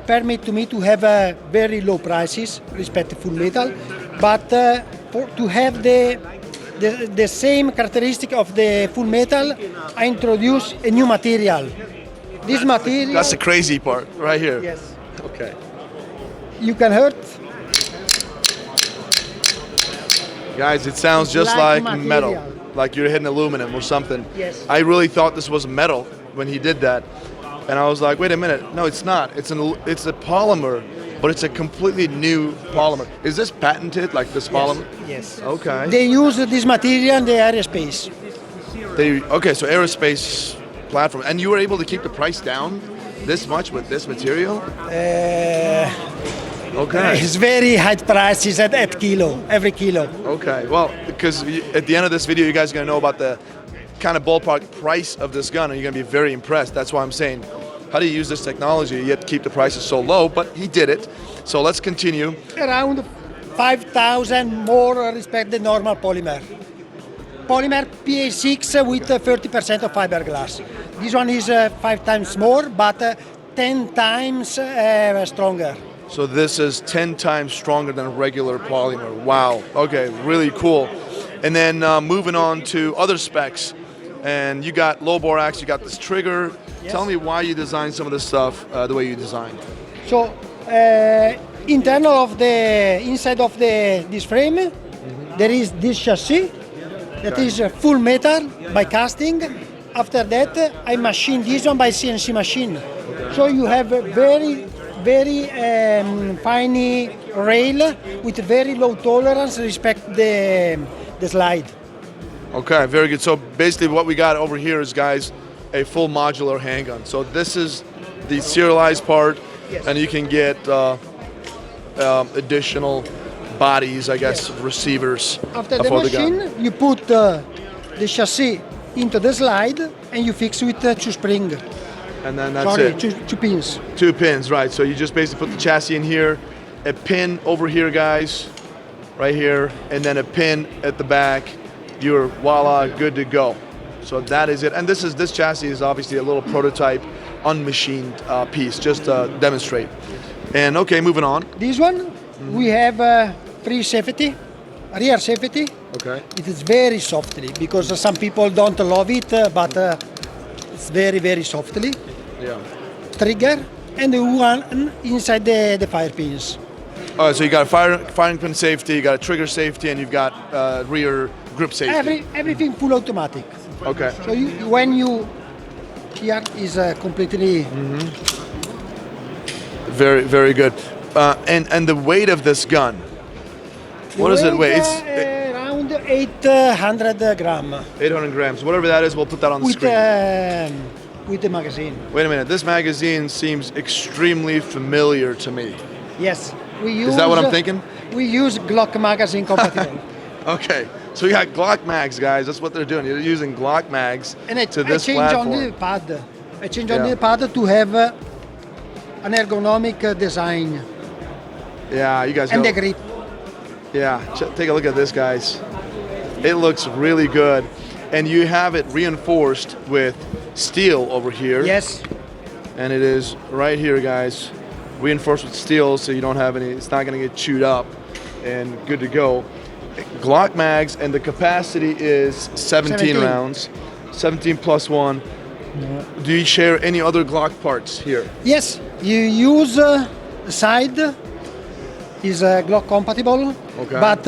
permit to me to have very low prices respect to full metal, but to have the same characteristic of the full metal, I introduce a new material. This material... That's the crazy part, right here. Yes. Okay. You can hurt. Guys, it sounds just like material. metal, like you're hitting aluminum or something. Yes. I really thought this was metal when he did that. And I was like, wait a minute, no, it's not. It's a polymer, but it's a completely new polymer. Is this patented, like this polymer? Yes. Okay. They use this material in the aerospace. Okay, so aerospace platform. And you were able to keep the price down this much with this material? Okay. It's very high prices at kilo, every kilo. Okay, well, because at the end of this video, you guys are going to know about the kind of ballpark price of this gun, and you're going to be very impressed. That's why I'm saying, how do you use this technology yet keep the prices so low? But he did it. So let's continue. Around 5,000 more respect the normal polymer. Polymer PA6 with 30% of fiberglass. This one is 5 times more, but 10 times stronger. So this is 10 times stronger than regular polymer. Wow. Okay, really cool. And then moving on to other specs. And you got low bore axe, you got this trigger. Yes. Tell me why you designed some of this stuff the way you designed. So, internal of the inside of this frame, there is this chassis that is full metal by casting. After that, I machine this one by CNC machine. Okay. So you have a very fine rail with very low tolerance respect the slide. Okay, very good. So basically what we got over here is, guys, a full modular handgun. So this is the serialized part, yes. And you can get additional bodies, I guess, yes. Receivers. After the machine, you put the chassis into the slide and you fix with 2 springs. And then that's it. Two pins. 2 pins, right. So you just basically put the chassis in here, a pin over here, guys, right here, and then a pin at the back. You're voila, good to go. So that is it. And this chassis is obviously a little prototype, unmachined piece, just to demonstrate. And okay, moving on. This one, we have rear safety. Okay. It is very softly because some people don't love it, but it's very softly. Yeah. Trigger and the one inside the fire pins. All right, so you got a firing pin safety, you got a trigger safety, and you've got rear grip safety. Everything full automatic. Okay. So when you here is completely. Very good. And the weight of this gun. What does it weigh? It's around 800 grams. 800 grams. Whatever that is, we'll put that on the screen. With the magazine. Wait a minute. This magazine seems extremely familiar to me. Yes. Is that what I'm thinking? We use Glock magazine compatible. Okay. So you got Glock mags, guys. That's what they're doing. You're using Glock mags to this platform. I change on the pad to have an ergonomic design. Yeah, you guys. And the grip. Yeah, take a look at this, guys. It looks really good. And you have it reinforced with steel over here. Yes. And it is right here, guys. reinforced with steel, so you don't have any. It's not going to get chewed up, and good to go. Glock mags, and the capacity is 17 rounds, 17 plus 1. Do you share any other Glock parts here? Yes, you use the side is Glock compatible, Okay. but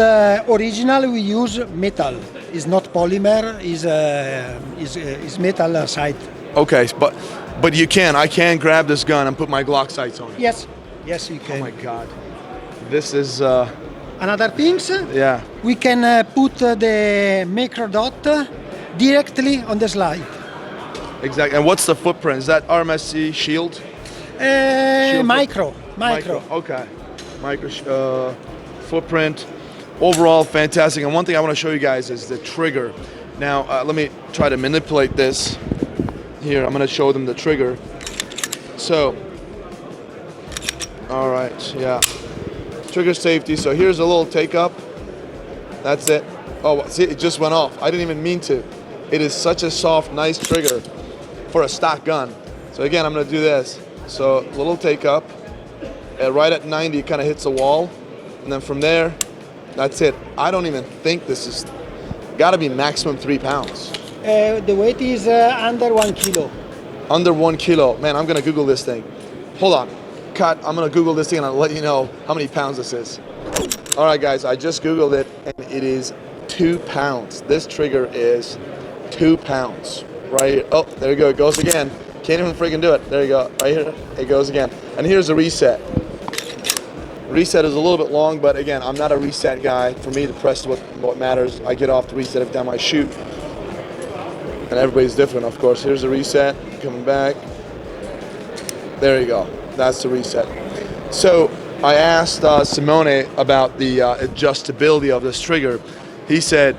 originally we use metal. It's not polymer. Is metal side. Okay, but you can. I can grab this gun and put my Glock sights on it. Yes, yes, you can. Oh my God, this is. Another things. Yeah. We can put the micro dot directly on the slide. Exactly. And what's the footprint? Is that RMSC shield? Micro. Okay. Micro footprint. Overall, fantastic. And one thing I want to show you guys is the trigger. Now, let me try to manipulate this. Here, I'm going to show them the trigger. So, all right, yeah. Trigger safety. So here's a little take up. That's it. Oh, see, it just went off. I didn't even mean to. It is such a soft, nice trigger for a stock gun. So again, I'm going to do this. So little take up. Right at 90, it kind of hits the wall. And then from there, that's it. I don't even think this is, got to be maximum 3 pounds. The weight is under 1 kilo. Under 1 kilo. Man, I'm going to Google this thing. Hold on. Cut. I'm going to Google this thing and I'll let you know how many pounds this is. All right, guys, I just Googled it and it is 2 pounds. This trigger is 2 pounds. Right here. Oh, there you go. It goes again. Can't even freaking do it. There you go. Right here. It goes again. And here's the reset. Reset is a little bit long, but again, I'm not a reset guy. For me, the press is what matters. I get off the reset every time I shoot. And everybody's different, of course. Here's the reset. Coming back. There you go. That's the reset. So I asked Simone about the adjustability of this trigger. He said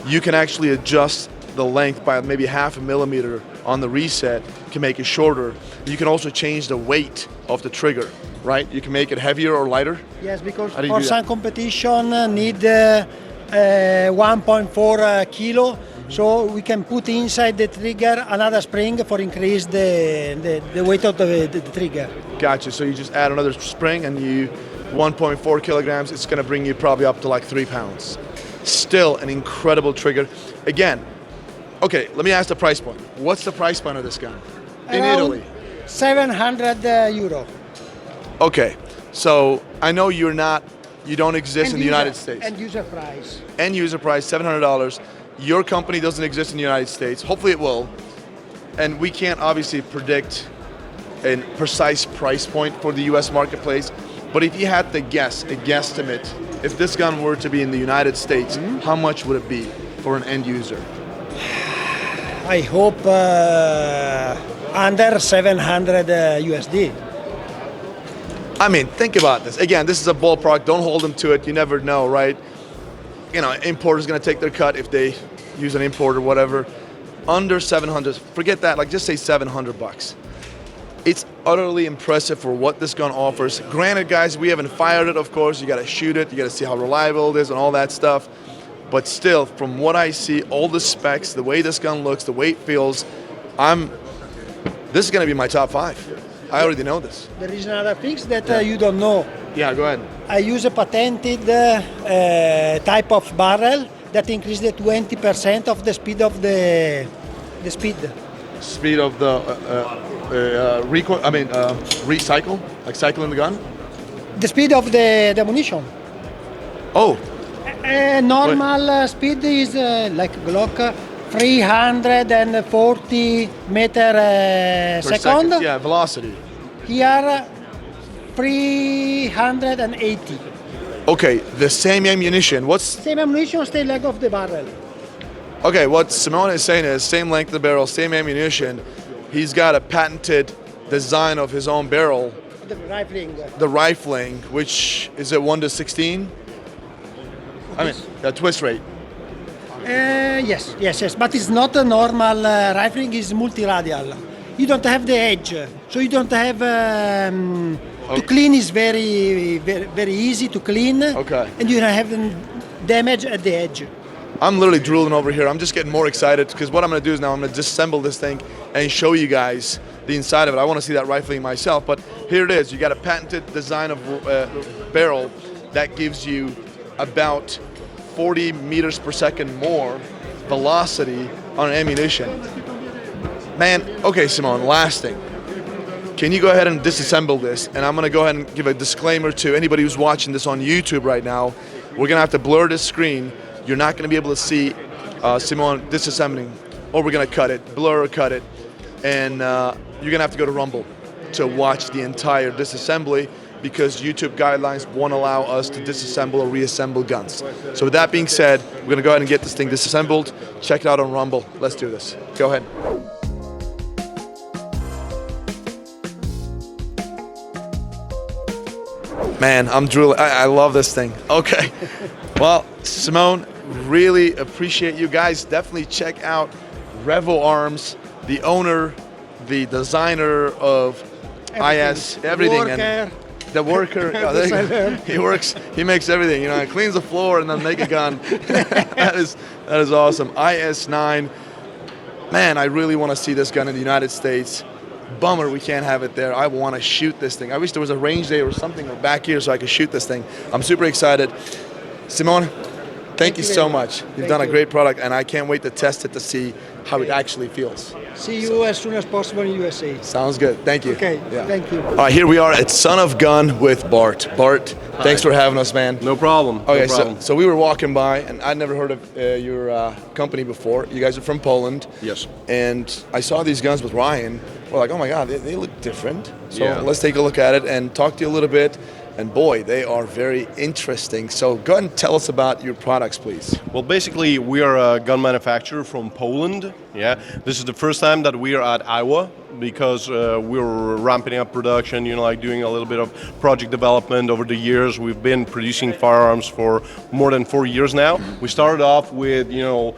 you can actually adjust the length by maybe 0.5 millimeter on the reset, can make it shorter. You can also change the weight of the trigger, right? You can make it heavier or lighter. Yes, because How do you for do some that? competition need 1.4 kilo, so we can put inside the trigger another spring for increase the weight of the trigger. Gotcha. So you just add another spring and you 1.4 kilograms. It's going to bring you probably up to like 3 pounds. Still an incredible trigger. Again, okay, let me ask the price point. What's the price point of this gun in Around Italy? 700 euro. Okay, so I know you don't exist in the United States. End user price. End user price, $700. Your company doesn't exist in the United States. Hopefully it will. And we can't obviously predict a precise price point for the US marketplace. But if you had to guess, a guesstimate, if this gun were to be in the United States, how much would it be for an end user? I hope under 700 USD. I mean, think about this. Again, this is a ballpark. Don't hold them to it. You never know, right? You know, importer's going to take their cut if they use an import or whatever. Under 700, forget that. Like, just say $700. It's utterly impressive for what this gun offers. Granted, guys, we haven't fired it, of course. You got to shoot it. You got to see how reliable it is and all that stuff. But still, from what I see, all the specs, the way this gun looks, the way it feels, this is going to be my top 5. I already know this. There is another thing that you don't know. Yeah, go ahead. I use a patented type of barrel that increases 20% of the speed of the speed. Speed of the recoil. I mean, recycle, like cycling the gun. The speed of the ammunition. Oh. Normal speed is like Glock 340 meter Per second. Yeah, velocity. Here 380. Okay, the same ammunition. Same ammunition, same length of the barrel. Okay, what Simone is saying is same length of the barrel, same ammunition. He's got a patented design of his own barrel. The rifling. The rifling, which is at 1:16. I mean, the twist rate. Yes. But it's not a normal rifling, it's multi-radial. You don't have the edge, so you don't have... To clean is very easy to clean. Okay. And you don't have damage at the edge. I'm literally drooling over here. I'm just getting more excited because what I'm going to do is now I'm going to disassemble this thing and show you guys the inside of it. I want to see that rifling myself, but here it is. You got a patented design of barrel that gives you about 40 meters per second more velocity on ammunition. Man, okay, Simone, last thing. Can you go ahead and disassemble this? And I'm gonna go ahead and give a disclaimer to anybody who's watching this on YouTube right now. We're gonna have to blur this screen. You're not gonna be able to see Simone disassembling, or we're gonna cut it, blur or cut it. And you're gonna have to go to Rumble to watch the entire disassembly, because YouTube guidelines won't allow us to disassemble or reassemble guns. So with that being said, we're gonna go ahead and get this thing disassembled. Check it out on Rumble. Let's do this. Go ahead. Man, I'm drooling. I love this thing. Okay. Well, Simone, really appreciate you guys. Definitely check out Revo Arms, the owner, the designer of IS, everything. And the worker, he works, he makes everything, you know, he cleans the floor and then make a gun. that is awesome. IS9, man, I really want to see this gun in the United States. Bummer we can't have it there. I want to shoot this thing. I wish there was a range day or something or back here so I could shoot this thing. I'm super excited. Simone, thank you so much. You've done a great product, and I can't wait to test it to see how it actually feels. See you as soon as possible in USA. Sounds good. Thank you. Okay, thank you. All right, here we are at Son of Gun with Bart. Bart, thanks for having us, man. No problem. Okay, no problem. So we were walking by, and I'd never heard of your company before. You guys are from Poland. Yes. And I saw these guns with Ryan. We're like, oh my God, they look different. So Yeah. let's take a look at it and talk to you a little bit. And boy, they are very interesting. So go ahead and tell us about your products, please. Well, basically, we are a gun manufacturer from Poland. Yeah, this is the first time that we are at IWA, because we're ramping up production. You know, like doing a little bit of project development over the years. We've been producing firearms for more than 4 years now. We started off with, you know,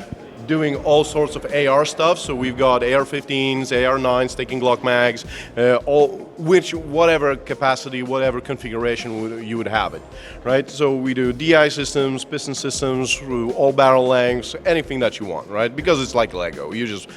doing all sorts of AR stuff. So we've got AR-15s, AR-9s, taking Glock mags, whatever capacity, whatever configuration you would have it, right? So we do DI systems, piston systems, all barrel lengths, anything that you want, right? Because it's like Lego. You just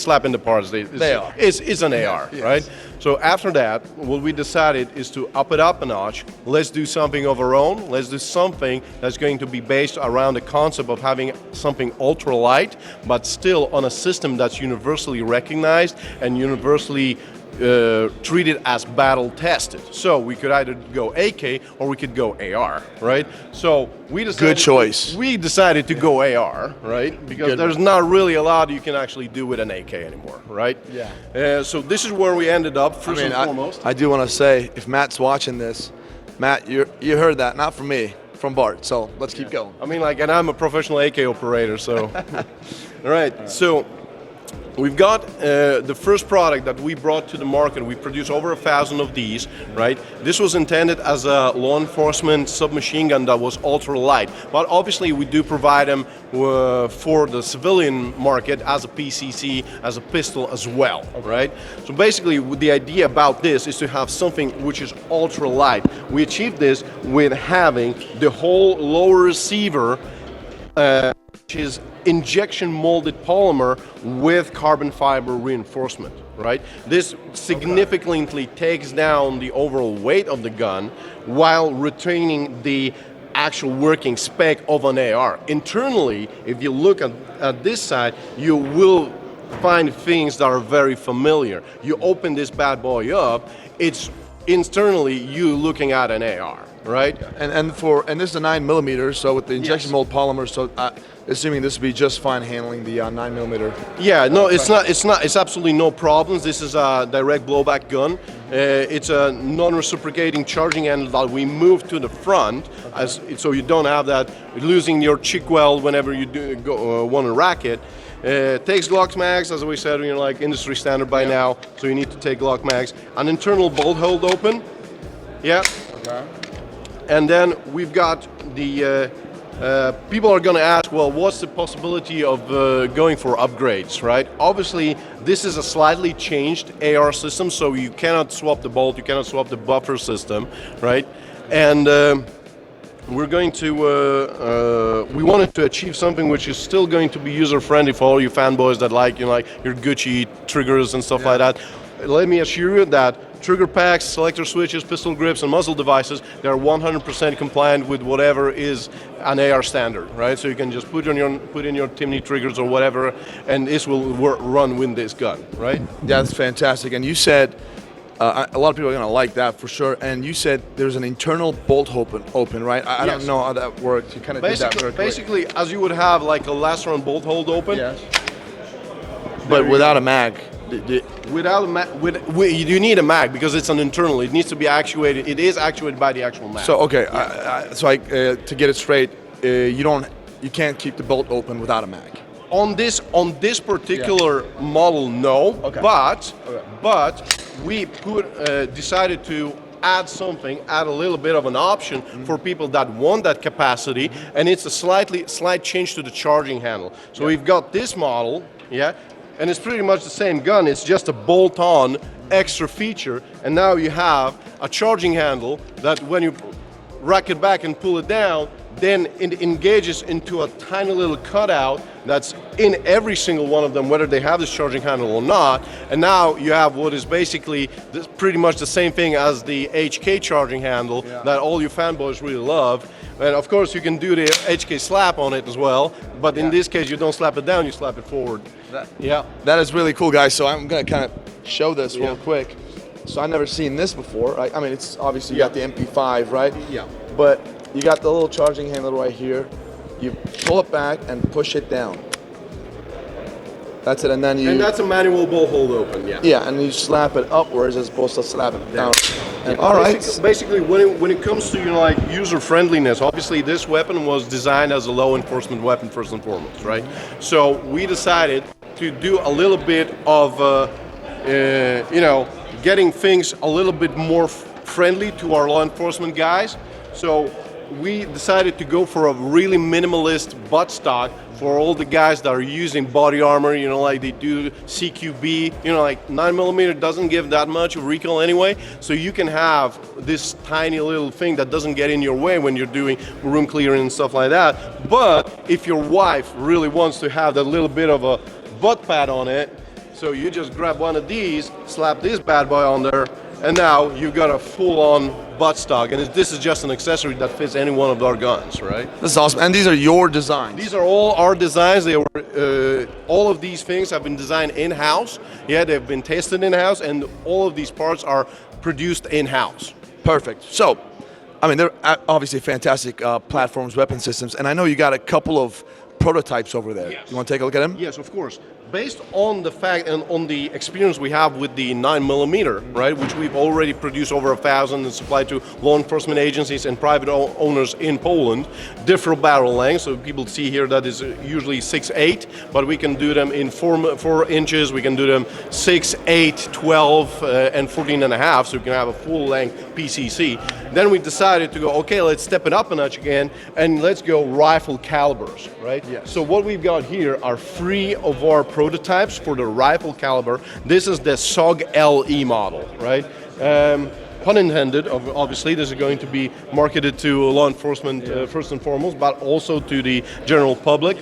slap in the parts. It's an AR, yes. Right? So after that, what we decided is to up it up a notch. Let's do something of our own. Let's do something that's going to be based around the concept of having something ultra light, but still on a system that's universally recognized and universally treated as battle tested. So we could either go AK or we could go AR, right? So we decided, good choice. We decided to go AR, right? Because there's not really a lot you can actually do with an AK anymore, right? Yeah. So this is where we ended up first and foremost. I do want to say, if Matt's watching this, Matt, you heard that, not from me, from Bart. So let's keep going. I mean, like, and I'm a professional AK operator, so. All right. So we've got the first product that we brought to the market. We produced over 1,000 of these, right? This was intended as a law enforcement submachine gun that was ultra light, but obviously we do provide them for the civilian market as a PCC, as a pistol as well, right? So basically, the idea about this is to have something which is ultra light. We achieved this with having the whole lower receiver, which is injection molded polymer with carbon fiber reinforcement, right? This significantly takes down the overall weight of the gun while retaining the actual working spec of an AR. Internally, if you look at this side, you will find things that are very familiar. You open this bad boy up, it's internally you looking at an AR, right? And this is a 9mm, so with the injection mold polymer, so assuming this would be just fine handling the 9mm. Yeah, no, it's not. It's absolutely no problems. This is a direct blowback gun. It's a non-reciprocating charging handle that we move to the front, so you don't have that losing your chick weld whenever you want to rack it. Takes Glock mags, as we said, you know, like industry standard by now. So you need to take Glock mags. An internal bolt hold open. Yeah. Okay. And then we've got the. People are going to ask, well, what's the possibility of going for upgrades, right? Obviously, this is a slightly changed AR system, so you cannot swap the bolt, you cannot swap the buffer system, right? And we're going to, we wanted to achieve something which is still going to be user-friendly for all you fanboys that like, you know, like your Gucci triggers and stuff like that. let me assure you that trigger packs, selector switches, pistol grips, and muzzle devices, they're 100% compliant with whatever is an AR standard, right? So you can just put in your Timney triggers or whatever, and this will run with this gun, right? Yeah, that's fantastic. And you said, a lot of people are going to like that for sure. And you said there's an internal bolt open, right? I don't know how that works. You kind of did that very quick. Basically, as you would have like a last round bolt hold open. Yes. But without a mag. Without a mag, you need a mag because it's an internal. It needs to be actuated. It is actuated by the actual mag. So okay, to get it straight, you can't keep the bolt open without a mag. On this particular model, no. Okay. But we decided to add a little bit of an option for people that want that capacity, and it's a slight change to the charging handle. So we've got this model, and it's pretty much the same gun. It's just a bolt-on extra feature, and now you have a charging handle that when you rack it back and pull it down, then it engages into a tiny little cutout that's in every single one of them, whether they have this charging handle or not. And now you have what is basically pretty much the same thing as the HK charging handle that all you fanboys really love. And of course you can do the HK slap on it as well, but in this case you don't slap it down, you slap it forward. That is really cool, guys. So I'm going to kind of show this real quick. So I've never seen this before. Right? I mean, it's obviously you got the MP5, right? Yeah. But you got the little charging handle right here. You pull it back and push it down. That's it, and then you... And that's a manual bolt hold open, Yeah, and you slap it upwards as opposed to slap it down. And, all right. Basically, when it comes to user friendliness, obviously this weapon was designed as a law enforcement weapon first and foremost, right? So we decided to do a little bit of, getting things a little bit more friendly to our law enforcement guys. So we decided to go for a really minimalist buttstock for all the guys that are using body armor, like they do CQB, like 9mm doesn't give that much of recoil anyway, so you can have this tiny little thing that doesn't get in your way when you're doing room clearing and stuff like that. But if your wife really wants to have that little bit of a butt pad on it, so you just grab one of these, slap this bad boy on there, and now you've got a full-on buttstock, and this is just an accessory that fits any one of our guns, right? This is awesome, and these are your designs? These are all our designs. They were all of these things have been designed in-house. Yeah, they've been tested in-house, and all of these parts are produced in-house. Perfect. So, I mean, they're obviously fantastic platforms, weapon systems, and I know you got a couple of prototypes over there. Yes. You want to take a look at them? Yes, of course. Based on the fact and on the experience we have with the 9mm, right, which we've already produced over 1,000 and supplied to law enforcement agencies and private owners in Poland, different barrel lengths. So people see here that is usually 6'8", but we can do them in 4 inches. We can do them 6, 8, 12, and 14.5. So you can have a full-length PCC. Then we decided to go, okay, let's step it up a notch again, and let's go rifle calibers, right? Yes. So what we've got here are 3 of our prototypes for the rifle caliber. This is the SOG LE model, right? Pun intended, obviously, this is going to be marketed to law enforcement first and foremost, but also to the general public.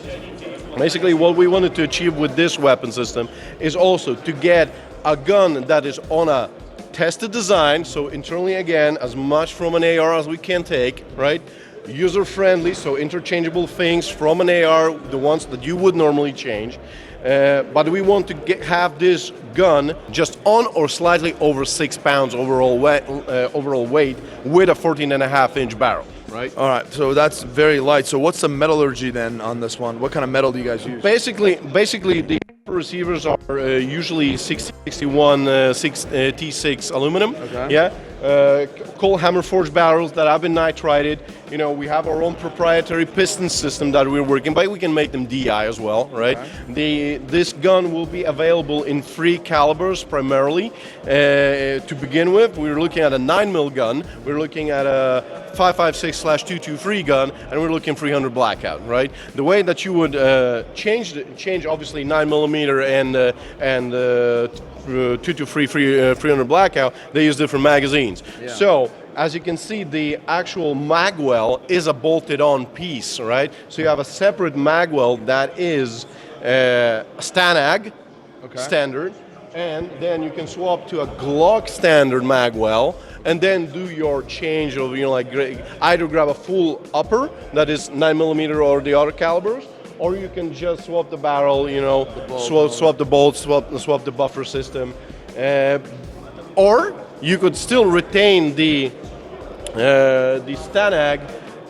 Basically, what we wanted to achieve with this weapon system is also to get a gun that is on a tested design, so internally again, as much from an AR as we can take, right? User-friendly, so interchangeable things from an AR, the ones that you would normally change. But we want to have this gun just on or slightly over 6 pounds overall weight with a 14.5-inch barrel, right? All right, so that's very light. So what's the metallurgy then on this one? What kind of metal do you guys use? Basically the receivers are usually 6061 T6 aluminum. Okay. Yeah. Cold hammer forged barrels that have been nitrided. We have our own proprietary piston system that we're working by. We can make them DI as well, right? Okay. This gun will be available in 3 calibers primarily. To begin with, we're looking at a 9mm gun. We're looking at a 5.56/223 gun, and we're looking 300 blackout, right? The way that you would change obviously 9mm and 223 300 blackout, they use different magazines. Yeah. So as you can see, the actual magwell is a bolted-on piece, right? So you have a separate magwell that is STANAG standard, and then you can swap to a Glock standard magwell, and then do your change of, like either grab a full upper that is 9mm or the other calibers, or you can just swap the barrel, swap the bolts, swap the buffer system, or you could still retain the Stanag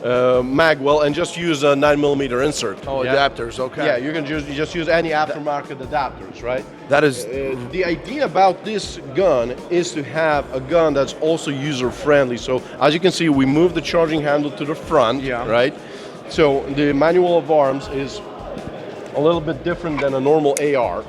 magwell and just use a 9mm insert. Oh, adapters, okay. Yeah, you can just use any aftermarket adapters, right? That is... the idea about this gun is to have a gun that's also user-friendly. So, as you can see, we move the charging handle to the front, right? So, the manual of arms is a little bit different than a normal AR.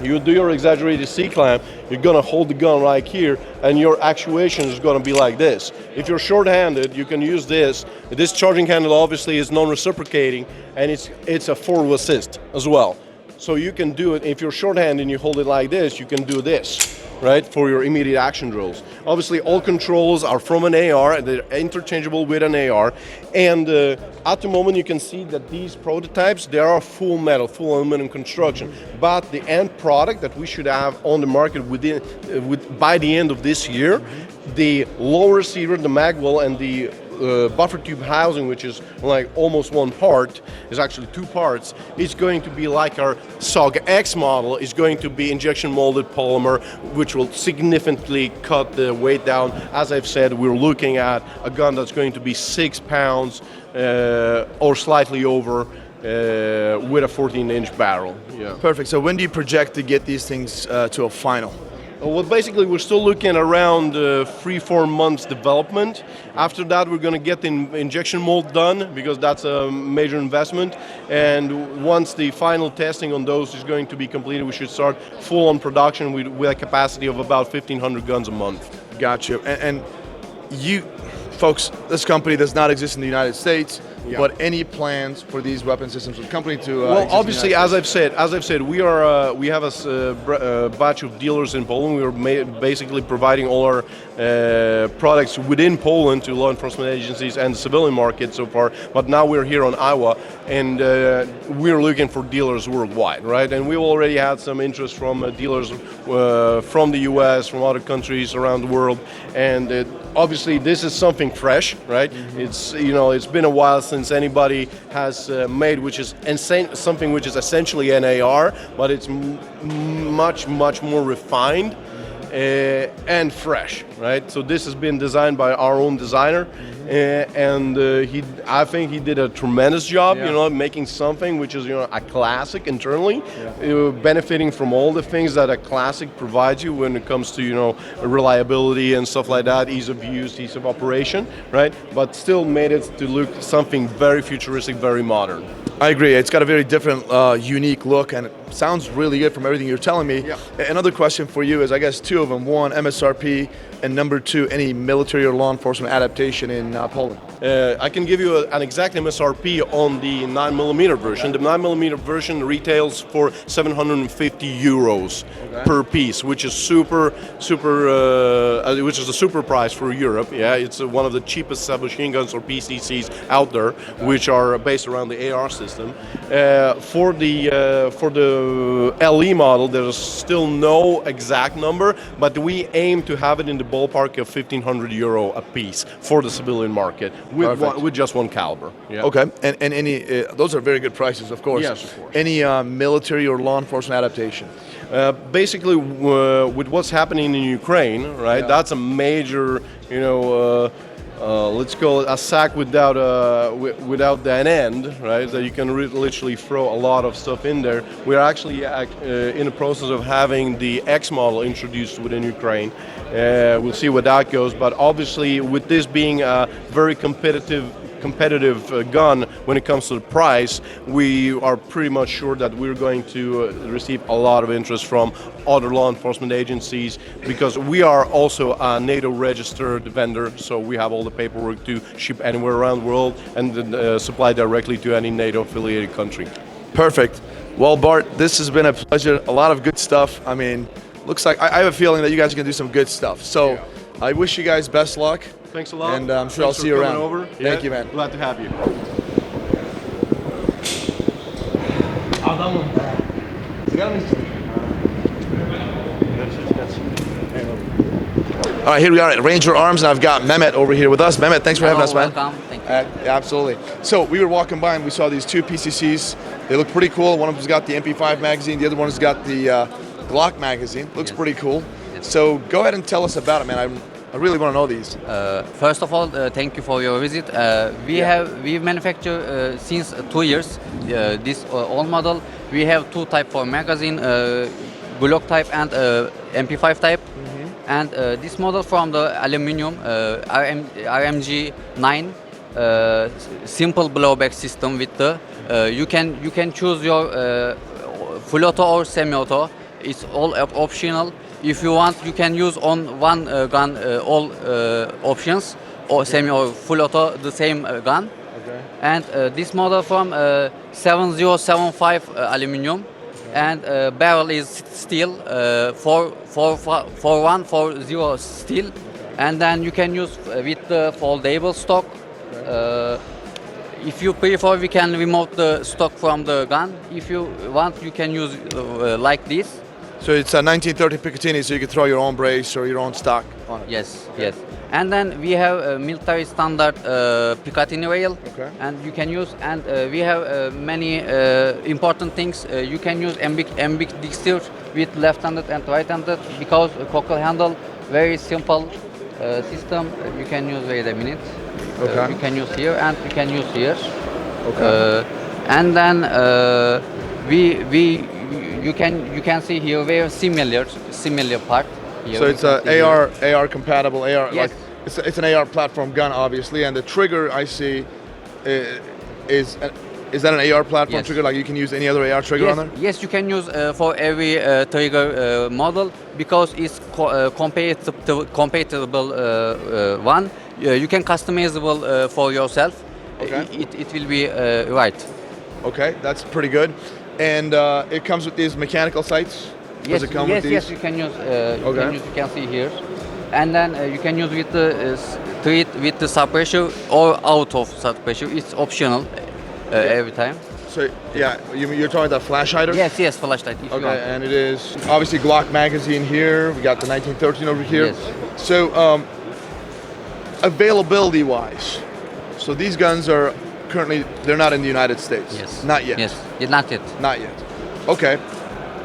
You do your exaggerated C-clamp, you're gonna hold the gun right here, and your actuation is gonna be like this. If you're short-handed, you can use this. This charging handle obviously is non-reciprocating, and it's a forward assist as well. So you can do it, if you're short-handed and you hold it like this, you can do this, right, for your immediate action drills. Obviously, all controls are from an AR, they're interchangeable with an AR, and at the moment you can see that these prototypes, they are full metal, full aluminum construction, but the end product that we should have on the market by the end of this year, the lower receiver, the magwell, and the buffer tube housing, which is like almost one part, is actually two parts. It's going to be like our SOG X model. Is going to be injection molded polymer, which will significantly cut the weight down. As I've said, we're looking at a gun that's going to be 6 pounds or slightly over with a 14-inch barrel. Yeah. Perfect. So when do you project to get these things to a final? Well, basically, we're still looking around 3-4 months development. After that, we're going to get the injection mold done, because that's a major investment. And once the final testing on those is going to be completed, we should start full-on production with a capacity of about 1,500 guns a month. Gotcha. And you, folks, this company does not exist in the United States. Yeah. But any plans for these weapon systems with the company to? Well, obviously, as I've said, we have a batch of dealers in Poland. We are basically providing all our products within Poland to law enforcement agencies and the civilian market so far. But now we're here on IWA, and we're looking for dealers worldwide, right? And we've already had some interest from dealers from the U.S., from other countries around the world, and obviously this is something fresh, right? Mm-hmm. It's been a while since anybody has made something which is essentially an AR, but it's much more refined and fresh, right? So this has been designed by our own designer, and I think he did a tremendous job, making something which is a classic internally, benefiting from all the things that a classic provides you when it comes to reliability and stuff like that, ease of use, ease of operation, right? But still made it to look something very futuristic, very modern. I agree. It's got a very different, unique look, and it sounds really good from everything you're telling me. Yeah. Another question for you is, I guess, two of them. One, MSRP, and number two, any military or law enforcement adaptation in Poland. I can give you an exact MSRP on the 9mm version. The 9mm version retails for 750 euros per piece, which is which is a super price for Europe. Yeah, it's one of the cheapest submachine guns or PCCs out there, which are based around the AR system. For the LE model, there's still no exact number, but we aim to have it in the ballpark of 1,500 euro a piece for the civilian market with just one caliber. Yeah. Okay, and any those are very good prices, of course. Yes, of course. Any military or law enforcement adaptation? Basically, with what's happening in Ukraine, right? Yeah. That's a major, let's call it a sack without an end, right? That you can literally throw a lot of stuff in there. We're actually in the process of having the X model introduced within Ukraine. We'll see where that goes, but obviously with this being a very competitive gun when it comes to the price, we are pretty much sure that we're going to receive a lot of interest from other law enforcement agencies, because we are also a NATO registered vendor, so we have all the paperwork to ship anywhere around the world and supply directly to any NATO affiliated country. Perfect. Well, Bart, this has been a pleasure. A lot of good stuff. I mean, looks like I have a feeling that you guys are going to do some good stuff. So yeah. I wish you guys best luck. Thanks a lot. And I'm sure I'll see you around. Over. Thank you, man. Glad to have you. All right, here we are at Ranger Arms, and I've got Mehmet over here with us. Mehmet, thanks for having us, man. Welcome. Thank you. Absolutely. So we were walking by and we saw these two PCCs. They look pretty cool. One of them's got the MP5 magazine. The other one's got the Glock magazine. Looks pretty cool. So go ahead and tell us about it, man. I really want to know these. First of all, thank you for your visit. We manufacture since 2 years this old model. We have two type for magazine, Glock type and MP5 type. And this model from the aluminum RMG 9 simple blowback system with the you can choose your full auto or semi-auto. It's all optional. If you want, you can use on one gun all options, or semi or full auto the same gun. Okay. And this model from 7075 aluminum. And barrel is steel, 4140 steel, and then you can use with the foldable stock. If you prefer, we can remove the stock from the gun. If you want, you can use like this. So it's a 1930 Picatinny, so you can throw your own brace or your own stock on it. Yes, yes. And then we have a military standard Picatinny rail, and you can use. And we have many important things. You can use ambidextrous with left-handed and right-handed because cockle handle, very simple system. You can use. Wait a minute. Okay. You can use here and you can use here. Okay. And then you can see here very similar part. Here So it's a AR compatible AR. Yes. Like it's an AR platform gun, obviously, and the trigger I see is that an AR platform Yes. trigger? Like you can use any other AR trigger on there? Yes, you can use for every trigger model because it's compatible one. You can customizable for yourself. Okay. It will be right. Okay, that's pretty good. And it comes with these mechanical sights? Yes, Does it come yes, with these? yes. You can use. Okay. You can see here, and then you can use with the treat with the suppressor or out of suppressor. It's optional every time. So yeah, you're talking about flash hider? Yes, yes, flashlight. If you Okay, want. and it is obviously Glock magazine here. We got the 1913 over here. Yes. So availability wise, so these guns are currently they're not in the United States. Yes. Not yet. Yes. Not yet. Not yet. Okay.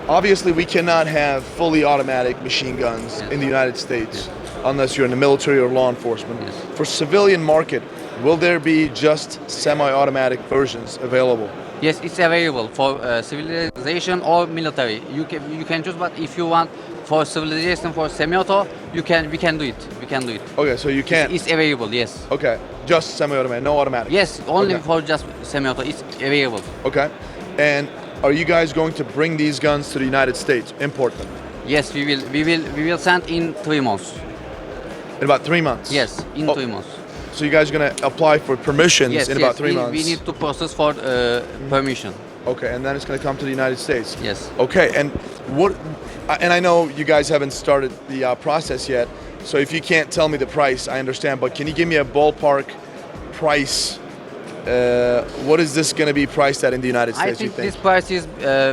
Obviously, we cannot have fully automatic machine guns in the United States unless you're in the military or law enforcement. For civilian market, will there be just semi-automatic versions available? Yes, it's available for civilization or military. You can choose, but if you want for civilization for semi-auto, we can do it. We can do it. Okay, so you can't. It's available. Yes. Okay, just semi-automatic, no automatic. Yes, only Okay. for just semi-auto. It's available. Okay, and are you guys going to bring these guns to the United States, import them? Yes, we will. We will send in 3 months. In about 3 months? Yes, in 3 months. So you guys are going to apply for permissions Yes, in yes, about 3 months? we need to process for permission. Okay, and then it's going to come to the United States? Yes. Okay, and what? And I know you guys haven't started the process yet, so if you can't tell me the price, I understand, but can you give me a ballpark price? What is this going to be priced at in the United States, I think, you think? this price is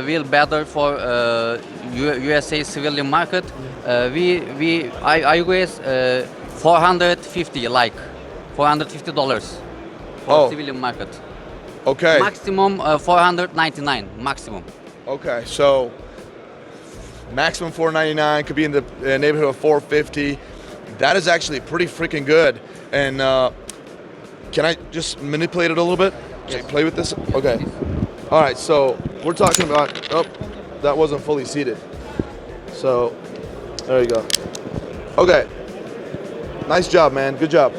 will better for USA civilian market. I guess $450, like $450 for civilian market. Okay. Maximum $499, maximum. Okay, so maximum $499, could be in the neighborhood of $450. That is actually pretty freaking good. And can I just manipulate it a little bit? Yes. Play with this? Okay. All right, so we're talking about, oh, that wasn't fully seated. So, there you go. Okay. Nice job, man. Good job.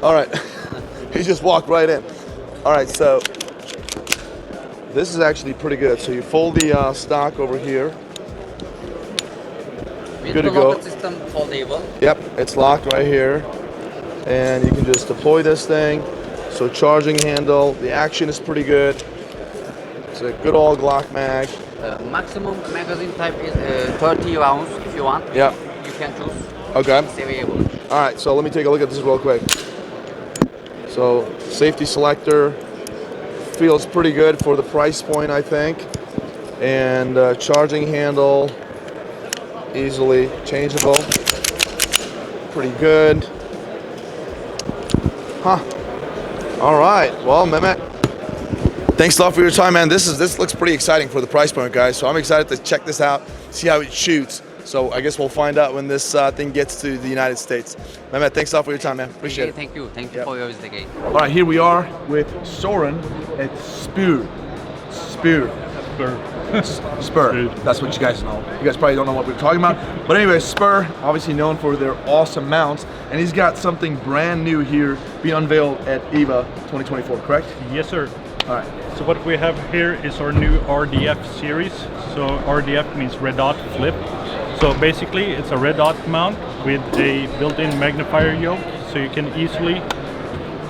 All right. He just walked right in. All right, so this is actually pretty good. So you fold the stock over here. Good to go. System foldable. Yep, it's locked right here. And you can just deploy this thing. So charging handle, the action is pretty good. It's a good old Glock mag. Maximum magazine type is 30 rounds if you want. Yep. You can choose. Okay. It's available. All right, so let me take a look at this real quick. So safety selector feels pretty good for the price point, I think. And charging handle, easily changeable. Pretty good. Huh. All right. Well, Mehmet, thanks a lot for your time, man. This looks pretty exciting for the price point, guys. So I'm excited to check this out, see how it shoots. So I guess we'll find out when this thing gets to the United States. Mehmet, thanks a lot for your time, man. Appreciate it. Thank you for your visit again. All right, here we are with Sordin at Spur. Spur. That's what you guys know. You guys probably don't know what we're talking about. But anyway, Spur, obviously known for their awesome mounts, and he's got something brand new here being unveiled at IWA 2024, correct? Yes, sir. All right. So what we have here is our new RDF series. So RDF means Red Dot Flip. So basically, it's a Red Dot mount with a built-in magnifier yoke, so you can easily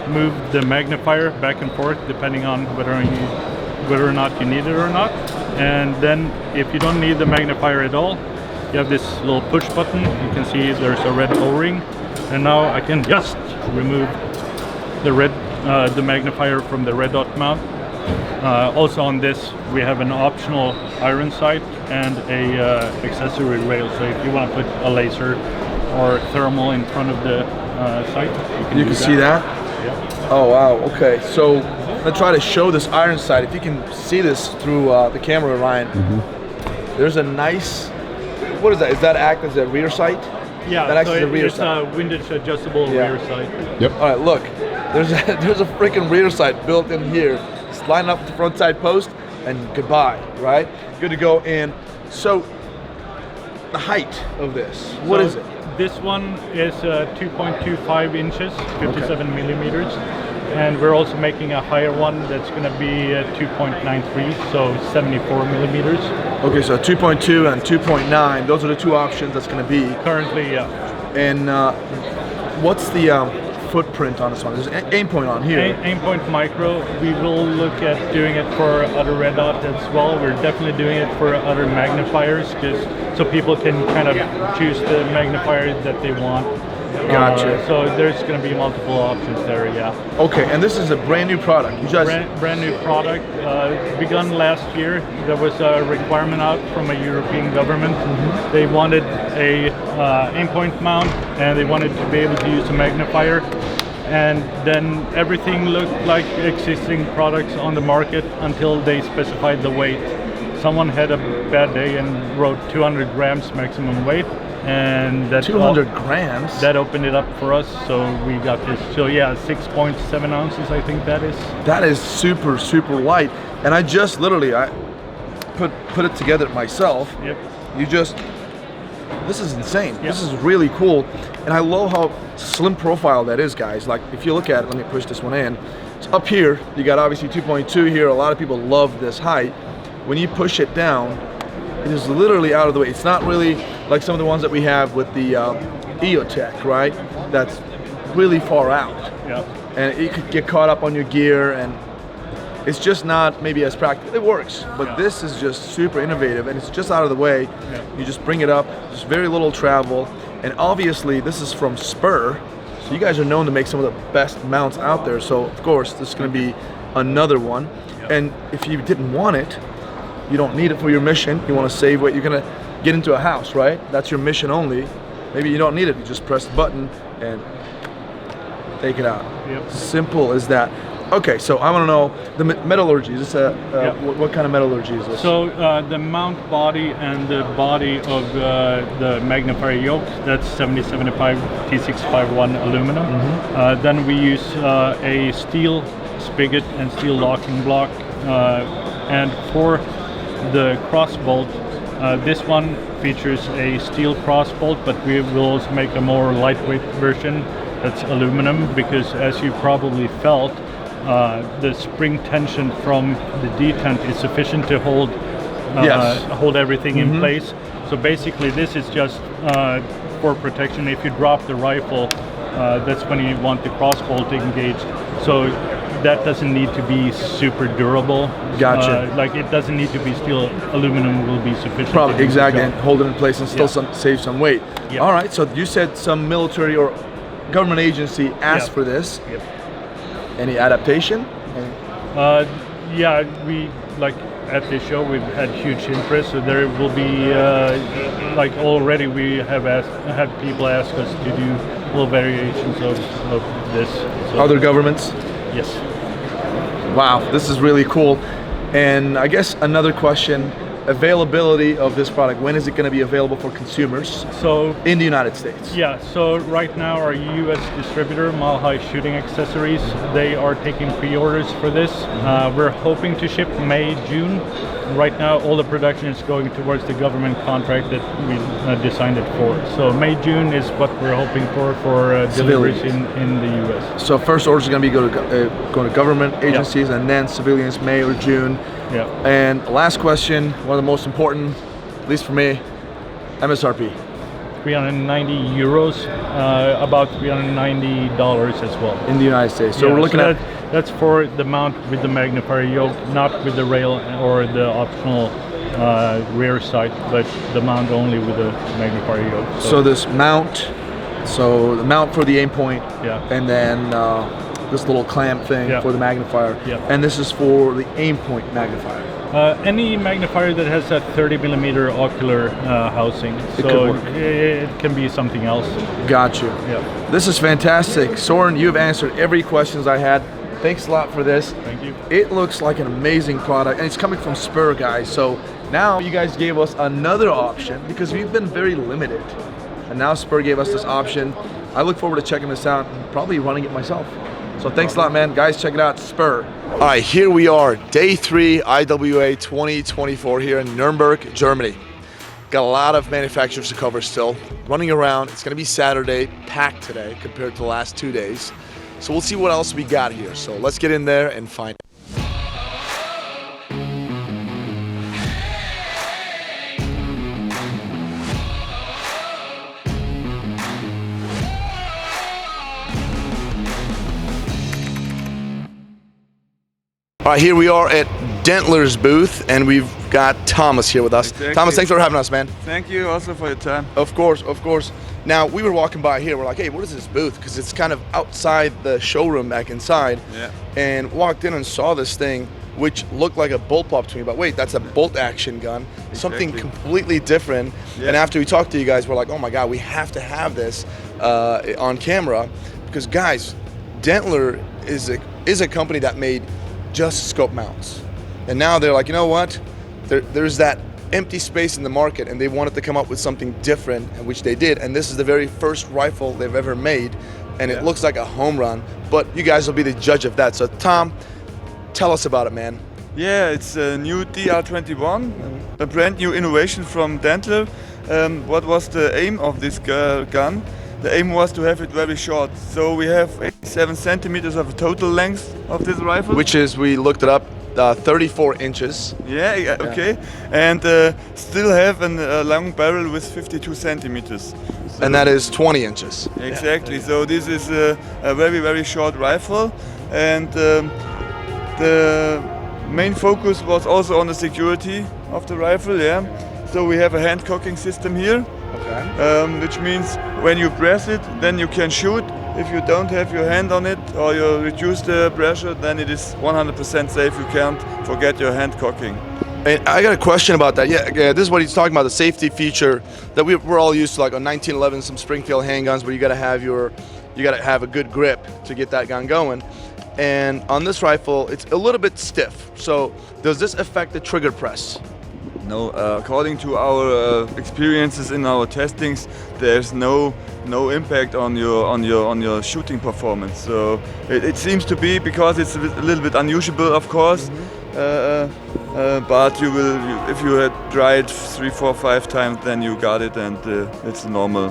move the magnifier back and forth depending on whether or not you need it or not. And then if you don't need the magnifier at all, you have this little push button. You can see there's a red O-ring, and now I can just remove the magnifier from the Red Dot mount. Also on this we have an optional iron sight and a accessory rail, so if you want to put a laser or thermal in front of the sight, you can see that? Yeah. Oh wow, okay. So I'm gonna try to show this iron sight. If you can see this through the camera, Ryan, there's a nice, what is that? Is that act as a rear sight? Yeah, that acts so as a rear it's sight. a windage adjustable rear sight. Yep. All right, look, there's a freaking rear sight built in here. It's lining up with the front side post, and goodbye, right? Good to go in. So the height of this, what is it? This one is 2.25 inches, 57 millimeters. And we're also making a higher one that's going to be 2.93, so 74 millimeters. Okay, so 2.2 and 2.9, those are the two options that's going to be. Currently, yeah. And what's the footprint on this one? There's an aim point on here. Aim point micro. We will look at doing it for other Red Dot as well. We're definitely doing it for other magnifiers, so people can kind of choose the magnifier that they want. Gotcha. So there's going to be multiple options there, yeah. Okay, and this is a brand new product. You guys... brand new product. Begun last year. There was a requirement out from a European government. They wanted a aim point mount, and they wanted to be able to use a magnifier. And then everything looked like existing products on the market until they specified the weight. Someone had a bad day and wrote 200 grams maximum weight. And that 200 grams? That opened it up for us, so we got this. So yeah, 6.7 ounces, I think that is. That is super, super light. And I just literally, I put it together myself. Yep. This is insane. Yep. This is really cool. And I love how slim profile that is, guys. Like, if you look at it, let me push this one in. It's up here, you got obviously 2.2 here. A lot of people love this height. When you push it down, it is literally out of the way. It's not really like some of the ones that we have with the A-Tec, right? That's really far out. Yeah. And it could get caught up on your gear, and it's just not maybe as practical. It works, but this is just super innovative, and it's just out of the way. Yeah. You just bring it up, just very little travel, and obviously this is from Spur, so you guys are known to make some of the best mounts out there, so of course this is going to be another one. Yeah. And if you didn't want it, you don't need it for your mission, you want to save weight, you're going to get into a house, right? That's your mission only. Maybe you don't need it, you just press the button and take it out. Yep. Simple as that. Okay, so I want to know the metallurgy. Is this what kind of metallurgy is this? So the mount body and the body of the magnifier yoke, that's 7075 T651 aluminum. Then we use a steel spigot and steel locking block. And for the cross bolt, this one features a steel cross bolt, but we will also make a more lightweight version that's aluminum, because as you probably felt, the spring tension from the detent is sufficient to hold everything in place. So basically this is just for protection. If you drop the rifle, that's when you want the cross bolt engaged. So that doesn't need to be super durable. Gotcha. Like, it doesn't need to be steel. Aluminum will be sufficient. Probably, exactly, and hold it in place and still save some weight. Yep. All right, so you said some military or government agency asked for this. Yep. Any adaptation? Yeah, we like at this show. We've had huge interest, so there will be like already we have had people ask us to do little variations of this. So, Other governments? Yes. Wow, this is really cool. And I guess another question, availability of this product. When is it going to be available for consumers? So in the United States? Yeah, so right now our US distributor, Mile High Shooting Accessories, they are taking pre-orders for this. We're hoping to ship May, June. Right now all the production is going towards the government contract that we designed it for. So May, June is what we're hoping for deliveries in the US. So first orders are going to be going to government agencies, and then civilians May or June. Yeah. And last question, one of the most important, at least for me, MSRP. 390 euros, about $390 as well. In the United States. So we're looking at... That's for the mount with the magnifier yoke, not with the rail or the optional rear sight, but the mount only with the magnifier yoke. So this mount, so the mount for the aim point, and then this little clamp thing for the magnifier, and this is for the aim point magnifier. Any magnifier that has a 30mm ocular housing, it can be something else. Got you. Yeah. This is fantastic. Sordin, you've answered every questions I had. Thanks a lot for this. Thank you. It looks like an amazing product, and it's coming from Spur, guys. So now you guys gave us another option because we've been very limited. And now Spur gave us this option. I look forward to checking this out and probably running it myself. So thanks a lot, man. Guys, check it out, Spur. All right, here we are, day 3 IWA 2024 here in Nuremberg, Germany. Got a lot of manufacturers to cover still. Running around, it's gonna be Saturday, packed today compared to the last 2 days. So we'll see what else we got here. So let's get in there and find out. All right, here we are at Dentler's booth, and we've got Thomas here with us. Exactly. Thomas, thanks for having us, man. Thank you also for your time. Of course, of course. Now, we were walking by here, we're like, hey, what is this booth? Because it's kind of outside the showroom back inside. Yeah. And walked in and saw this thing, which looked like a bolt pop to me, but wait, that's a bolt action gun. Exactly. Something completely different. Yeah. And after we talked to you guys, we're like, oh my God, we have to have this on camera. Because guys, Dentler is a company that made just scope mounts. And now they're like, you know what? There's that empty space in the market, and they wanted to come up with something different, which they did. And this is the very first rifle they've ever made, and it looks like a home run. But you guys will be the judge of that. So Tom, tell us about it, man. Yeah, it's a new DR21, a brand new innovation from Dentler. What was the aim of this gun? The aim was to have it very short. So we have 87 centimeters of total length of this rifle. Which is, we looked it up, 34 inches. Yeah, okay. And still have a long barrel with 52 centimeters. So and that is 20 inches. Exactly. So this is a very, very short rifle. And the main focus was also on the security of the rifle, So we have a hand cocking system here. Okay. Which means when you press it, then you can shoot. If you don't have your hand on it or you reduce the pressure, then it is 100% safe. You can't forget your hand cocking. And I got a question about that. Yeah, this is what he's talking about, the safety feature that we're all used to, like on 1911, some Springfield handguns, where you got to have a good grip to get that gun going. And on this rifle, it's a little bit stiff. So does this affect the trigger press? No, according to our experiences in our testings, there's no impact on your shooting performance. So it seems to be, because it's a little bit unusual, of course. But if you had tried 3, 4, 5 times, then you got it, and it's a normal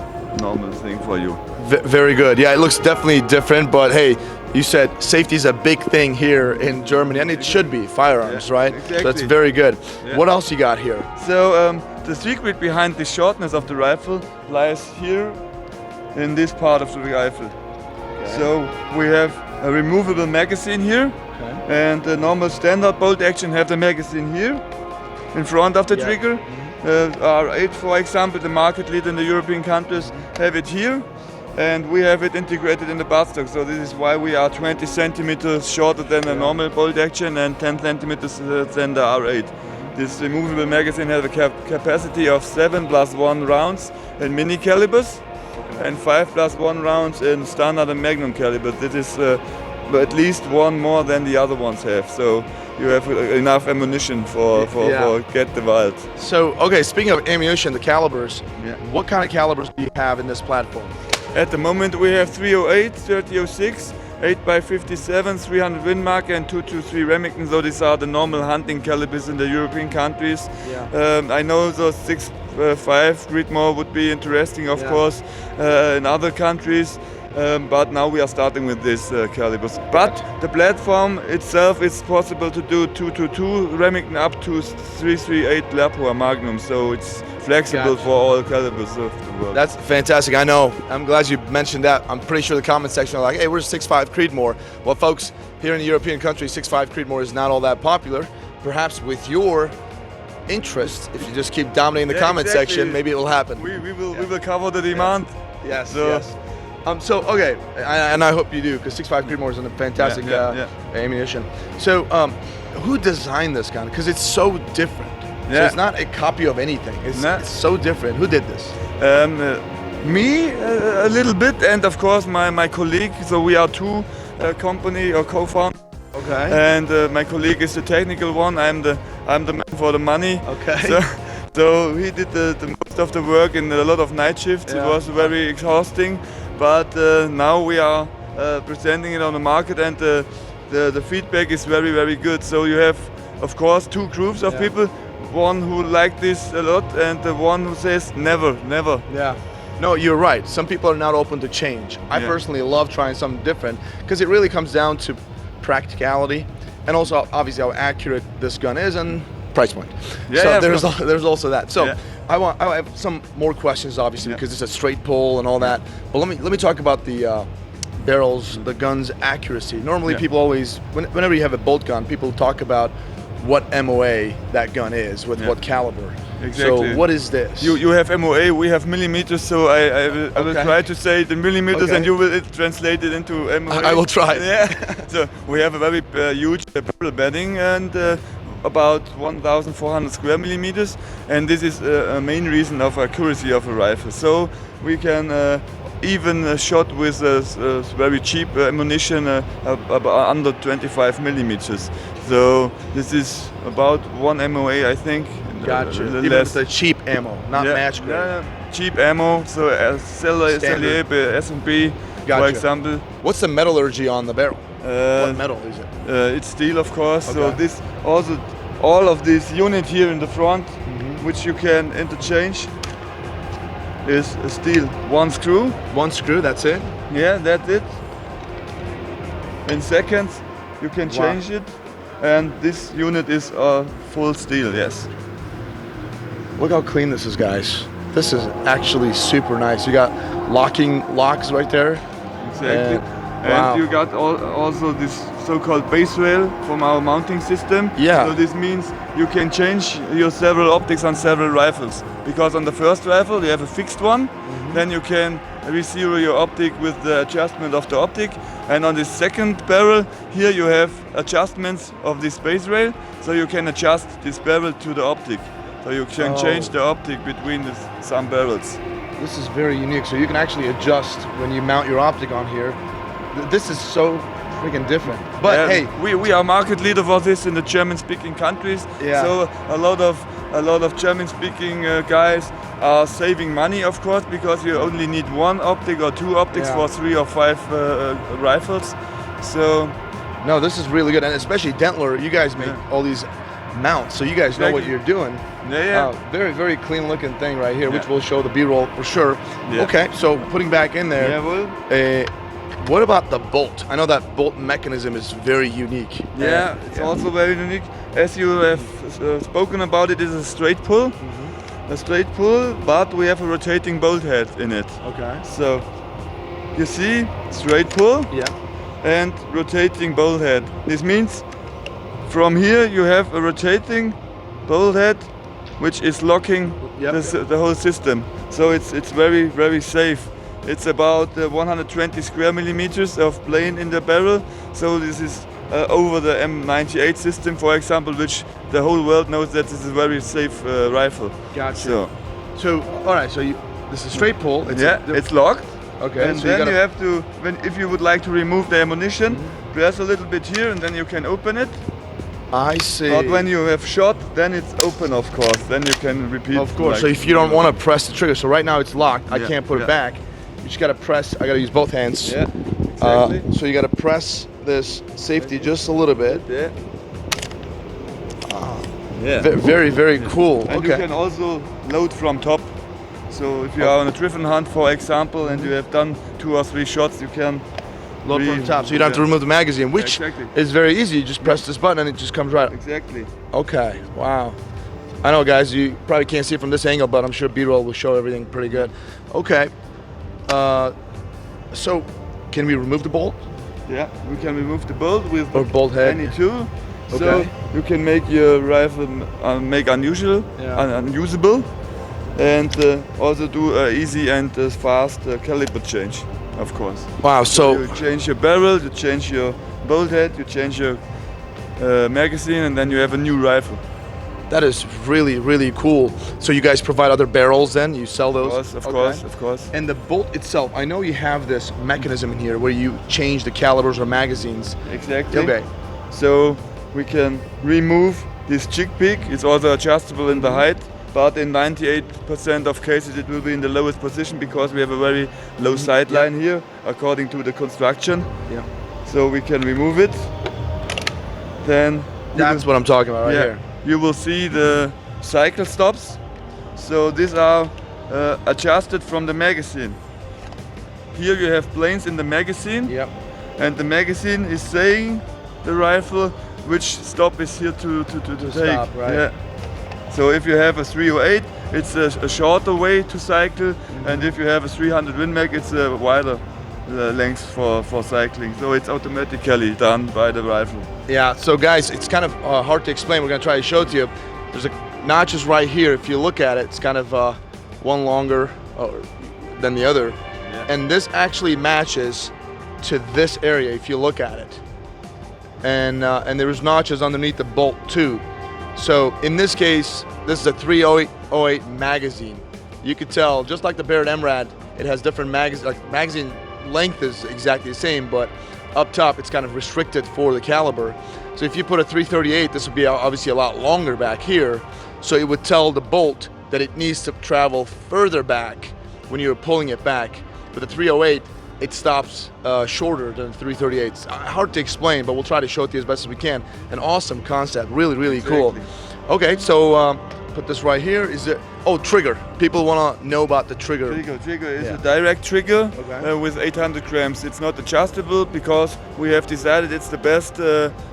thing for you. Very good. Yeah, it looks definitely different, but hey, you said safety is a big thing here in Germany, and it should be, firearms, right? Exactly. So that's very good. Yeah. What else you got here? So the secret behind the shortness of the rifle lies here in this part of the rifle. Okay. So we have a removable magazine here, and the normal standard bolt action have the magazine here in front of the trigger. R8, for example, the market leader in the European countries, have it here. and we have it integrated in the buttstock. So this is why we are 20 centimeters shorter than a normal bolt action and 10 centimeters than the R8. This removable magazine has a capacity of 7+1 rounds in mini calibers and 5+1 rounds in standard and magnum calibers. This is at least one more than the other ones have. So you have enough ammunition for get the wild. So, okay, speaking of ammunition, the calibers, what kind of calibers do you have in this platform? At the moment we have 308, 3006, 8x57, 300 Win marker and 223 Remington. So these are the normal hunting calibers in the European countries. I know those 6.5 Creedmoor would be interesting, of course, in other countries. But now we are starting with these calibers. But the platform itself is possible to do 222 Remington up to 338 Lapua Magnum. So it's flexible for all calibers of the world. That's fantastic. I know. I'm glad you mentioned that. I'm pretty sure the comment section are like, hey, where's 6.5 Creedmoor? Well, folks, here in the European countries, 6.5 Creedmoor is not all that popular. Perhaps with your interest, if you just keep dominating the comment section, maybe it will happen. We will cover the demand. Yes, yes. So, okay, and I hope you do, because 6.5 Creedmoor is a fantastic ammunition. So, who designed this gun? Because it's so different. So it's not a copy of anything. It's so different. Who did this? Me, a little bit, and of course my colleague. So we are two company or co-founders. Okay. And my colleague is the technical one. I'm the man for the money. Okay. So he did the most of the work in a lot of night shifts. It was very exhausting. But now we are presenting it on the market, and the feedback is very, very good. So you have, of course, two groups of people. One who like this a lot, and the one who says never, never. Yeah. No, you're right. Some people are not open to change. I personally love trying something different because it really comes down to practicality and also obviously how accurate this gun is and price point. So there's also that. So I have some more questions, obviously, because it's a straight pull and all that. But let me talk about the barrels, the gun's accuracy. Normally, people always, whenever you have a bolt gun, people talk about what MOA that gun is, with what caliber. Exactly. So what is this? You have MOA, we have millimeters, so I will try to say the millimeters and you will translate it into MOA. I will try. So we have a very huge barrel bedding and about 1,400 square millimeters, and this is a main reason of accuracy of a rifle. So we can even shot with very cheap ammunition under 25 millimeters. So this is about 1 MOA, I think. Gotcha. Even with the cheap ammo, not match grade. Cheap ammo. So SLA, S&P, for example. What's the metallurgy on the barrel? What metal is it? It's steel, of course. So this also, all of this unit here in the front, which you can interchange, is steel. One screw. One screw, that's it? Yeah, that's it. In seconds, you can change it. And this unit is full steel, yes. Look how clean this is, guys. This is actually super nice. You got locks right there. Exactly. And you got also this so-called base rail from our mounting system. Yeah. So this means you can change your several optics on several rifles. Because on the first rifle you have a fixed one, then you can re-zero your optic with the adjustment of the optic. And on the second barrel, here you have adjustments of this base rail, so you can adjust this barrel to the optic. So you can change the optic between some barrels. This is very unique. So you can actually adjust when you mount your optic on here. This is so freaking different. But hey, we are market leader for this in the German-speaking countries. Yeah. So a lot of German-speaking guys are saving money, of course, because you only need one optic or two optics for 3 or 5 rifles. So no, this is really good, and especially Dentler. You guys make all these mounts, so you guys know what you're doing. Very, very clean looking thing right here, which will show the B-roll for sure. Okay, so putting back in there, what about the bolt? I know that bolt mechanism is very unique. Yeah, it's also very unique. As you have spoken about, it is a straight pull. A straight pull, but we have a rotating bolt head in it. Okay. So you see, straight pull and rotating bolt head. This means from here you have a rotating bolt head which is locking the whole system. So it's very, very safe. It's about 120 square millimeters of plane in the barrel. So this is over the M98 system, for example, which the whole world knows that this is a very safe rifle. Gotcha. So all right, so this is straight pull. It's locked. Okay. And so then you have to, if you would like to remove the ammunition, press a little bit here and then you can open it. I see. But when you have shot, then it's open, of course. Then you can repeat. Of course. Like, So if you don't want to press the trigger, so right now it's locked. I Yeah, can't put yeah. it back. You just got to press. I got to use both hands. Yeah. Exactly. So you got to press this safety just a little bit. Yeah. Yeah. Very, very cool. And you can also load from top. So if you are on a driven hunt, for example, and you have done 2 or 3 shots, you can Load from the top, so you don't have to remove the magazine, which is very easy. You just press this button and it just comes right. Exactly. Okay. Wow. I know, guys. You probably can't see it from this angle, but I'm sure B-roll will show everything pretty good. Okay. So, can we remove the bolt? Yeah, we can remove the bolt with or bolt head. any tool. Okay. So you can make your rifle make unusable, and also do easy and fast caliber change, of course. Wow. So you change your barrel, you change your bolt head, you change your magazine, and then you have a new rifle. That is really, really cool. So you guys provide other barrels then? You sell those? Of course. And the bolt itself, I know you have this mechanism in here where you change the calibers or magazines. Exactly. Okay. So we can remove this jig peak. It's also adjustable in the height, but in 98% of cases it will be in the lowest position because we have a very low sight line here according to the construction. Yeah. So we can remove it. Then that's what I'm talking about right here. You will see the cycle stops. So these are adjusted from the magazine. Here you have planes in the magazine. Yep. And the magazine is saying the rifle which stop is here to take. Stop, right. Yeah. So if you have a 308, it's a shorter way to cycle, and if you have a 300 Win Mag, it's a wider length for cycling. So it's automatically done by the rifle. Yeah, so guys, it's kind of hard to explain. We're going to try to show it to you. There's notches right here. If you look at it, it's kind of one longer than the other. Yeah. And this actually matches to this area if you look at it. And there's notches underneath the bolt too. So in this case, this is a 308 magazine. You could tell, just like the Barrett MRAD, it has different magazine. Like magazine length is exactly the same, but up top it's kind of restricted for the caliber. So if you put a 338, this would be obviously a lot longer back here. So it would tell the bolt that it needs to travel further back when you're pulling it back. With the 308, it stops shorter than 338. It's hard to explain, but we'll try to show it to you as best as we can. An awesome concept, really, really cool. Okay, so put this right here. Is it? Oh, trigger. People want to know about the trigger. Trigger is a direct trigger with 800 grams. It's not adjustable because we have decided it's the best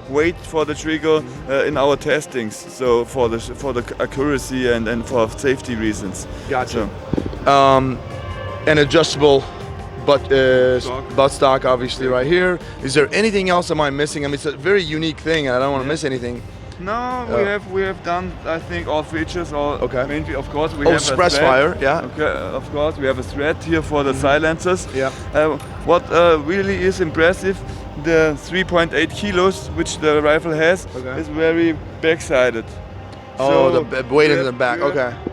weight for the trigger in our testings. So for the accuracy and for safety reasons. Gotcha. An adjustable butt stock, obviously, right here. Is there anything else am I missing? I mean, it's a very unique thing, and I don't want to miss anything. No, we have done, I think, all features. Mainly, of course, we have suppress fire, yeah. Okay, of course, we have a thread here for the silencers. Yeah. What really is impressive, the 3.8 kilos which the rifle has is very back-sided. Oh, so the weight in the back.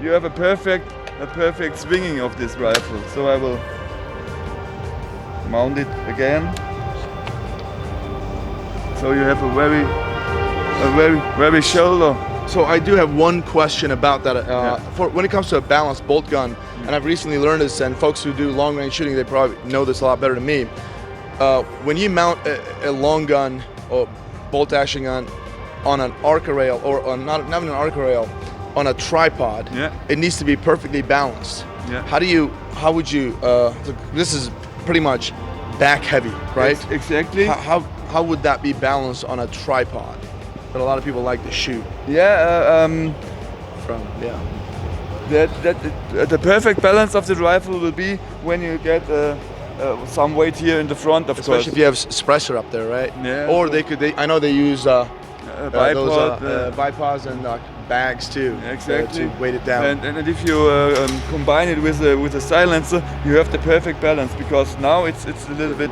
You have a perfect swinging of this rifle. So I will mount it again. So you have a very shoulder. So I do have one question about that. For when it comes to a balanced bolt gun, and I've recently learned this, and folks who do long range shooting, they probably know this a lot better than me. When you mount a long gun or bolt action gun on an arc rail, or not even an arc rail, on a tripod, it needs to be perfectly balanced. Yeah. How would you? This is pretty much back heavy, right? Exactly. How would that be balanced on a tripod that a lot of people like to shoot? The perfect balance of the rifle will be when you get some weight here in the front, of Especially course. if you have suppressor up there, right? Yeah. Or I know they use bipods and bags too, Exactly. to weight it down. And if you combine it with a silencer, you have the perfect balance, because now it's a little bit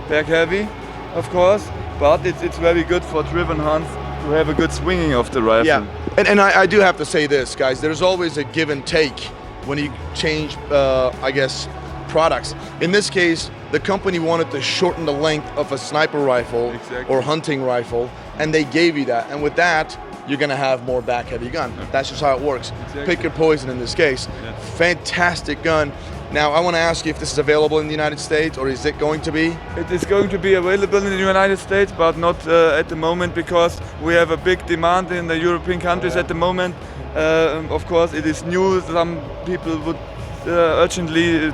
back heavy, of course, but it's very good for driven hunts to have a good swinging of the rifle. Yeah, and I do have to say this, guys. There's always a give and take when you change, I guess, products. In this case, the company wanted to shorten the length of a sniper rifle or hunting rifle, and they gave you that. And with that, you're gonna have more back heavy gun. That's just how it works. Pick your poison in this case. Fantastic gun. Now, I want to ask you if this is available in the United States, or is it going to be? It is going to be available in the United States, but not at the moment, because we have a big demand in the European countries at the moment. Of course, it is new. Some people would urgently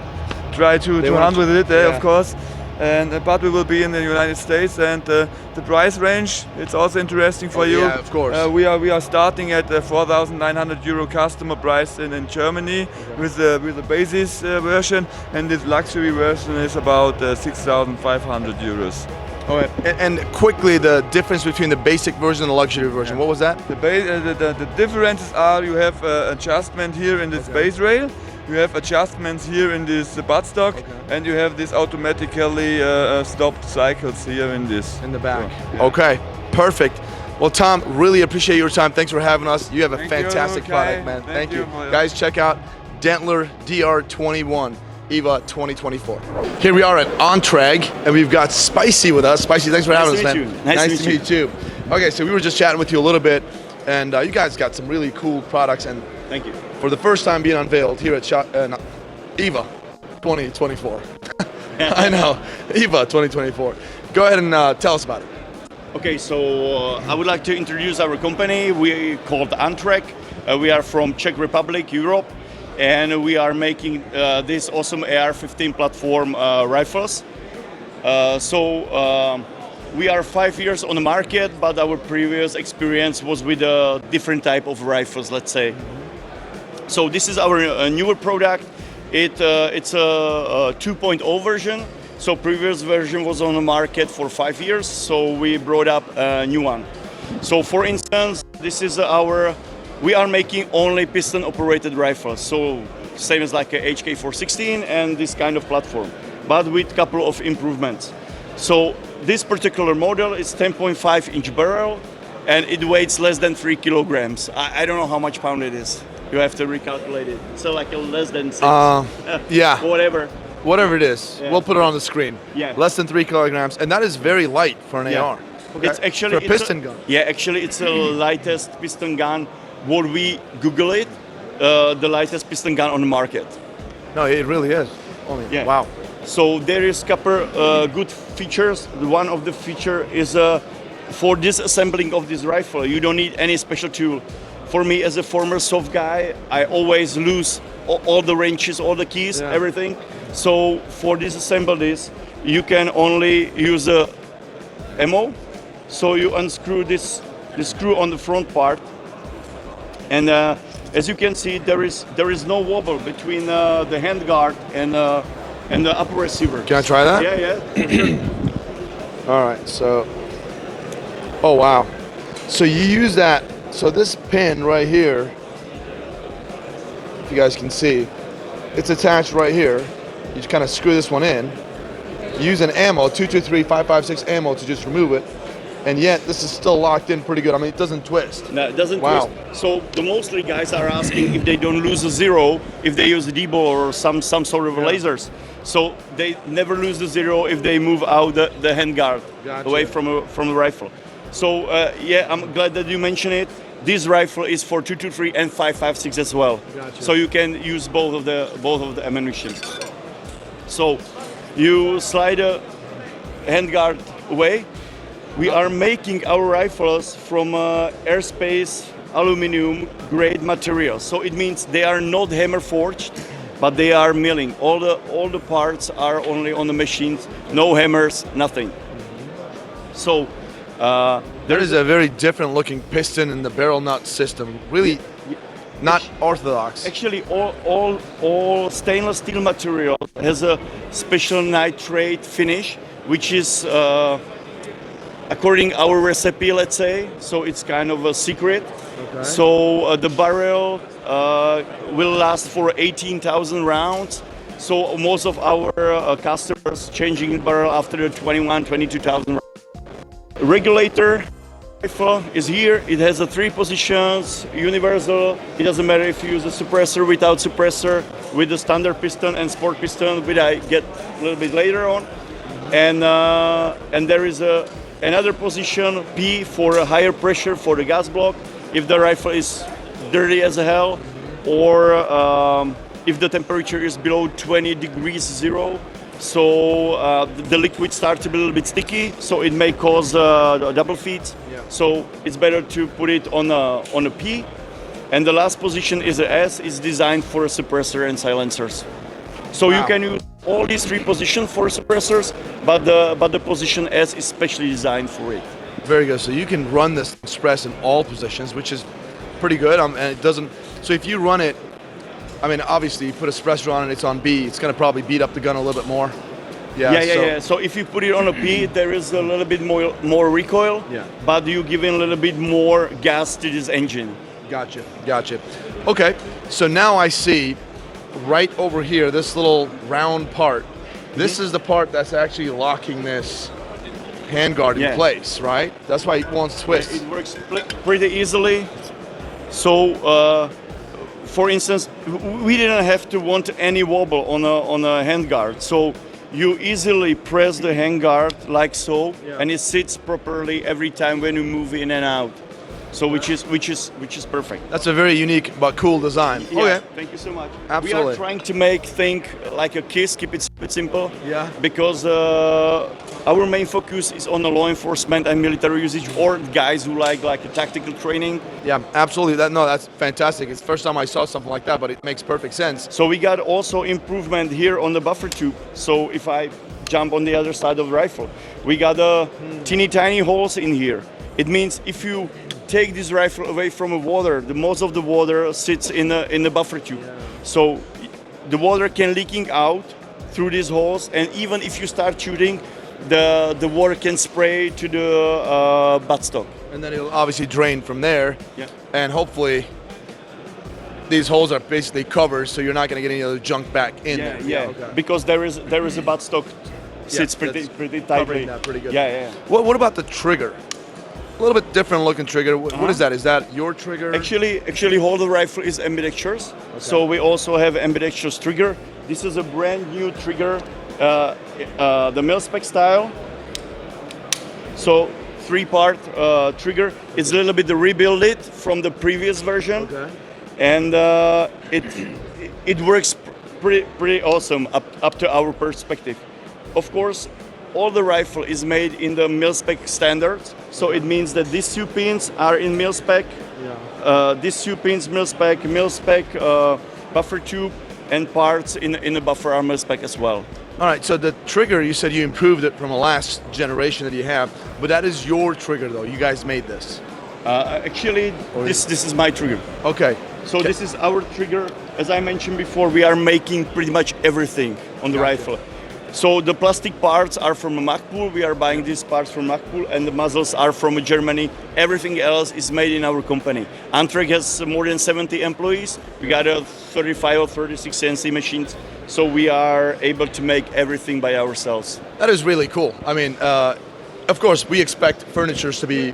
try to hunt with it, of course. But we will be in the United States, and the price range, it's also interesting for you. Yeah, of course. We are starting at a 4,900 euro customer price in Germany with the basis version, and this luxury version is about 6,500 euros. All right. And quickly, the difference between the basic version and the luxury version, what was that? The differences are, you have adjustment here in this base rail, you have adjustments here in this buttstock, and you have this automatically stopped cycles here in this. In the back. Okay, perfect. Well, Tom, really appreciate your time. Thanks for having us. You have a fantastic product, man. Thank you. Guys, check out Dentler DR21 EVA 2024. Here we are at Ontrag, and we've got Spicy with us. Spicy, thanks for having us, man. Nice to meet you. Okay, so we were just chatting with you a little bit, and you guys got some really cool products, and thank you. For the first time being unveiled here at EVA 2024. I know, EVA 2024. Go ahead and tell us about it. Okay, so I would like to introduce our company. We called Ontrag. We are from Czech Republic, Europe, and we are making this awesome AR-15 platform rifles. We are 5 years on the market, but our previous experience was with a different type of rifles, let's say. So this is our newer product. It's a 2.0 version. So previous version was on the market for 5 years. So we brought up a new one. So for instance, this is we are making only piston operated rifles. So same as like a HK416 and this kind of platform, but with couple of improvements. So this particular model is 10.5 inch barrel, and it weighs less than 3 kilograms. I don't know how much pound it is. You have to recalculate it. So like a less than 6. Yeah. Whatever. Whatever it is, we'll put it on the screen. Yeah. Less than 3 kilograms, and that is very light for an AR. Okay. It's actually for a piston gun. Yeah, actually it's the lightest piston gun. What we Google it, the lightest piston gun on the market. No, it really is. Wow. So there is couple good features. One of the feature is for disassembling of this rifle, you don't need any special tool. For me, as a former soft guy, I always lose all the wrenches, all the keys, everything. So for disassemble this, you can only use a ammo. So you unscrew the screw on the front part, and as you can see, there is no wobble between the handguard and the upper receiver. Can I try that? Yeah. All right. So, oh wow. So you use that. So this pin right here, if you guys can see, it's attached right here. You just kind of screw this one in. You use an ammo, 223, 5.56 ammo to just remove it. And yet this is still locked in pretty good. I mean, it doesn't twist. No, it doesn't twist. So the mostly guys are asking if they don't lose a zero, if they use a D-ball or some sort of lasers. So they never lose the zero if they move out the handguard away from the rifle. So yeah, I'm glad that you mentioned it. This rifle is for 223 and 5.56 as well. So you can use both of the ammunition. So you slide a handguard away. We are making our rifles from airspace aluminum grade material. So it means they are not hammer forged, but they are milling. All the parts are only on the machines, no hammers, nothing. So there is a very different looking piston in the barrel nut system. Really not orthodox. Actually, all stainless steel material has a special nitrate finish, which is according our recipe, let's say. So it's kind of a secret. Okay. So the barrel will last for 18,000 rounds. So most of our customers changing the barrel after the 22,000 rounds. Regulator rifle is here. It has a 3 positions, universal. It doesn't matter if you use a suppressor, without suppressor, with the standard piston and sport piston, which I get a little bit later on. And there is another position, P, for a higher pressure for the gas block. If the rifle is dirty as hell, or if the temperature is below 20 degrees zero, so the liquid starts to be a little bit sticky, so it may cause double feed. Yeah. So it's better to put it on a P. And the last position is a S. It's designed for a suppressor and silencers. So you can use all these 3 positions for suppressors, but the position S is specially designed for it. Very good. So you can run this express in all positions, which is pretty good. And it doesn't. So if you run it, I mean, obviously, you put a suppressor on and it's on B, it's going to probably beat up the gun a little bit more. Yeah. So if you put it on a P, there is a little bit more recoil, but you give in a little bit more gas to this engine. Gotcha. Okay, so now I see right over here, this little round part. This is the part that's actually locking this handguard in place, right? That's why it won't twist. It works pretty easily. So, for instance, we didn't have to want any wobble on a handguard. So you easily press the handguard like so, and it sits properly every time when you move in and out. So which is perfect. That's a very unique but cool design. Yeah, okay. Thank you so much. Absolutely. We are trying to make things like a KISS, keep it simple. Yeah. Because our main focus is on the law enforcement and military usage, or guys who like a tactical training. Yeah, absolutely. That's fantastic. It's the first time I saw something like that, but it makes perfect sense. So we got also improvement here on the buffer tube. So if I jump on the other side of the rifle, we got teeny tiny holes in here. It means if you take this rifle away from the water, most of the water sits in the buffer tube. Yeah. So the water can leaking out through these holes, and even if you start shooting, the water can spray to the buttstock. And then it'll obviously drain from there. Yeah. And hopefully these holes are basically covered, so you're not going to get any other junk back in there. Yeah. Okay. Because there is a buttstock sits pretty tightly. That pretty good. Yeah. What about the trigger? A little bit different looking trigger. What is that? Is that your trigger? Actually, all the rifle is ambidextrous. Okay. So we also have ambidextrous trigger. This is a brand new trigger, the mil-spec style. So 3-part trigger. It's a little bit rebuilt it from the previous version, and it works pretty awesome up to our perspective. Of course, all the rifle is made in the mil-spec standards, so it means that these 2 pins are in mil-spec, these 2 pins mil-spec, buffer tube, and parts in the buffer are mil-spec as well. All right, so the trigger, you said you improved it from the last generation that you have, but that is your trigger though, you guys made this. Actually, this is my trigger. Okay. So this is our trigger. As I mentioned before, we are making pretty much everything on the rifle. So the plastic parts are from Magpul. We are buying these parts from Magpul, and the muzzles are from Germany. Everything else is made in our company. Antrag has more than 70 employees. We got 35 or 36 CNC machines, so we are able to make everything by ourselves. That is really cool. I mean, of course, we expect furnitures to be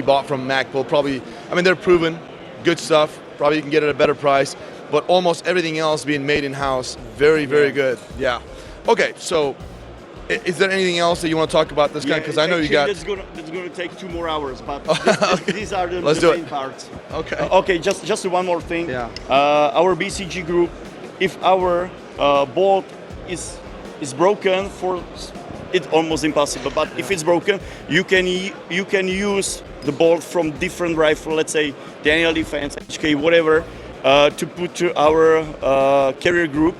bought from Magpul. Probably, I mean, they're proven, good stuff. Probably you can get it at a better price, but almost everything else being made in-house, very good. Yeah. Okay, so is there anything else that you want to talk about this gun? Because I know you got... That's going to take 2 more hours, but these are the main parts. Okay. Okay, just one more thing. Yeah. Our BCG group, if our bolt is broken, it's almost impossible, but if it's broken, you can use the bolt from different rifle, let's say Daniel Defense, HK, whatever, to put to our carrier group.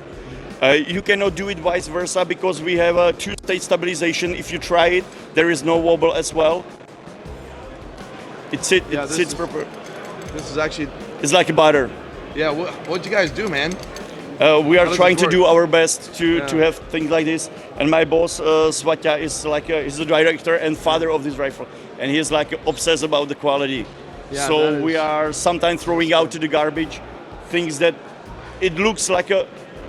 You cannot do it vice versa because we have a 2-state stabilization. If you try it, there is no wobble as well. It sits proper. This is actually... It's like a butter. Yeah, what'd you guys do, man? We are trying to do our best to have things like this. And my boss, Svatya, is the director and father of this rifle. And he's like obsessed about the quality. Yeah, so we are sometimes throwing out to the garbage things that it looks like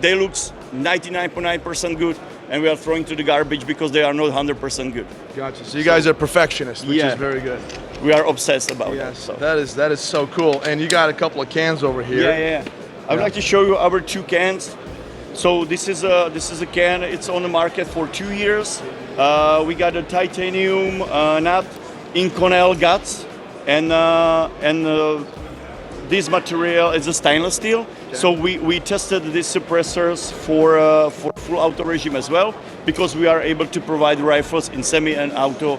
they looks 99.9% good, and we are throwing to the garbage because they are not 100% good. Gotcha. So you guys are perfectionists, which is very good. We are obsessed about that. So. That is so cool. And you got a couple of cans over here. Yeah. I would like to show you our 2 cans. So this is a can. It's on the market for 2 years. We got a titanium nut, Inconel guts, and this material is a stainless steel. Okay. So we tested these suppressors for full auto regime as well, because we are able to provide rifles in semi and auto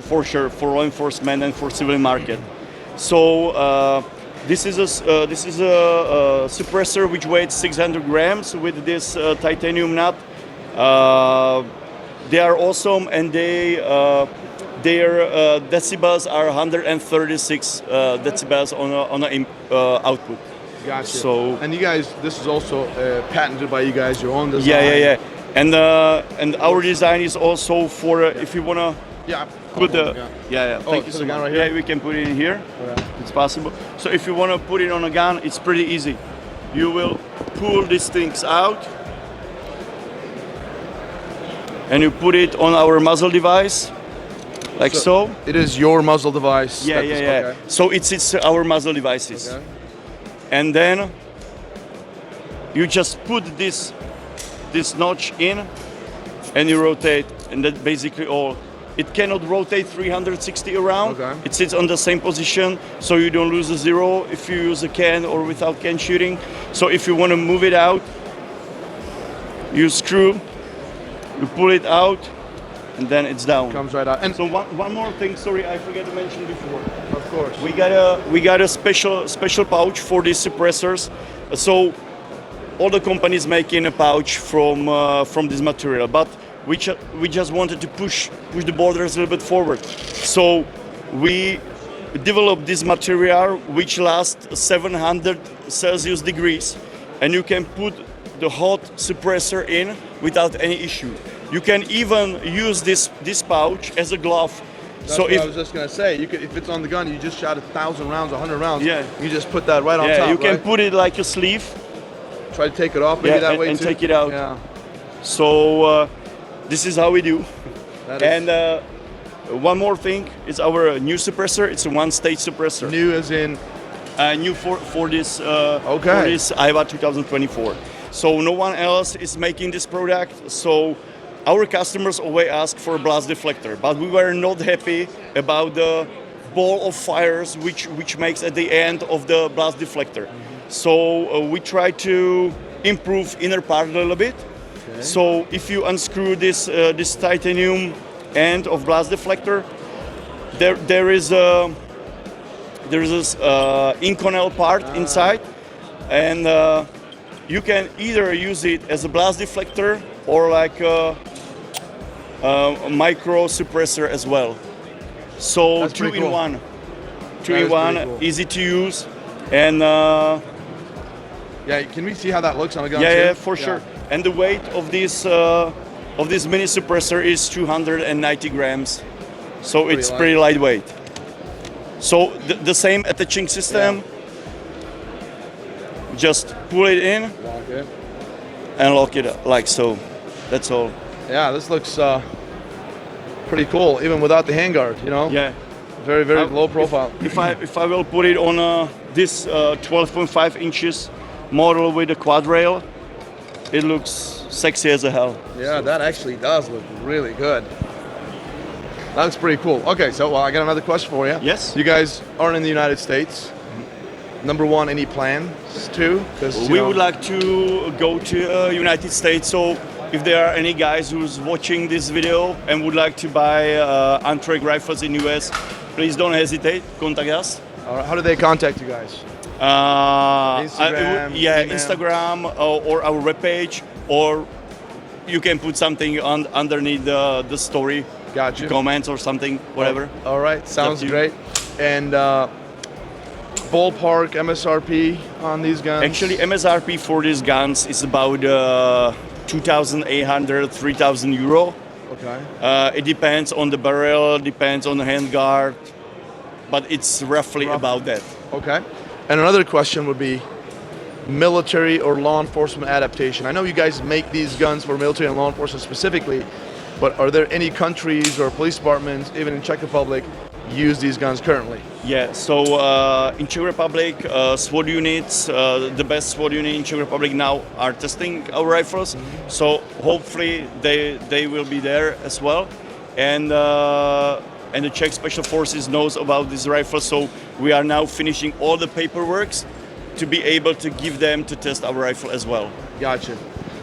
for sure, for law enforcement and for civilian market. So this is a suppressor which weighs 600 grams with this titanium nut. They are awesome, and their decibels are 136 decibels on an output. Gotcha. So, and you guys, this is also patented by you guys, your own design. Yeah. And our design is also for if you wanna put the Thank you so much. Right here? Yeah, we can put it in here. It's possible. So if you wanna put it on a gun, it's pretty easy. You will pull these things out, and you put it on our muzzle device, like so. It is your muzzle device. Yeah. Okay. So it's our muzzle devices. Okay. And then you just put this notch in, and you rotate, and that's basically all. It cannot rotate 360 around. Okay. It sits on the same position, so you don't lose a zero if you use a can or without can shooting. So if you want to move it out, you screw, you pull it out, and then it's down. Comes right out. And so one more thing, sorry, I forgot to mention before. Of course. We got a special pouch for these suppressors. So all the companies making a pouch from this material, but we just wanted to push the borders a little bit forward. So we developed this material which lasts 700 Celsius degrees, and you can put the hot suppressor in without any issue. You can even use this pouch as a glove. That's what I was just gonna say. You could, if it's on the gun, you just shot 1,000 rounds, 100 rounds. Yeah. You just put that right on top. Yeah, you can put it like a sleeve. Try to take it off maybe that way and too. Take it out. Yeah. So this is how we do. And one more thing is our new suppressor. It's a one-stage suppressor. New as in? New for this for this IWA 2024. So no one else is making this product. So our customers always ask for a blast deflector, but we were not happy about the ball of fires which makes at the end of the blast deflector. Mm-hmm. So we try to improve inner part a little bit. Okay. So if you unscrew this this titanium end of blast deflector, there is this Inconel part inside, and you can either use it as a blast deflector or like a micro suppressor as well. So That's two in cool. one, cool. Easy to use, and yeah. Can we see how that looks on a gun? Yeah, for sure. And the weight of this mini suppressor is 290 grams, so it's pretty lightweight. So the same attaching system. Yeah. Just pull it in, lock it, and lock it up like so. That's all. Yeah, this looks pretty cool, even without the handguard. You know. Yeah. Very low profile. If I will put it on this 12.5 inches model with a quad rail, it looks sexy as a hell. Yeah, that actually does look really good. That looks pretty cool. Okay, so I got another question for you. Yes. You guys aren't in the United States. Number one, any plans to? We would like to go to United States. So if there are any guys who's watching this video and would like to buy Anore rifles in US, please don't hesitate. Contact us. All right. How do they contact you guys? Instagram, email. Instagram or our webpage, or you can put something underneath the story. Gotcha. Comments or something, whatever. All right, sounds great. And ballpark MSRP on these guns? Actually, MSRP for these guns is about 2,800, 3,000 euro. Okay. It depends on the barrel, depends on the handguard. but it's roughly about that. Okay. And another question would be military or law enforcement adaptation. I know you guys make these guns for military and law enforcement specifically, but are there any countries or police departments, even in Czech Republic, use these guns currently? Yeah, so in Czech Republic, SWAT units, the best SWAT unit in Czech Republic now are testing our rifles. So hopefully they will be there as well. And the Czech Special Forces knows about this rifle, so we are now finishing all the paperwork to be able to give them to test our rifle as well. Gotcha.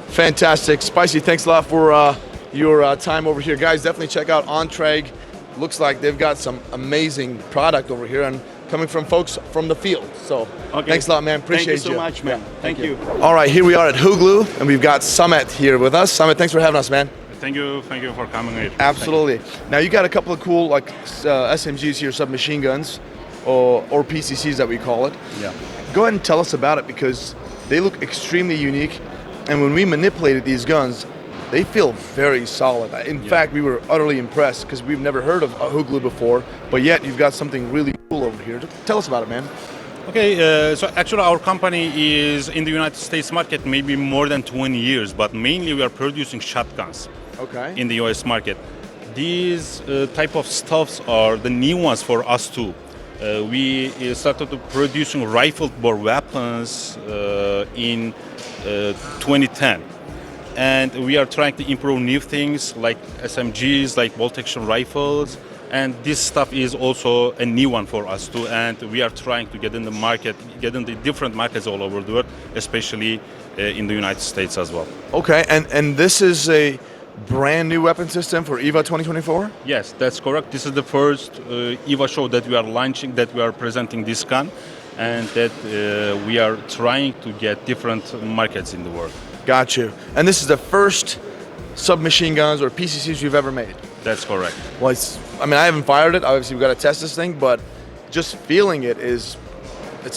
Fantastic. Spicy, thanks a lot for your time over here. Guys, definitely check out Ontreg. Looks like they've got some amazing product over here and coming from folks from the field. So thanks a lot, man. Appreciate you. Thank you so much, man. Yeah, thank you. All right, here we are at Huglu, and we've got Samet here with us. Samet, thanks for having us, man. Thank you for coming here. Absolutely. Now you got a couple of cool like SMGs here, submachine guns, or PCCs that we call it. Yeah. Go ahead and tell us about it because they look extremely unique, and when we manipulated these guns, they feel very solid. In fact, we were utterly impressed because we've never heard of a Huglu before, but yet you've got something really cool over here. Tell us about it, man. Okay, so actually our company is in the United States market maybe more than 20 years, but mainly we are producing shotguns in the US market. These type of stuffs are the new ones for us too. We started to producing rifled bore weapons in 2010. And we are trying to improve new things like SMGs, like bolt action rifles, and this stuff is also a new one for us too. And we are trying to get in the market, get in the different markets all over the world, especially in the United States as well. Okay, and this is a brand new weapon system for EVA 2024? Yes, that's correct. This is the first EVA show that we are launching, that we are presenting this gun, and that we are trying to get different markets in the world. Got you. And this is the first submachine guns or PCCs you've ever made? That's correct. Well, I mean, I haven't fired it. Obviously, we've got to test this thing, but just feeling it it's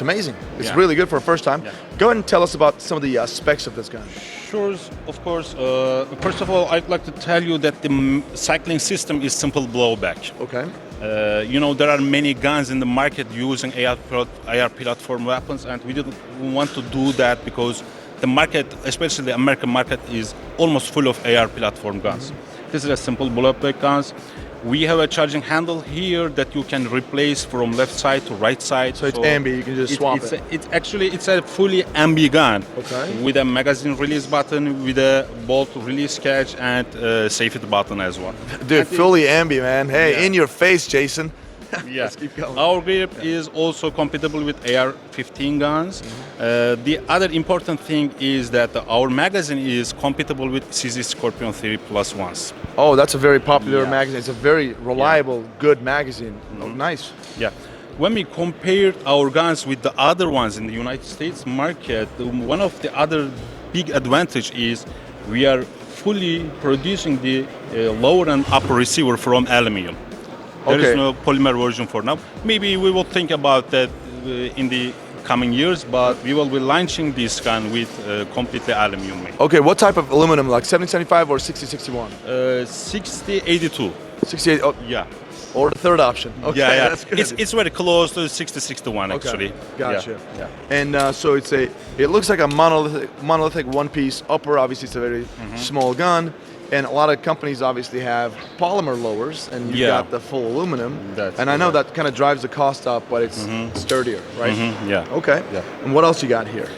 amazing. It's really good for a first time. Yeah. Go ahead and tell us about some of the specs of this gun. Sure, of course. First of all, I'd like to tell you that the cycling system is simple blowback. Okay. You know, there are many guns in the market using AR platform weapons, and we didn't want to do that because the market, especially the American market, is almost full of AR platform guns. This is a simple blowback guns. We have a charging handle here that you can replace from left side to right side. So it's ambi, you can just swap it. It's a fully ambi gun with a magazine release button, with a bolt release catch, and a safety button as well. Dude, fully ambi, man. Hey, in your face, Jason. Yeah. Let's keep going. Our grip is also compatible with AR-15 guns. The other important thing is that our magazine is compatible with CZ Scorpion 3+1s. Oh, that's a very popular magazine. It's a very reliable, good magazine. Oh, nice. Yeah. When we compared our guns with the other ones in the United States market, one of the other big advantage is we are fully producing the lower and upper receiver from aluminum. There is no polymer version for now. Maybe we will think about that in the coming years, but we will be launching this gun with completely aluminum made. Okay, what type of aluminum, like 7075 or 6061? 6082. 68, oh. Yeah. Or the third option. Okay, yeah. that's good. It's very close to 6061 actually. Gotcha. Yeah. And so it looks like a monolithic one-piece upper. Obviously, it's a very small gun. And a lot of companies obviously have polymer lowers, and you've got the full aluminum. And I know that kind of drives the cost up, but it's sturdier, right? Yeah. Okay. Yeah. And what else you got here?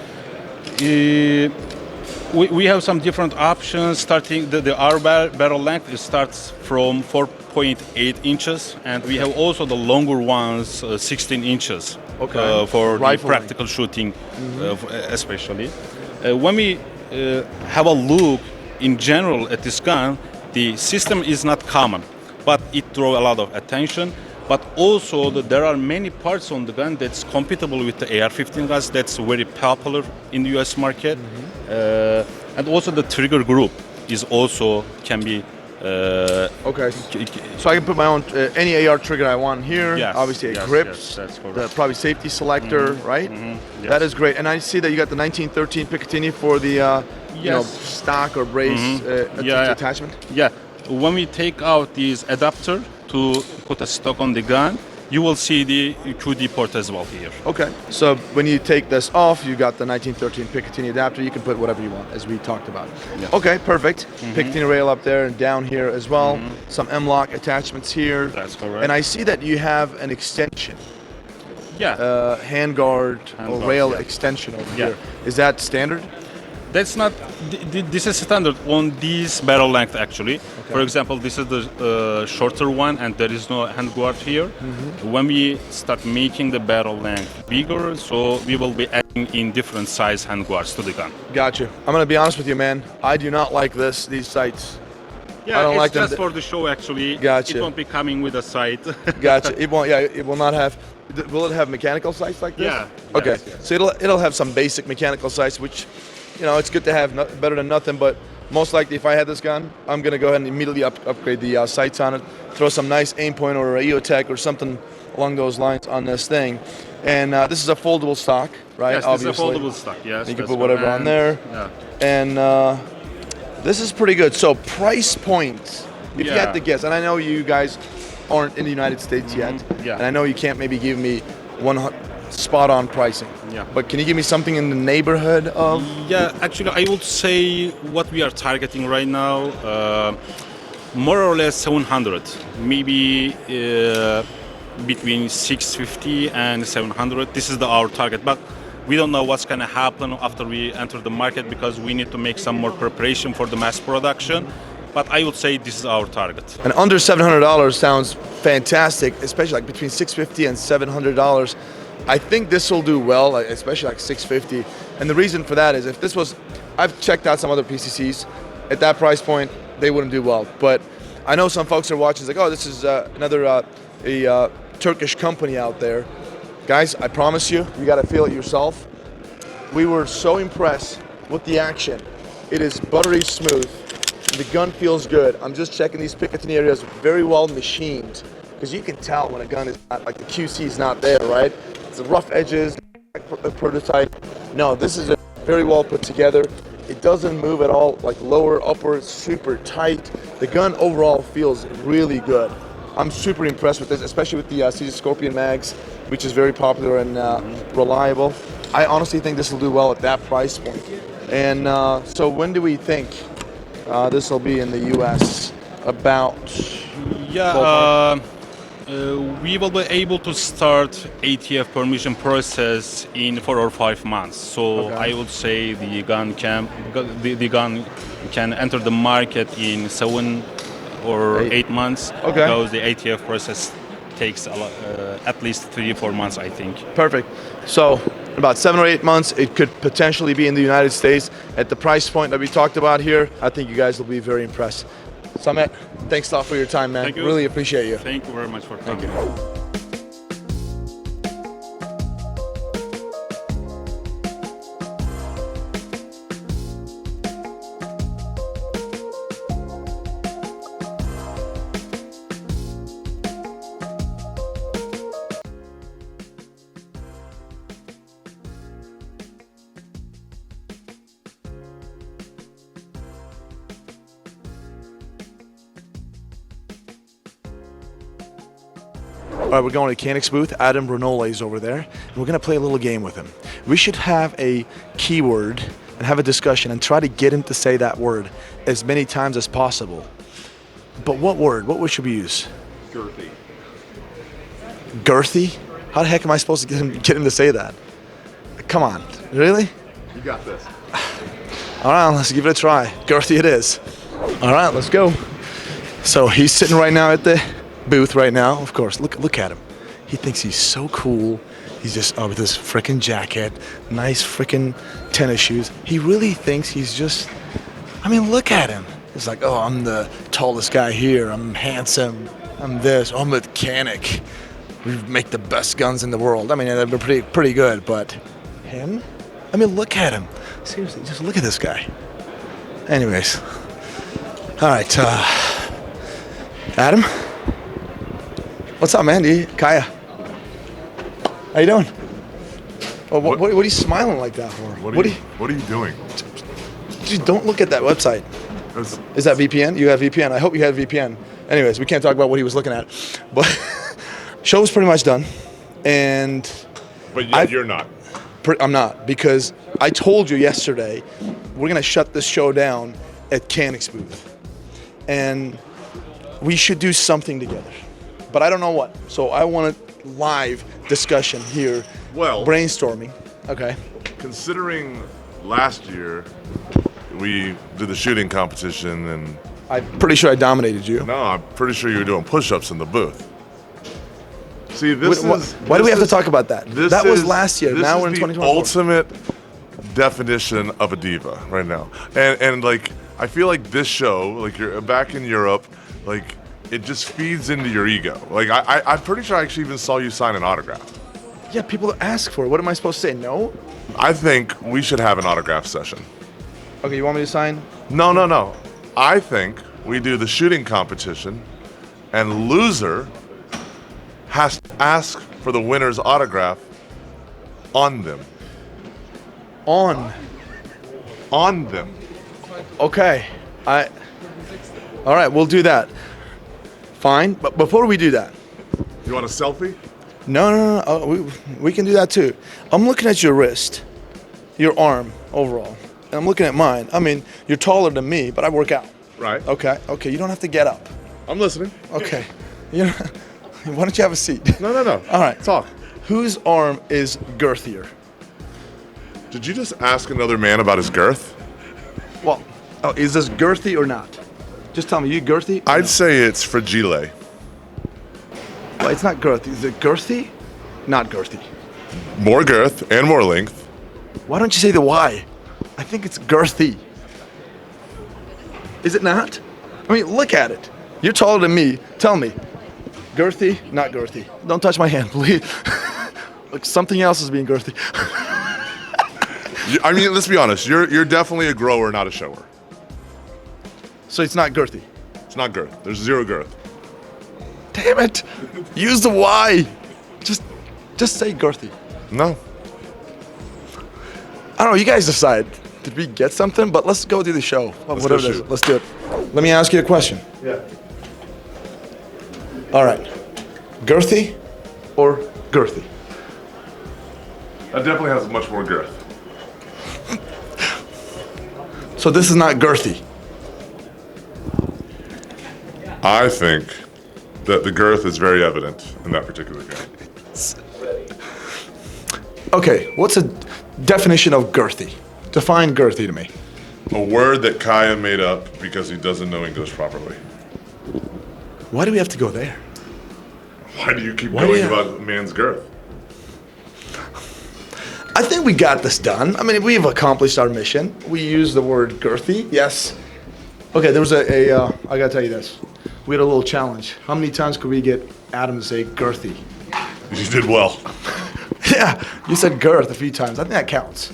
We have some different options. Starting our barrel length starts from 4.8 inches, and we have also the longer ones, 16 inches. Okay. For the practical shooting, especially. When we have a look in general at this gun, the system is not common, but it draws a lot of attention. But also there are many parts on the gun that's compatible with the AR-15 guns. That's very popular in the US market. And also the trigger group is also can be okay. So I can put my own any AR trigger I want here. Yes, obviously a grip, that's correct. the probably safety selector, right? Yes. That is great. And I see that you got the 1913 Picatinny for the you know, stock or brace attachment. Yeah. When we take out this adapter to put a stock on the gun, you will see the QD port as well here. Okay, so when you take this off, you got the 1913 Picatinny adapter. You can put whatever you want, as we talked about. Yeah. Okay, perfect. Picatinny rail up there and down here as well. Some M-lock attachments here. That's correct. And I see that you have an extension. Yeah. Handguard or Handguard, rail yeah. extension over Yeah. here. Is that standard? That's not. This is standard on this barrel length actually. For example, this is the shorter one, and there is no handguard here. When we start making the barrel length bigger, so we will be adding in different size handguards to the gun. Gotcha. I'm gonna be honest with you, man. I do not like these sights. Yeah, I don't it's like them. just for the show actually. Gotcha. It won't be coming with a sight. Gotcha. It won't. Yeah, it will not have. Will it have mechanical sights like this? Yeah. Okay. Yes. So it'll have some basic mechanical sights, which, you know, it's good to have. Better than nothing. But most likely, if I had this gun, I'm gonna go ahead and immediately upgrade the sights on it. Throw some nice aim point or a A-Tec or something along those lines on this thing. And this is a foldable stock, right? Yes, Obviously. this is a foldable stock. Yes. You can that's put whatever correct. on there. Yeah. And this is pretty good. So price point, if you Yeah. had to guess, and I know you guys aren't in the United States yet, Yeah. and I know you can't maybe give me one spot-on pricing. Yeah. But can you give me something in the neighborhood of? Yeah, actually, I would say what we are targeting right now, more or less 700, maybe between 650 and 700. This is our target, but we don't know what's going to happen after we enter the market because we need to make some more preparation for the mass production. But I would say this is our target. And under $700 sounds fantastic, especially like between $650 and $700. I think this will do well, especially like $650. And the reason for that is if this was, I've checked out some other PCCs. At that price point, they wouldn't do well. But I know some folks are watching, like, oh, this is another Turkish company out there. Guys, I promise you, you got to feel it yourself. We were so impressed with the action. It is buttery smooth. The gun feels good. I'm just checking these Picatinny areas, very well machined. Because you can tell when a gun is not, like the QC is not there, right? It's the rough edges, the prototype. No, this is very well put together. It doesn't move at all, like lower, upper, super tight. The gun overall feels really good. I'm super impressed with this, especially with the Caesar Scorpion mags, which is very popular and reliable. I honestly think this will do well at that price point. And so when do we think this will be in the U.S. about? Yeah, we will be able to start ATF permission process in 4 or 5 months. So I would say the gun can enter the market in 7 or 8 months because the ATF process takes a lot, at least 3 or 4 months, I think. Perfect. So about 7 or 8 months, it could potentially be in the United States at the price point that we talked about here. I think you guys will be very impressed. Samet, thanks a lot for your time, man. Thank you. Really appreciate you. Thank you very much for coming. Thank you. All right, we're going to Canik's booth. Adam Brunole is over there. And we're going to play a little game with him. We should have a keyword and have a discussion and try to get him to say that word as many times as possible. But what word? What word should we use? Girthy. Girthy? How the heck am I supposed to get him to say that? Come on. Really? You got this. All right, let's give it a try. Girthy it is. All right, let's go. So he's sitting right now at the booth right now. Of course, look at him. He thinks he's so cool. He's just with his freaking jacket, nice freaking tennis shoes. He really thinks he's just, I mean, look at him. He's like, oh, I'm the tallest guy here. I'm handsome. I'm this. Oh, I'm with Canik. We make the best guns in the world. I mean, they're pretty good, but him? I mean, look at him. Seriously, just look at this guy. Anyways. All right, Adam? What's up, man? Kaya? How you doing? Oh, what are you smiling like that for? What are you doing? Just don't look at that website. Is that VPN? You have VPN. I hope you had VPN. Anyways, we can't talk about what he was looking at. But Show's pretty much done, and But yet you're not. I'm not, because I told you yesterday we're gonna shut this show down at Canik's booth, and we should do something together, but I don't know what. So I want a live discussion here. Well, brainstorming. Okay. Considering last year we did the shooting competition, and I'm pretty sure I dominated you. No, I'm pretty sure you were doing push-ups in the booth. See, Why do we have to talk about that? That was last year. Now we're in 2024. Ultimate definition of a diva right now, and like I feel like this show, like you're back in Europe, like it just feeds into your ego. Like I'm pretty sure I actually even saw you sign an autograph. Yeah, people ask for it. What am I supposed to say? No? I think we should have an autograph session. Okay, you want me to sign? No. I think we do the shooting competition, and loser has to ask for the winner's autograph on them. On them. Okay. All right, we'll do that. Fine, but before we do that. You want a selfie? No. Oh, we can do that too. I'm looking at your wrist, your arm overall, and I'm looking at mine. I mean, you're taller than me, but I work out. Right. Okay, you don't have to get up. I'm listening. Okay. Why don't you have a seat? No. All right. Talk. Whose arm is girthier? Did you just ask another man about his girth? Well, is this girthy or not? Just tell me, you girthy? I'd say it's fragile. Well, it's not girthy. Is it girthy? Not girthy. More girth and more length. Why don't you say the Y? I think it's girthy. Is it not? I mean, look at it. You're taller than me. Tell me. Girthy, not girthy. Don't touch my hand, please. Look, something else is being girthy. I mean, let's be honest. You're definitely a grower, not a shower. So it's not girthy? It's not girth. There's zero girth. Damn it. Use the Y. Just say girthy. No. I don't know. You guys decide. Did we get something? But let's go do the show. Whatever it is. Let's do it. Let me ask you a question. Yeah. All right. Girthy or girthy? That definitely has much more girth. So this is not girthy. I think that the girth is very evident in that particular game. Okay, what's a definition of girthy? Define girthy to me. A word that Kaya made up because he doesn't know English properly. Why do we have to go there? Why do you keep going about man's girth? I think we got this done. I mean, we've accomplished our mission. We used the word girthy, yes. Okay, there was I gotta tell you this. We had a little challenge. How many times could we get Adam to say girthy? You did well. Yeah, you said girth a few times. I think that counts.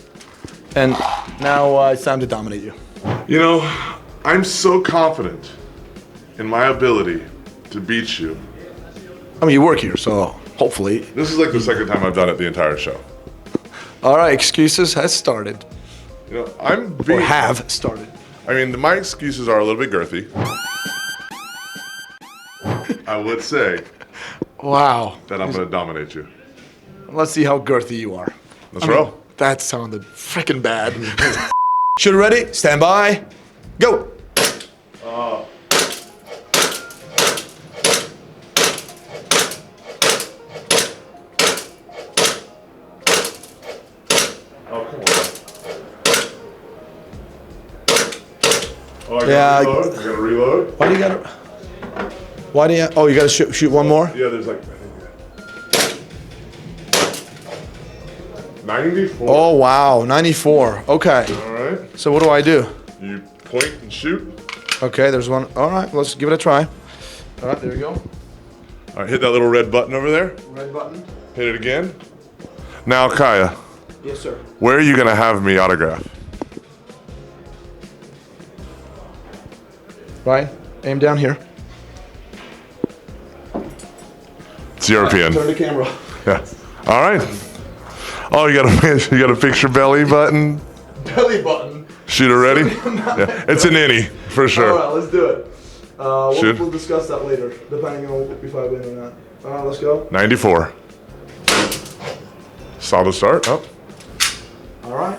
And now it's time to dominate you. You know, I'm so confident in my ability to beat you. I mean, you work here, so hopefully. This is like the second time I've done it the entire show. All right, excuses has started. You know, or have started. I mean, my excuses are a little bit girthy. I would say. Wow. That I'm going to dominate you. Let's see how girthy you are. Let's roll. That sounded freaking bad. Shooter ready? Stand by. Go. Oh, come on. Oh, I gotta reload. Why do you gotta? Why do you? Oh, you gotta shoot one more. Yeah, there's like 94. Oh wow, 94. Okay. All right. So what do I do? You point and shoot. Okay, there's one. All right, let's give it a try. All right, there you go. All right, hit that little red button over there. Red button. Hit it again. Now, Kaya. Yes, sir. Where are you gonna have me autograph? Right. Aim down here. It's European. Turn the camera. Yeah. All right. Oh, you got a picture belly button. Belly button. Shooter ready? Yeah. It's an innie for sure. All right, let's do it. Shoot. We'll discuss that later, depending on if I win or not. Let's go. 94. Solid start. Up. All right.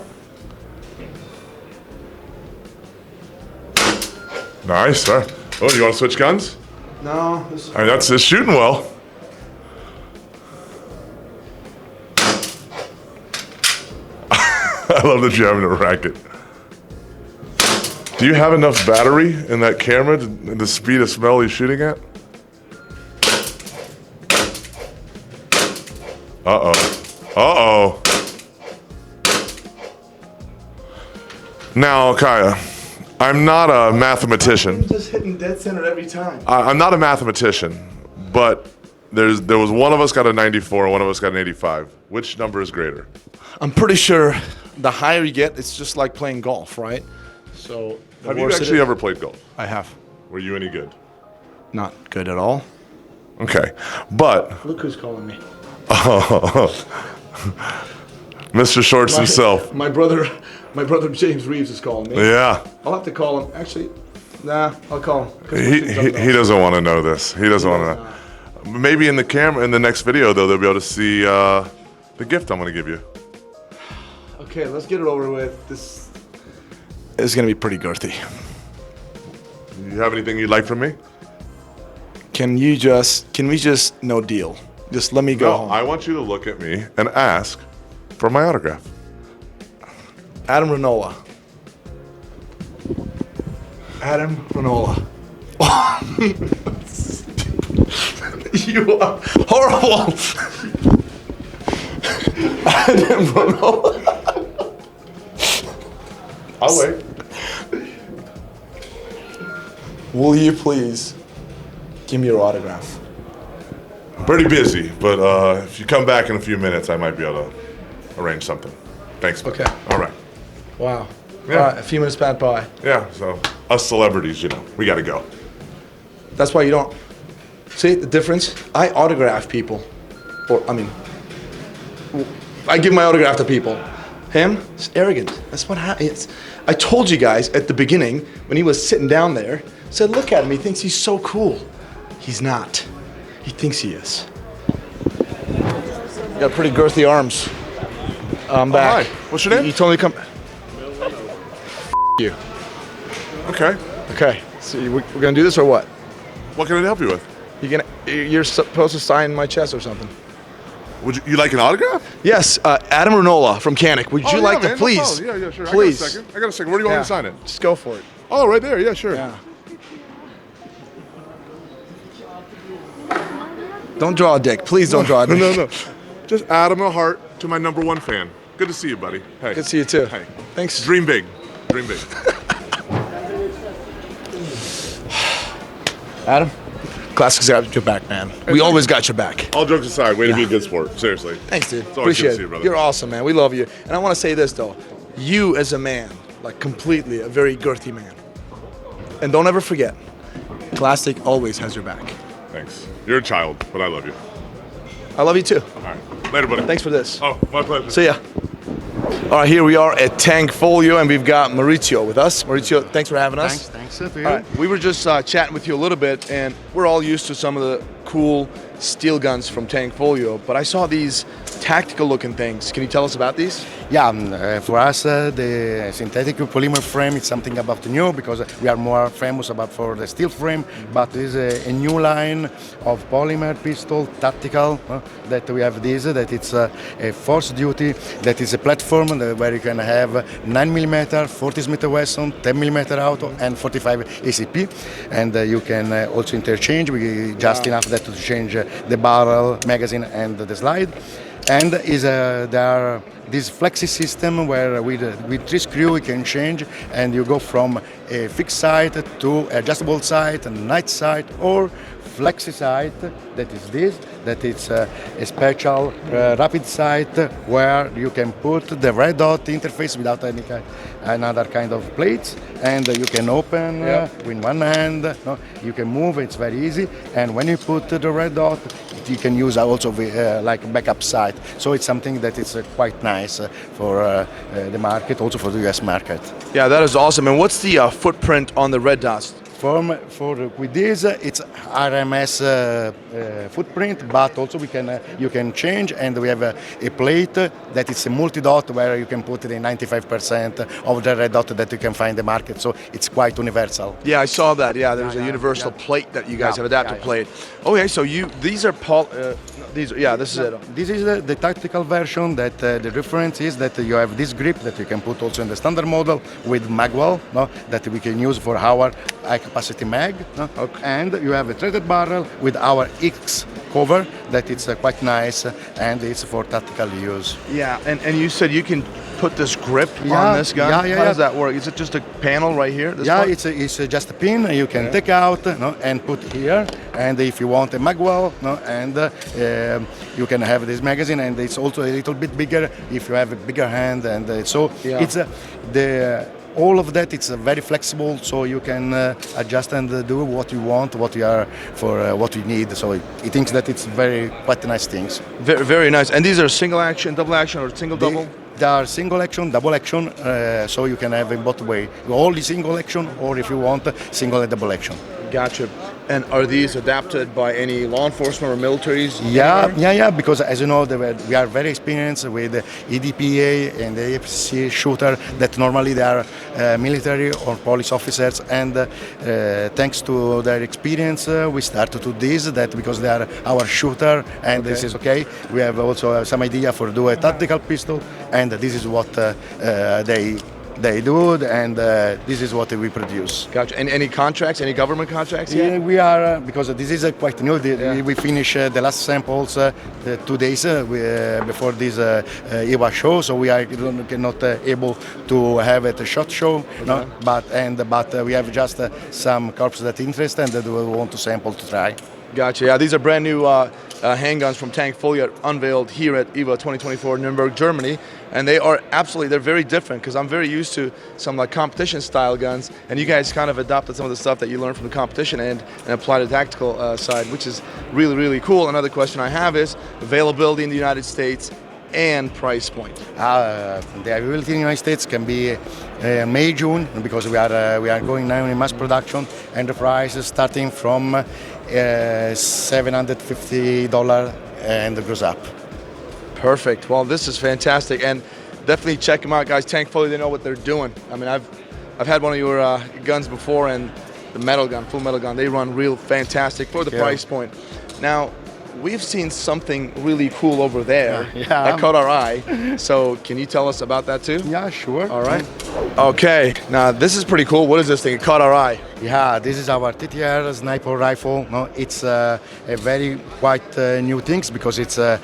Nice. Oh, do you want to switch guns? No. I mean, that's shooting well. I love that you're having a racket. Do you have enough battery in that camera to the speed of smell you're shooting at? Uh-oh. Uh-oh. Now, Kaya, I'm not a mathematician. Just hitting dead center every time. I'm not a mathematician, but there was one of us got a 94 and one of us got an 85. Which number is greater? I'm pretty sure the higher you get, it's just like playing golf, right? So, Have you actually ever played golf? I have. Were you any good? Not good at all. Okay, but Look who's calling me. Mr. Shorts himself. My brother James Reeves is calling me. Yeah. I'll have to call him. Actually, nah, I'll call him. He doesn't want to know this. He doesn't want to know. Maybe in the camera, in the next video, though, they'll be able to see the gift I'm going to give you. Okay, let's get it over with. This is going to be pretty girthy. You have anything you'd like from me? Can we just, no deal? Just let me go home. I want you to look at me and ask for my autograph. Adam Renola. Adam Renola. You are horrible. Adam Renola. I'll wait. Will you please give me your autograph? I'm pretty busy, but if you come back in a few minutes, I might be able to arrange something. Thanks. Okay. All right. Wow. Yeah. All right, a few minutes passed by. Yeah, so us celebrities, we got to go. That's why you don't. See the difference? I autograph people. I give my autograph to people. Him, it's arrogant. That's what happens. I told you guys at the beginning when he was sitting down there, I said, look at him, he thinks he's so cool. He's not. He thinks he is. You got pretty girthy arms. I'm back. Hi. What's your name? You told me to come. You. Okay. Okay. So we're gonna do this or what? What can I help you with? You're supposed to sign my chest or something. Would you like an autograph? Yes, Adam Renola from Canik. Would you like to please? No yeah, sure. Please. I got a second. Where do you want me to sign it? Just go for it. Oh, right there. Yeah, sure. Yeah. Don't draw a dick. Please don't draw a dick. No. Just Adam a heart to my #1 fan. Good to see you, buddy. Hey. Good to see you too. Hey. Thanks. Dream big. Dream big. Adam, Classic's got your back, man. We always got your back. All jokes aside, way to be a good sport. Seriously. Thanks, dude. It's always good to Appreciate see you, it. brother. You're awesome, man. We love you. And I want to say this, though. You as a man, like completely a very girthy man. And don't ever forget, Classic always has your back. Thanks. You're a child, but I love you. I love you too. All right. Later, buddy. Thanks for this. Oh, my pleasure. See ya. All right, here we are at Tank Folio, and we've got Maurizio with us. Maurizio, thanks for having us. Thanks for you. All right, we were just chatting with you a little bit, and we're all used to some of the cool steel guns from Tank Folio, but I saw these tactical-looking things. Can you tell us about these? Yeah, for us, the synthetic polymer frame is something about new because we are more famous about for the steel frame, but this is a new line of polymer pistol, tactical, that we have this, that it's a force duty, that is a platform where you can have 9mm, 40mm Wesson, 10mm auto, and 45 ACP, and you can also interchange, just enough that to change the barrel, magazine, and the slide. And there are this flexi system where with 3 screws you can change, and you go from a fixed sight to adjustable sight, night sight, or flexi sight. That is this. That is a special rapid sight where you can put the red dot interface without another kind of plates, and you can open with one hand. You can move. It's very easy. And when you put the red dot, you can use also like backup sight. So it's something that is quite nice for the market, also for the US market. Yeah, that is awesome. And what's the footprint on the red dots With this, it's RMS footprint, but also you can change, and we have a plate that is a multi-dot where you can put the 95% of the red dot that you can find in the market. So it's quite universal. Yeah, I saw that. Yeah, there's a universal plate that you guys have, adapter plate. Okay, so this is it. This is the tactical version. That the difference is that you have this grip that you can put also in the standard model with magwell, that we can use for our high capacity mag, and you have a threaded barrel with our X cover that it's quite nice, and it's for tactical use. Yeah, and you said you can put this grip on this gun? Yeah. How does that work? Is it just a panel right here? It's just a pin you can take out and put here, and if you want a magwell, and you can have this magazine, and it's also a little bit bigger if you have a bigger hand, and it's all of that. It's very flexible, so you can adjust and do what you want, what you need. So it thinks that it's quite nice things. Very, very nice. And these are single action, double action, or single double? They are single action, double action, so you can have in both way. Only single action, or if you want, single and double action. Gotcha. And are these adapted by any law enforcement or militaries? Yeah, because as you know, we are very experienced with EDPA and the AFC shooter that normally they are military or police officers, and thanks to their experience, we started to do this, that because they are our shooter, and this is okay. We have also some idea for do a tactical pistol, and this is what they do, and this is what we produce. Gotcha. And any contracts, any government contracts yet? Yeah, we are, because this is quite new. We finished the last samples 2 days before this IWA show, so we are not able to have it a shot show, but we have just some corps that interest and that we want to sample to try. Gotcha. Yeah, these are brand new handguns from Tank fully unveiled here at IWA 2024 Nuremberg, Germany, and they're very different, because I'm very used to some like competition style guns, and you guys kind of adopted some of the stuff that you learned from the competition and applied to the tactical side, which is really, really cool. Another question I have is availability in the United States and price point. The availability in the United States can be May, June, because we are going now in mass production, and the price is starting from $750 and goes up. Perfect. Well, this is fantastic, and definitely check them out, guys. Tankfully, they know what they're doing. I mean, I've had one of your guns before, and the full metal gun, they run real fantastic for the price point. Now, we've seen something really cool over there that caught our eye. So can you tell us about that too? Yeah, sure. All right. Okay. Now this is pretty cool. What is this thing? It caught our eye. Yeah, this is our TTR sniper rifle. It's a very quite new things, because it's a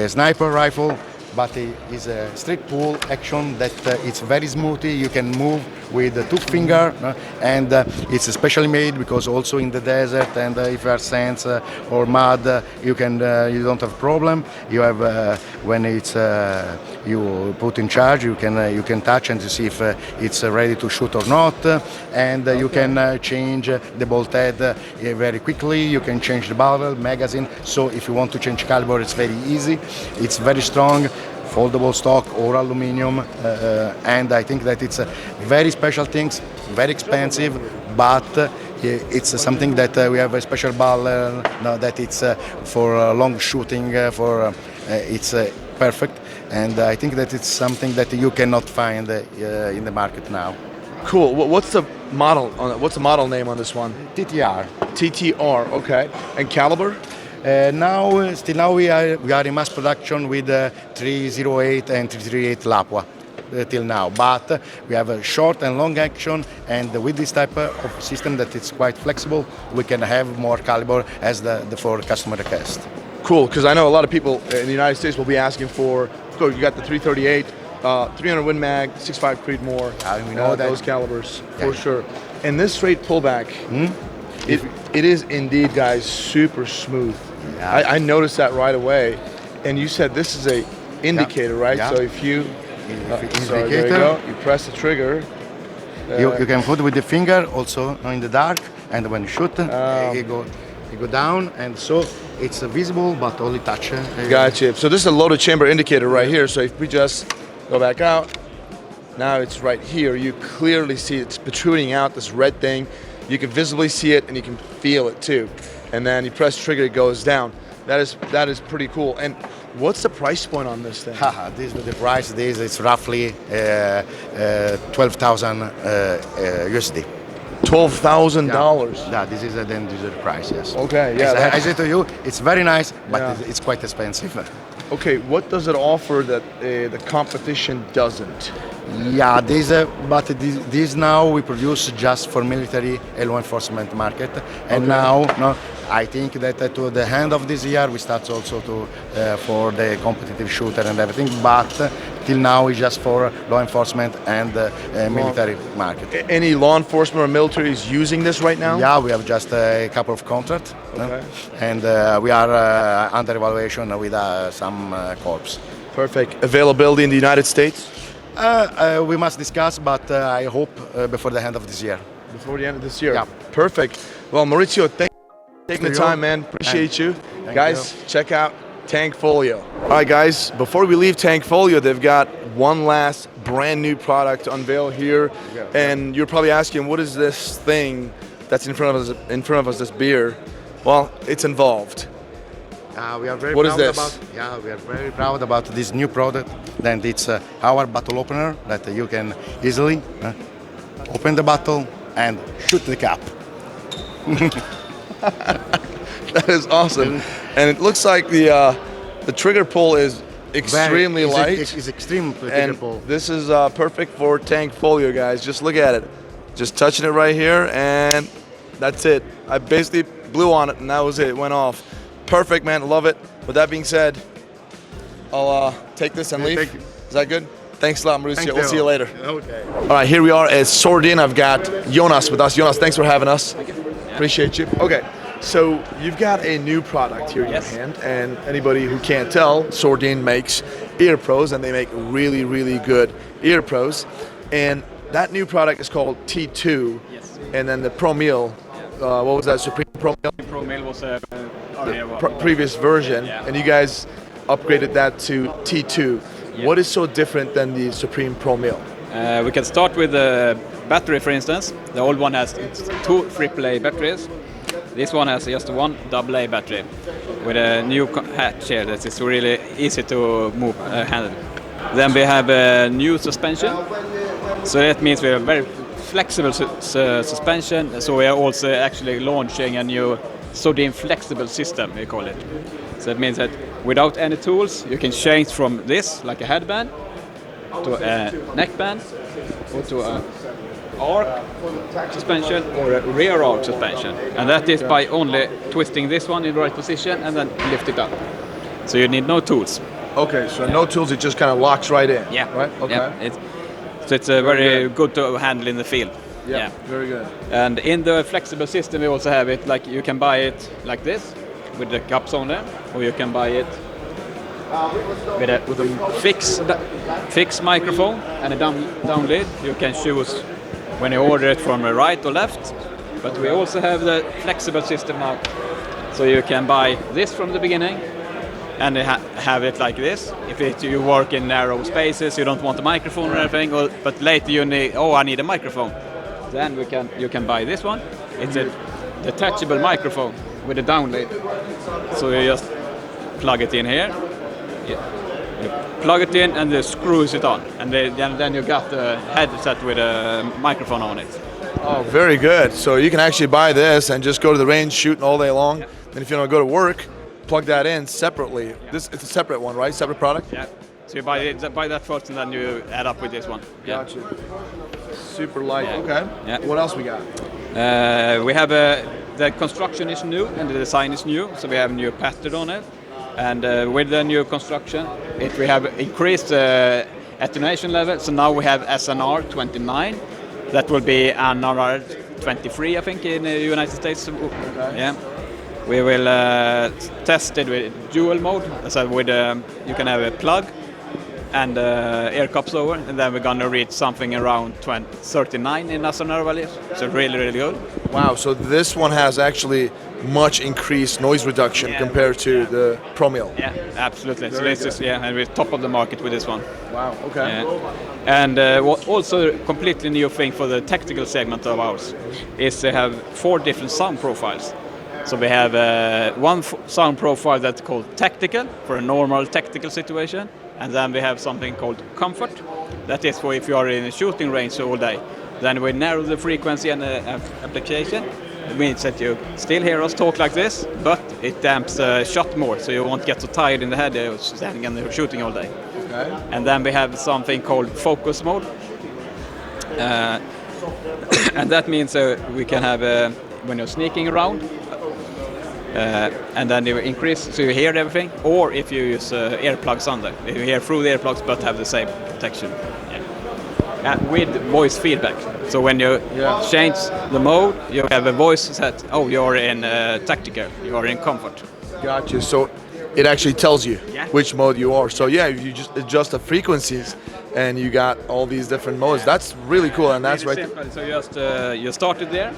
sniper rifle, but it is a straight pull action that it's very smoothly. You can move with the 2 finger, and it's especially made because also in the desert, and if you are sands or mud, you don't have problem. You have when it's you put in charge, you can touch and to see if it's ready to shoot or not, and you can change the bolt head very quickly. You can change the barrel, magazine. So if you want to change caliber, it's very easy. It's very strong. Foldable stock or aluminum, and I think that it's very special things, very expensive, but it's something that we have a special barrel that it's for long shooting, it's perfect, and I think that it's something that you cannot find in the market now. Cool. What's the model? What's the model name on this one? TTR. TTR. Okay. And caliber? Now we are in mass production with 308 and 338 Lapua till now, but we have a short and long action, and with this type of system that it's quite flexible, we can have more caliber as for customer request. Cool, because I know a lot of people in the United States will be asking for, of course, you got the 338, 300 Win Mag, 6.5 Creedmoor, we know those calibers for sure. And this straight pullback, it is indeed, guys, super smooth. Yeah. I noticed that right away. And you said this is a indicator, right? Yeah. So if you, there you go, you press the trigger. You can put with the finger also in the dark, and when you shoot, you go down, and so it's visible, but only touch. Gotcha. So this is a loaded chamber indicator right here. So if we just go back out, now it's right here. You clearly see it's protruding out, this red thing. You can visibly see it and you can feel it too. And then you press trigger, it goes down. That is pretty cool. And what's the price point on this thing? The price is roughly 12,000 USD. $12,000. Yeah, this is the end user price. Yes. Okay. Yeah. I say to you, it's very nice, but it's quite expensive. Okay, what does it offer that the competition doesn't? Yeah, this now we produce just for military and law enforcement market, and now I think that to the end of this year we start also to for the competitive shooter and everything, but till now it's just for law enforcement and military market. Any law enforcement or military is using this right now? Yeah, we have just a couple of contracts, and we are under evaluation with some corps. Perfect. Availability in the United States? We must discuss, but I hope before the end of this year. Before the end of this year? Yeah. Perfect. Well, Maurizio, thank you for taking the time, man. Appreciate you. Guys, check out Tankfolio. All right, guys, before we leave Tankfolio, they've got one last brand new product to unveil here. And you're probably asking, what is this thing that's in front of us, this beer? Well, it's involved. We are very what proud is this? We are very proud about this new product. Then it's our bottle opener that you can easily open the bottle and shoot the cap. That is awesome. And it looks like the trigger pull is extremely light. It's extremely and trigger pull. This is perfect for Tankfolio, guys. Just look at it. Just touching it right here, and that's it. I basically blew on it, and that was it. It went off. Perfect, man. Love it. With that being said, I'll take this and leave. Thank you. Is that good? Thanks a lot, Mauricio. We'll see you later. Okay. All right, here we are at Sordin. I've got Jonas with us. Jonas, thanks for having us. Appreciate you. Okay, so you've got a new product here in your hand, and anybody who can't tell, Sordin makes ear pros, and they make really, really good ear pros. And that new product is called T2, and then the Pro Meal. What was that? Supreme Pro Meal? Pro Meal was a previous version, and you guys upgraded that to T2. What is so different than the Supreme Pro Meal? We can start with the battery, for instance. The old one has 2 AAA batteries. This one has just one AA battery with a new hatch here that is really easy to move, handle. Then we have a new suspension. So that means we have very flexible suspension. So we are also actually launching a new Sordin flexible system, we call it. So it means that without any tools, you can change from this, like a headband, to a neckband, or to a arc suspension, or a rear arc suspension. And that is by only twisting this one in the right position and then lift it up. So you need no tools. Okay, so no tools, it just kind of locks right in. Yeah. Right? Okay. Yeah. So it's very good to handle in the field. Yeah, very good. And in the flexible system, we also have it like you can buy it like this, with the cups on there, or you can buy it with a fixed microphone and a down lid. You can choose when you order it from the right or left. But we also have the flexible system now, so you can buy this from the beginning and have it like this. If you work in narrow spaces, you don't want a microphone or anything, but later you need, I need a microphone. Then you can buy this one. It's a detachable microphone with a down lid. So you just plug it in here. You plug it in and it screws it on. And then you got the headset with a microphone on it. Oh, very good. So you can actually buy this and just go to the range shooting all day long. And if you want to go to work, plug that in separately. It's a separate one, right? Separate product? Yeah. So you buy that first and then you add up with this one. Yeah. Gotcha. Super light. Okay. Yeah. What else we got? We have the construction is new and the design is new, so we have a new pattern on it. And with the new construction, we have increased attenuation level. So now we have SNR 29. That will be Anore 23, I think, in the United States. Okay. Yeah. We will test it with dual mode. So with you can have a plug and air cups over, and then we're gonna reach something around 39 in Astronaut values. So really, really good. Wow, so this one has actually much increased noise reduction compared to the Pro Mill. Yeah, absolutely. So this is, and we're top of the market with this one. Wow, okay. Yeah. And also a completely new thing for the tactical segment of ours is to have 4 different sound profiles. So we have one sound profile that's called tactical, for a normal tactical situation. And then we have something called comfort. That is for if you are in a shooting range all day. Then we narrow the frequency and application. It means that you still hear us talk like this, but it damps the shot more, so you won't get so tired in the head standing and shooting all day. Okay. And then we have something called focus mode. And that means we can have, when you're sneaking around, and then you increase so you hear everything, or if you use earplugs under, you hear through the earplugs but have the same protection. With voice feedback. So when you change the mode, you have a voice that, oh, you're in tactical, you're in comfort. Gotcha. So it actually tells you which mode you are. So yeah, you just adjust the frequencies and you got all these different modes. That's really cool, and that's really simple. So you started there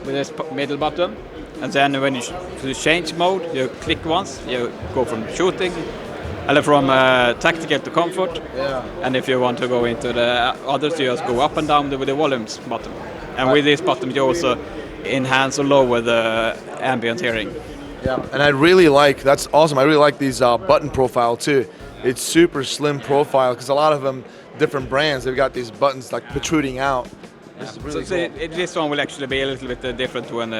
with this middle button, and then when you change mode, you click once, you go from shooting, from tactical to comfort, and if you want to go into the others, you just go up and down with the volumes button. And with this button, you also enhance or lower the ambient hearing. Yeah, and I really like, that's awesome, I really like these button profile too. It's super slim profile, because a lot of them, different brands, they've got these buttons like protruding out. Really so this one will actually be a little bit different when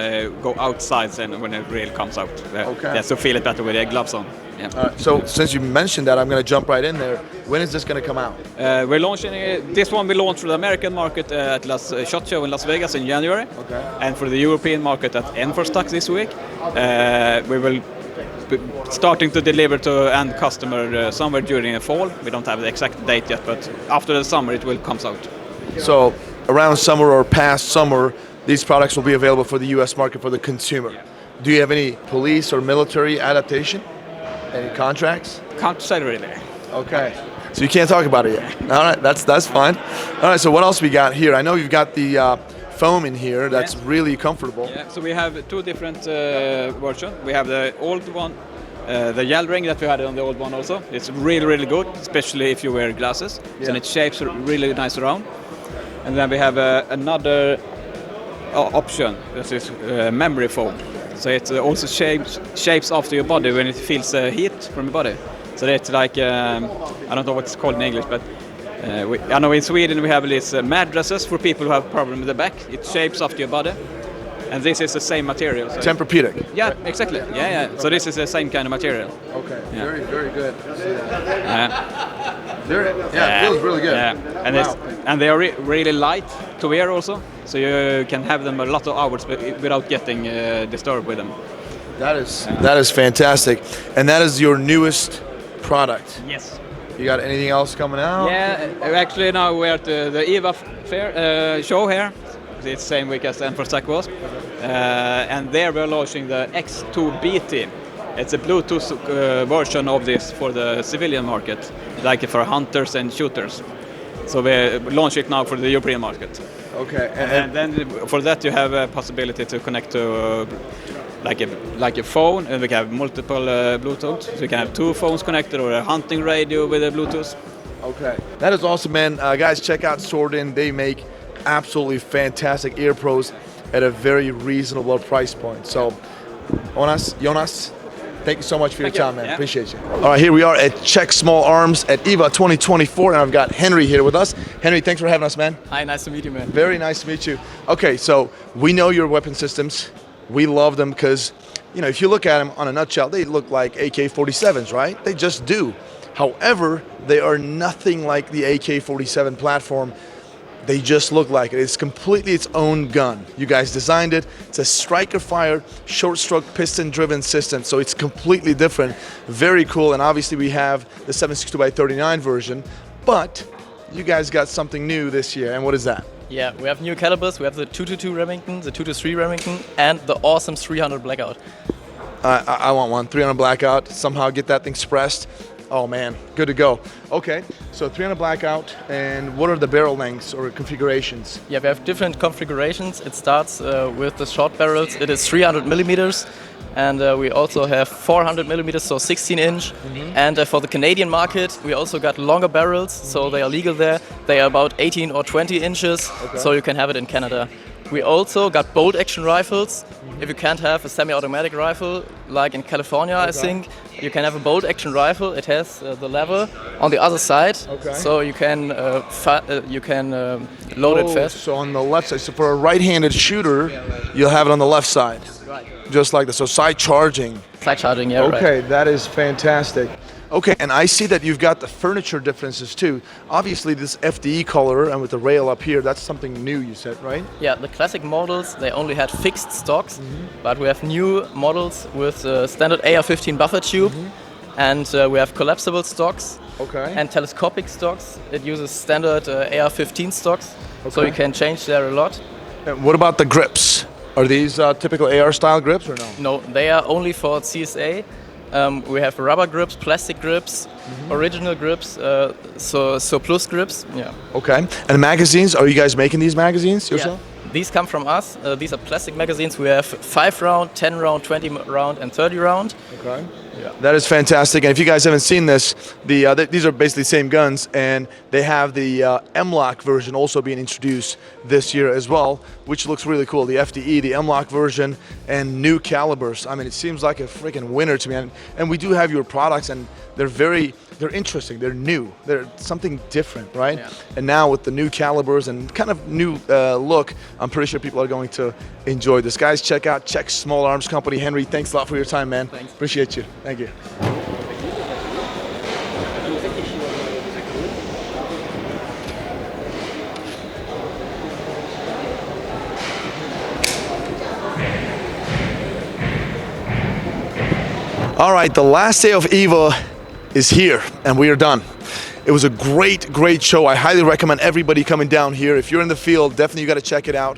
go outside and when it really comes out. Okay. So feel it better with the gloves on. Yeah. So since you mentioned that, I'm going to jump right in there. When is this going to come out? We're launching this one. We launched for the American market at SHOT Show in Las Vegas in January, and for the European market at Enforce Tac this week. We will be starting to deliver to end customer somewhere during the fall. We don't have the exact date yet, but after the summer it will come out. So around summer or past summer, these products will be available for the U.S. market for the consumer. Do you have any police or military adaptation? Any contracts? Can't say really. Okay. So you can't talk about it yet. All right, that's fine. All right, so what else we got here? I know you've got the foam in here that's really comfortable. Yeah, so we have 2 different versions. We have the old one, the gel ring that we had on the old one also. It's really, really good, especially if you wear glasses. Yeah. And it shapes really nice around. And then we have another option, this is memory foam. So it also shapes after your body when it feels heat from your body. So it's like, I don't know what it's called in English, but I know in Sweden we have these mattresses for people who have problems with the back. It shapes after your body. And this is the same material. So Tempur-Pedic. Yeah, exactly. Yeah. So this is the same kind of material. Okay. Yeah. Very, very good. It feels really good. Yeah, and they are really light to wear also, so you can have them a lot of hours without getting disturbed with them. That is fantastic, and that is your newest product. Yes. You got anything else coming out? Yeah, actually now we're at the IWA fair show here. It's the same week as Enforce Tac was, and there we're launching the X2BT. It's a Bluetooth version of this for the civilian market, like for hunters and shooters. So we launch it now for the European market. Okay. And then for that you have a possibility to connect to like a phone, and we can have multiple Bluetooth. So you can have 2 phones connected or a hunting radio with a Bluetooth. Okay. That is awesome, man. Guys, check out Sordin. They make absolutely fantastic ear pros at a very reasonable price point. So, Jonas, thank you so much for your time, man. Appreciate you. All right, here we are at Czech Small Arms at IWA 2024, and I've got Henry here with us. Henry, thanks for having us, man. Hi, nice to meet you, man. Very nice to meet you. Okay, so we know your weapon systems. We love them because, if you look at them on a nutshell, they look like AK-47s, right? They just do. However, they are nothing like the AK-47 platform. They just look like it. It's completely its own gun. You guys designed it. It's a striker-fired, short-stroke, piston-driven system, so it's completely different. Very cool, and obviously we have the 7.62x39 version, but you guys got something new this year, and what is that? Yeah, we have new calibers. We have the 222 Remington, the 223 Remington, and the awesome 300 Blackout. I want one, 300 Blackout. Somehow get that thing suppressed. Oh man, good to go. Okay, so 300 blackout, and what are the barrel lengths or configurations? Yeah, we have different configurations. It starts with the short barrels. It is 300 millimeters, and we also have 400 millimeters, so 16-inch. And for the Canadian market, we also got longer barrels, so they are legal there. They are about 18 or 20 inches, so you can have it in Canada. We also got bolt action rifles. If you can't have a semi-automatic rifle, like in California, I think, you can have a bolt action rifle. It has the lever on the other side, so you can load it fast. So on the left side, so for a right-handed shooter, you'll have it on the left side. Right. Just like this, so side charging. Side charging, yeah, Okay, right. that is fantastic. Okay, and I see that you've got the furniture differences too. Obviously this FDE color and with the rail up here, that's something new you said, right? Yeah, the classic models, they only had fixed stocks, but we have new models with standard AR-15 buffer tube, and we have collapsible stocks and telescopic stocks. It uses standard AR-15 stocks, so you can change there a lot. And what about the grips? Are these typical AR style grips or no? No, they are only for CSA. We have rubber grips, plastic grips, original grips, so plus grips. Yeah. Okay. And magazines, are you guys making these magazines yourself? Yeah. These come from us. These are plastic magazines. We have 5 round, 10 round, 20 round, and 30 round. Okay. Yeah. That is fantastic. And if you guys haven't seen this, these are basically the same guns, and they have the M-Lock version also being introduced this year as well, which looks really cool. The FDE, the M-Lock version, and new calibers. I mean, it seems like a freaking winner to me. And we do have your products, and they're interesting. They're new. They're something different, right? Yeah. And now with the new calibers and kind of new look, I'm pretty sure people are going to enjoy this. Guys, check out Czech Small Arms Company. Henry, thanks a lot for your time, man. Thanks. Appreciate you. Thank you. All right, the last day of EVA is here, and we are done. It was a great show. I highly recommend everybody coming down here. If you're in the field, definitely you got to check it out.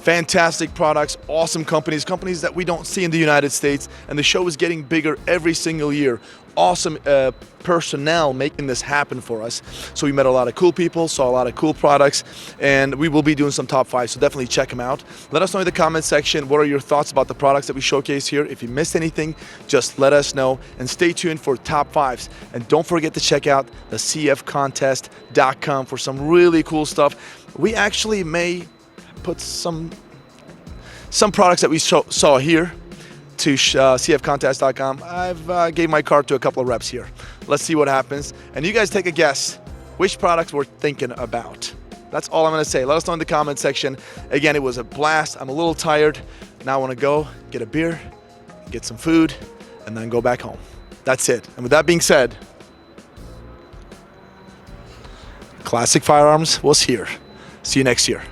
Fantastic products, awesome companies that we don't see in the United States, and the show is getting bigger every single year. Awesome personnel making this happen for us. So we met a lot of cool people, saw a lot of cool products, and we will be doing some top 5, so definitely check them out. Let us know in the comment section what are your thoughts about the products that we showcase here. If you missed anything, just let us know, and stay tuned for top 5s. And don't forget to check out the cfcontest.com for some really cool stuff. We actually may put some products that we saw here to cfcontest.com. I've gave my card to a couple of reps here. Let's see what happens. And you guys take a guess which products we're thinking about. That's all I'm going to say. Let us know in the comment section. Again, it was a blast. I'm a little tired. Now I want to go get a beer, get some food, and then go back home. That's it. And with that being said, Classic Firearms was here. See you next year.